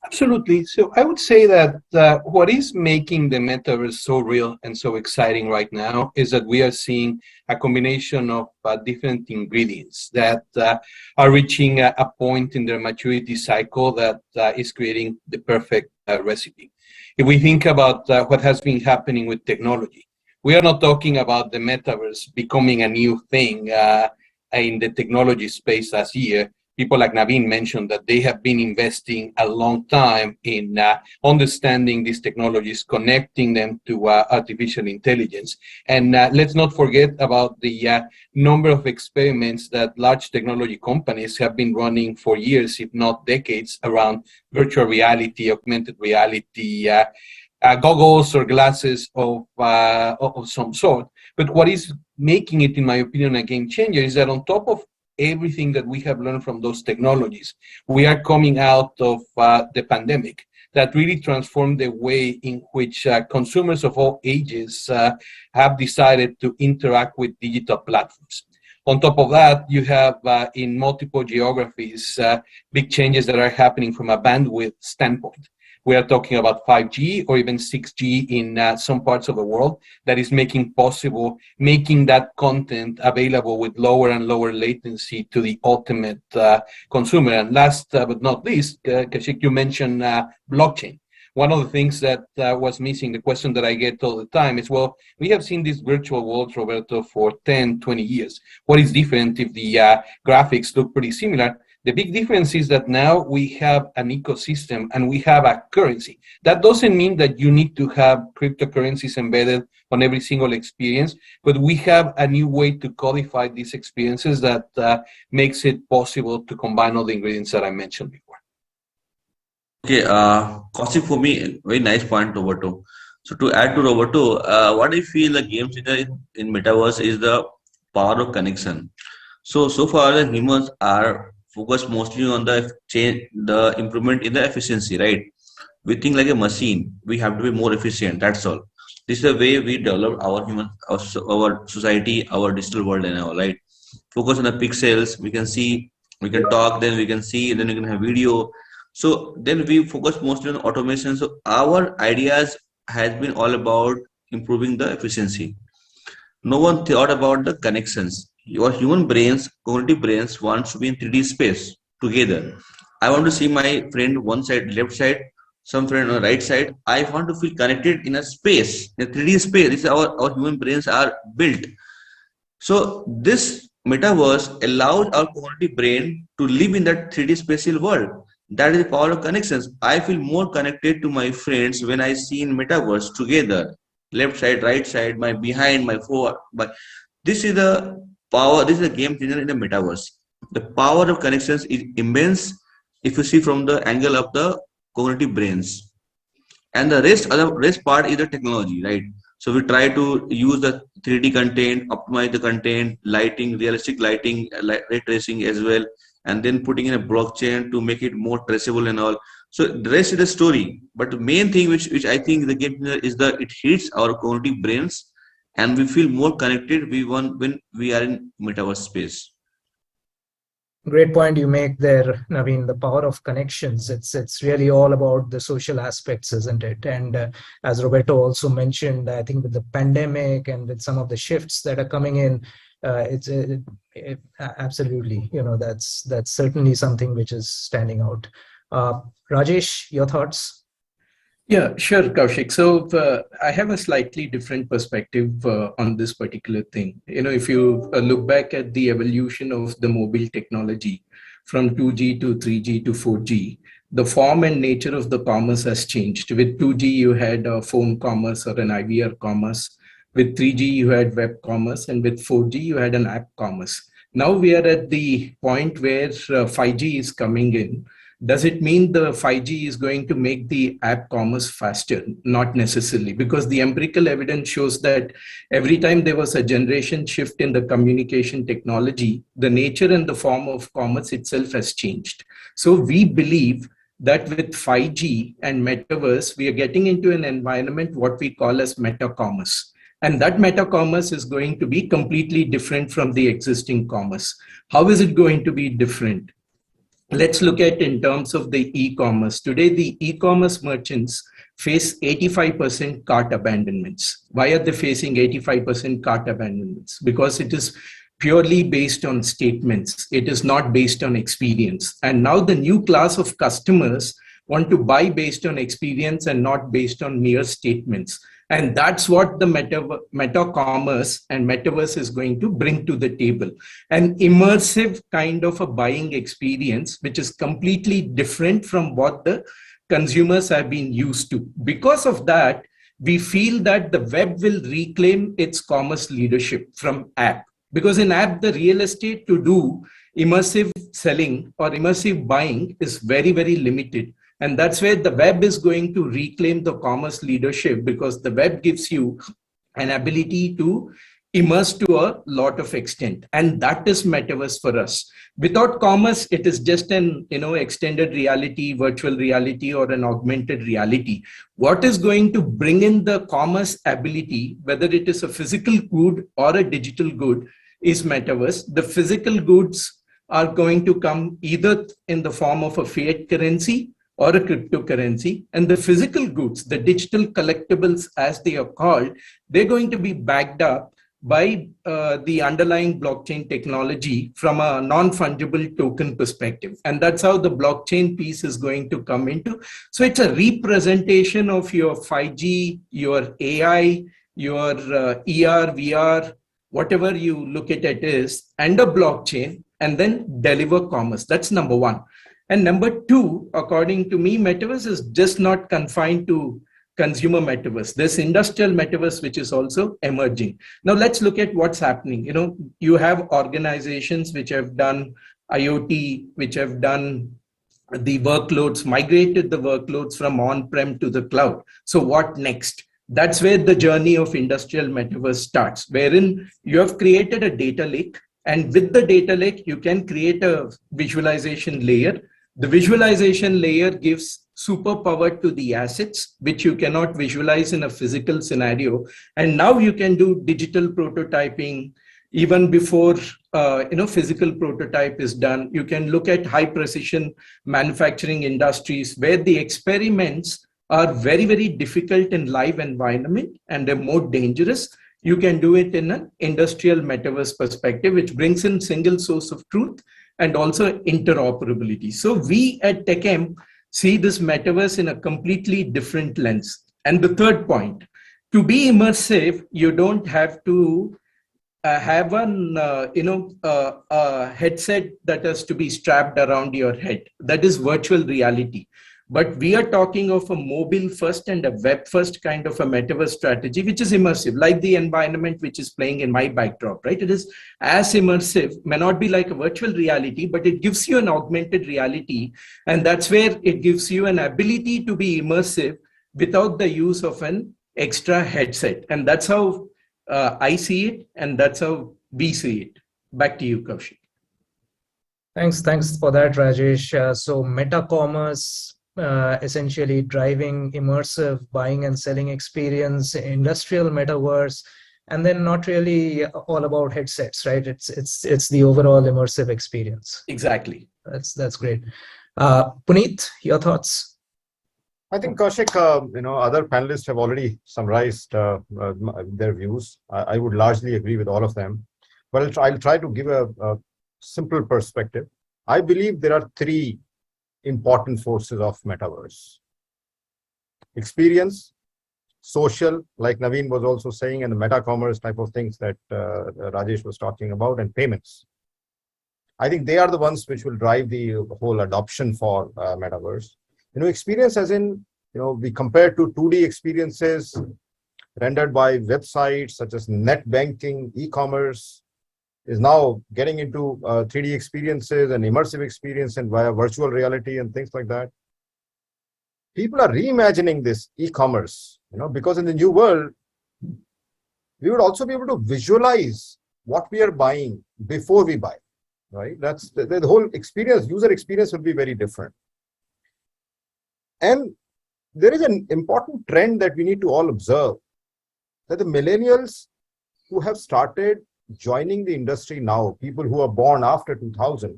Absolutely. So I would say that what is making the metaverse so real and so exciting right now is that we are seeing a combination of different ingredients that are reaching a point in their maturity cycle that is creating the perfect recipe. If we think about what has been happening with technology, we are not talking about the metaverse becoming a new thing in the technology space last year. People like Naveen mentioned that they have been investing a long time in understanding these technologies, connecting them to artificial intelligence. And let's not forget about the number of experiments that large technology companies have been running for years, if not decades, around virtual reality, augmented reality, goggles or glasses of some sort. But what is making it, in my opinion, a game changer is that on top of everything that we have learned from those technologies, we are coming out of the pandemic that really transformed the way in which consumers of all ages have decided to interact with digital platforms. On top of that, you have in multiple geographies big changes that are happening from a bandwidth standpoint. We are talking about 5G or even 6G in some parts of the world that is making that content available with lower and lower latency to the ultimate consumer. And last but not least, Kaushik, you mentioned blockchain. One of the things that was missing, the question that I get all the time is, well, we have seen these virtual worlds, Roberto, for 10, 20 years. What is different if the graphics look pretty similar? The big difference is that now we have an ecosystem and we have a currency. That doesn't mean that you need to have cryptocurrencies embedded on every single experience, but we have a new way to codify these experiences that makes it possible to combine all the ingredients that I mentioned before. Okay, Kaushik, for me, very nice point, Roberto. So to add to Roberto, what I feel the game changer in metaverse is the power of connection. So far the humans are focused mostly on the improvement in the efficiency, right? We think like a machine. We have to be more efficient. That's all. This is the way we develop our society, our digital world, and all, right? Focus on the pixels. We can see, we can talk, then we can see, then we can have video. So then we focus mostly on automation. So our ideas has been all about improving the efficiency. No one thought about the connections. Your human brains, cognitive brains, wants to be in 3D space together. I want to see my friend one side, left side, some friend on the right side. I want to feel connected in a space, in a 3D space. This is our human brains are built. So this metaverse allows our cognitive brain to live in that 3D spatial world. That is the power of connections. I feel more connected to my friends when I see in metaverse together, left side, right side, my behind, my forward. But this is the power. This is a game changer in the metaverse. The power of connections is immense if you see from the angle of the cognitive brains. And the rest part is the technology, right? So we try to use the 3D content, optimize the content, lighting, realistic lighting, ray tracing as well, and then putting in a blockchain to make it more traceable and all. So the rest is the story. But the main thing which I think the game changer is that it hits our cognitive brains and we feel more connected when we are in metaverse space. Great point you make there, Naveen. The power of connections. It's really all about the social aspects, isn't it? And as Roberto also mentioned, I think with the pandemic and with some of the shifts that are coming in, absolutely, that's certainly something which is standing out. Rajesh, your thoughts? Yeah, sure, Kaushik. So I have a slightly different perspective on this particular thing. If you look back at the evolution of the mobile technology from 2G to 3G to 4G, the form and nature of the commerce has changed. With 2G, you had a phone commerce or an IVR commerce. With 3G, you had web commerce. And with 4G, you had an app commerce. Now we are at the point where 5G is coming in. Does it mean the 5G is going to make the app commerce faster? Not necessarily, because the empirical evidence shows that every time there was a generation shift in the communication technology, the nature and the form of commerce itself has changed. So we believe that with 5G and metaverse, we are getting into an environment what we call as meta commerce. And that meta commerce is going to be completely different from the existing commerce. How is it going to be different? Let's look at in terms of the e-commerce. Today, the e-commerce merchants face 85% cart abandonments. Why are they facing 85% cart abandonments? Because it is purely based on statements. It is not based on experience. And now the new class of customers want to buy based on experience and not based on mere statements. And that's what the meta commerce and metaverse is going to bring to the table. An immersive kind of a buying experience, which is completely different from what the consumers have been used to. Because of that, we feel that the web will reclaim its commerce leadership from app. Because in app, the real estate to do immersive selling or immersive buying is very, very limited. And that's where the web is going to reclaim the commerce leadership, because the web gives you an ability to immerse to a lot of extent. And that is metaverse for us. Without commerce, it is just an extended reality, virtual reality, or an augmented reality. What is going to bring in the commerce ability, whether it is a physical good or a digital good, is metaverse. The physical goods are going to come either in the form of a fiat currency or a cryptocurrency, and the physical goods, the digital collectibles as they are called, they're going to be backed up by the underlying blockchain technology from a non-fungible token perspective. And that's how the blockchain piece is going to come into. So it's a representation of your 5G, your AI, your ER, VR, whatever you look at it is, and a blockchain, and then deliver commerce. That's number one. And number two, according to me, metaverse is just not confined to consumer metaverse. There's industrial metaverse, which is also emerging. Now let's look at what's happening. You have organizations which have done IoT, which have done the workloads, migrated the workloads from on-prem to the cloud. So what next? That's where the journey of industrial metaverse starts, wherein you have created a data lake. And with the data lake, you can create a visualization layer. The visualization layer gives superpower to the assets, which you cannot visualize in a physical scenario. And now you can do digital prototyping even before physical prototype is done. You can look at high precision manufacturing industries where the experiments are very, very difficult in live environment and they're more dangerous. You can do it in an industrial metaverse perspective, which brings in single source of truth and also interoperability. So we at TechM see this metaverse in a completely different lens. And the third point, to be immersive, you don't have to have an a headset that has to be strapped around your head. That is virtual reality. But we are talking of a mobile first and a web first kind of a metaverse strategy, which is immersive, like the environment which is playing in my backdrop, right? It is as immersive, may not be like a virtual reality, but it gives you an augmented reality. And that's where it gives you an ability to be immersive without the use of an extra headset. And that's how I see it, and that's how we see it. Back to you, Kaushik. Thanks for that, Rajesh. So meta commerce, essentially driving immersive buying and selling experience, industrial metaverse, and then not really all about headsets, right? It's the overall immersive experience. Exactly. That's great. Puneet, your thoughts? I think Kaushik, other panelists have already summarized their views. I would largely agree with all of them, but I'll try to give a simple perspective. I believe there are three important forces of metaverse: experience, social, like Naveen was also saying, and the meta commerce type of things that Rajesh was talking about, and payments. I think they are the ones which will drive the whole adoption for metaverse. Experience as in, we compare to 2D experiences rendered by websites such as net banking, e-commerce, is now getting into 3D experiences and immersive experience and via virtual reality and things like that. People are reimagining this e-commerce, because in the new world, we would also be able to visualize what we are buying before we buy, right? That's the whole experience, user experience will be very different. And there is an important trend that we need to all observe, that the millennials who have started joining the industry now, people who are born after 2000,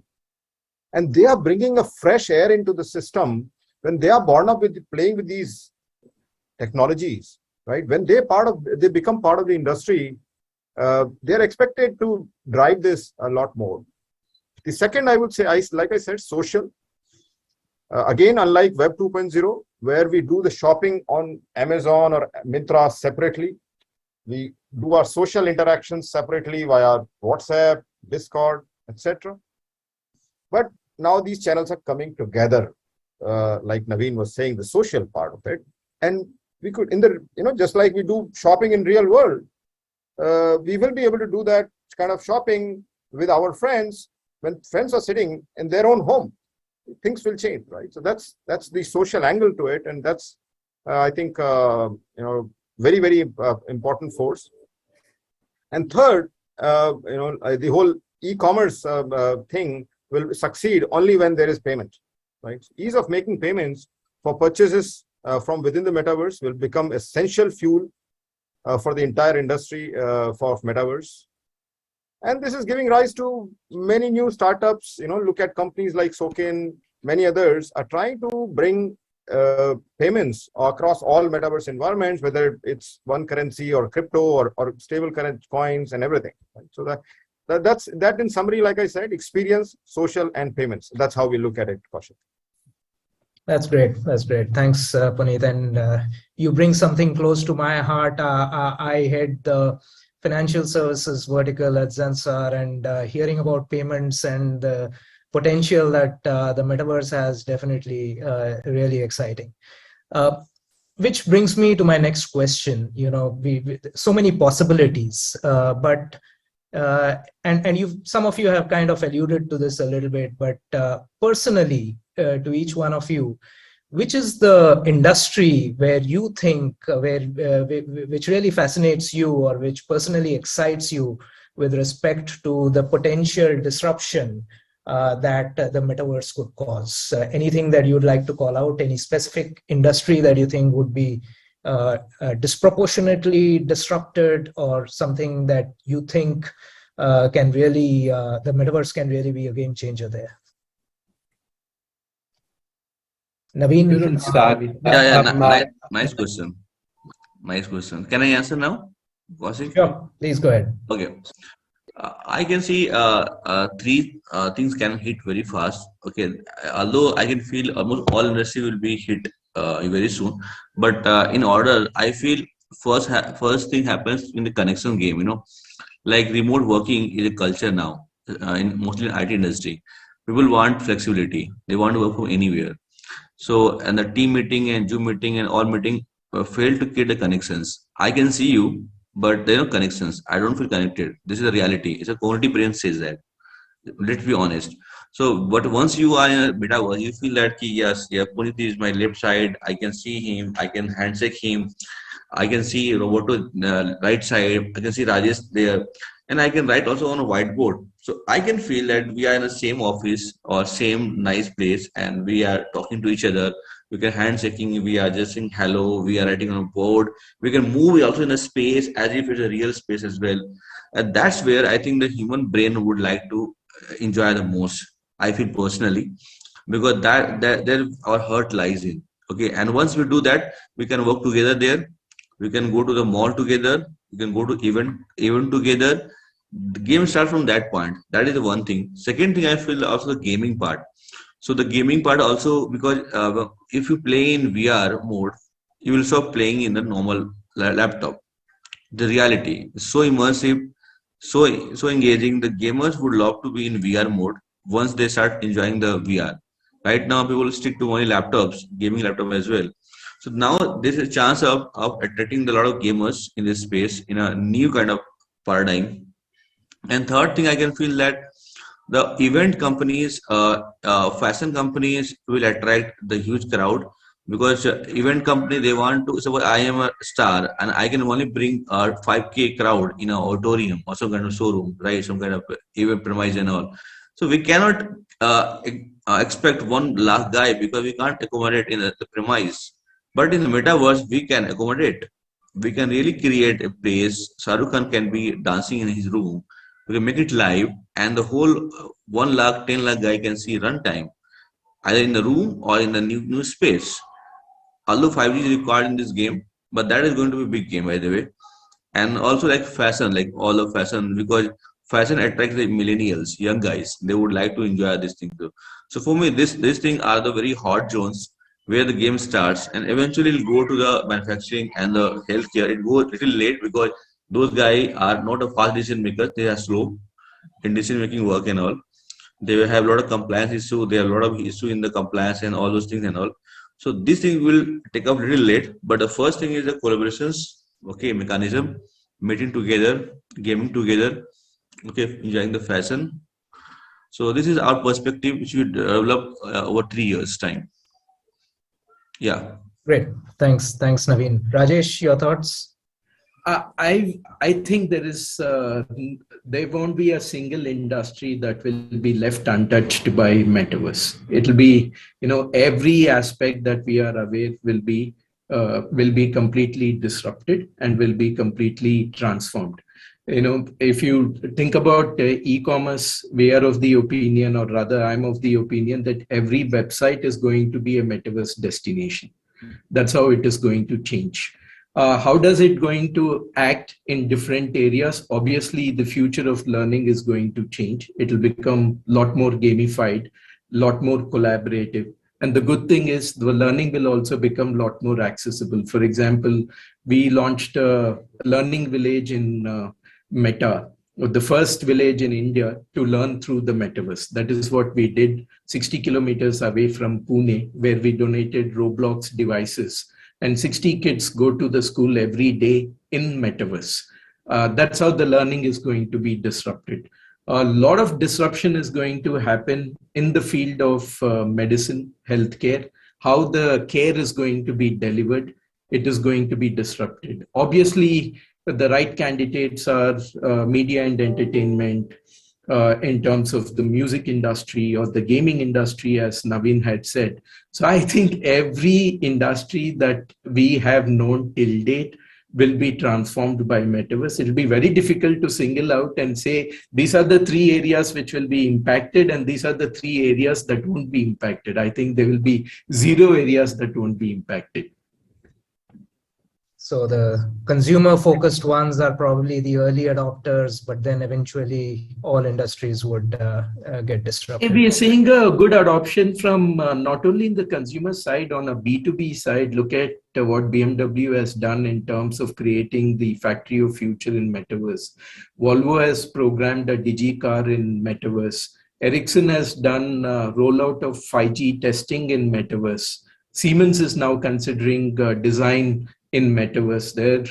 and they are bringing a fresh air into the system when they are born up with playing with these technologies, right? When they become part of the industry, they're expected to drive this a lot more. The second, I would say, like I said, social. Again, unlike Web 2.0, where we do the shopping on Amazon or Myntra separately, we do our social interactions separately via WhatsApp, Discord, etc. But now these channels are coming together, like Naveen was saying, the social part of it. And we could, just like we do shopping in real world, we will be able to do that kind of shopping with our friends when friends are sitting in their own home. Things will change, right? So that's the social angle to it, and that's I think very, very important force. And third, the whole e-commerce thing will succeed only when there is payment, right? Ease of making payments for purchases from within the metaverse will become essential fuel for the entire industry for metaverse. And this is giving rise to many new startups. Look at companies like Sokin, many others are trying to bring payments across all metaverse environments, whether it's one currency or crypto or stable current coins and everything. Right? So that's in summary, like I said, experience, social, and payments. That's how we look at it, Kaushik. That's great. Thanks, Puneet. And you bring something close to my heart. I head the financial services vertical at Zensar, and hearing about payments and the potential that the metaverse has, definitely really exciting. Which brings me to my next question. We so many possibilities, but some of you have kind of alluded to this a little bit, but personally, to each one of you, which is the industry where you think which really fascinates you, or which personally excites you with respect to the potential disruption that the metaverse could cause? Anything that you'd like to call out? Any specific industry that you think would be disproportionately disrupted, or something that you think can really the metaverse can really be a game changer there? Naveen, you can start. Nice question. Can I answer now? Sure, please go ahead. Okay. I can see three things can hit very fast. Okay, although I can feel almost all industry will be hit very soon, but in order, I feel first thing happens in the connection game. Like remote working is a culture now, mostly in IT industry. People want flexibility. They want to work from anywhere. So, and the team meeting and Zoom meeting and all meeting fail to create the connections. I can see you, but there are no connections. I don't feel connected. This is the reality. It's a cognitive brain says that. Let's be honest. So, but once you are in a metaverse, you feel that yes, yeah, Punit is my left side. I can see him. I can handshake him. I can see Roberto right side. I can see Rajesh there, and I can write also on a whiteboard. So I can feel that we are in the same office or same nice place, and we are talking to each other. We can handshaking. We are just saying hello. We are writing on a board. We can move also in a space as if it's a real space as well. And that's where I think the human brain would like to enjoy the most. I feel personally because that there our heart lies in. Okay, and once we do that, we can work together there. We can go to the mall together. We can go to event together. The game starts from that point. That is the one thing. Second thing, I feel also the gaming part. So the gaming part also because if you play in VR mode, you will stop playing in the normal laptop. The reality is so immersive, so engaging. The gamers would love to be in VR mode once they start enjoying the VR. Right now, people stick to only laptops, gaming laptop as well. So now there's a chance of attracting a lot of gamers in this space in a new kind of paradigm. And third thing, I can feel that the event companies, fashion companies will attract the huge crowd because event company they want to suppose I am a star and I can only bring a 5K crowd in an auditorium or some kind of showroom, right? Some kind of event premise and all. So we cannot expect 1 lakh guy because we can't accommodate in the premise. But in the metaverse, we can accommodate. We can really create a place. Shahrukh Khan can be dancing in his room. We can make it live, and the whole 1 lakh, 10 lakh guy can see runtime either in the room or in the new space. Although 5G is required in this game, but that is going to be a big game by the way. And also like fashion, like all of fashion, because fashion attracts the millennials, young guys. They would like to enjoy this thing too. So for me, this thing are the very hot zones where the game starts, and eventually it'll go to the manufacturing and the healthcare. It goes little late because those guys are not a fast decision makers. They are slow in decision making work and all. They will have a lot of compliance issue. There are a lot of issue in the compliance and all those things and all. So this thing will take up a little late, but the first thing is the collaborations, okay, mechanism, meeting together, gaming together, okay, enjoying the fashion. So this is our perspective, which we develop over 3 years time. Yeah. Great. Thanks, Naveen. Rajesh, your thoughts? I think there won't be a single industry that will be left untouched by metaverse. It'll be, every aspect that we are aware will be completely disrupted and will be completely transformed. If you think about e-commerce, we are of the opinion, or rather I'm of the opinion, that every website is going to be a metaverse destination. That's how it is going to change. How does it going to act in different areas? Obviously, the future of learning is going to change. It will become a lot more gamified, a lot more collaborative. And the good thing is the learning will also become a lot more accessible. For example, we launched a learning village in Meta, the first village in India to learn through the metaverse. That is what we did 60 kilometers away from Pune, where we donated Roblox devices. And 60 kids go to the school every day in metaverse. That's how the learning is going to be disrupted. A lot of disruption is going to happen in the field of medicine, healthcare, how the care is going to be delivered. It is going to be disrupted. Obviously, the right candidates are media and entertainment, in terms of the music industry or the gaming industry, as Naveen had said. So I think every industry that we have known till date will be transformed by metaverse. It will be very difficult to single out and say, these are the 3 areas which will be impacted and these are the 3 areas that won't be impacted. I think there will be 0 areas that won't be impacted. So the consumer-focused ones are probably the early adopters, but then eventually all industries would get disrupted. We are seeing a good adoption from not only in the consumer side, on a B2B side. Look at what BMW has done in terms of creating the factory of future in metaverse. Volvo has programmed a DigiCar in metaverse. Ericsson has done rollout of 5G testing in metaverse. Siemens is now considering design in metaverse. There are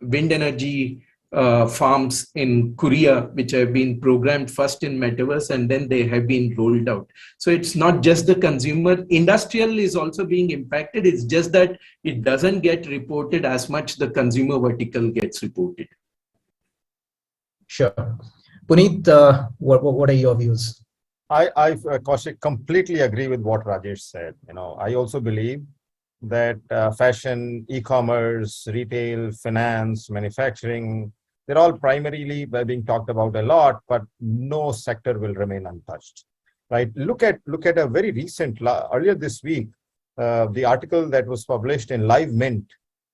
wind energy farms in Korea, which have been programmed first in metaverse and then they have been rolled out. So it's not just the consumer. Industrial is also being impacted. It's just that it doesn't get reported as much the consumer vertical gets reported. Sure. Puneet, what are your views? Kaushik, completely agree with what Rajesh said. I also believe that fashion, e-commerce, retail, finance, manufacturing, they're all primarily being talked about a lot, but no sector will remain untouched, right? Look at a very recent, earlier this week, the article that was published in Live Mint,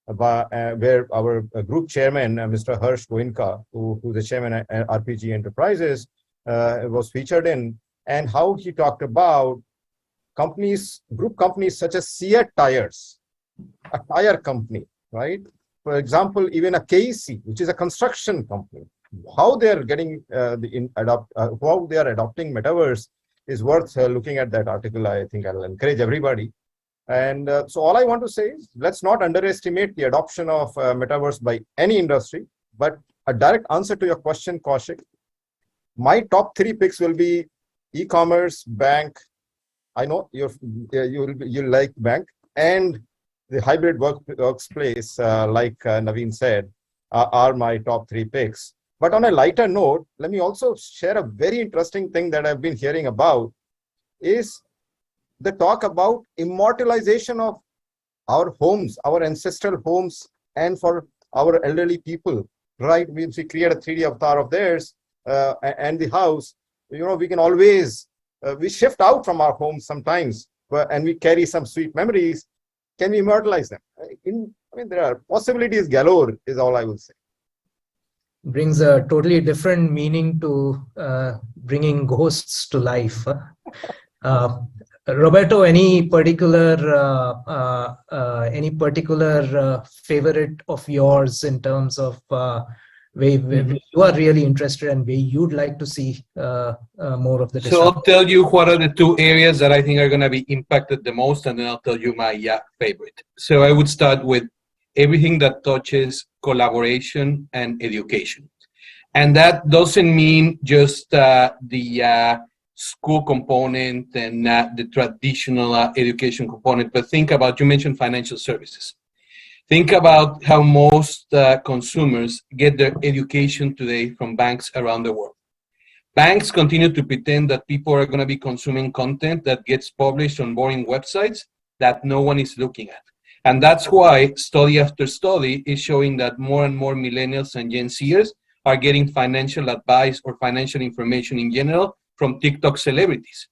where our group chairman, Mr. Harsh Goenka, who's the chairman at RPG Enterprises, was featured in, and how he talked about group companies such as Seat Tires, a tire company, right? For example, even a KEC, which is a construction company, how they are getting how they are adopting metaverse is worth looking at that article. I think I'll encourage everybody. And so all I want to say is, let's not underestimate the adoption of metaverse by any industry. But a direct answer to your question, Kaushik, my top 3 picks will be e-commerce, bank. I know you like bank, and the hybrid workplace, like Naveen said, are my top 3 picks. But on a lighter note, let me also share a very interesting thing that I've been hearing about, is the talk about immortalization of our homes, our ancestral homes, and for our elderly people, right? We create a 3D avatar of theirs and the house. We can always, we shift out from our homes sometimes, and we carry some sweet memories. Can we immortalize them? There are possibilities galore, is all I will say. Brings a totally different meaning to bringing ghosts to life. Roberto, any particular favorite of yours in terms of where you are really interested and where you'd like to see more of the disruption? So I'll tell you what are the 2 areas that I think are going to be impacted the most, and then I'll tell you my favorite. So I would start with everything that touches collaboration and education. And that doesn't mean just the school component and the traditional education component, but think about, you mentioned financial services. Think about how most consumers get their education today from banks around the world. Banks continue to pretend that people are going to be consuming content that gets published on boring websites that no one is looking at. And that's why study after study is showing that more and more millennials and Gen Zers are getting financial advice or financial information in general from TikTok celebrities,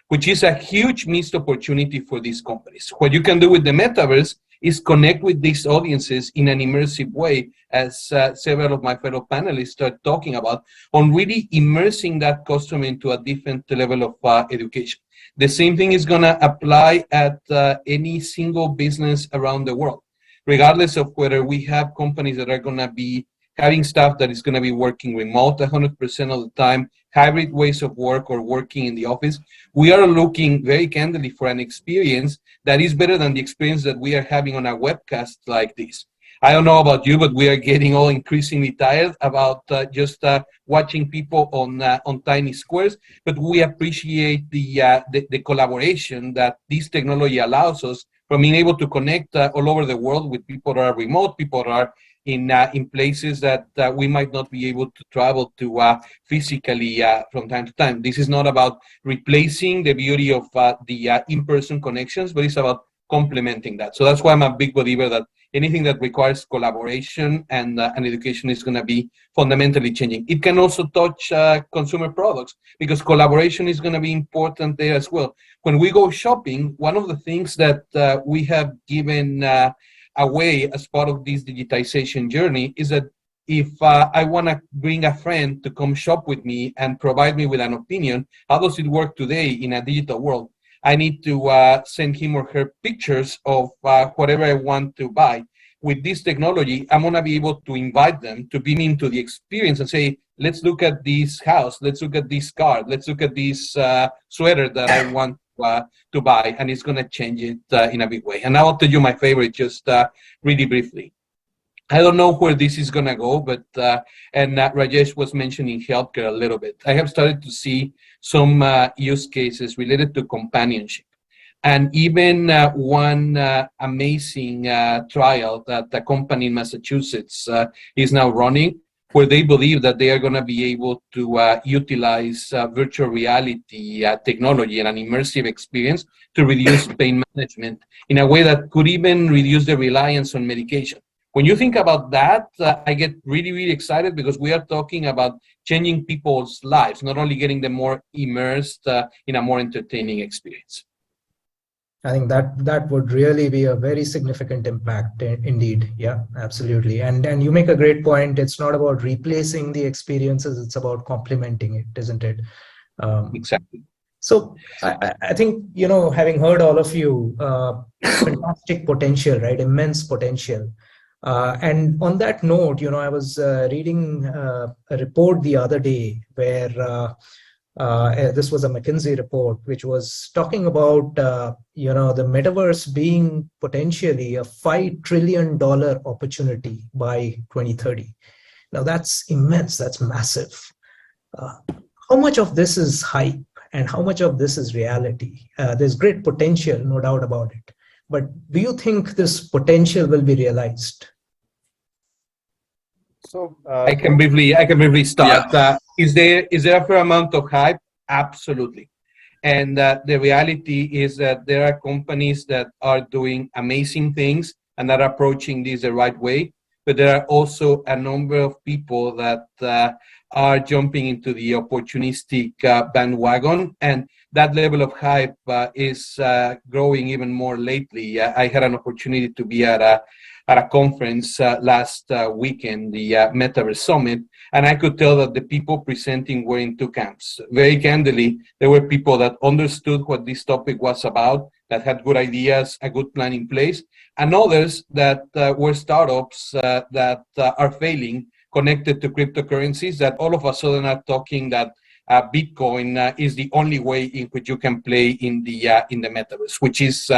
which is a huge missed opportunity for these companies. What you can do with the metaverse is connect with these audiences in an immersive way, as several of my fellow panelists are talking about, on really immersing that customer into a different level of education. The same thing is going to apply at any single business around the world, regardless of whether we have companies that are going to be having staff that is going to be working remote 100% of the time, hybrid ways of work, or working in the office. We are looking very candidly for an experience that is better than the experience that we are having on a webcast like this. I don't know about you, but we are getting all increasingly tired about just watching people on tiny squares. But we appreciate the collaboration that this technology allows us, from being able to connect all over the world with people that are remote, people that are in places that we might not be able to travel to physically from time to time. This is not about replacing the beauty of the in-person connections, but it's about complementing that. So that's why I'm a big believer that anything that requires collaboration and education is going to be fundamentally changing. It can also touch consumer products, because collaboration is going to be important there as well. When we go shopping, one of the things that we have given away as part of this digitization journey is that if I want to bring a friend to come shop with me and provide me with an opinion, how does it work today in a digital world? I need to send him or her pictures of whatever I want to buy. With this technology, I'm going to be able to invite them to be into the experience and say, let's look at this house, let's look at this car, let's look at this sweater that I want to buy, and it's going to change it in a big way. And now I'll tell you my favorite, just really briefly. I don't know where this is going to go, but Rajesh was mentioning healthcare a little bit. I have started to see some use cases related to companionship. And even one amazing trial that the company in Massachusetts is now running, where they believe that they are going to be able to utilize virtual reality technology and an immersive experience to reduce pain management in a way that could even reduce the reliance on medication. When you think about that, I get really, really excited because we are talking about changing people's lives, not only getting them more immersed in a more entertaining experience. I think that would really be a very significant impact indeed. Yeah, absolutely. And you make a great point. It's not about replacing the experiences, it's about complementing it, isn't it? Exactly. So I think, having heard all of you, fantastic potential, right? Immense potential. And on that note, I was reading a report the other day where this was a McKinsey report, which was talking about, the metaverse being potentially a $5 trillion opportunity by 2030. Now that's immense, that's massive. How much of this is hype and how much of this is reality? There's great potential, no doubt about it. But do you think this potential will be realized? So I can briefly start. Yeah. Is there a fair amount of hype? Absolutely. And the reality is that there are companies that are doing amazing things and are approaching this the right way. But there are also a number of people that are jumping into the opportunistic bandwagon, and that level of hype is growing even more lately. I had an opportunity to be at a conference last weekend, the Metaverse Summit, and I could tell that the people presenting were in two camps. Very candidly, there were people that understood what this topic was about, that had good ideas, a good plan in place, and others that were startups that are failing, connected to cryptocurrencies, that all of a sudden are talking that Bitcoin is the only way in which you can play in the metaverse, which is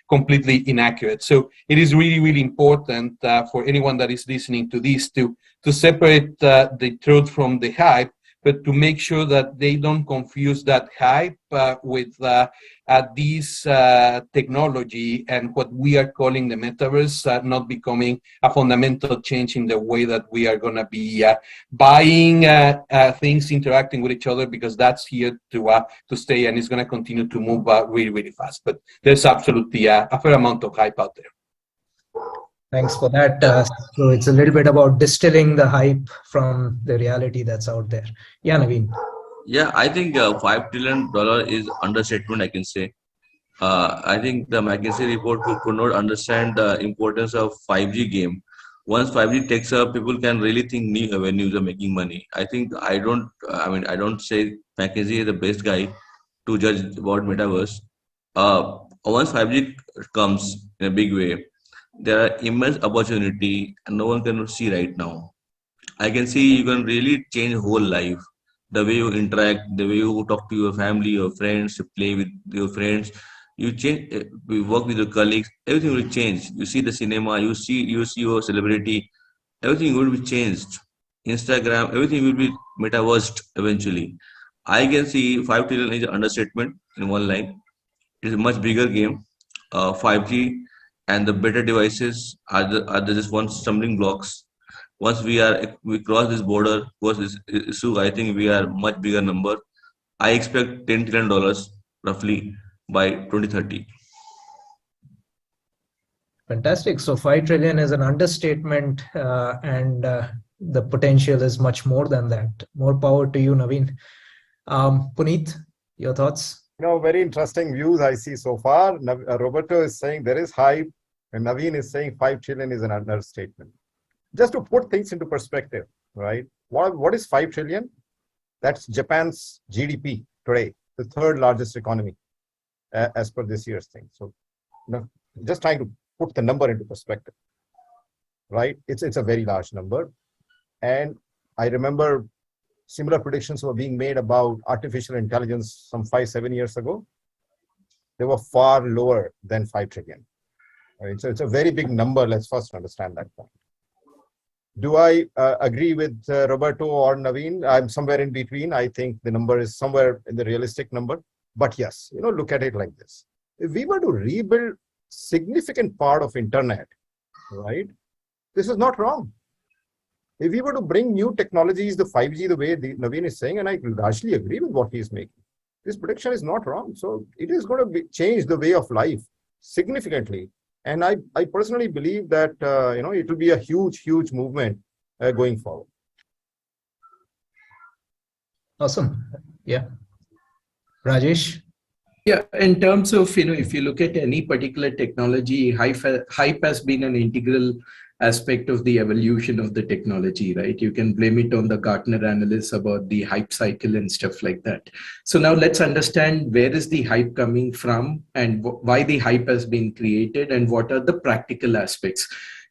completely inaccurate. So it is really, really important for anyone that is listening to this to separate the truth from the hype, but to make sure that they don't confuse that hype with this technology and what we are calling the metaverse not becoming a fundamental change in the way that we are going to be buying things, interacting with each other, because that's here to stay and it's going to continue to move really, really fast. But there's absolutely a fair amount of hype out there. Thanks for that. So it's a little bit about distilling the hype from the reality that's out there. Yeah, Naveen. Yeah, I think $5 trillion is understatement, I can say. I think the McKinsey report could not understand the importance of 5G game. Once 5G takes up, people can really think new avenues of making money. I don't say McKinsey is the best guy to judge about metaverse. Once 5G comes in a big way, there are immense opportunity and no one can see right now. I can see you can really change whole life. The way you interact, the way you talk to your family, your friends, you play with your friends, you change, you work with your colleagues, everything will change. You see the cinema, you see your celebrity, everything will be changed. Instagram, everything will be metaversed eventually. I can see 5 trillion is an understatement in one line. It is a much bigger game. 5G and the better devices are just one stumbling blocks. Once we cross this border, cross this issue, I think we are much bigger number. I expect $10 trillion roughly by 2030. Fantastic. So 5 trillion is an understatement, and the potential is much more than that. More power to you, Naveen. Puneet, your thoughts? Very interesting views I see so far. Roberto is saying there is hype, and Naveen is saying 5 trillion is an understatement. Just to put things into perspective, right? What is 5 trillion? That's Japan's GDP today, the third largest economy as per this year's thing. So, just trying to put the number into perspective, right? It's a very large number. And I remember similar predictions were being made about artificial intelligence some 5-7 years ago. they were far lower than 5 trillion. Right? So it's a very big number. Let's first understand that point. Do I agree with Roberto or Naveen? I'm somewhere in between. I think the number is somewhere in the realistic number. But yes, look at it like this. If we were to rebuild significant part of internet, right, this is not wrong. If we were to bring new technologies, the 5G, the way Naveen is saying, and I largely agree with what he is making, this prediction is not wrong. So it is going to change the way of life significantly. And I personally believe that, it will be a huge, huge movement going forward. Awesome. Yeah. Rajesh? Yeah, in terms of, if you look at any particular technology, hype has been an integral aspect of the evolution of the technology, right? You can blame it on the Gartner analysts about the hype cycle and stuff like that. So now let's understand where is the hype coming from and why the hype has been created and what are the practical aspects.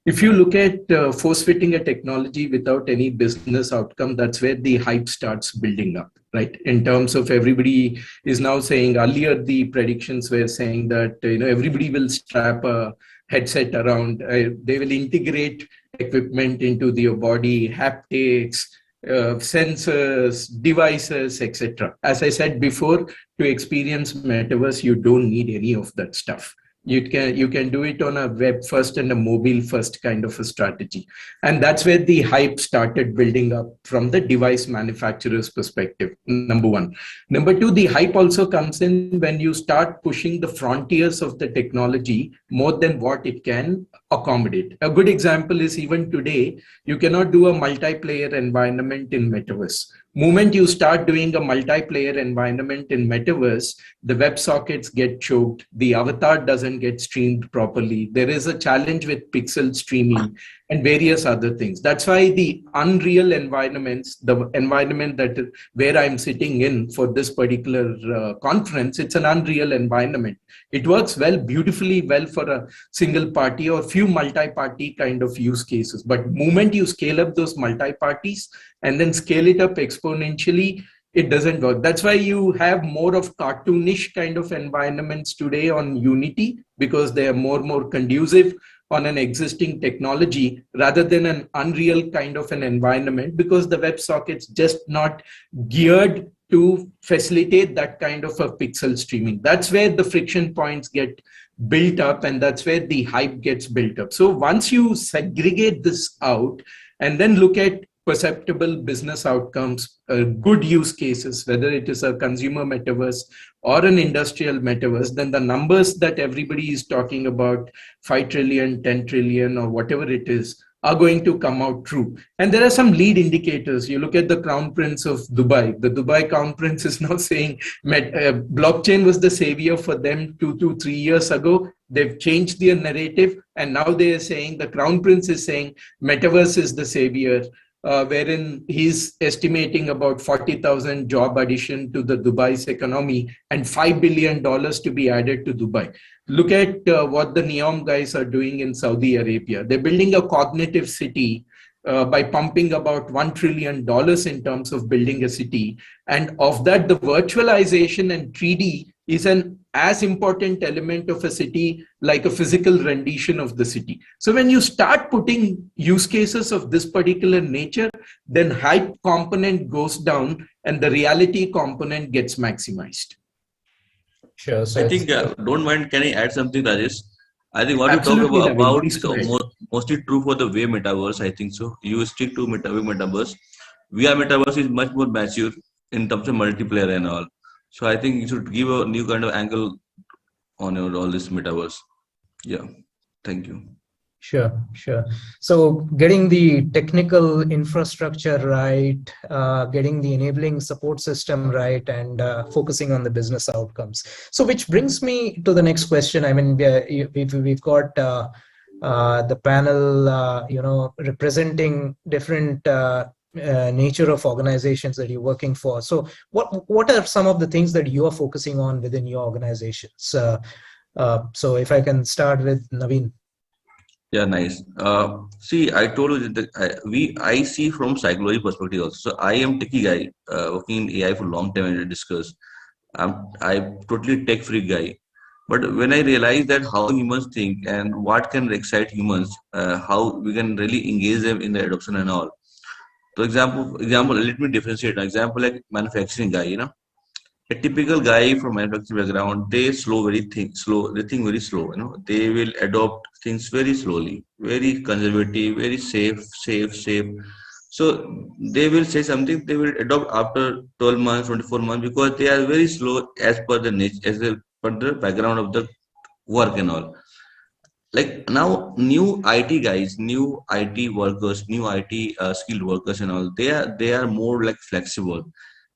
If you look at force-fitting a technology without any business outcome, that's where the hype starts building up, right? In terms of everybody is now saying, earlier the predictions were saying that, everybody will strap a headset around, they will integrate equipment into their body, haptics, sensors, devices, etc. As I said before, to experience metaverse, you don't need any of that stuff. You can do it on a web first and a mobile first kind of a strategy. And that's where the hype started building up from the device manufacturer's perspective, number one. Number two, the hype also comes in when you start pushing the frontiers of the technology more than what it can accommodate. A good example is even today, you cannot do a multiplayer environment in metaverse. Moment you start doing a multiplayer environment in metaverse, the web sockets get choked, the avatar doesn't get streamed properly. There is a challenge with pixel streaming and various other things. That's why the Unreal environments, the environment where I'm sitting in for this particular conference, it's an Unreal environment. It works beautifully well for a single party or few multi-party kind of use cases. But moment you scale up those multi-parties and then scale it up exponentially, it doesn't work. That's why you have more of cartoonish kind of environments today on Unity, because they are more conducive on an existing technology rather than an Unreal kind of an environment, because the WebSocket's just not geared to facilitate that kind of a pixel streaming. That's where the friction points get built up, and that's where the hype gets built up. So once you segregate this out and then look at perceptible business outcomes, good use cases, whether it is a consumer metaverse or an industrial metaverse, then the numbers that everybody is talking about, 5 trillion, 10 trillion, or whatever it is, are going to come out true. And there are some lead indicators. You look at the Crown Prince of Dubai. The Dubai Crown Prince is now saying blockchain was the savior for them 2 to 3 years ago. They've changed their narrative, and now they are saying, the Crown Prince is saying metaverse is the savior. Wherein he's estimating about 40,000 job addition to the Dubai's economy and $5 billion to be added to Dubai. Look at what the NEOM guys are doing in Saudi Arabia. They're building a cognitive city by pumping about $1 trillion in terms of building a city. And of that, the virtualization and 3D is an as important element of a city like a physical rendition of the city. So when you start putting use cases of this particular nature, then hype component goes down and the reality component gets maximized. Sure. So I think, don't mind, can I add something, Rajesh? I think what Absolutely, you talk Naveen, about please is go ahead. mostly true for the way metaverse, I think so. You stick to metaverse. VR metaverse is much more mature in terms of multiplayer and all. So I think you should give a new kind of angle on all this metaverse. Yeah, thank you. Sure. So getting the technical infrastructure right, getting the enabling support system right, and focusing on the business outcomes. So which brings me to the next question. I mean, we've got the panel, representing different nature of organizations that you're working for. So what are some of the things that you are focusing on within your organizations? So if I can start with Naveen. Yeah, nice. See, I told you that I see from psychology perspective also. So I am techie guy, working in AI for a long time, and I discuss. I'm totally tech free guy. But when I realized that how humans think and what can excite humans, how we can really engage them in the adoption and all. So example, let me differentiate. An example like manufacturing guy, a typical guy from manufacturing background, they think very slow, they will adopt things very slowly, very conservative, very safe. So they will say something, they will adopt after 12 months, 24 months, because they are very slow as per the nature, per the background of the work and all. Like now, new IT guys, new IT workers, new IT skilled workers and all, they are more like flexible.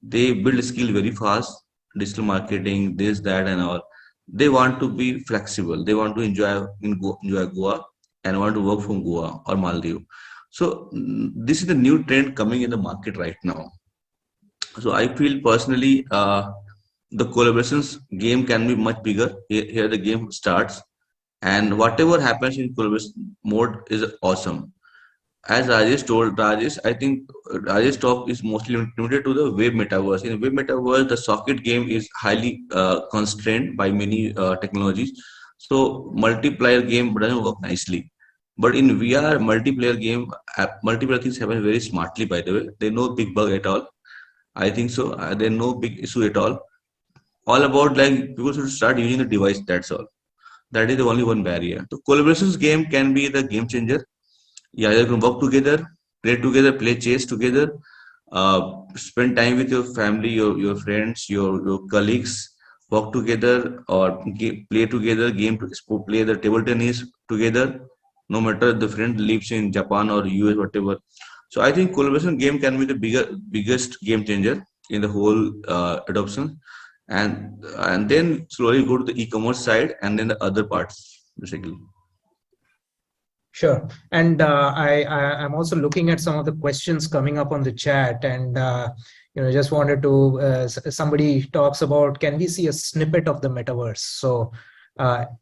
They build skill very fast, digital marketing, this, that, and all. They want to be flexible. They want to enjoy Goa and want to work from Goa or Maldives. So this is the new trend coming in the market right now. So I feel personally, the collaborations game can be much bigger. Here the game starts, and whatever happens in collaboration mode is awesome. As Rajesh told, I think Rajesh talk is mostly limited to the web metaverse. In web metaverse, the socket game is highly constrained by many technologies. So multiplayer game doesn't work nicely. But in VR, multiplayer game, multiplayer things happen very smartly. By the way, they no big bug at all. I think so. There no big issue at all. All about like people should start using the device. That's all. That is the only one barrier. The collaborations game can be the game changer. Yeah, you can work together, play chess together, spend time with your family, your friends, your colleagues, work together or play together, play the table tennis together, no matter the friend lives in Japan or US, whatever. So I think collaboration game can be the biggest game changer in the whole adoption, and then slowly go to the e-commerce side and then the other parts basically. Sure. And I'm also looking at some of the questions coming up on the chat, and just wanted to. Somebody talks about, can we see a snippet of the metaverse? So,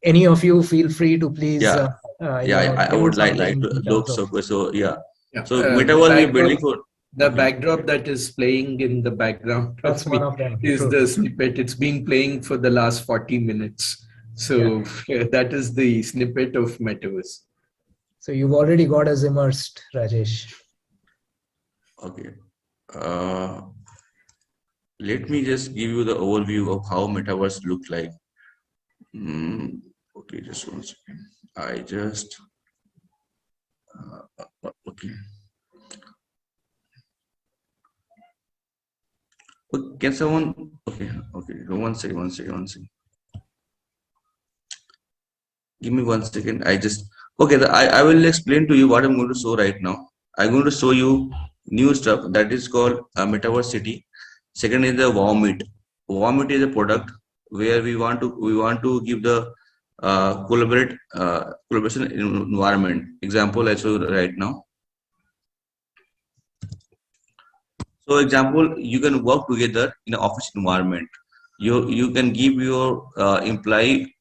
any of you feel free to please. I would like to look so yeah. So metaverse we're building for. The backdrop that is playing in the background That's one of them. is True. the snippet. It's been playing for the last 40 minutes. So that is the snippet of metaverse. So you've already got us immersed, Rajesh. Okay. Let me just give you the overview of how metaverse looks like. Okay, just 1 second. I just okay. Can someone? Okay. 1 second. Give me 1 second. Okay. I will explain to you what I'm going to show right now. I'm going to show you new stuff that is called Metaverse City. Second is the Wow Meet. Wow Meet is a product where we want to give the collaboration environment. Example I show right now. So example, you can work together in an office environment. You can give your employee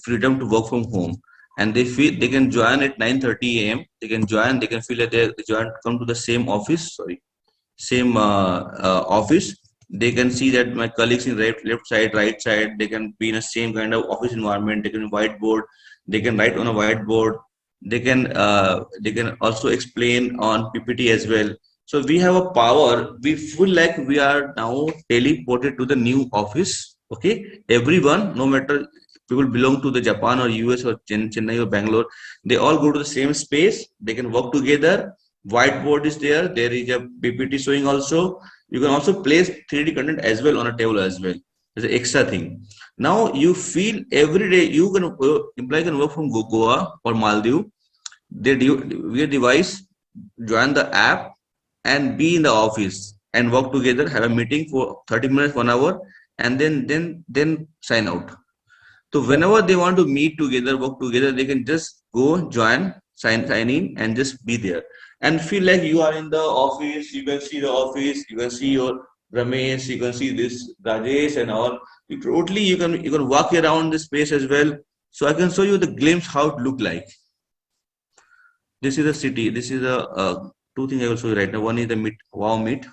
freedom to work from home, and they can join at 9:30 a.m. They can feel that they come to the same office. Same office. They can see that my colleagues in left side, right side. They can be in the same kind of office environment. They can whiteboard. They can write on a whiteboard. They can also explain on PPT as well. So we have a power. We feel like we are now teleported to the new office. Okay, everyone, no matter people belong to the Japan or US or Chennai or Bangalore, they all go to the same space. They can work together. Whiteboard is there. There is a PPT showing also. You can also place 3D content as well on a table as well. There's an extra thing. Now you feel every day you can employee can work from Goa or Maldives. They via device, join the app, and be in the office and work together. Have a meeting for 30 minutes, 1 hour, and then sign out. So whenever they want to meet together, work together, they can just go join, sign in, and just be there and feel like you are in the office. You can see the office. You can see your Ramesh. You can see this Rajesh and all. You can walk around the space as well. So I can show you the glimpse how it look like. This is the city. This is the two things I will show you right now. One is the Wow Meet.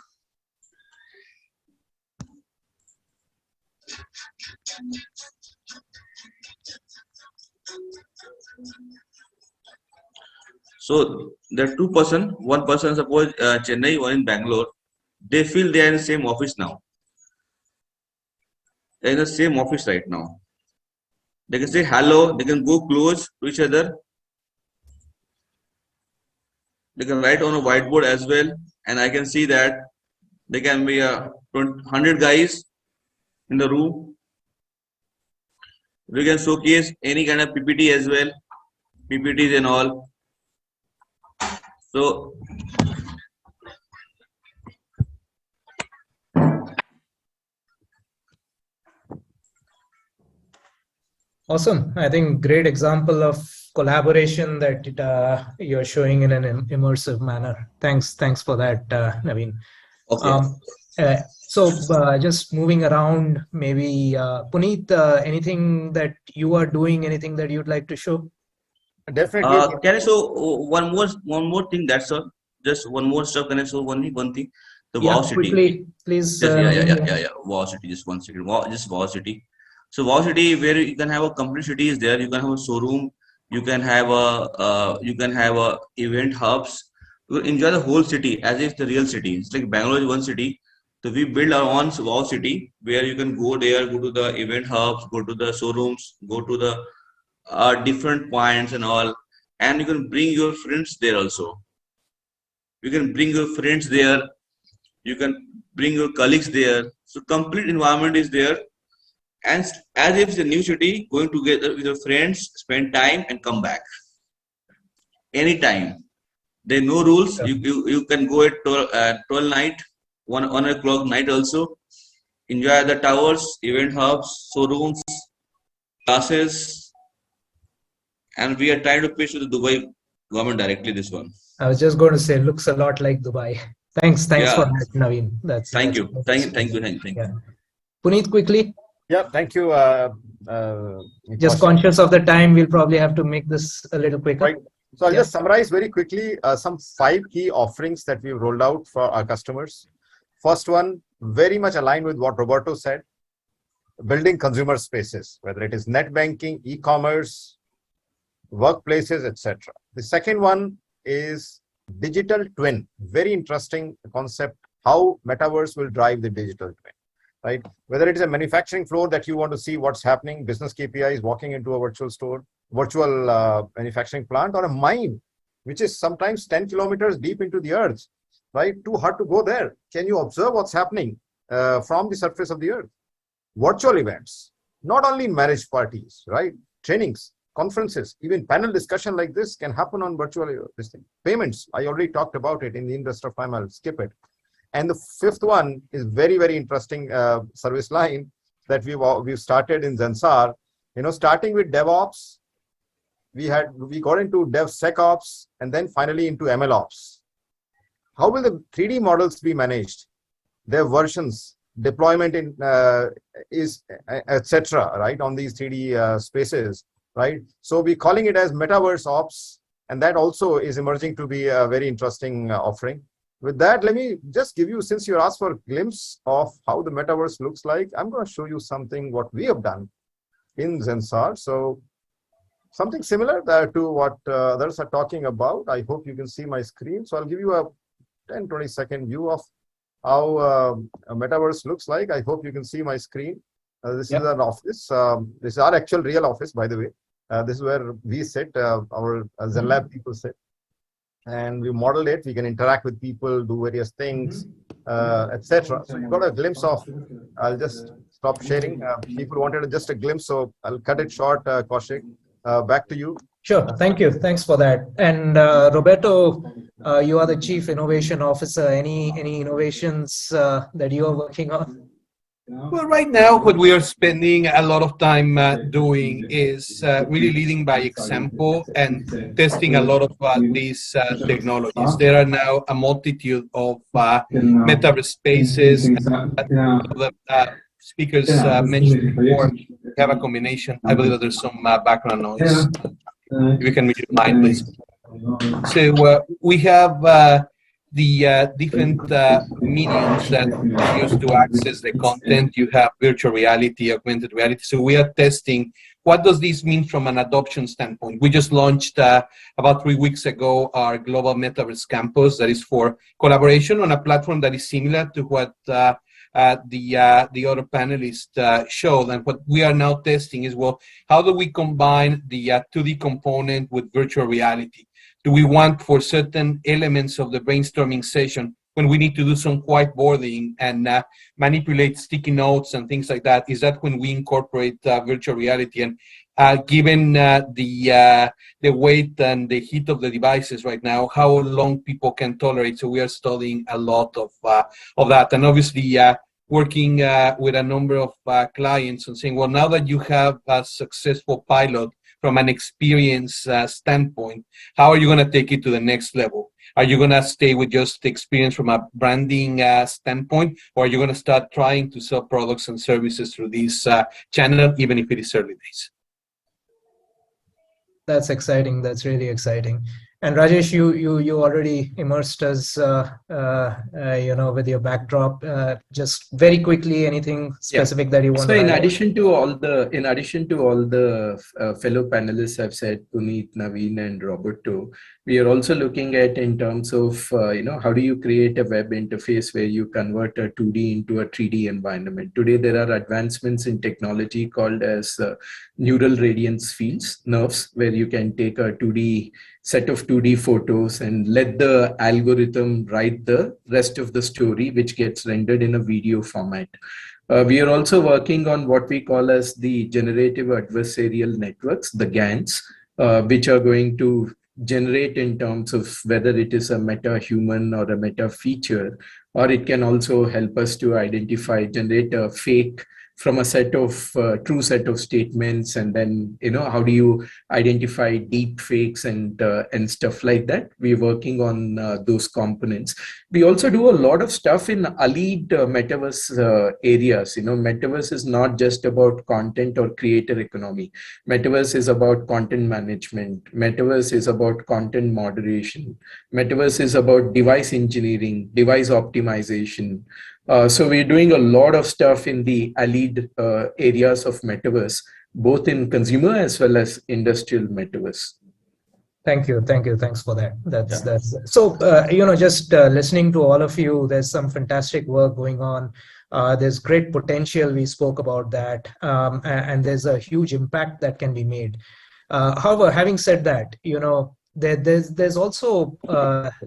So there are two person, one person suppose Chennai, one in Bangalore. They feel they are in the same office now. They're in the same office right now. They can say hello. They can go close to each other. They can write on a whiteboard as well, and I can see that there can be 100 guys in the room. We can showcase any kind of PPT as well, PPTs and all. So Awesome. I think great example of collaboration that you're showing in an immersive manner. Thanks for that, Naveen. Okay. Just moving around, maybe Puneet, anything that you are doing, anything that you'd like to show? Definitely. Can I show one more thing? That's all. Just one more stuff. Can I show one thing? The Yeah, Wow City. quickly, please. Yeah. Wow City. Just 1 second. Just Wow City. So Wow City, where you can have a complete city is there. You can have a showroom. You can have a event hubs. You can enjoy the whole city as if the real city. It's like Bangalore is one city. So we build our own Wow City where you can go there, go to the event hubs, go to the showrooms, go to the different points and all, and you can bring your friends there also. You can bring your friends there. You can bring your colleagues there. So complete environment is there, and as if it's a new city, going together with your friends, spend time and come back anytime. There are no rules. You can go at 12 night, 1 o'clock night also. Enjoy the towers, event hubs, showrooms, classes, and we are trying to pitch to the Dubai government directly this one. I was just going to say, looks a lot like Dubai. Thanks for that, Naveen. Thank you. Puneet, quickly. Yeah, thank you. Just conscious of the time, we'll probably have to make this a little quicker. Right. So I'll just summarize very quickly some 5 key offerings that we've rolled out for our customers. First one, very much aligned with what Roberto said, building consumer spaces, whether it is net banking, e-commerce, workplaces, etc. The second one is digital twin. Very interesting concept, how metaverse will drive the digital twin, right? Whether it is a manufacturing floor that you want to see what's happening, business KPIs, walking into a virtual store, virtual manufacturing plant, or a mine, which is sometimes 10 kilometers deep into the earth, right? Too hard to go there. Can you observe what's happening from the surface of the earth? Virtual events, not only marriage parties, right? Trainings, conferences, even panel discussion like this can happen on virtual payments. I already talked about it. In the interest of time, I'll skip it. And the fifth one is very, very interesting service line that we've started in Zensar. Starting with DevOps, we got into DevSecOps, and then finally into MLOps. How will the 3D models be managed? Their versions, deployment in etc. right, on these 3D spaces, right? So we're calling it as Metaverse Ops, and that also is emerging to be a very interesting offering. With that, let me just give you, since you asked for a glimpse of how the metaverse looks like, I'm going to show you something what we have done in Zensar. So something similar to what others are talking about. I hope you can see my screen. So I'll give you a 10-20 second view of how a metaverse looks like. I hope you can see my screen. This is our office. This is our actual real office, by the way. This is where we sit, our ZenLab people sit. And we modeled it. We can interact with people, do various things, etc. So you've got a glimpse of, I'll just stop sharing. People wanted just a glimpse, so I'll cut it short, Kaushik. Back to you. Sure. Thank you. Thanks for that. And Roberto, you are the Chief Innovation Officer. Any innovations that you are working on? Well, right now, what we are spending a lot of time doing is really leading by example and testing a lot of these technologies. There are now a multitude of metaverse spaces. The speakers mentioned before have a combination. I believe that there's some background noise. If you can mute your mind, please. So we have the different mediums that are used to access the content. You have virtual reality, augmented reality. So we are testing what does this mean from an adoption standpoint? We just launched about 3 weeks ago our global metaverse campus that is for collaboration on a platform that is similar to what the other panelists showed. And what we are now testing is, well, how do we combine the 2D component with virtual reality? Do we want for certain elements of the brainstorming session, when we need to do some whiteboarding and manipulate sticky notes and things like that, is that when we incorporate virtual reality? And given the weight and the heat of the devices right now, how long people can tolerate. So we are studying a lot of that. And obviously working with a number of clients and saying, well, now that you have a successful pilot from an experience standpoint, how are you going to take it to the next level? Are you going to stay with just experience from a branding standpoint, or are you going to start trying to sell products and services through this channel, even if it is early days? That's exciting. That's really exciting. And Rajesh, you already immersed us, with your backdrop. Just very quickly, anything specific that you want so to in highlight? addition to all the fellow panelists I've said, Puneet, Naveen, and Roberto, we are also looking at in terms of how do you create a web interface where you convert a 2D into a 3D environment. Today there are advancements in technology called as neural radiance fields, nerves, where you can take a 2D set of 2D photos and let the algorithm write the rest of the story, which gets rendered in a video format. We are also working on what we call as the generative adversarial networks, the GANs, which are going to generate in terms of whether it is a meta-human or a meta-feature, or it can also help us to generate a fake from a true set of statements, and then how do you identify deep fakes and stuff like that. We're working on those components. We also do a lot of stuff in allied metaverse areas. Metaverse is not just about content or creator economy. Metaverse is about content management. Metaverse is about content moderation. Metaverse is about device engineering, device optimization. So we're doing a lot of stuff in the allied areas of metaverse, both in consumer as well as industrial metaverse. Thank you. Thanks for that. That's so. Just listening to all of you, there's some fantastic work going on. There's great potential. We spoke about that, and there's a huge impact that can be made. However, having said that, there's also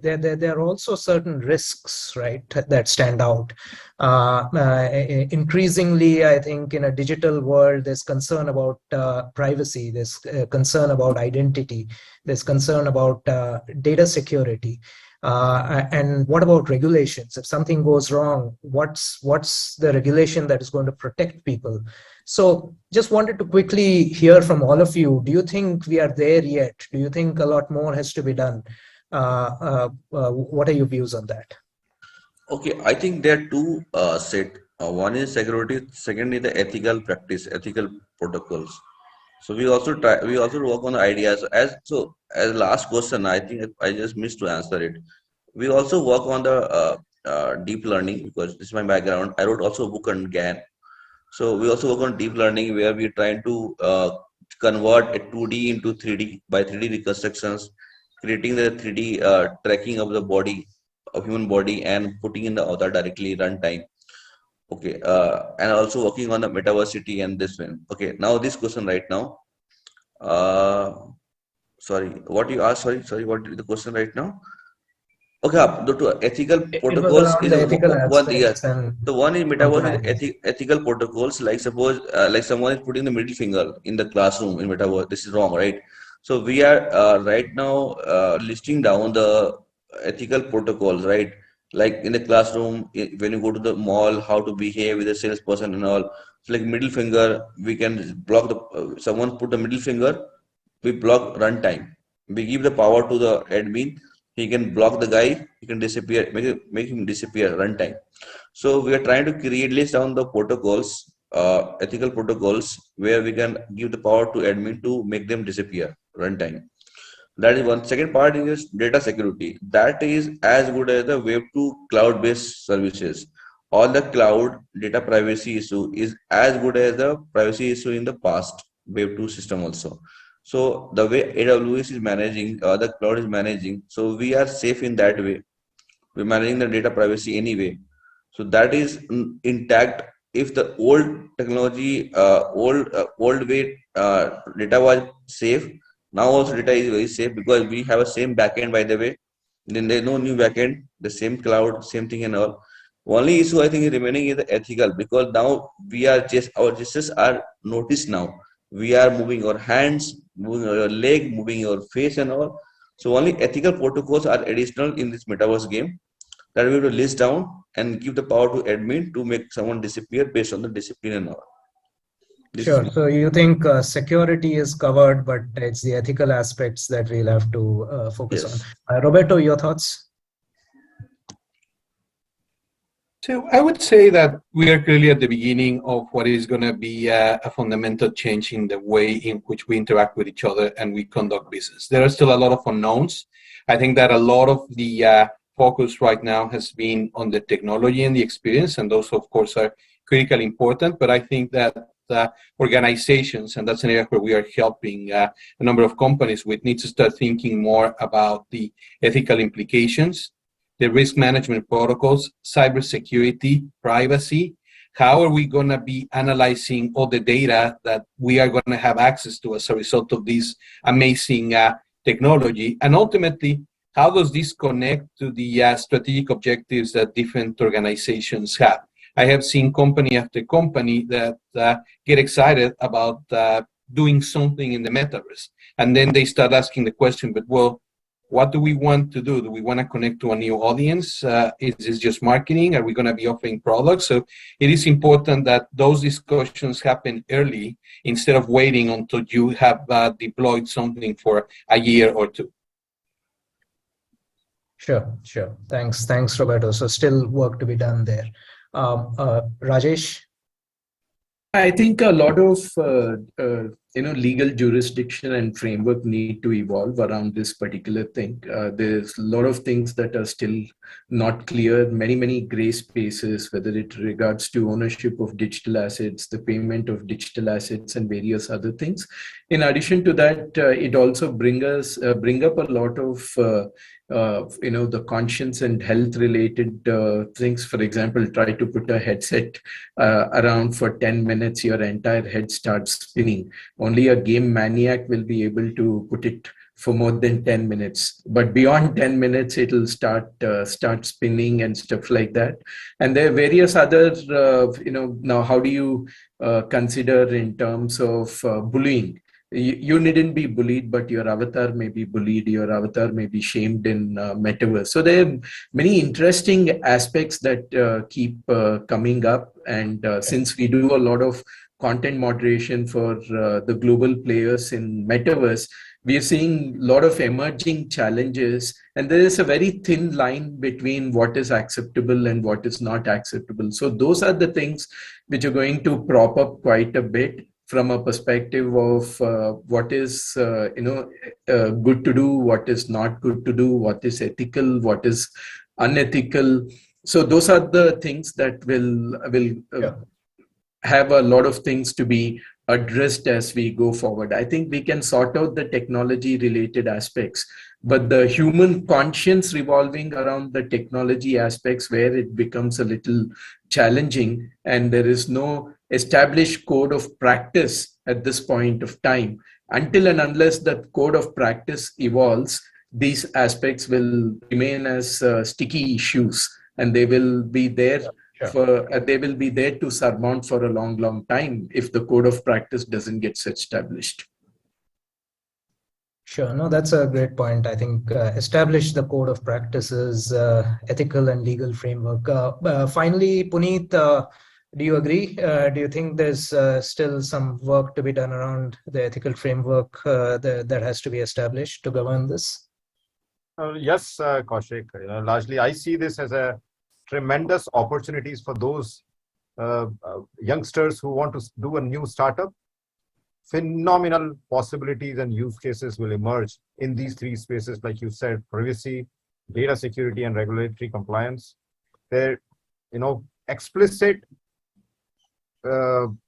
there are also certain risks, right, that stand out. Increasingly, I think in a digital world, there's concern about privacy, there's concern about identity, there's concern about data security. And what about regulations? If something goes wrong, what's the regulation that is going to protect people? So just wanted to quickly hear from all of you. Do you think we are there yet? Do you think a lot more has to be done? What are your views on that? Okay, I think there are two set. One is security, second is the ethical practice, ethical protocols. So we also work on the ideas. As last question, I think I just missed to answer it. We also work on the deep learning, because this is my background. I wrote also a book on GAN. So we also work on deep learning, where we're trying to convert a 2D into 3D by 3D reconstructions, creating the 3D tracking of the body, of human body, and putting in the avatar directly runtime. Okay, and also working on the metaversity and this one. Okay, now this question right now. Sorry, what you asked? Sorry, what is the question right now? Okay, the two ethical protocols is one. Yes, the one is metaverse is ethical protocols. Like suppose, like someone is putting the middle finger in the classroom in metaverse. This is wrong, right? So we are right now listing down the ethical protocols, right? Like in the classroom, when you go to the mall, how to behave with a salesperson and all. So like middle finger, we can block the someone put the middle finger, we block runtime. We give the power to the admin. He can block the guy. He can disappear, make him disappear runtime. So we are trying to create list down the protocols, ethical protocols, where we can give the power to admin to make them disappear runtime. That is one. Second part is data security. That is as good as the Web 2 cloud-based services. All the cloud data privacy issue is as good as the privacy issue in the past. Wave 2 system also. So the way AWS is managing, the cloud is managing, so we are safe in that way. We're managing the data privacy anyway. So that is intact. If the old technology, old way data was safe, now also data is very safe because we have a same backend, by the way. Then there's no new backend, the same cloud, same thing and all. Only issue I think is remaining is the ethical, because now we are just, our gestures are noticed now. We are moving our hands, moving our leg, moving your face and all. So only ethical protocols are additional in this metaverse game that we have to list down and give the power to admin to make someone disappear based on the discipline and all. Sure. So you think security is covered, but it's the ethical aspects that we'll have to focus on. Roberto, your thoughts? So I would say that we are clearly at the beginning of what is going to be a fundamental change in the way in which we interact with each other and we conduct business. There are still a lot of unknowns. I think that a lot of the focus right now has been on the technology and the experience, and those, of course, are critically important. But I think that organizations, and that's an area where we are helping a number of companies with, need to start thinking more about the ethical implications, the risk management protocols, cybersecurity, privacy. How are we going to be analyzing all the data that we are going to have access to as a result of this amazing technology? And ultimately, how does this connect to the strategic objectives that different organizations have? I have seen company after company that get excited about doing something in the metaverse. And then they start asking the question, but well, what do we want to do? Do we want to connect to a new audience? Is this just marketing? Are we going to be offering products? So it is important that those discussions happen early instead of waiting until you have deployed something for a year or two. Sure. Thanks, Roberto. So still work to be done there. Rajesh? I think a lot of legal jurisdiction and framework need to evolve around this particular thing. There's a lot of things that are still not clear, many gray spaces, whether it regards to ownership of digital assets, the payment of digital assets, and various other things. In addition to that, it also bring up a lot of the conscience and health related things. For example, try to put a headset around for 10 minutes, your entire head starts spinning. Only a game maniac will be able to put it for more than 10 minutes, but beyond 10 minutes it'll start spinning and stuff like that. And there are various other now how do you consider in terms of bullying? You needn't be bullied, but your avatar may be bullied, your avatar may be shamed in metaverse. So there are many interesting aspects that keep coming up. And since we do a lot of content moderation for the global players in metaverse, we are seeing a lot of emerging challenges, and there is a very thin line between what is acceptable and what is not acceptable. So those are the things which are going to prop up quite a bit from a perspective of what is good to do, what is not good to do, what is ethical, what is unethical. So those are the things that will have a lot of things to be addressed as we go forward. I think we can sort out the technology related aspects, but the human conscience revolving around the technology aspects where it becomes a little challenging, and there is no established code of practice at this point of time. Until and unless that code of practice evolves, these aspects will remain as sticky issues, and they will be there they will be there to surmount for a long time if the code of practice doesn't get established. Sure. No, that's a great point. I think establish the code of practices, ethical and legal framework. Finally, Puneet, do you agree? Do you think there's still some work to be done around the ethical framework that has to be established to govern this? Yes, Kaushik. Largely, I see this as a tremendous opportunities for those youngsters who want to do a new startup. Phenomenal possibilities and use cases will emerge in these three spaces, like you said: privacy, data security, and regulatory compliance. There, explicit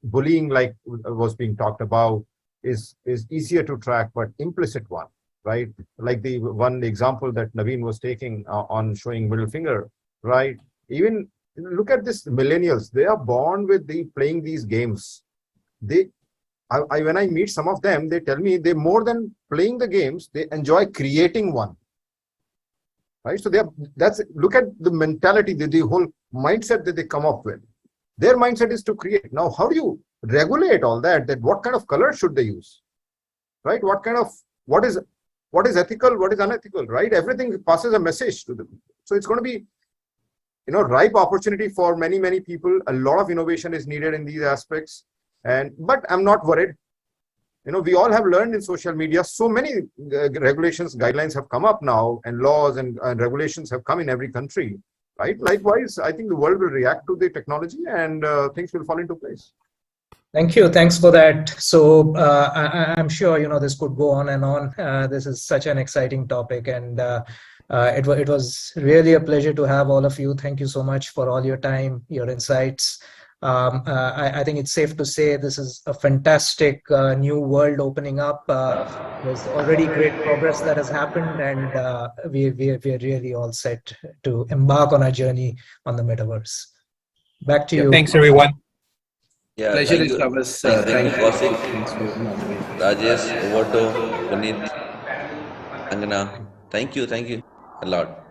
bullying, like was being talked about, is easier to track, but implicit one, right? Like the one example that Naveen was taking on showing middle finger, right? Even look at this millennials, they are born with playing these games. When I meet some of them, they tell me they more than playing the games, they enjoy creating one. Right? So look at the mentality, the whole mindset that they come up with. Their mindset is to create. Now, how do you regulate all that? That what kind of color should they use? Right? What is ethical, what is unethical, right? Everything passes a message to them. So it's going to be, ripe opportunity for many, many people. A lot of innovation is needed in these aspects. But I'm not worried. We all have learned in social media, so many regulations, guidelines have come up now, and laws and regulations have come in every country, right? Likewise, I think the world will react to the technology and things will fall into place. Thank you. Thanks for that. So I'm sure, this could go on and on. This is such an exciting topic, and it was really a pleasure to have all of you. Thank you so much for all your time, your insights. I think it's safe to say this is a fantastic new world opening up. There's already great progress that has happened, and we're really all set to embark on our journey on the metaverse. Back to you. Thanks, everyone. Yeah, Pleasure thank is you. ours. Thank you, Thank you. Kaushik, Thanks for moderating. Rajesh, Roberto, Puneet, Angana. Thank you a lot.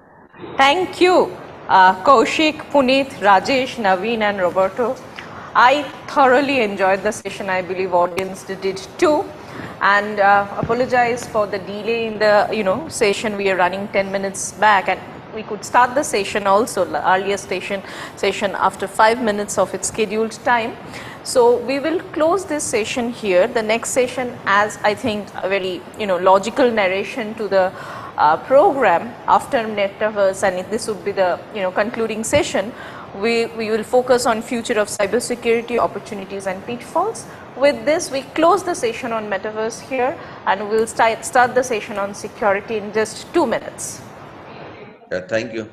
Thank you, Kaushik, Puneet, Rajesh, Naveen, and Roberto. I thoroughly enjoyed the session. I believe audience did too. And apologize for the delay in the session. We are running 10 minutes back, and we could start the session also, the earlier session after 5 minutes of its scheduled time. So we will close this session here. The next session, as I think a very logical narration to the program after metaverse, and this would be the concluding session. We will focus on future of cybersecurity, opportunities and pitfalls. With this, we close the session on metaverse here, and we'll start the session on security in just 2 minutes. Yeah, thank you.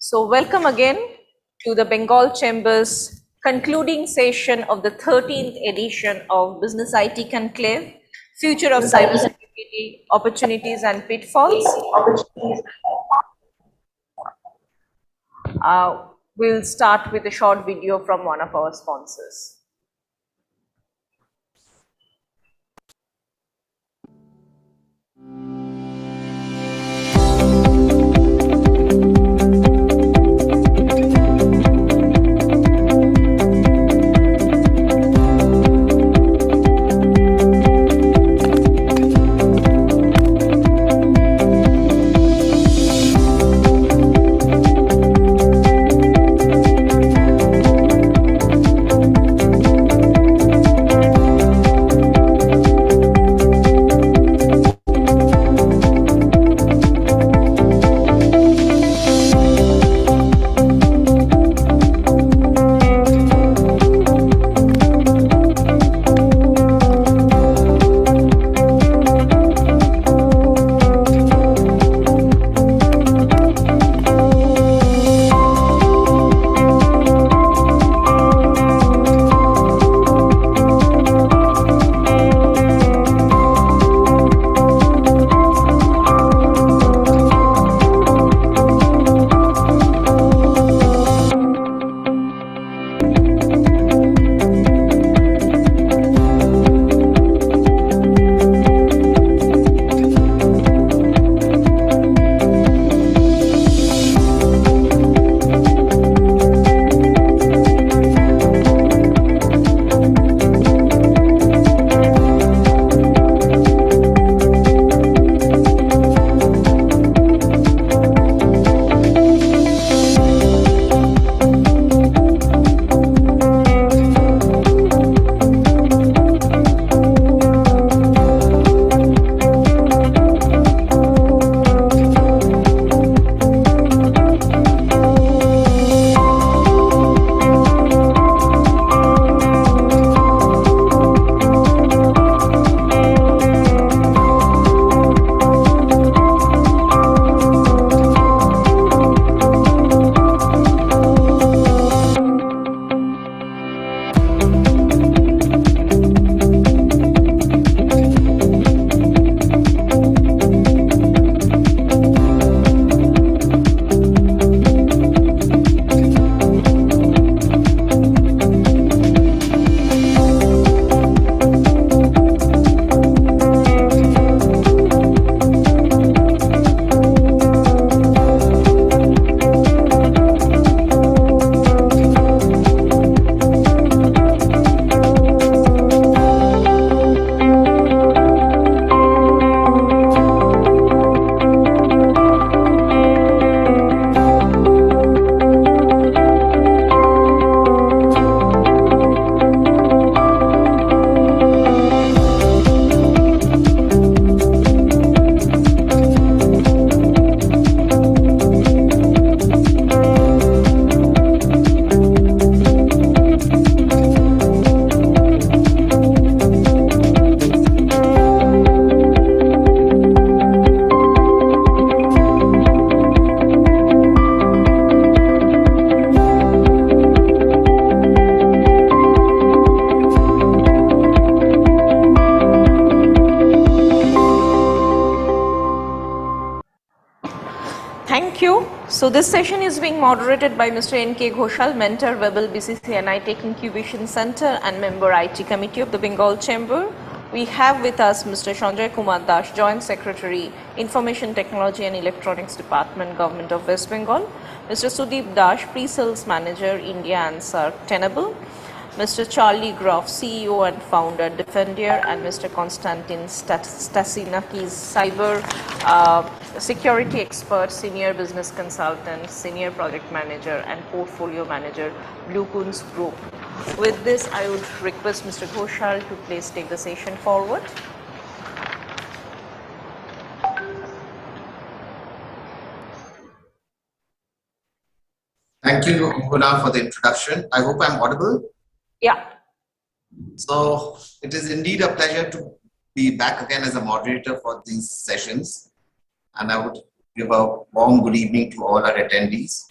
So welcome again to the Bengal Chamber's concluding session of the 13th edition of Business IT Conclave, Future of Cybersecurity, Opportunities and Pitfalls. We'll start with a short video from one of our sponsors. Thank you. So this session is being moderated by Mr. N.K. Ghoshal, Mentor, Webel, BCCNI Tech Incubation Center and member IT Committee of the Bengal Chamber. We have with us Mr. Sanjay Kumar Das, Joint Secretary, Information Technology and Electronics Department, Government of West Bengal. Mr. Sudeep Das, Pre-Sales Manager, India and SAARC, Tenable. Mr. Charlie Groff, CEO and founder, Defendier, and Mr. Konstantin Stasinakis, cyber security expert, senior business consultant, senior project manager, and portfolio manager, Blue Coons Group. With this, I would request Mr. Ghoshal to please take the session forward. Thank you, Guna, for the introduction. I hope I'm audible. Yeah. So it is indeed a pleasure to be back again as a moderator for these sessions. And I would give a warm good evening to all our attendees.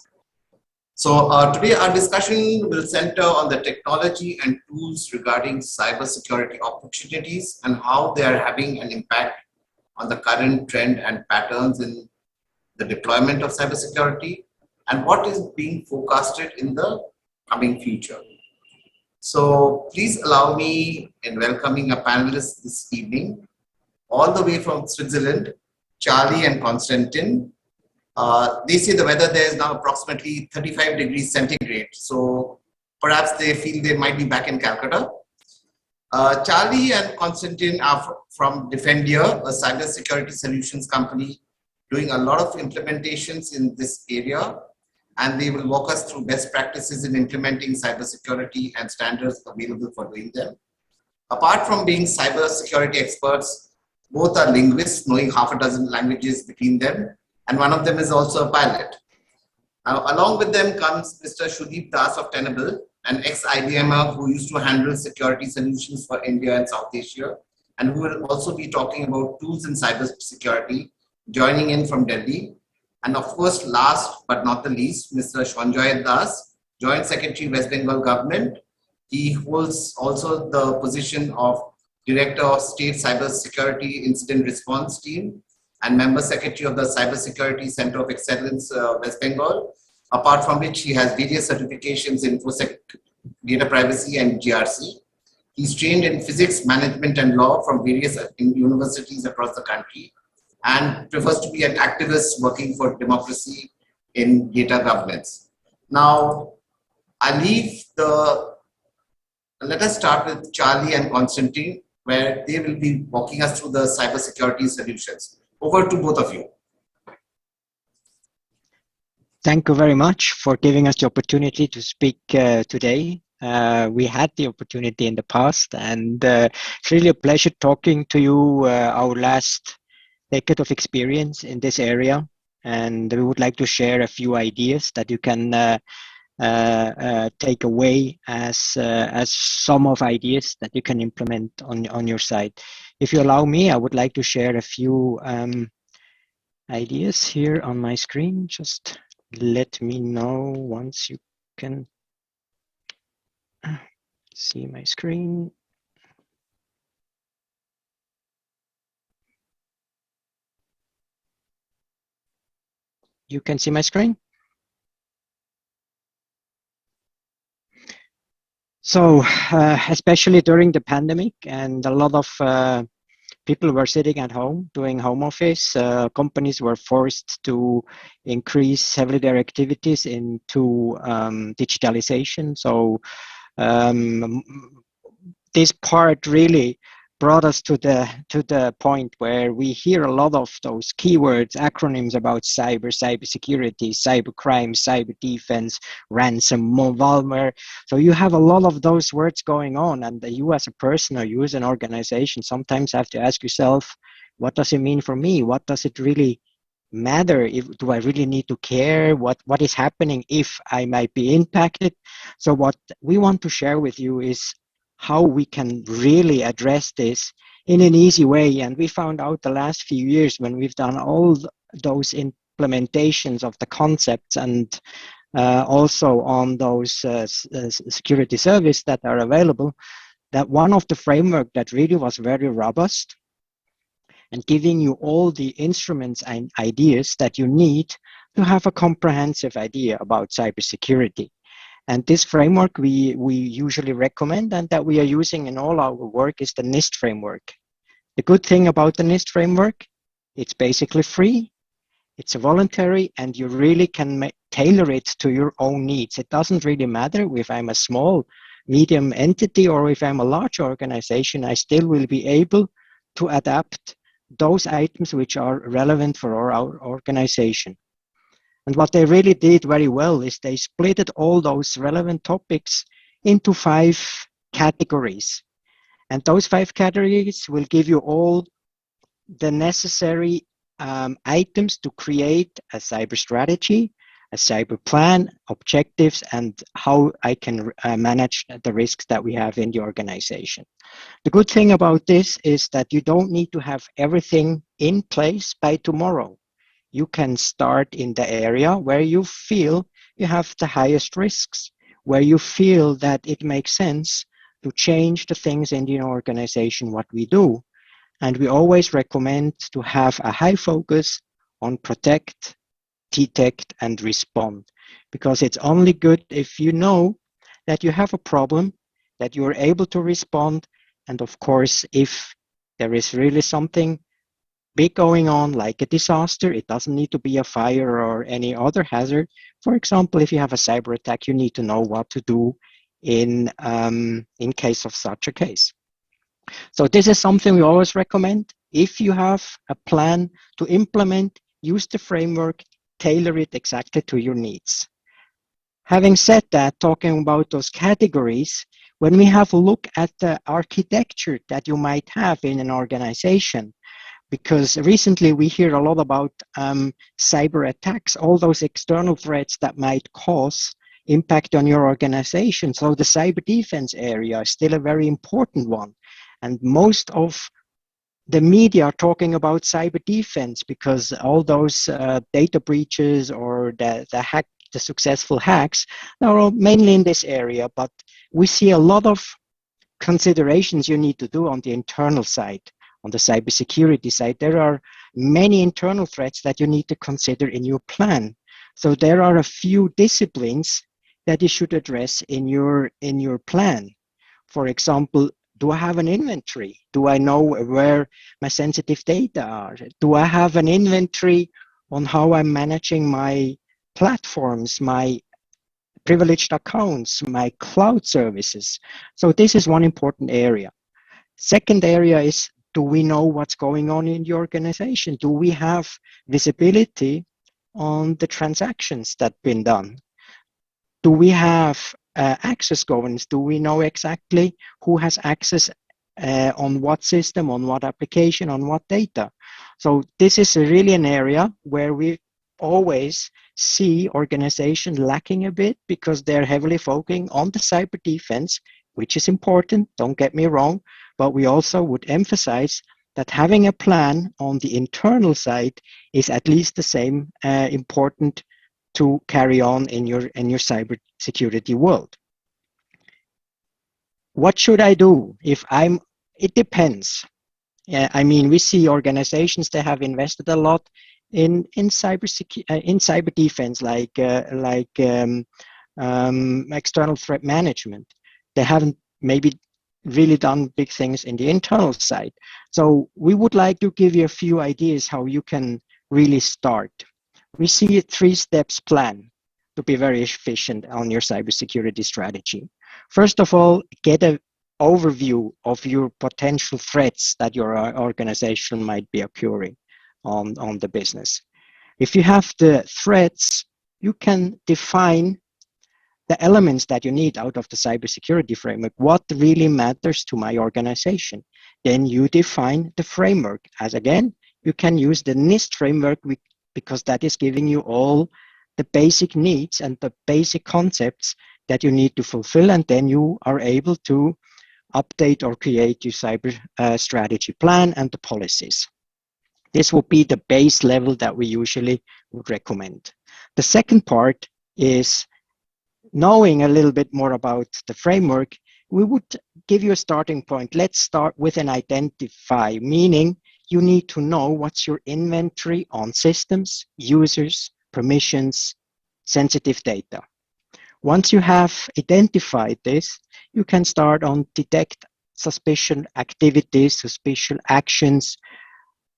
So today our discussion will center on the technology and tools regarding cybersecurity opportunities and how they are having an impact on the current trend and patterns in the deployment of cybersecurity and what is being forecasted in the coming future. So please allow me in welcoming our panelists this evening, all the way from Switzerland, Charlie and Konstantin. They say the weather there is now approximately 35 degrees centigrade. So perhaps they feel they might be back in Calcutta. Charlie and Konstantin are from Defendier, a cybersecurity solutions company doing a lot of implementations in this area. And they will walk us through best practices in implementing cybersecurity and standards available for doing them. Apart from being cybersecurity experts, both are linguists, knowing half a dozen languages between them, and one of them is also a pilot. Now, along with them comes Mr. Sudeep Das of Tenable, an ex-IBMer who used to handle security solutions for India and South Asia, and who will also be talking about tools in cybersecurity, joining in from Delhi. And of course, last but not the least, Mr. Sanjay Das, Joint Secretary, West Bengal Government. He holds also the position of Director of State Cybersecurity Incident Response Team and Member Secretary of the Cybersecurity Center of Excellence, West Bengal, apart from which he has various certifications in InfoSec, data privacy and GRC. He's trained in physics, management and law from various universities across the country, and prefers to be an activist working for democracy in data governance. Now, let us start with Charlie and Konstantin, where they will be walking us through the cybersecurity solutions. Over to both of you. Thank you very much for giving us the opportunity to speak today. We had the opportunity in the past, and it's really a pleasure talking to you, our last decade of experience in this area, and we would like to share a few ideas that you can take away as some of ideas that you can implement on your side. If you allow me, I would like to share a few ideas here on my screen. Just let me know once you can see my screen. You can see my screen? So, especially during the pandemic, and a lot of people were sitting at home doing home office, companies were forced to increase heavily their activities into digitalization. So, this part really brought us to the point where we hear a lot of those keywords, acronyms about cybersecurity, cybercrime, cyber defense, ransom, malware. So you have a lot of those words going on, and you as a person or you as an organization sometimes have to ask yourself, what does it mean for me? What does it really matter? Do I really need to care what is happening if I might be impacted? So what we want to share with you is how we can really address this in an easy way. And we found out the last few years when we've done all those implementations of the concepts and also on those security services that are available, that one of the framework that really was very robust and giving you all the instruments and ideas that you need to have a comprehensive idea about cybersecurity. And this framework we usually recommend and that we are using in all our work is the NIST framework. The good thing about the NIST framework, it's basically free, it's voluntary, and you really can tailor it to your own needs. It doesn't really matter if I'm a small, medium entity or if I'm a large organization, I still will be able to adapt those items which are relevant for our organization. And what they really did very well is they split all those relevant topics into 5 categories. And those 5 categories will give you all the necessary items to create a cyber strategy, a cyber plan, objectives, and how I can manage the risks that we have in the organization. The good thing about this is that you don't need to have everything in place by tomorrow. You can start in the area where you feel you have the highest risks, where you feel that it makes sense to change the things in the organization, what we do. And we always recommend to have a high focus on protect, detect, and respond, because it's only good if you know that you have a problem, that you are able to respond, and of course, if there is really something big going on, like a disaster, it doesn't need to be a fire or any other hazard. For example, if you have a cyber attack, you need to know what to do in case of such a case. So this is something we always recommend. If you have a plan to implement, use the framework, tailor it exactly to your needs. Having said that, talking about those categories, when we have a look at the architecture that you might have in an organization, because recently we hear a lot about cyber attacks, all those external threats that might cause impact on your organization. So the cyber defense area is still a very important one. And most of the media are talking about cyber defense because all those data breaches or the successful hacks are all mainly in this area. But we see a lot of considerations you need to do on the internal side. On the cybersecurity side, there are many internal threats that you need to consider in your plan. So there are a few disciplines that you should address in your plan. For example, do I have an inventory? Do I know where my sensitive data are? Do I have an inventory on how I'm managing my platforms, my privileged accounts, my cloud services? So this is one important area. Second area is, do we know what's going on in the organization? Do we have visibility on the transactions that have been done? Do we have access governance? Do we know exactly who has access on what system, on what application, on what data? So this is really an area where we always see organizations lacking a bit because they're heavily focusing on the cyber defense, which is important, don't get me wrong, but we also would emphasize that having a plan on the internal side is at least the same important to carry on in your cyber security world. What should I do if it depends. I mean, we see organizations that have invested a lot in cyber defense, like external threat management. They haven't maybe really done big things in the internal side. So we would like to give you a few ideas how you can really start. We see a 3-steps plan to be very efficient on your cybersecurity strategy. First of all, get an overview of your potential threats that your organization might be occurring on the business. If you have the threats, you can define the elements that you need out of the cybersecurity framework. What really matters to my organization? Then you define the framework. As again, you can use the NIST framework because that is giving you all the basic needs and the basic concepts that you need to fulfill, and then you are able to update or create your cyber strategy plan and the policies. This will be the base level that we usually would recommend. The second part is knowing a little bit more about the framework. We would give you a starting point. Let's start with an identify, meaning you need to know what's your inventory on systems, users, permissions, sensitive data. Once you have identified this, you can start on detect suspicion activities, suspicious actions,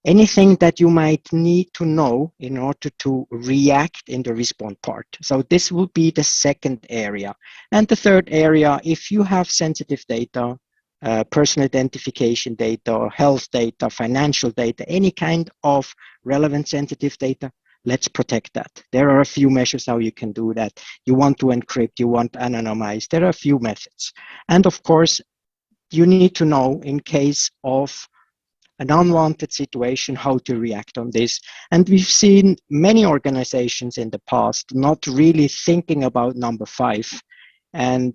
anything that you might need to know in order to react in the response part. So this will be the second area. And the third area, if you have sensitive data, personal identification data, health data, financial data, any kind of relevant sensitive data, let's protect that. There are a few measures how you can do that. You want to encrypt, you want to anonymize. There are a few methods. And of course, you need to know in case of an unwanted situation, how to react on this. And we've seen many organizations in the past not really thinking about number 5. And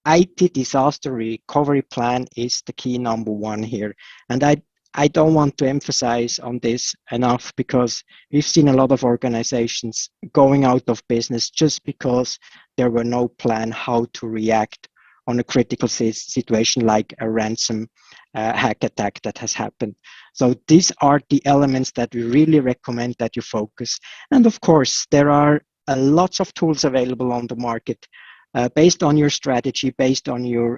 IT disaster recovery plan is the key number 1 here. And I don't want to emphasize on this enough, because we've seen a lot of organizations going out of business just because there were no plan how to react on a critical situation like a ransom hack attack that has happened. So these are the elements that we really recommend that you focus. And of course, there are lots of tools available on the market based on your strategy, based on your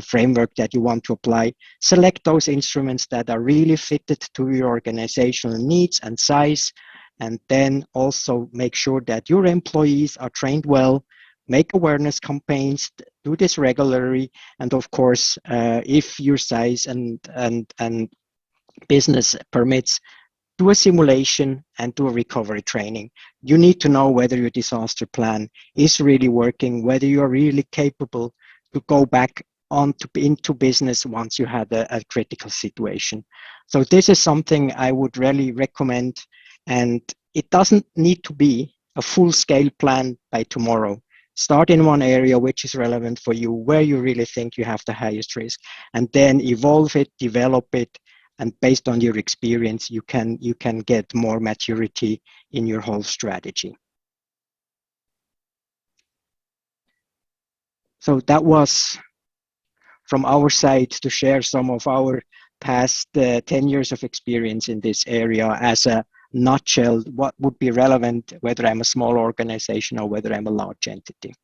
framework that you want to apply. Select those instruments that are really fitted to your organizational needs and size, and then also make sure that your employees are trained well. Make awareness campaigns, do this regularly, and of course, if your size and business permits, do a simulation and do a recovery training. You need to know whether your disaster plan is really working, whether you are really capable to go back into business once you had a critical situation. So this is something I would really recommend, and it doesn't need to be a full-scale plan by tomorrow. Start in one area which is relevant for you, where you really think you have the highest risk, and then evolve it, develop it, and based on your experience, you can get more maturity in your whole strategy. So that was from our side to share some of our past 10 years of experience in this area as a nutshell, what would be relevant whether I'm a small organization or whether I'm a large entity.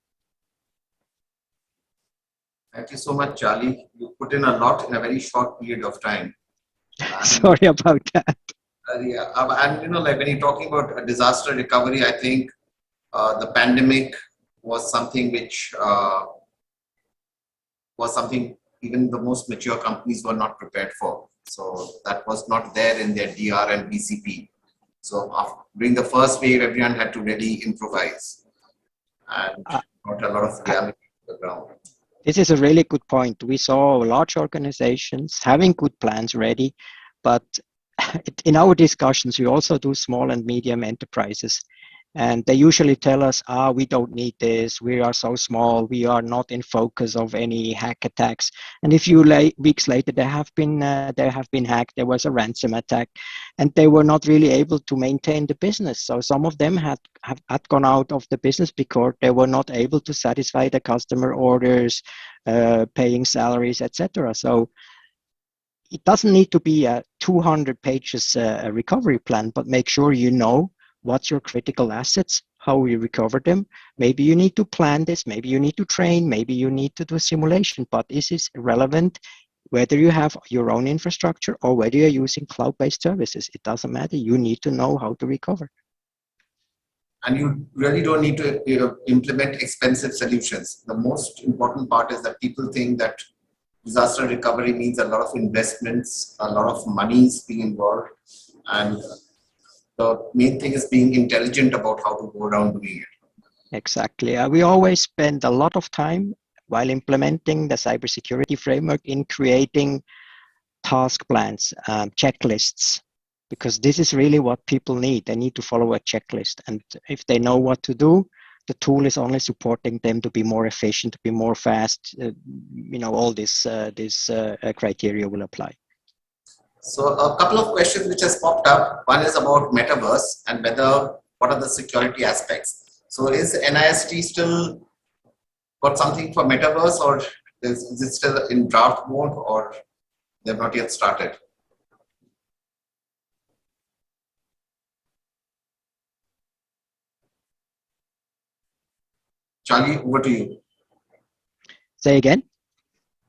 Thank you so much, Charlie. You put in a lot in a very short period of time. Sorry about that. Yeah, and you know, like when you're talking about a disaster recovery, I think the pandemic was something which was something even the most mature companies were not prepared for. So that was not there in their DR and BCP. So during the first wave, everyone had to really improvise and got a lot of reality to the ground. This is a really good point. We saw large organizations having good plans ready, but in our discussions, we also do small and medium enterprises. And they usually tell us, we don't need this. We are so small. We are not in focus of any hack attacks. And a few weeks later, they have been hacked. There was a ransom attack, and they were not really able to maintain the business. So some of them had gone out of the business because they were not able to satisfy the customer orders, paying salaries, etc. So it doesn't need to be a 200 pages recovery plan, but make sure you know what's your critical assets, how you recover them. Maybe you need to plan this, maybe you need to train, maybe you need to do a simulation, but this is relevant whether you have your own infrastructure or whether you're using cloud-based services. It doesn't matter. You need to know how to recover. And you really don't need to implement expensive solutions. The most important part is that people think that disaster recovery means a lot of investments, a lot of money is being involved, and the main thing is being intelligent about how to go around doing it. Exactly. We always spend a lot of time while implementing the cybersecurity framework in creating task plans, checklists, because this is really what people need. They need to follow a checklist. And if they know what to do, the tool is only supporting them to be more efficient, to be more fast. All this criteria will apply. So a couple of questions which has popped up. One is about metaverse and what are the security aspects. So is NIST still got something for metaverse, or is it still in draft mode, or they've not yet started? Charlie, over to you. Say again.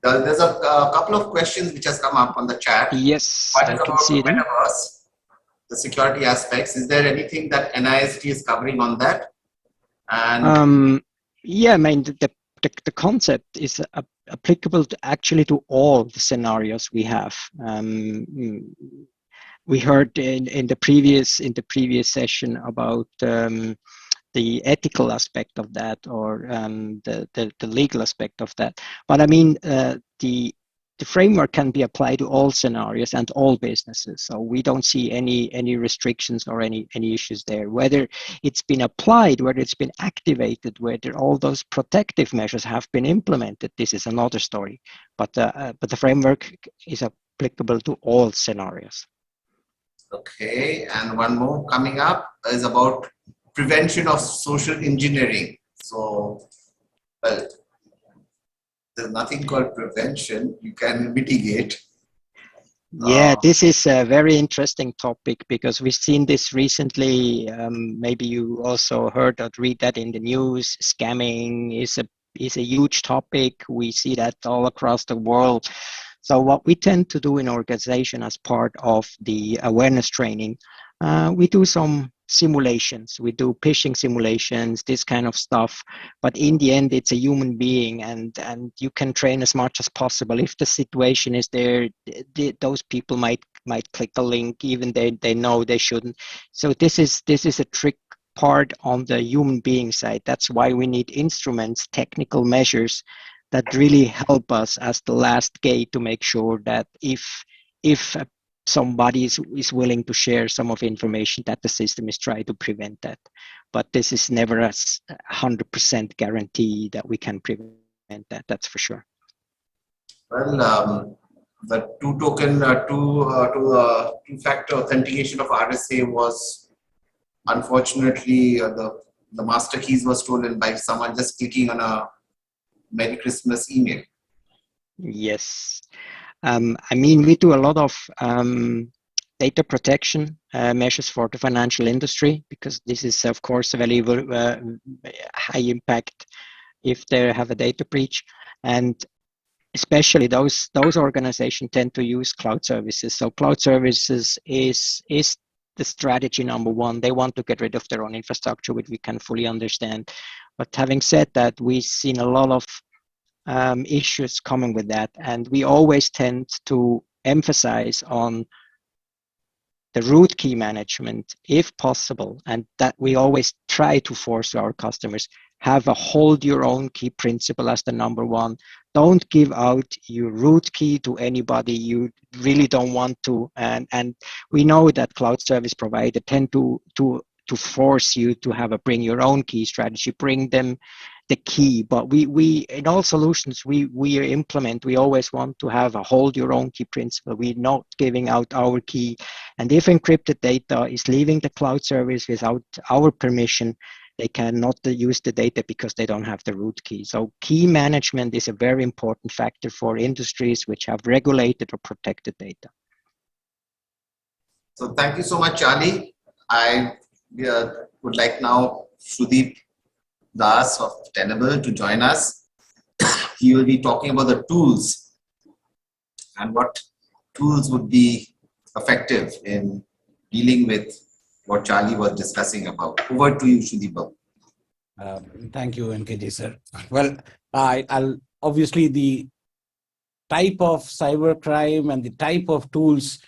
There's a couple of questions which has come up on the chat. Yes, One I is can about see the them. metaverse, the security aspects. Is there anything that NIST is covering on that? And Yeah, I mean, the concept is applicable to actually to all the scenarios we have. We heard in the previous session about the ethical aspect of that, or the legal aspect of that. But I mean, the framework can be applied to all scenarios and all businesses. So we don't see any restrictions or any issues there. Whether it's been applied, whether it's been activated, whether all those protective measures have been implemented, this is another story. But the framework is applicable to all scenarios. Okay, and one more coming up is about prevention of social engineering. So, well, there's nothing called prevention. You can mitigate. Yeah, this is a very interesting topic because we've seen this recently. Maybe you also heard or read that in the news. Scamming is a huge topic. We see that all across the world. So what we tend to do in organization as part of the awareness training, we do some simulations. We do phishing simulations, this kind of stuff. But in the end, it's a human being, and you can train as much as possible. If the situation is there, those people might click a link, even they know they shouldn't. So this is a trick part on the human being side. That's why we need instruments, technical measures that really help us as the last gate to make sure that if somebody is willing to share some of the information, that the system is trying to prevent that. But this is never a 100% guarantee that we can prevent that, that's for sure. Well, the two-factor authentication of RSA was, unfortunately, the master keys were stolen by someone just clicking on a Merry Christmas email. Yes. I mean, we do a lot of data protection measures for the financial industry, because this is, of course, a very high impact if they have a data breach. And especially those organizations tend to use cloud services. So cloud services is the strategy number one. They want to get rid of their own infrastructure, which we can fully understand. But having said that, we've seen a lot of issues coming with that, and we always tend to emphasize on the root key management if possible, and that we always try to force our customers have a hold your own key principle as the number one. Don't give out your root key to anybody you really don't want to, and we know that cloud service providers tend to force you to have a bring your own key strategy, bring them the key. But we in all solutions we implement, we always want to have a hold your own key principle. We're not giving out our key, and if encrypted data is leaving the cloud service without our permission, they cannot use the data because they don't have the root key. So key management is a very important factor for industries which have regulated or protected data. So thank you so much, Charlie. I would like now Sudeep Das of Tenable to join us. He will be talking about the tools and what tools would be effective in dealing with what Charlie was discussing about. Over to you, Sudeep. Thank you, NKJ sir. Well, I'll obviously the type of cybercrime and the type of tools,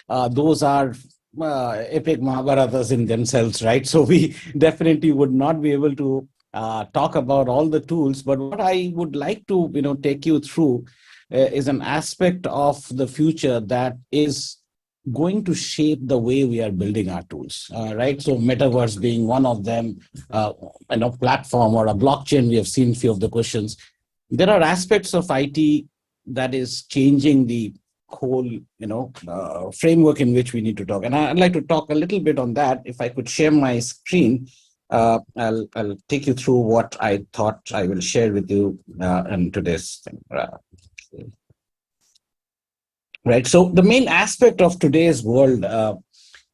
those are epic Mahabharatas in themselves, right? So we definitely would not be able to talk about all the tools, but what I would like to take you through is an aspect of the future that is going to shape the way we are building our tools, right? So metaverse being one of them, platform or a blockchain. We have seen few of the questions. There are aspects of IT that is changing the whole framework in which we need to talk, and I'd like to talk a little bit on that. If I could share my screen, I'll take you through what I thought I will share with you in today's thing. Right. So the main aspect of today's world,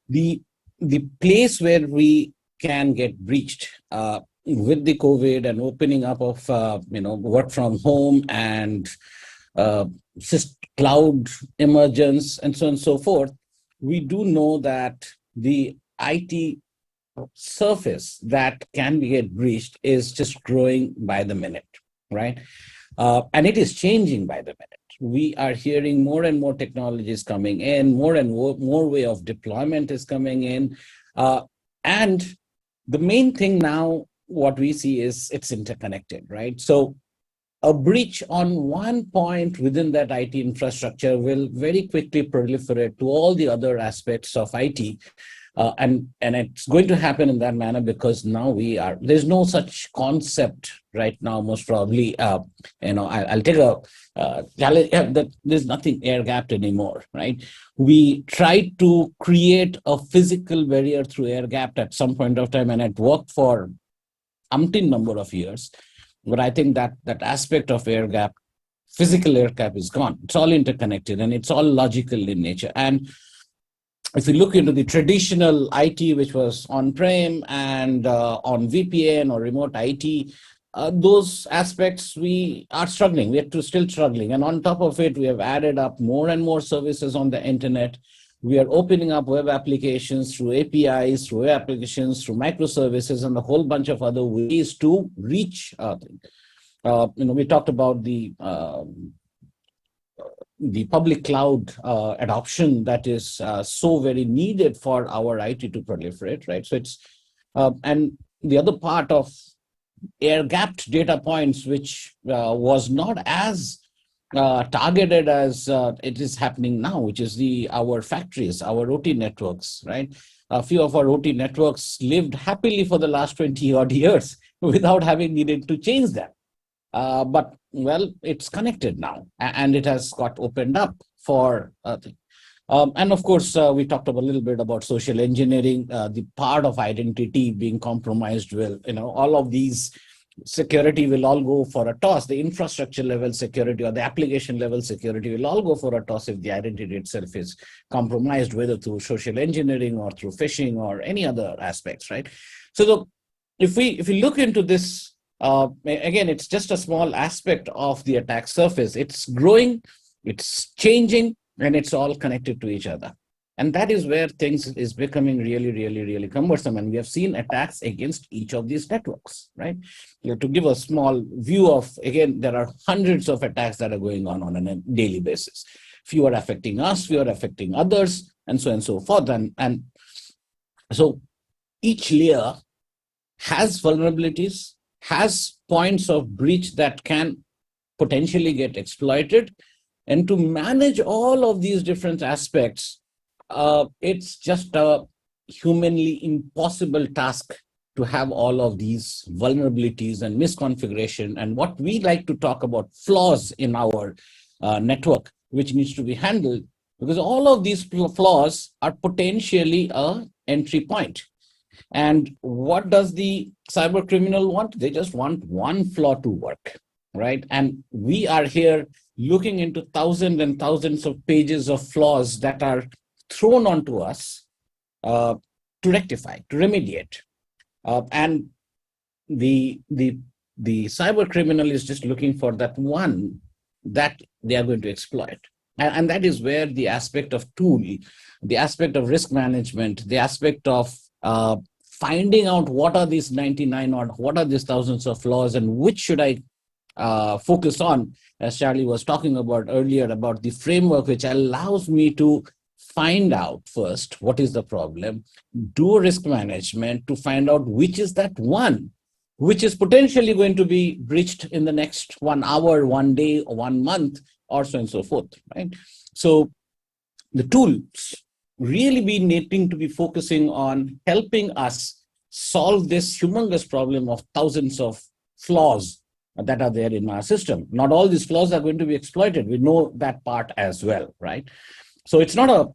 the place where we can get breached with the COVID and opening up of work from home and cloud emergence and so on and so forth, we do know that the IT surface that can get breached is just growing by the minute, right? And it is changing by the minute. We are hearing more and more technologies coming in, more and more way of deployment is coming in. And the main thing now, what we see is it's interconnected, right? So a breach on one point within that IT infrastructure will very quickly proliferate to all the other aspects of IT. And it's going to happen in that manner because now there's no such concept right now, most probably. I'll take a challenge that there's nothing air gapped anymore, right? We tried to create a physical barrier through air gapped at some point of time, and it worked for umpteen number of years. But I think that aspect of air gap, physical air gap, is gone. It's all interconnected and it's all logical in nature. And if you look into the traditional IT, which was on-prem and on VPN or remote IT, those aspects we are struggling. We are still struggling. And on top of it, we have added up more and more services on the internet. We are opening up web applications through APIs, through web applications, through microservices, and a whole bunch of other ways to reach. We talked about the public cloud adoption that is so very needed for our IT to proliferate, right? So it's and the other part of air-gapped data points, which was not as targeted as it is happening now, which is our factories, our OT networks, right? A few of our OT networks lived happily for the last 20 odd years without having needed to change them. But well, it's connected now, and it has got opened up for and of course, we talked a little bit about social engineering, the part of identity being compromised. Will all of these security will all go for a toss. The infrastructure level security or the application level security will all go for a toss if the identity itself is compromised, whether through social engineering or through phishing or any other aspects, right? So if we look into this. Again, it's just a small aspect of the attack surface. It's growing, it's changing, and it's all connected to each other. And that is where things is becoming really, really, really cumbersome. And we have seen attacks against each of these networks, right? To give a small view of, again, there are hundreds of attacks that are going on a daily basis. Few are affecting us, few are affecting others, and so on and so forth. And so each layer has vulnerabilities, has points of breach that can potentially get exploited. And to manage all of these different aspects, it's just a humanly impossible task to have all of these vulnerabilities and misconfiguration and what we like to talk about, flaws in our network, which needs to be handled, because all of these flaws are potentially an entry point. And what does the cyber criminal want? They just want one flaw to work, right? And we are here looking into thousands and thousands of pages of flaws that are thrown onto us to rectify, to remediate. And the cyber criminal is just looking for that one that they are going to exploit. And that is where the aspect of tool, the aspect of risk management, the aspect of finding out what are these 99 or what are these thousands of flaws and which should I focus on, as Charlie was talking about earlier, about the framework which allows me to find out first what is the problem, do risk management to find out which is that one which is potentially going to be breached in the next 1 hour, 1 day, or 1 month, or so and so forth, right? So the tools really be needing to be focusing on helping us solve this humongous problem of thousands of flaws that are there in our system. Not all these flaws are going to be exploited. We know that part as well, right? So it's not a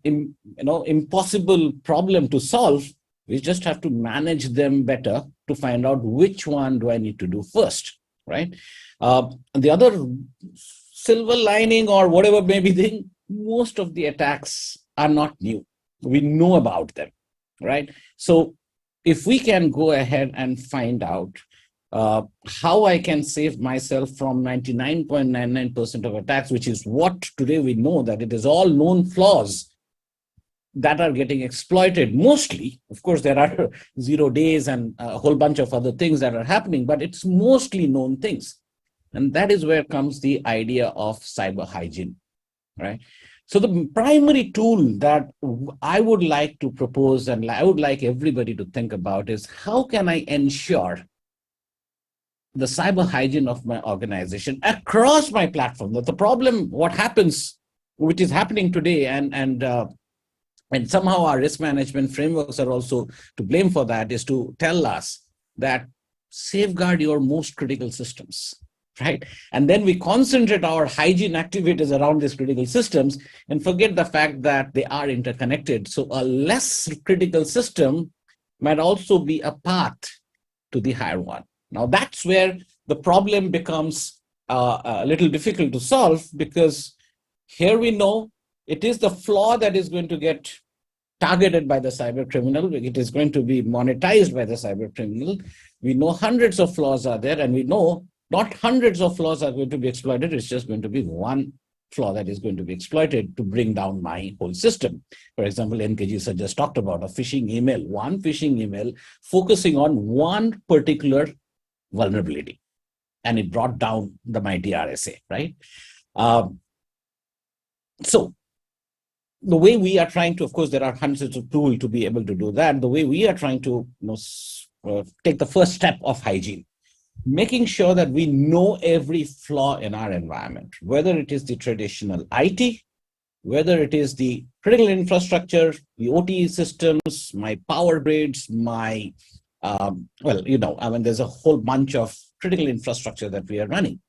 impossible problem to solve. We just have to manage them better to find out which one do I need to do first, right? The other silver lining or whatever may be thing, most of the attacks are not new. We know about them, right? So if we can go ahead and find out how I can save myself from 99.99% of attacks, which is what today we know that it is all known flaws that are getting exploited mostly. Of course, there are 0 days and a whole bunch of other things that are happening, but it's mostly known things. And that is where comes the idea of cyber hygiene, right? So the primary tool that I would like to propose and I would like everybody to think about is how can I ensure the cyber hygiene of my organization across my platform? That the problem, what happens, which is happening today, and somehow our risk management frameworks are also to blame for that, is to tell us that safeguard your most critical systems, right? And then we concentrate our hygiene activities around these critical systems and forget the fact that they are interconnected. So a less critical system might also be a path to the higher one. Now that's where the problem becomes a little difficult to solve, because here we know it is the flaw that is going to get targeted by the cyber criminal. It is going to be monetized by the cyber criminal. We know hundreds of flaws are there, and we know not hundreds of flaws are going to be exploited. It's just going to be one flaw that is going to be exploited to bring down my whole system. For example, NKG sir just talked about a phishing email, one phishing email focusing on one particular vulnerability, and it brought down the mighty RSA, right? So the way we are trying to, of course, there are hundreds of tools to be able to do that. The way we are trying to take the first step of hygiene, making sure that we know every flaw in our environment, whether it is the traditional IT, whether it is the critical infrastructure, the OT systems, my power grids, my, there's a whole bunch of critical infrastructure that we are running.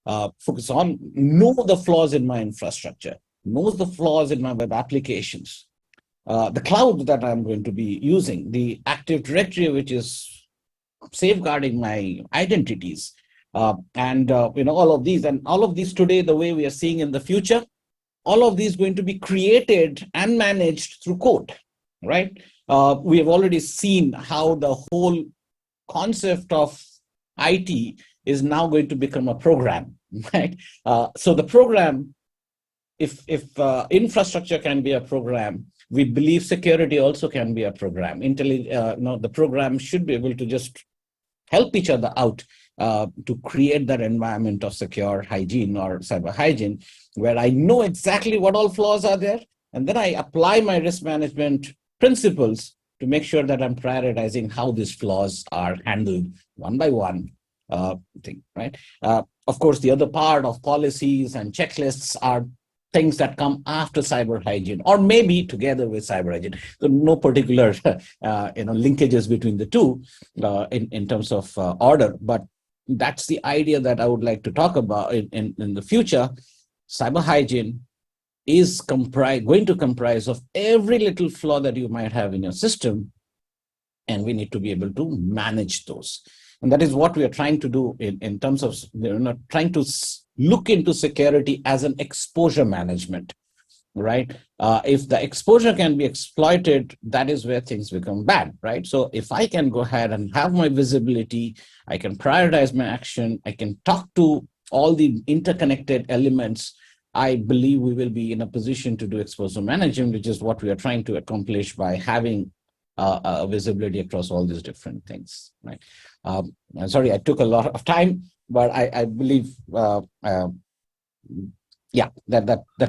Focus on, know the flaws in my infrastructure, knows the flaws in my web applications, the cloud that I'm going to be using, the Active Directory, which is safeguarding my identities, all of these. And all of these today, the way we are seeing in the future, all of these going to be created and managed through code, right? We have already seen how the whole concept of IT is now going to become a program, right? So the program, if infrastructure can be a program, we believe security also can be a program. The program should be able to just help each other out to create that environment of secure hygiene or cyber hygiene, where I know exactly what all flaws are there, and then I apply my risk management principles to make sure that I'm prioritizing how these flaws are handled one by one, right? Of course, the other part of policies and checklists are things that come after cyber hygiene, or maybe together with cyber hygiene. So no particular linkages between the two in terms of order, but that's the idea that I would like to talk about in the future. Cyber hygiene is going to comprise of every little flaw that you might have in your system, and we need to be able to manage those. And that is what we are trying to do in terms of trying to look into security as an exposure management, right? If the exposure can be exploited, that is where things become bad, right? So if I can go ahead and have my visibility, I can prioritize my action, I can talk to all the interconnected elements, I believe we will be in a position to do exposure management, which is what we are trying to accomplish by having visibility across all these different things, right? I'm sorry, I took a lot of time, but I believe, that's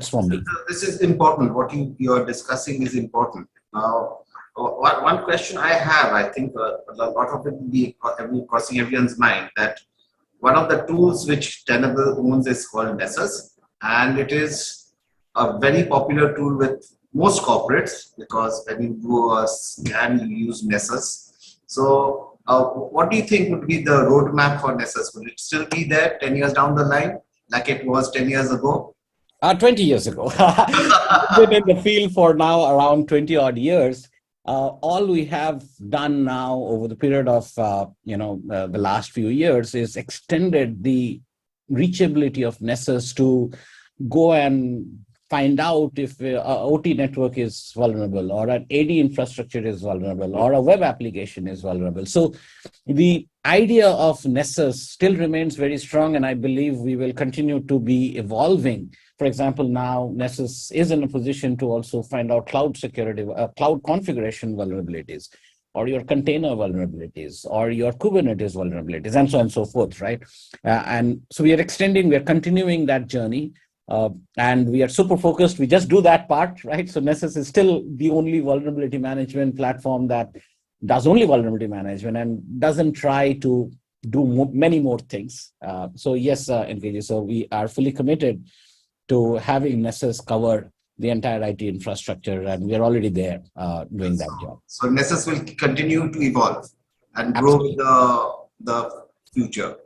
from me. This is important. What you are discussing is important. Now, one question I have, I think a lot of it will be crossing everyone's mind, that one of the tools which Tenable owns is called Nessus, and it is a very popular tool with most corporates, because when you do a scan, you use Nessus. So what do you think would be the roadmap for Nessus? Will it still be there 10 years down the line, like it was 10 years ago? 20 years ago. I've been in the field for now around 20 odd years. All we have done now over the period of the last few years is extended the reachability of Nessus to go and find out if an OT network is vulnerable, or an AD infrastructure is vulnerable, or a web application is vulnerable. So the idea of Nessus still remains very strong, and I believe we will continue to be evolving. For example, now Nessus is in a position to also find out cloud security, cloud configuration vulnerabilities, or your container vulnerabilities, or your Kubernetes vulnerabilities, and so on and so forth, right? And so we are continuing that journey. And we are super focused. We just do that part, right? So Nessus is still the only vulnerability management platform that does only vulnerability management and doesn't try to do many more things. So yes, NKG, so we are fully committed to having Nessus cover the entire IT infrastructure, and we are already there doing that job. So Nessus will continue to evolve and grow with the future.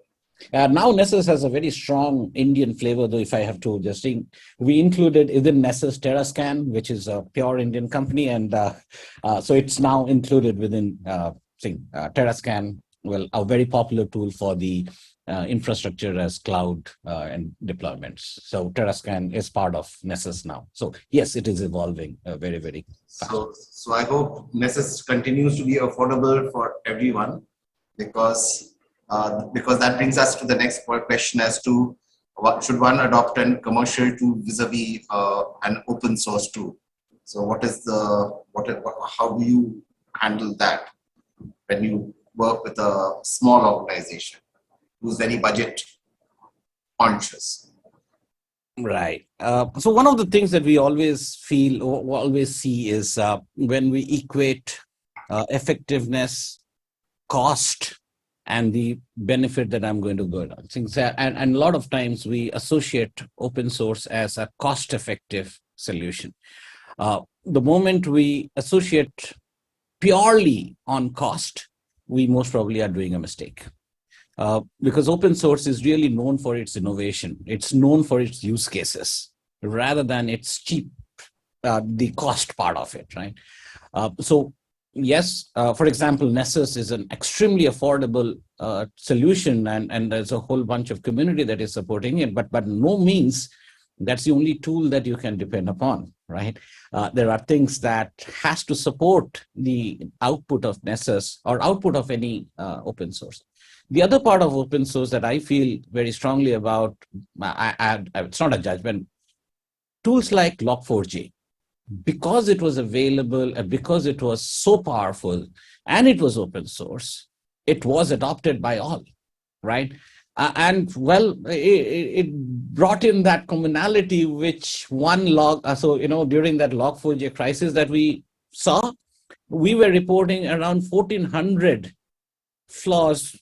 Now Nessus has a very strong Indian flavor, though, if I have to just think. We included within Nessus TerraScan, which is a pure Indian company, and so it's now included within TerraScan, well, a very popular tool for the infrastructure as cloud and deployments. So TerraScan is part of Nessus now. So yes, it is evolving very, very fast. So I hope Nessus continues to be affordable for everyone, because that brings us to the next question as to what should one adopt a commercial tool vis-a-vis an open source tool. So how do you handle that when you work with a small organization who's very budget conscious? Right. So one of the things that we always feel or always see is when we equate effectiveness, cost, and the benefit that I'm going to go on. And a lot of times we associate open source as a cost-effective solution. The moment we associate purely on cost, we most probably are doing a mistake. Because open source is really known for its innovation. It's known for its use cases, rather than its cheap, the cost part of it, right? So yes, for example, Nessus is an extremely affordable solution, and there's a whole bunch of community that is supporting it, but no means that's the only tool that you can depend upon, right? There are things that has to support the output of Nessus or output of any open source. The other part of open source that I feel very strongly about, it's not a judgment, tools like Log4j. Because it was available and because it was so powerful and it was open source, it was adopted by all, right? And well, it brought in that commonality which one log, so, during that Log4j crisis that we saw, we were reporting around 1,400 flaws,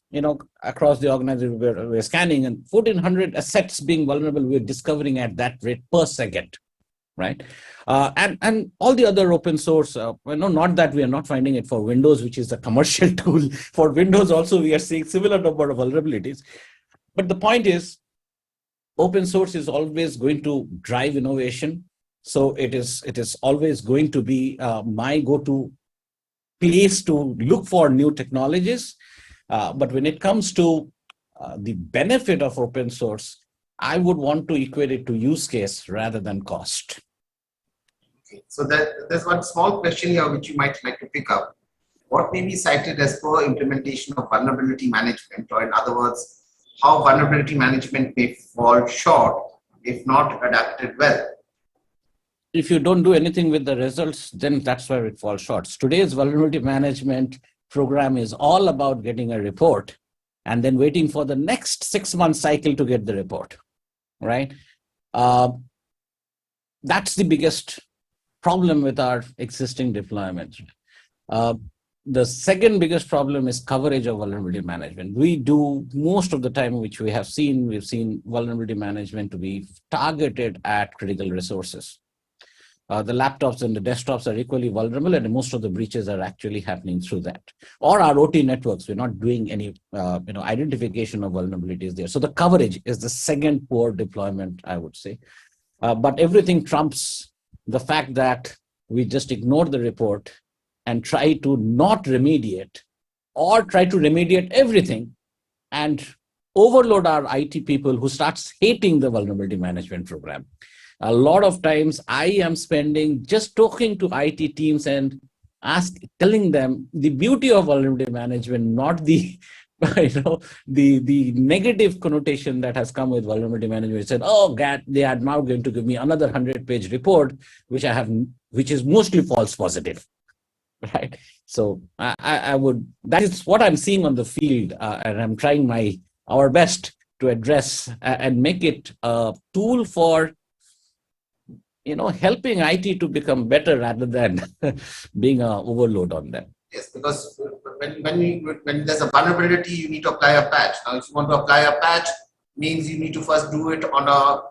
across the organization we're scanning, and 1,400 assets being vulnerable, we're discovering at that rate per second. Right, and all the other open source, not that we are not finding it for Windows, which is a commercial tool. For Windows also, we are seeing similar number of vulnerabilities. But the point is, open source is always going to drive innovation. So it is always going to be my go-to place to look for new technologies. But when it comes to the benefit of open source, I would want to equate it to use case rather than cost. Okay. So there's one small question here which you might like to pick up. What may be cited as poor implementation of vulnerability management, or in other words, how vulnerability management may fall short if not adapted well? If you don't do anything with the results, then that's where it falls short. Today's vulnerability management program is all about getting a report and then waiting for the next 6-month cycle to get the report, right? That's the biggest problem with our existing deployments. The second biggest problem is coverage of vulnerability management. We do most of the time, which we've seen vulnerability management to be targeted at critical resources. The laptops and the desktops are equally vulnerable, and most of the breaches are actually happening through that. Or our OT networks, we're not doing any identification of vulnerabilities there. So the coverage is the second poor deployment, I would say. But everything trumps the fact that we just ignore the report and try to not remediate, or try to remediate everything and overload our IT people who starts hating the vulnerability management program. A lot of times I am spending just talking to IT teams and telling them the beauty of vulnerability management, not the the negative connotation that has come with vulnerability management. It said, oh, they are now going to give me another 100-page report, which is mostly false positive, right? So I would, that is what I'm seeing on the field, and I'm trying our best to address and make it a tool for helping IT to become better rather than being an overload on them. Yes, because when there's a vulnerability, you need to apply a patch. Now, if you want to apply a patch, means you need to first do it on a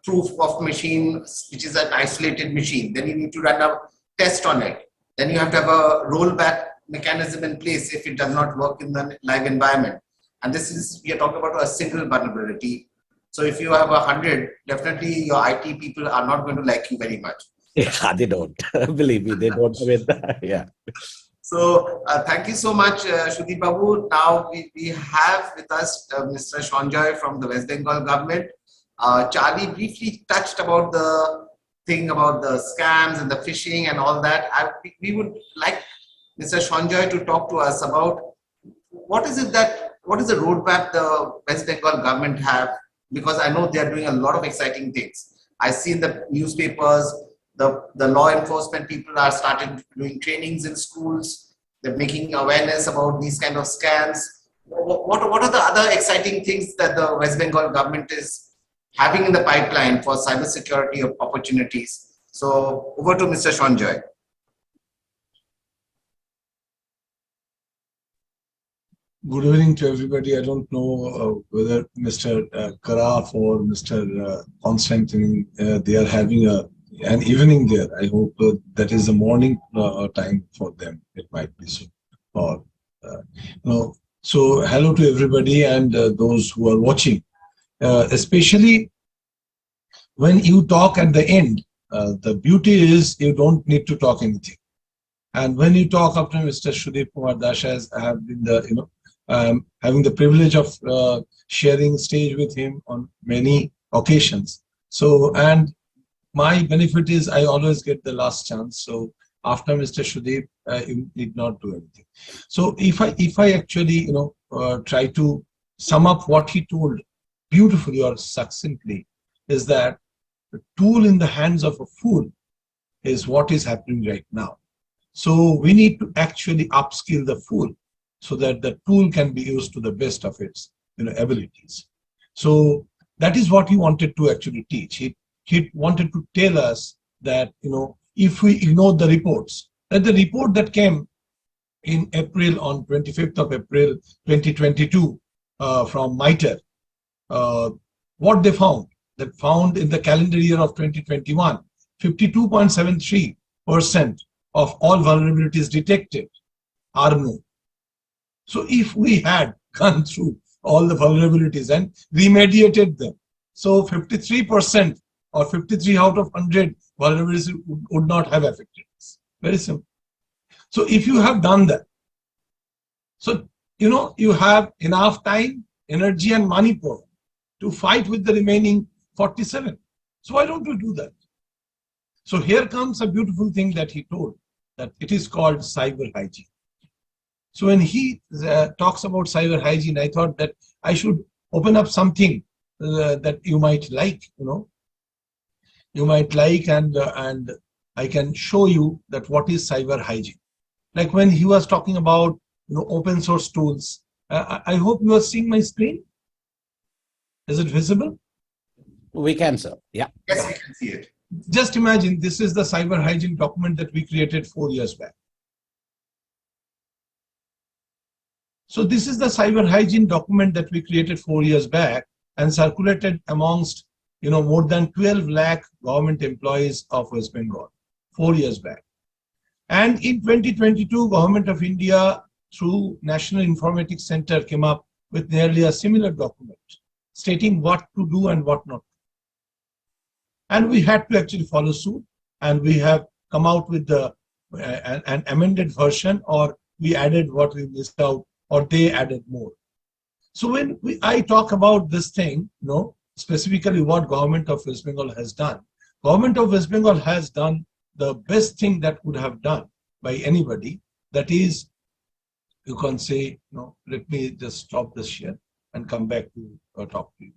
proof of machine, which is an isolated machine. Then you need to run a test on it. Then you have to have a rollback mechanism in place if it does not work in the live environment. And we are talking about a single vulnerability. So if you have 100, definitely your IT people are not going to like you very much. Yeah, they don't. Believe me, they don't. Yeah. So thank you so much, Shruti Babu. Now we have with us Mr. Sanjoy from the West Bengal government. Charlie briefly touched about the thing about the scams and the phishing and all that. We would like Mr. Sanjoy to talk to us about what is the roadmap the West Bengal government have, because I know they are doing a lot of exciting things. I see in the newspapers, the law enforcement people are starting doing trainings in schools. They're making awareness about these kind of scams. What are the other exciting things that the West Bengal government is having in the pipeline for cybersecurity opportunities? So over to Mr. Sanjoy. Good evening to everybody. I don't know whether Mr. Karaf or Mr. Constantine, they are having an evening there. I hope that is the morning time for them. It might be so. So hello to everybody and those who are watching. Especially when you talk at the end, the beauty is you don't need to talk anything. And when you talk after Mr. Sudhir Kumar Dash has have been the having the privilege of sharing stage with him on many occasions. So, and my benefit is I always get the last chance. So after Mr. Sudhir, you need not do anything. So if I actually try to sum up what he told beautifully or succinctly, is that the tool in the hands of a fool is what is happening right now. So we need to actually upskill the fool so that the tool can be used to the best of its abilities. So that is what he wanted to actually teach. He wanted to tell us that if we ignore the reports, that the report that came in April, on 25th of April 2022 from MITRE, what they found, that found in the calendar year of 2021, 52.73% of all vulnerabilities detected are known. So if we had gone through all the vulnerabilities and remediated them, so 53% or 53 out of 100 vulnerabilities would not have affected us. Very simple. So if you have done that, so you have enough time, energy and money power to fight with the remaining 47. So why don't we do that? So here comes a beautiful thing that he told, that it is called cyber hygiene. So when he talks about cyber hygiene, I thought that I should open up something that you might like, you might like, and I can show you that what is cyber hygiene. Like when he was talking about open source tools, I hope you are seeing my screen. Is it visible? We can, sir. Yeah. Yes, we can see it. Just imagine this is the cyber hygiene document that we created 4 years back. So this is the cyber hygiene document that we created 4 years back and circulated amongst more than 12 lakh government employees of West Bengal 4 years back. And in 2022, Government of India through National Informatics Center came up with nearly a similar document stating what to do and what not to. And we had to actually follow suit, and we have come out with an amended version, or we added what we missed out, or they added more. So when I talk about this thing, specifically what Government of West Bengal has done, Government of West Bengal has done the best thing that could have done by anybody, that is you can say, no, let me just stop this here and come back to talk to you.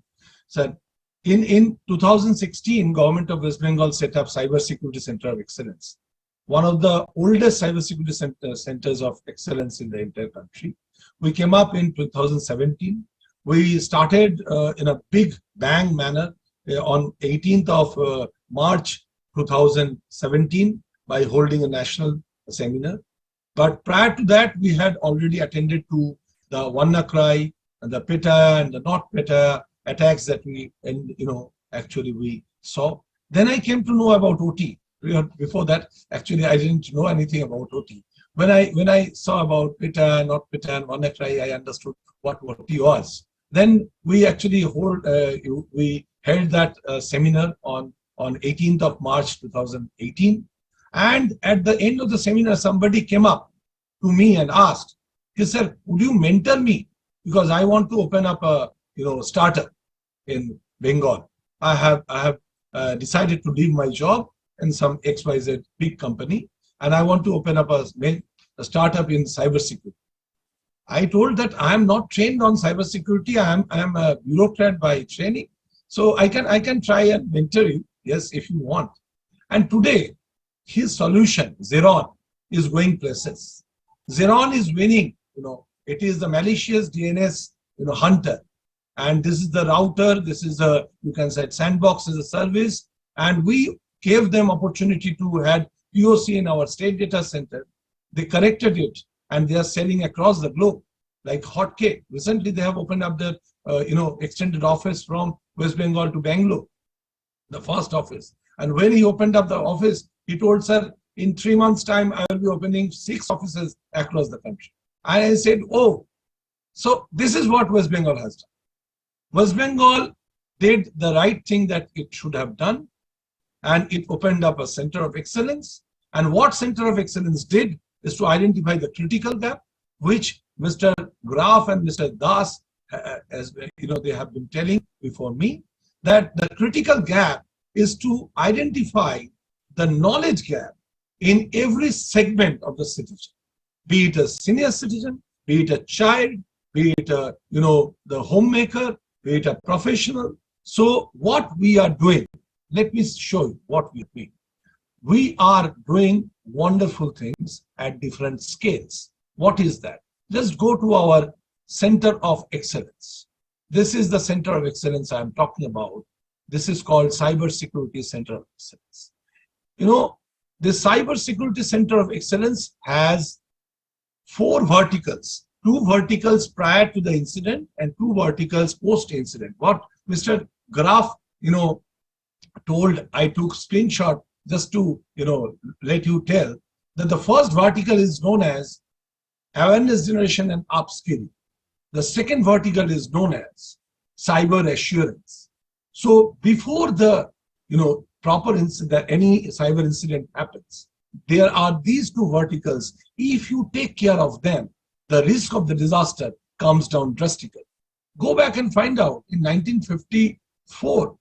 So in 2016, Government of West Bengal set up Cyber Security Center of Excellence, one of the oldest cybersecurity centers of excellence in the entire country. We came up in 2017. We started in a big bang manner on 18th of March 2017 by holding a national seminar. But prior to that, we had already attended to the WannaCry and the PETA and the not PETA attacks that we, actually we saw. Then I came to know about OT. Before that, actually, I didn't know anything about OT. When I saw about PETA, not PETA, and WannaCry, I understood what OT was. Then we actually held that seminar on 18th of March 2018. And at the end of the seminar, somebody came up to me and asked, he said, would you mentor me? Because I want to open up a startup in Bengal. I have decided to leave my job in some XYZ big company, and I want to open up a startup in cybersecurity. I told that I am not trained on cybersecurity. I am a bureaucrat by training, so I can try and mentor you. Yes, if you want. And today, his solution, Xeron, is going places. Xeron is winning. It is the malicious DNS hunter, and this is the router. This is you can say sandbox as a service, and we gave them opportunity to have POC in our state data center. They corrected it, and they are selling across the globe like hotcake. Recently, they have opened up their extended office from West Bengal to Bangalore, the first office. And when he opened up the office, he told, sir, in 3 months' time, I will be opening 6 offices across the country. And I said, oh, so this is what West Bengal has done. West Bengal did the right thing that it should have done, and it opened up a center of excellence. And what center of excellence did is to identify the critical gap, which Mr. Graf and Mr. Das, as they have been telling before me, that the critical gap is to identify the knowledge gap in every segment of the citizen, be it a senior citizen, be it a child, be it a, the homemaker, be it a professional. So what we are doing, let me show you what we are doing. We are doing wonderful things at different scales. What is that? Just go to our Center of Excellence. This is the Center of Excellence I am talking about. This is called Cyber Security Center of Excellence. The Cyber Security Center of Excellence has 4 verticals. 2 verticals prior to the incident and 2 verticals post-incident. What Mr. Graf, told, I took screenshot just to, let you tell that the first vertical is known as awareness generation and upskilling. The second vertical is known as cyber assurance. So before the, proper incident, any cyber incident happens, there are these 2 verticals. If you take care of them, the risk of the disaster comes down drastically. Go back and find out in 1954,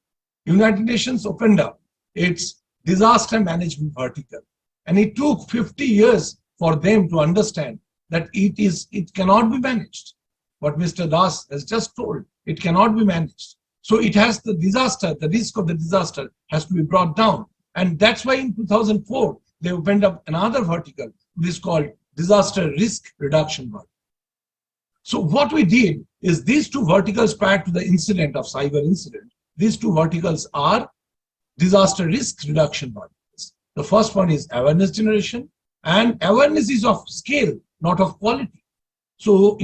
United Nations opened up its disaster management vertical. And it took 50 years for them to understand that it cannot be managed. What Mr. Das has just told, it cannot be managed. So it has the disaster, the risk of the disaster has to be brought down. And that's why in 2004, they opened up another vertical, which is called disaster risk reduction vertical. So what we did is these 2 verticals prior to the incident of cyber incident, these 2 verticals are disaster risk reduction verticals. The first one is awareness generation, and awareness is of scale, not of quality. So,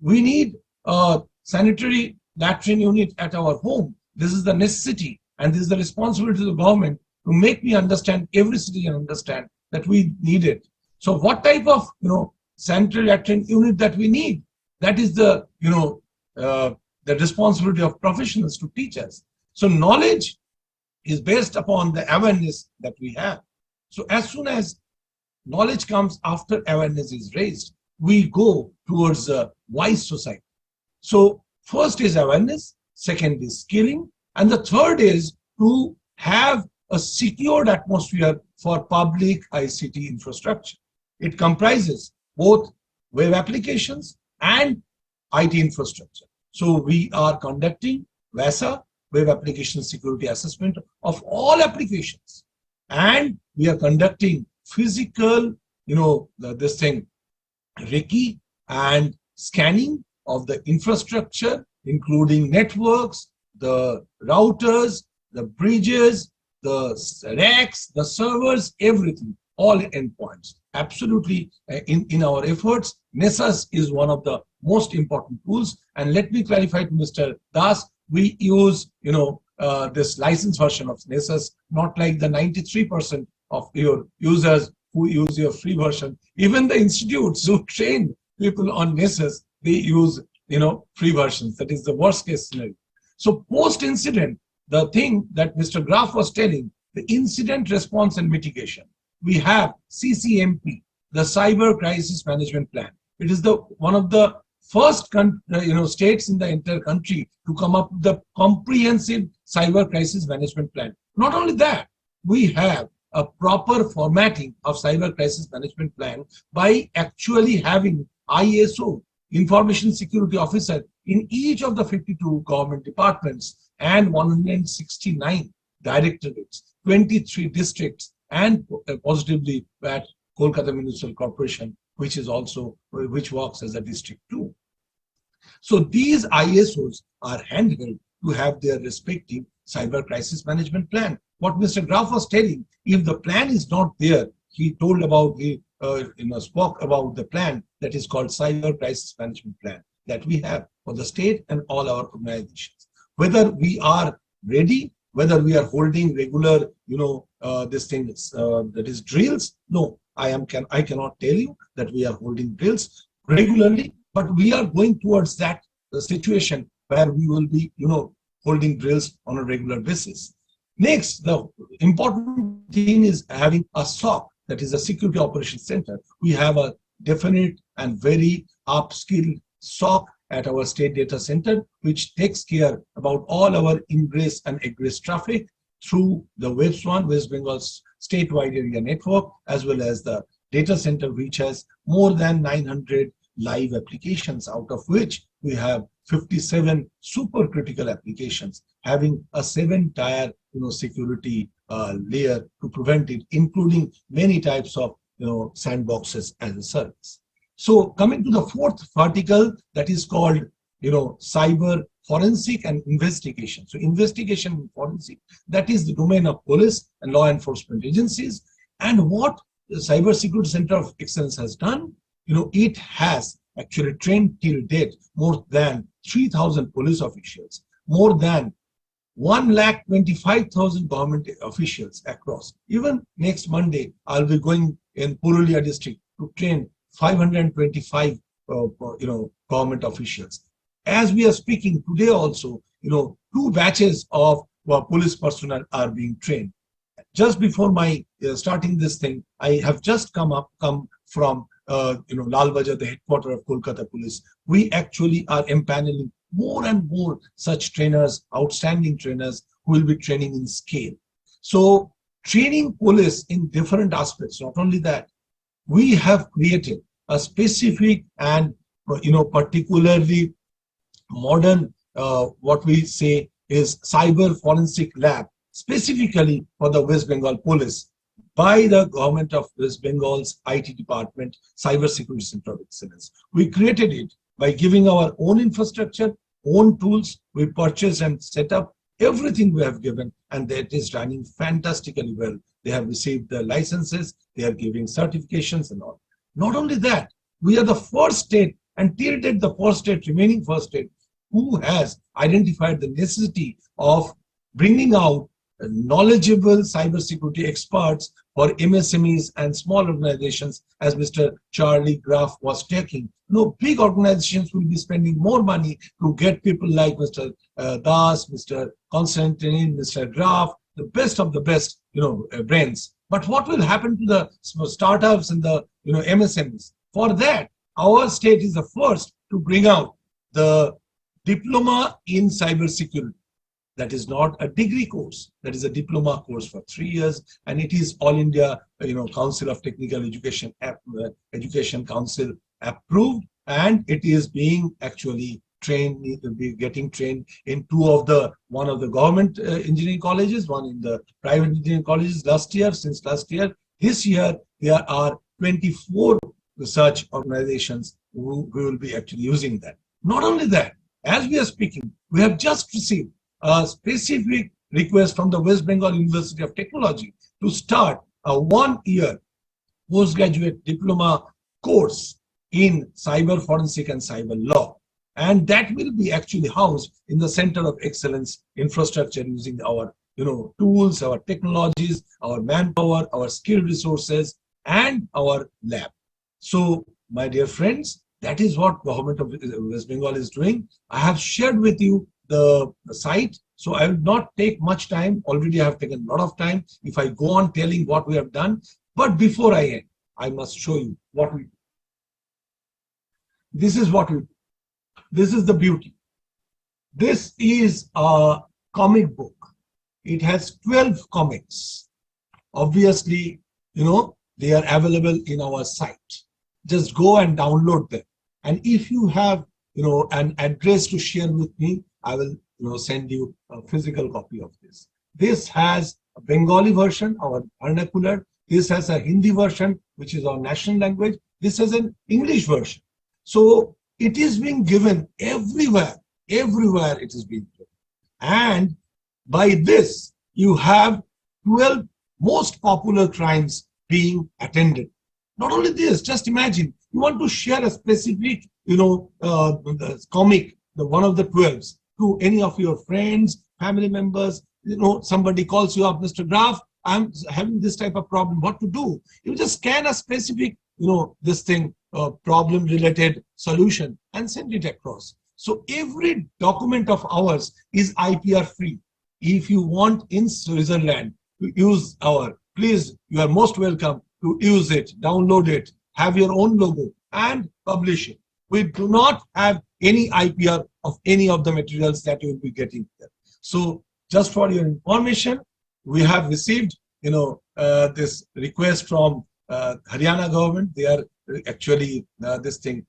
we need a sanitary latrine unit at our home. This is the necessity, and this is the responsibility of the government to make me understand, every citizen understand that we need it. So what type of, sanitary latrine unit that we need? That is the, the responsibility of professionals to teach us. So knowledge is based upon the awareness that we have. So as soon as knowledge comes after awareness is raised, we go towards a wise society. So first is awareness, second is skilling, and the third is to have a secured atmosphere for public ICT infrastructure. It comprises both web applications, and IT infrastructure. So we are conducting VASA, Web Application Security Assessment of all applications. And we are conducting physical, recce and scanning of the infrastructure, including networks, the routers, the bridges, the racks, the servers, everything, all endpoints. Absolutely, in our efforts, Nessus is one of the most important tools. And let me clarify to Mr. Das, we use, this license version of Nessus, not like the 93% of your users who use your free version. Even the institutes who train people on Nessus, they use, free versions. That is the worst case scenario. So post-incident, the thing that Mr. Graf was telling, the incident response and mitigation, we have CCMP, the Cyber Crisis Management Plan. It is one of the first states in the entire country to come up with the comprehensive cyber crisis management plan. Not only that, we have a proper formatting of cyber crisis management plan by actually having ISO, Information Security Officer, in each of the 52 government departments and 169 directorates, 23 districts, and positively at Kolkata Municipal Corporation, which works as a district too. So these ISOs are handheld to have their respective cyber crisis management plan. What Mr. Graf was telling, if the plan is not there, he told about spoke about the plan that is called cyber crisis management plan that we have for the state and all our organizations. Whether we are ready, whether we are holding regular, that is drills. No, I cannot tell you that we are holding drills regularly, but we are going towards that situation where we will be, holding drills on a regular basis. Next, the important thing is having a SOC, that is a Security Operations Center. We have a definite and very upskilled SOC at our state data center, which takes care about all our ingress and egress traffic through the WebSwan, West Bengal's statewide area network, as well as the data center, which has more than 900 live applications, out of which we have 57 supercritical applications having a 7-tier security layer to prevent it, including many types of sandboxes as a service. So coming to the fourth vertical, that is called cyber forensic and investigation. So investigation and forensic, that is the domain of police and law enforcement agencies. And what the Cyber Security Center of Excellence has done, it has actually trained till date more than 3,000 police officials, more than 1,25,000 government officials across. Even next Monday, I'll be going in Purulia district to train 525 government officials. As we are speaking today also, 2 batches of police personnel are being trained. Just before my starting this thing, I have just come from Lal Bazaar, the headquarters of Kolkata Police. We actually are empaneling more and more such trainers, outstanding trainers who will be training in scale. So training police in different aspects. Not only that, we have created a specific and particularly modern what we say is cyber forensic lab specifically for the West Bengal Police by the government of West Bengal's IT department, Cyber Security Center of Excellence. We created it by giving our own infrastructure, own tools. We purchased and set up everything we have given, and that is running fantastically well. They have received the licenses, they are giving certifications and all. Not only that, we are the first state, and till date the first state, remaining first state, who has identified the necessity of bringing out knowledgeable cybersecurity experts for MSMEs and small organizations, as Mr. Charlie Graf was taking. Big organizations will be spending more money to get people like Mr. Das, Mr. Constantine, Mr. Graf, the best of the best, brains. But what will happen to the startups and the MSMEs? For that, our state is the first to bring out the diploma in cybersecurity. That is not a degree course. That is a diploma course for 3 years, and it is All India, Council of Technical Education, Education Council approved, and it is being actually trained, getting trained in one of the government engineering colleges, one in the private engineering colleges since last year. This year, there are 24 research organizations who will be actually using that. Not only that, as we are speaking, we have just received a specific request from the West Bengal University of Technology to start a 1-year postgraduate diploma course in cyber forensic and cyber law. And that will be actually housed in the Center of Excellence infrastructure using our tools, our technologies, our manpower, our skilled resources, and our lab. So, my dear friends, that is what government of West Bengal is doing. I have shared with you the site, so I will not take much time. Already I have taken a lot of time if I go on telling what we have done. But before I end, I must show you what we do. This is what we do. This is the beauty. This is a comic book. It has 12 comics. Obviously, they are available in our site. Just go and download them. And if you have, an address to share with me, I will, send you a physical copy of this. This has a Bengali version, our vernacular. This has a Hindi version, which is our national language. This has an English version. So it is being given everywhere. Everywhere it is being given. And by this, you have 12 most popular crimes being attended. Not only this, just imagine, you want to share a specific, comic, one of the 12s, to any of your friends, family members. Somebody calls you up, Mr. Graf, I'm having this type of problem, what to do? You just scan a specific, this thing, problem-related solution and send it across. So every document of ours is IPR free. If you want in Switzerland to use please, you are most welcome to use it, download it, have your own logo and publish it. We do not have any IPR of any of the materials that you will be getting there. So just for your information, we have received, this request from Haryana government. They are actually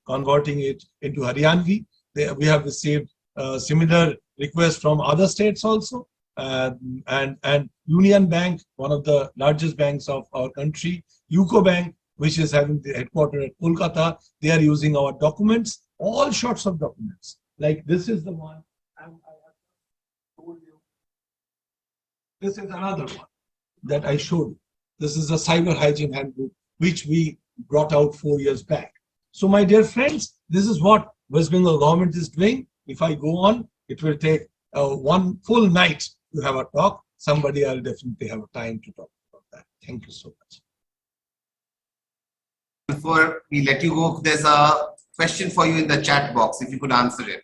converting it into Haryanvi. We have received similar requests from other states also. And Union Bank, one of the largest banks of our country, UCO Bank, which is having the headquarters at Kolkata, they are using our documents, all sorts of documents. Like this is the one I have told you. This is another one that I showed you. This is a cyber hygiene handbook, which we brought out 4 years back. So my dear friends, this is what West Bengal government is doing. If I go on, it will take one full night to have a talk. Somebody I'll definitely have a time to talk about that. Thank you so much. Before we let you go, there's a question for you in the chat box, if you could answer it.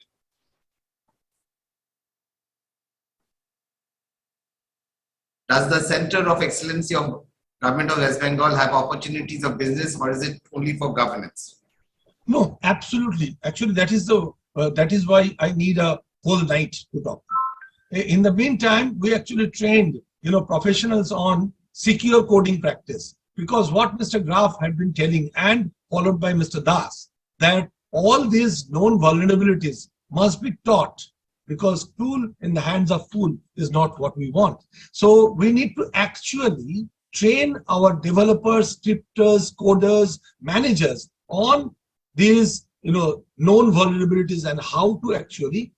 Does the Center of Excellency of Government of West Bengal have opportunities of business, or is it only for governance? No, absolutely. Actually, that is why I need a whole night to talk. In the meantime, we actually trained, professionals on secure coding practice, because what Mr. Graf had been telling, and followed by Mr. Das, that all these known vulnerabilities must be taught, because tool in the hands of fool is not what we want. So we need to actually train our developers, scripters, coders, managers on these, known vulnerabilities and how to actually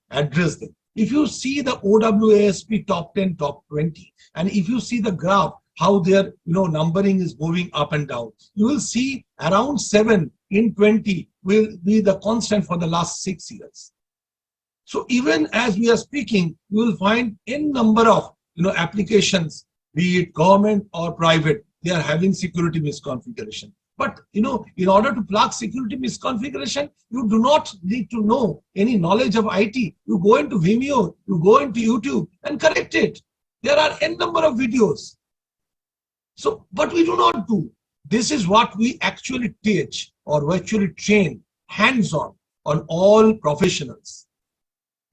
address them. If you see the OWASP top 10, top 20, and if you see the graph, how their numbering is moving up and down, you will see around 7 in 20 will be the constant for the last 6 years. So even as we are speaking, you will find n number of applications, be it government or private, they are having security misconfiguration. But in order to plug security misconfiguration, you do not need to know any knowledge of IT. You go into Vimeo, you go into YouTube and correct it. There are n number of videos. So, but we do not do. This is what we actually teach or actually train hands-on on all professionals.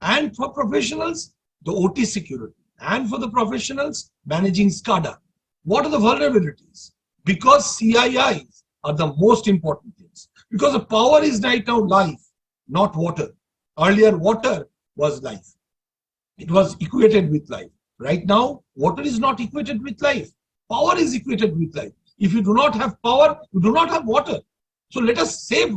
And for professionals, the OT security. And for the professionals, managing SCADA. What are the vulnerabilities? Because CIIs are the most important things. Because the power is right now life, not water. Earlier, water was life. It was equated with life. Right now, water is not equated with life. Power is equated with life. If you do not have power, you do not have water. So let us save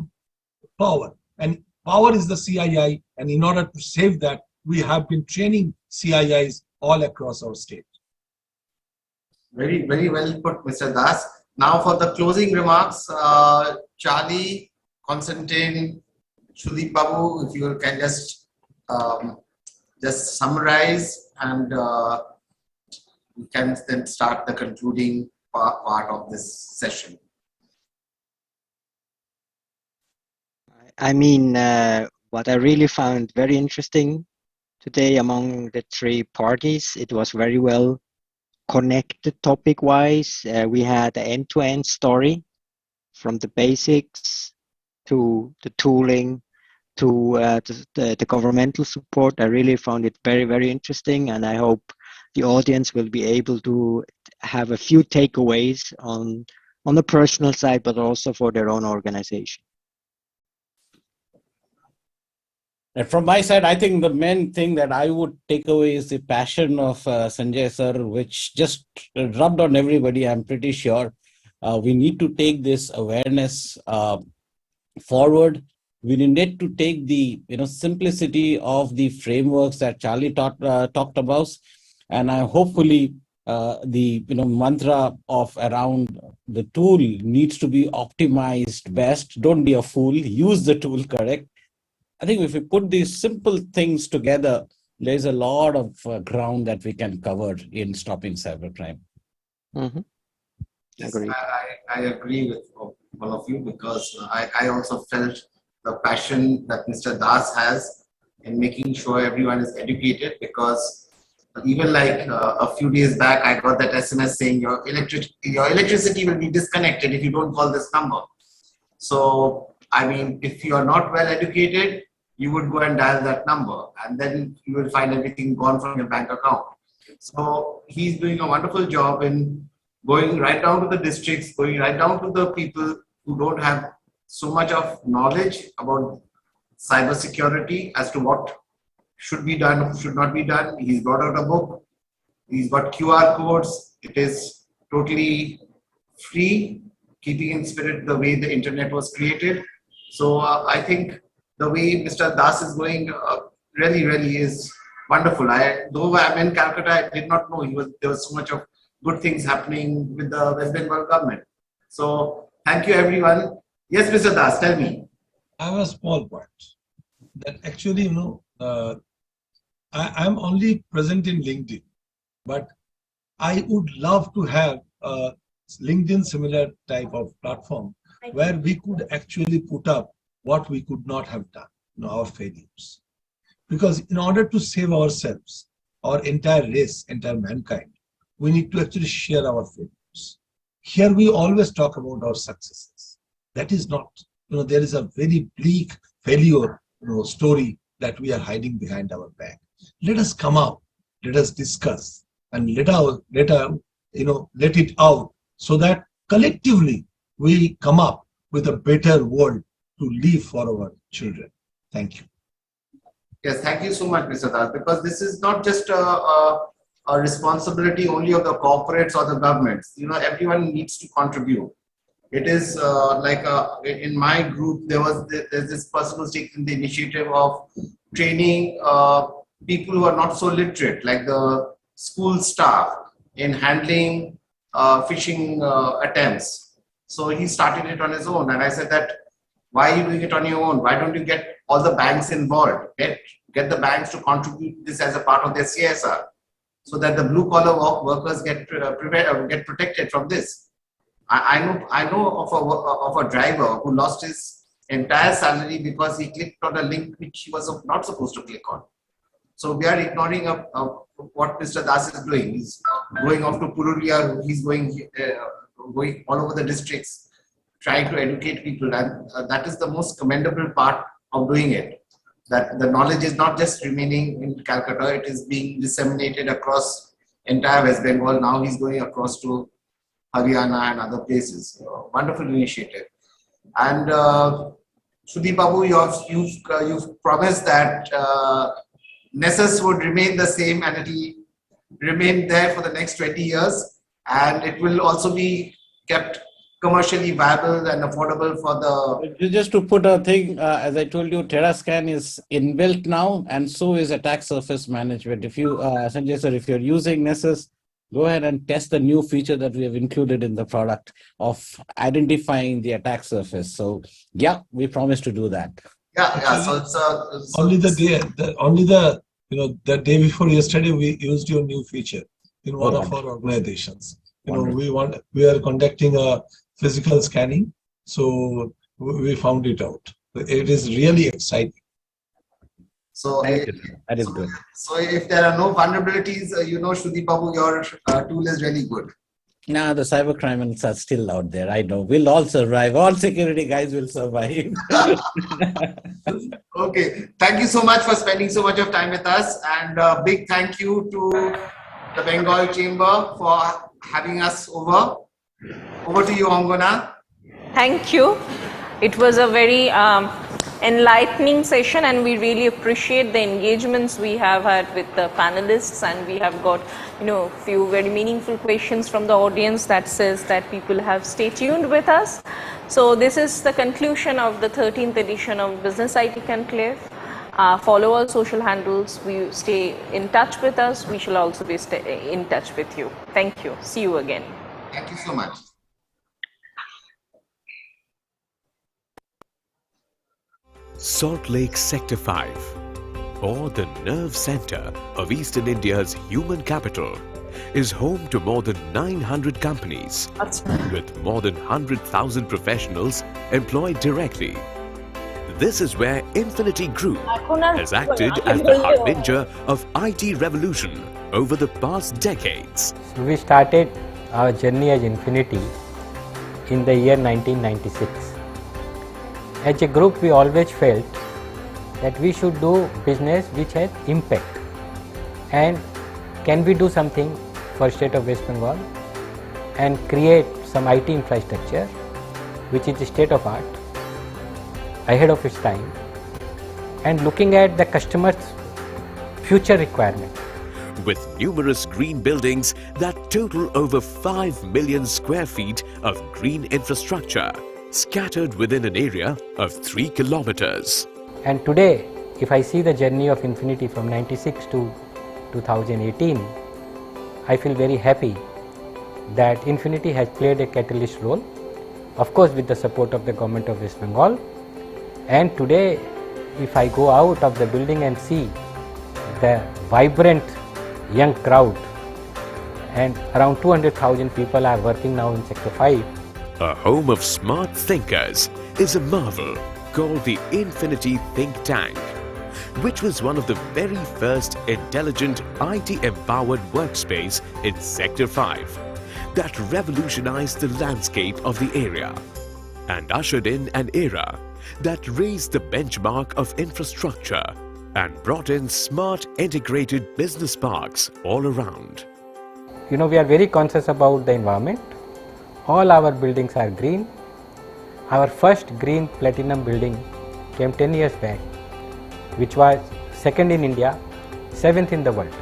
power. And power is the CII. And in order to save that, we have been training CIIs all across our state. Very, very well put, Mr. Das. Now for the closing remarks, Charlie, Constantine, Shudeep Babu, if you can just summarize, and we can then start the concluding part of this session. I mean, what I really found very interesting today among the three parties, it was very well connected topic-wise. We had an end-to-end story from the basics to the tooling to the governmental support. I really found it very, very interesting, and I hope the audience will be able to have a few takeaways on the personal side, but also for their own organization. And from my side, I think the main thing that I would take away is the passion of Sanjay sir, which just rubbed on everybody, I'm pretty sure. We need to take this awareness forward. We need to take the simplicity of the frameworks that Charlie talked about, and hopefully the mantra of around the tool needs to be optimized best. Don't be a fool. Use the tool correct. I think if we put these simple things together, there's a lot of ground that we can cover in stopping cybercrime. Mm-hmm. Yes, I agree with all of you, because I also felt the passion that Mr. Das has in making sure everyone is educated, because even like a few days back, I got that SMS saying your electricity will be disconnected if you don't call this number. So, I mean, if you are not well educated, you would go and dial that number, and then you will find everything gone from your bank account. So he's doing a wonderful job in going right down to the districts, going right down to the people who don't have so much of knowledge about cybersecurity as to what should be done, should not be done. He's brought out a book. He's got QR codes. It is totally free, keeping in spirit the way the internet was created. So I think the way Mr. Das is going really is wonderful. Though I'm in Calcutta, I did not know there was so much of good things happening with the West Bengal government. So thank you, everyone. Yes, Mr. Das, tell me. I have a small point that actually, I'm only present in LinkedIn, but I would love to have a LinkedIn similar type of platform where we could actually put up what we could not have done, our failures. Because in order to save ourselves, our entire race, entire mankind, we need to actually share our failures. Here we always talk about our successes. That is not, there is a very bleak failure story that we are hiding behind our back. Let us come out, let us discuss, and let it out, so that collectively we come up with a better world to live for our children. Thank you. Yes, thank you so much, Mr. Das, because this is not just a responsibility only of the corporates or the governments. Everyone needs to contribute. It is in my group, there's this person who's taken the initiative of training people who are not so literate, like the school staff, in handling phishing attempts. So he started it on his own, and I said that, why are you doing it on your own? Why don't you get all the banks involved? Get the banks to contribute this as a part of their CSR, so that the blue collar workers get protected from this. I know of a driver who lost his entire salary because he clicked on a link which he was not supposed to click on. So we are ignoring what Mr. Das is doing. He's going off to Purulia. He's going all over the districts, trying to educate people, and that is the most commendable part of doing it. That the knowledge is not just remaining in Calcutta; it is being disseminated across entire West Bengal. Now he's going across to Haryana and other places. Wonderful initiative. And Sudeep Babu, you've promised that Nessus would remain the same and it will remain there for the next 20 years. And it will also be kept commercially viable and affordable for the... Just to put a thing, as I told you, TerraScan is inbuilt now, and so is attack surface management. If you, Sanjay sir, if you're using Nessus, go ahead and test the new feature that we have included in the product of identifying the attack surface. So yeah, we promise to do that. Yeah. So it's only the day before yesterday we used your new feature in one of our organizations. We are conducting a physical scanning, so we found it out. It is really exciting. So that is good. So if there are no vulnerabilities, Sudeep Babu, your tool is really good. Nah, the cyber criminals are still out there. I know. We'll all survive. All security guys will survive. Okay. Thank you so much for spending so much of time with us. And a big thank you to the Bengal Chamber for having us over. Over to you, Angana. Thank you. It was a very enlightening session, and we really appreciate the engagements we have had with the panelists, and we have got few very meaningful questions from the audience that says that people have stayed tuned with us. So this is the conclusion of the 13th edition of Business IT Conclave. Follow our social handles. We stay in touch with us. We shall also be in touch with you. Thank you. See you again. Thank you so much. Salt Lake Sector 5, or the nerve center of Eastern India's human capital, is home to more than 900 companies with more than 100,000 professionals employed directly. This is where Infinity Group has acted as the harbinger of IT revolution over the past decades. We started our journey as Infinity in the year 1996. As a group, we always felt that we should do business which has impact, and can we do something for state of West Bengal and create some IT infrastructure which is state of art, ahead of its time, and looking at the customer's future requirement. With numerous green buildings that total over 5 million square feet of green infrastructure scattered within an area of 3 kilometers. And today, if I see the journey of Infinity from 96 to 2018, I feel very happy that Infinity has played a catalyst role, of course with the support of the government of West Bengal. And today, if I go out of the building and see the vibrant young crowd, and around 200,000 people are working now in Sector 5. A home of smart thinkers is a marvel called the Infinity Think Tank, which was one of the very first intelligent IT-empowered workspace in Sector 5 that revolutionized the landscape of the area and ushered in an era that raised the benchmark of infrastructure and brought in smart integrated business parks all around. We are very conscious about the environment. All our buildings are green. Our first green platinum building came 10 years back, which was second in India, 7th in the world.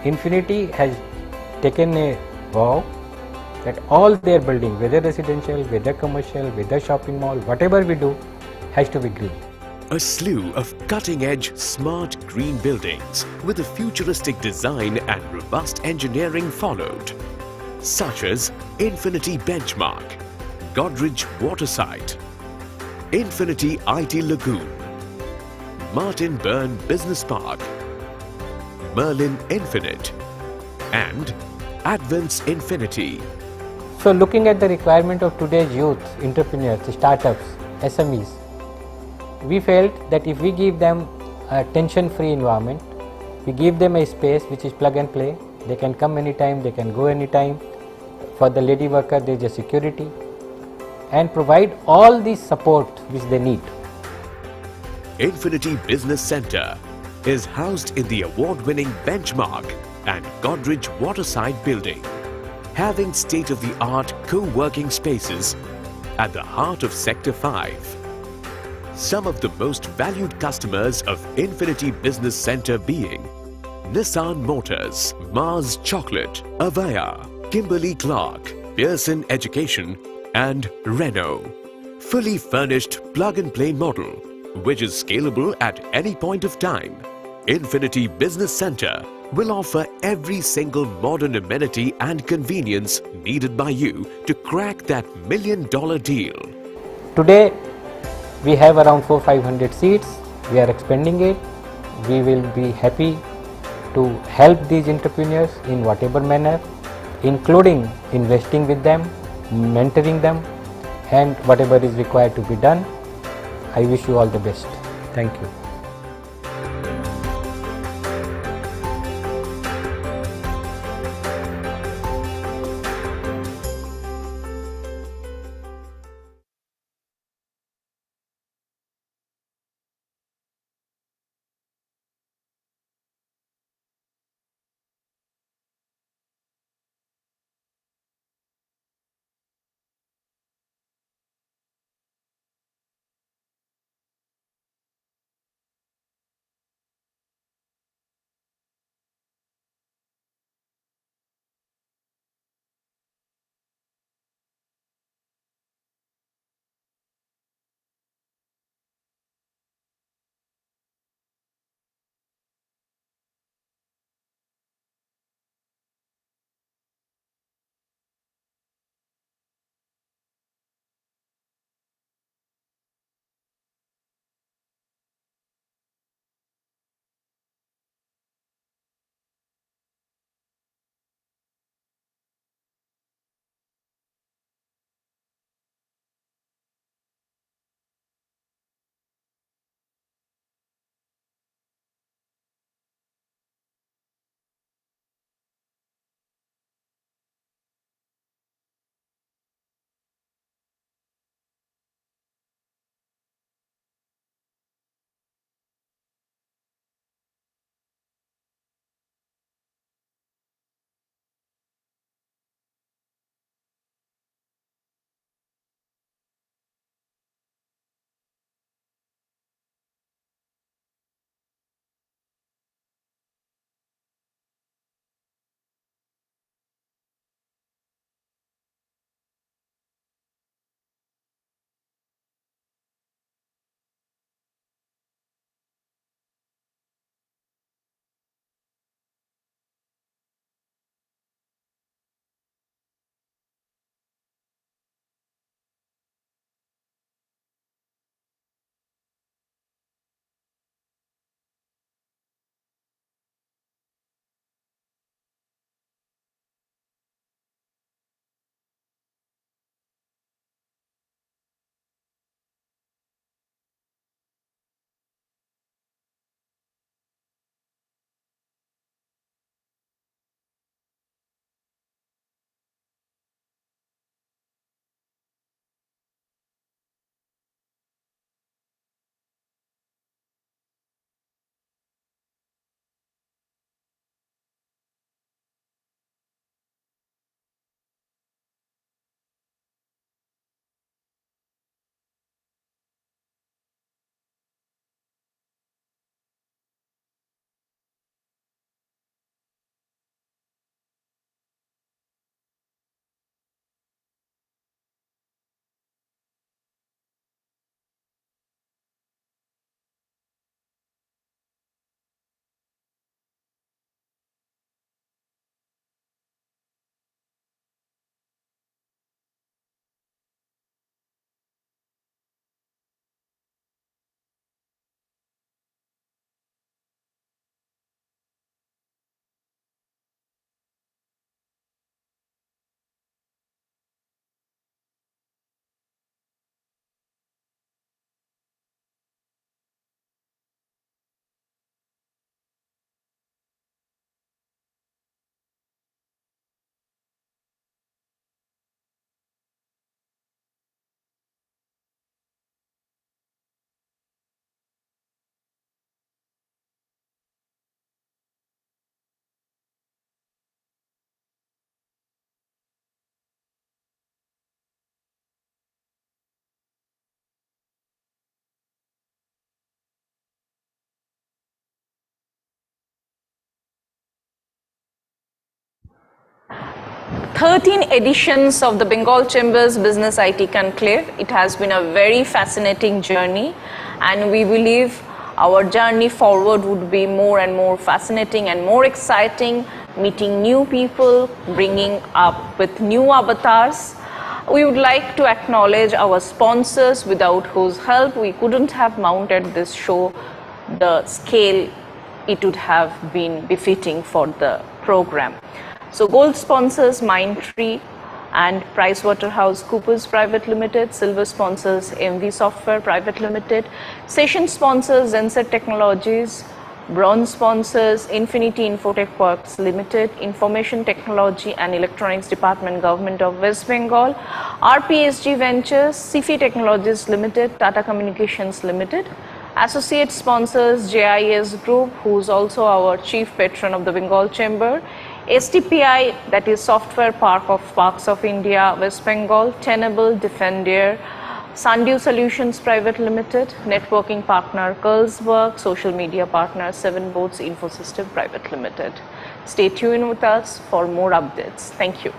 Infinity has taken a vow that all their buildings, whether residential, whether commercial, whether shopping mall, whatever we do, has to be green. A slew of cutting-edge smart green buildings with a futuristic design and robust engineering followed, such as Infinity Benchmark, Godrej Waterside, Infinity IT Lagoon, Martin Byrne Business Park, Merlin Infinite, and Advance Infinity. So looking at the requirement of today's youth, entrepreneurs, startups, SMEs, we felt that if we give them a tension-free environment, we give them a space which is plug and play, they can come anytime, they can go anytime. For the lady worker, there is a security, and provide all the support which they need. Infinity Business Center is housed in the award-winning Benchmark and Godrej Waterside building, having state-of-the-art co-working spaces, at the heart of Sector 5. Some of the most valued customers of Infinity Business Center being Nissan Motors, Mars Chocolate, Avaya, Kimberly-Clark, Pearson Education, and Renault. Fully furnished plug-and-play model, which is scalable at any point of time. Infinity Business Center will offer every single modern amenity and convenience needed by you to crack that $1 million deal. Today, we have around 400-500 seats. We are expanding it. We will be happy to help these entrepreneurs in whatever manner, including investing with them, mentoring them, and whatever is required to be done. I wish you all the best. Thank you. 13 editions of the Bengal Chamber's Business IT Conclave. It has been a very fascinating journey, and we believe our journey forward would be more and more fascinating and more exciting, meeting new people, bringing up with new avatars. We would like to acknowledge our sponsors, without whose help we couldn't have mounted this show the scale it would have been befitting for the program. So gold sponsors Mindtree and PricewaterhouseCoopers Private Limited, silver sponsors MV Software Private Limited, session sponsors Zenset Technologies, bronze sponsors Infinity Infotech Works Limited, Information Technology and Electronics Department, Government of West Bengal, RPSG Ventures, CIFI Technologies Limited, Tata Communications Limited. Associate sponsors JIS Group, who is also our chief patron of the Bengal Chamber, STPI, that is Software Park of Parks of India, West Bengal, Tenable, Defendier, Sundew Solutions Private Limited, networking partner Carlsberg, social media partner 7 Boats Infosystem Private Limited. Stay tuned with us for more updates. Thank you.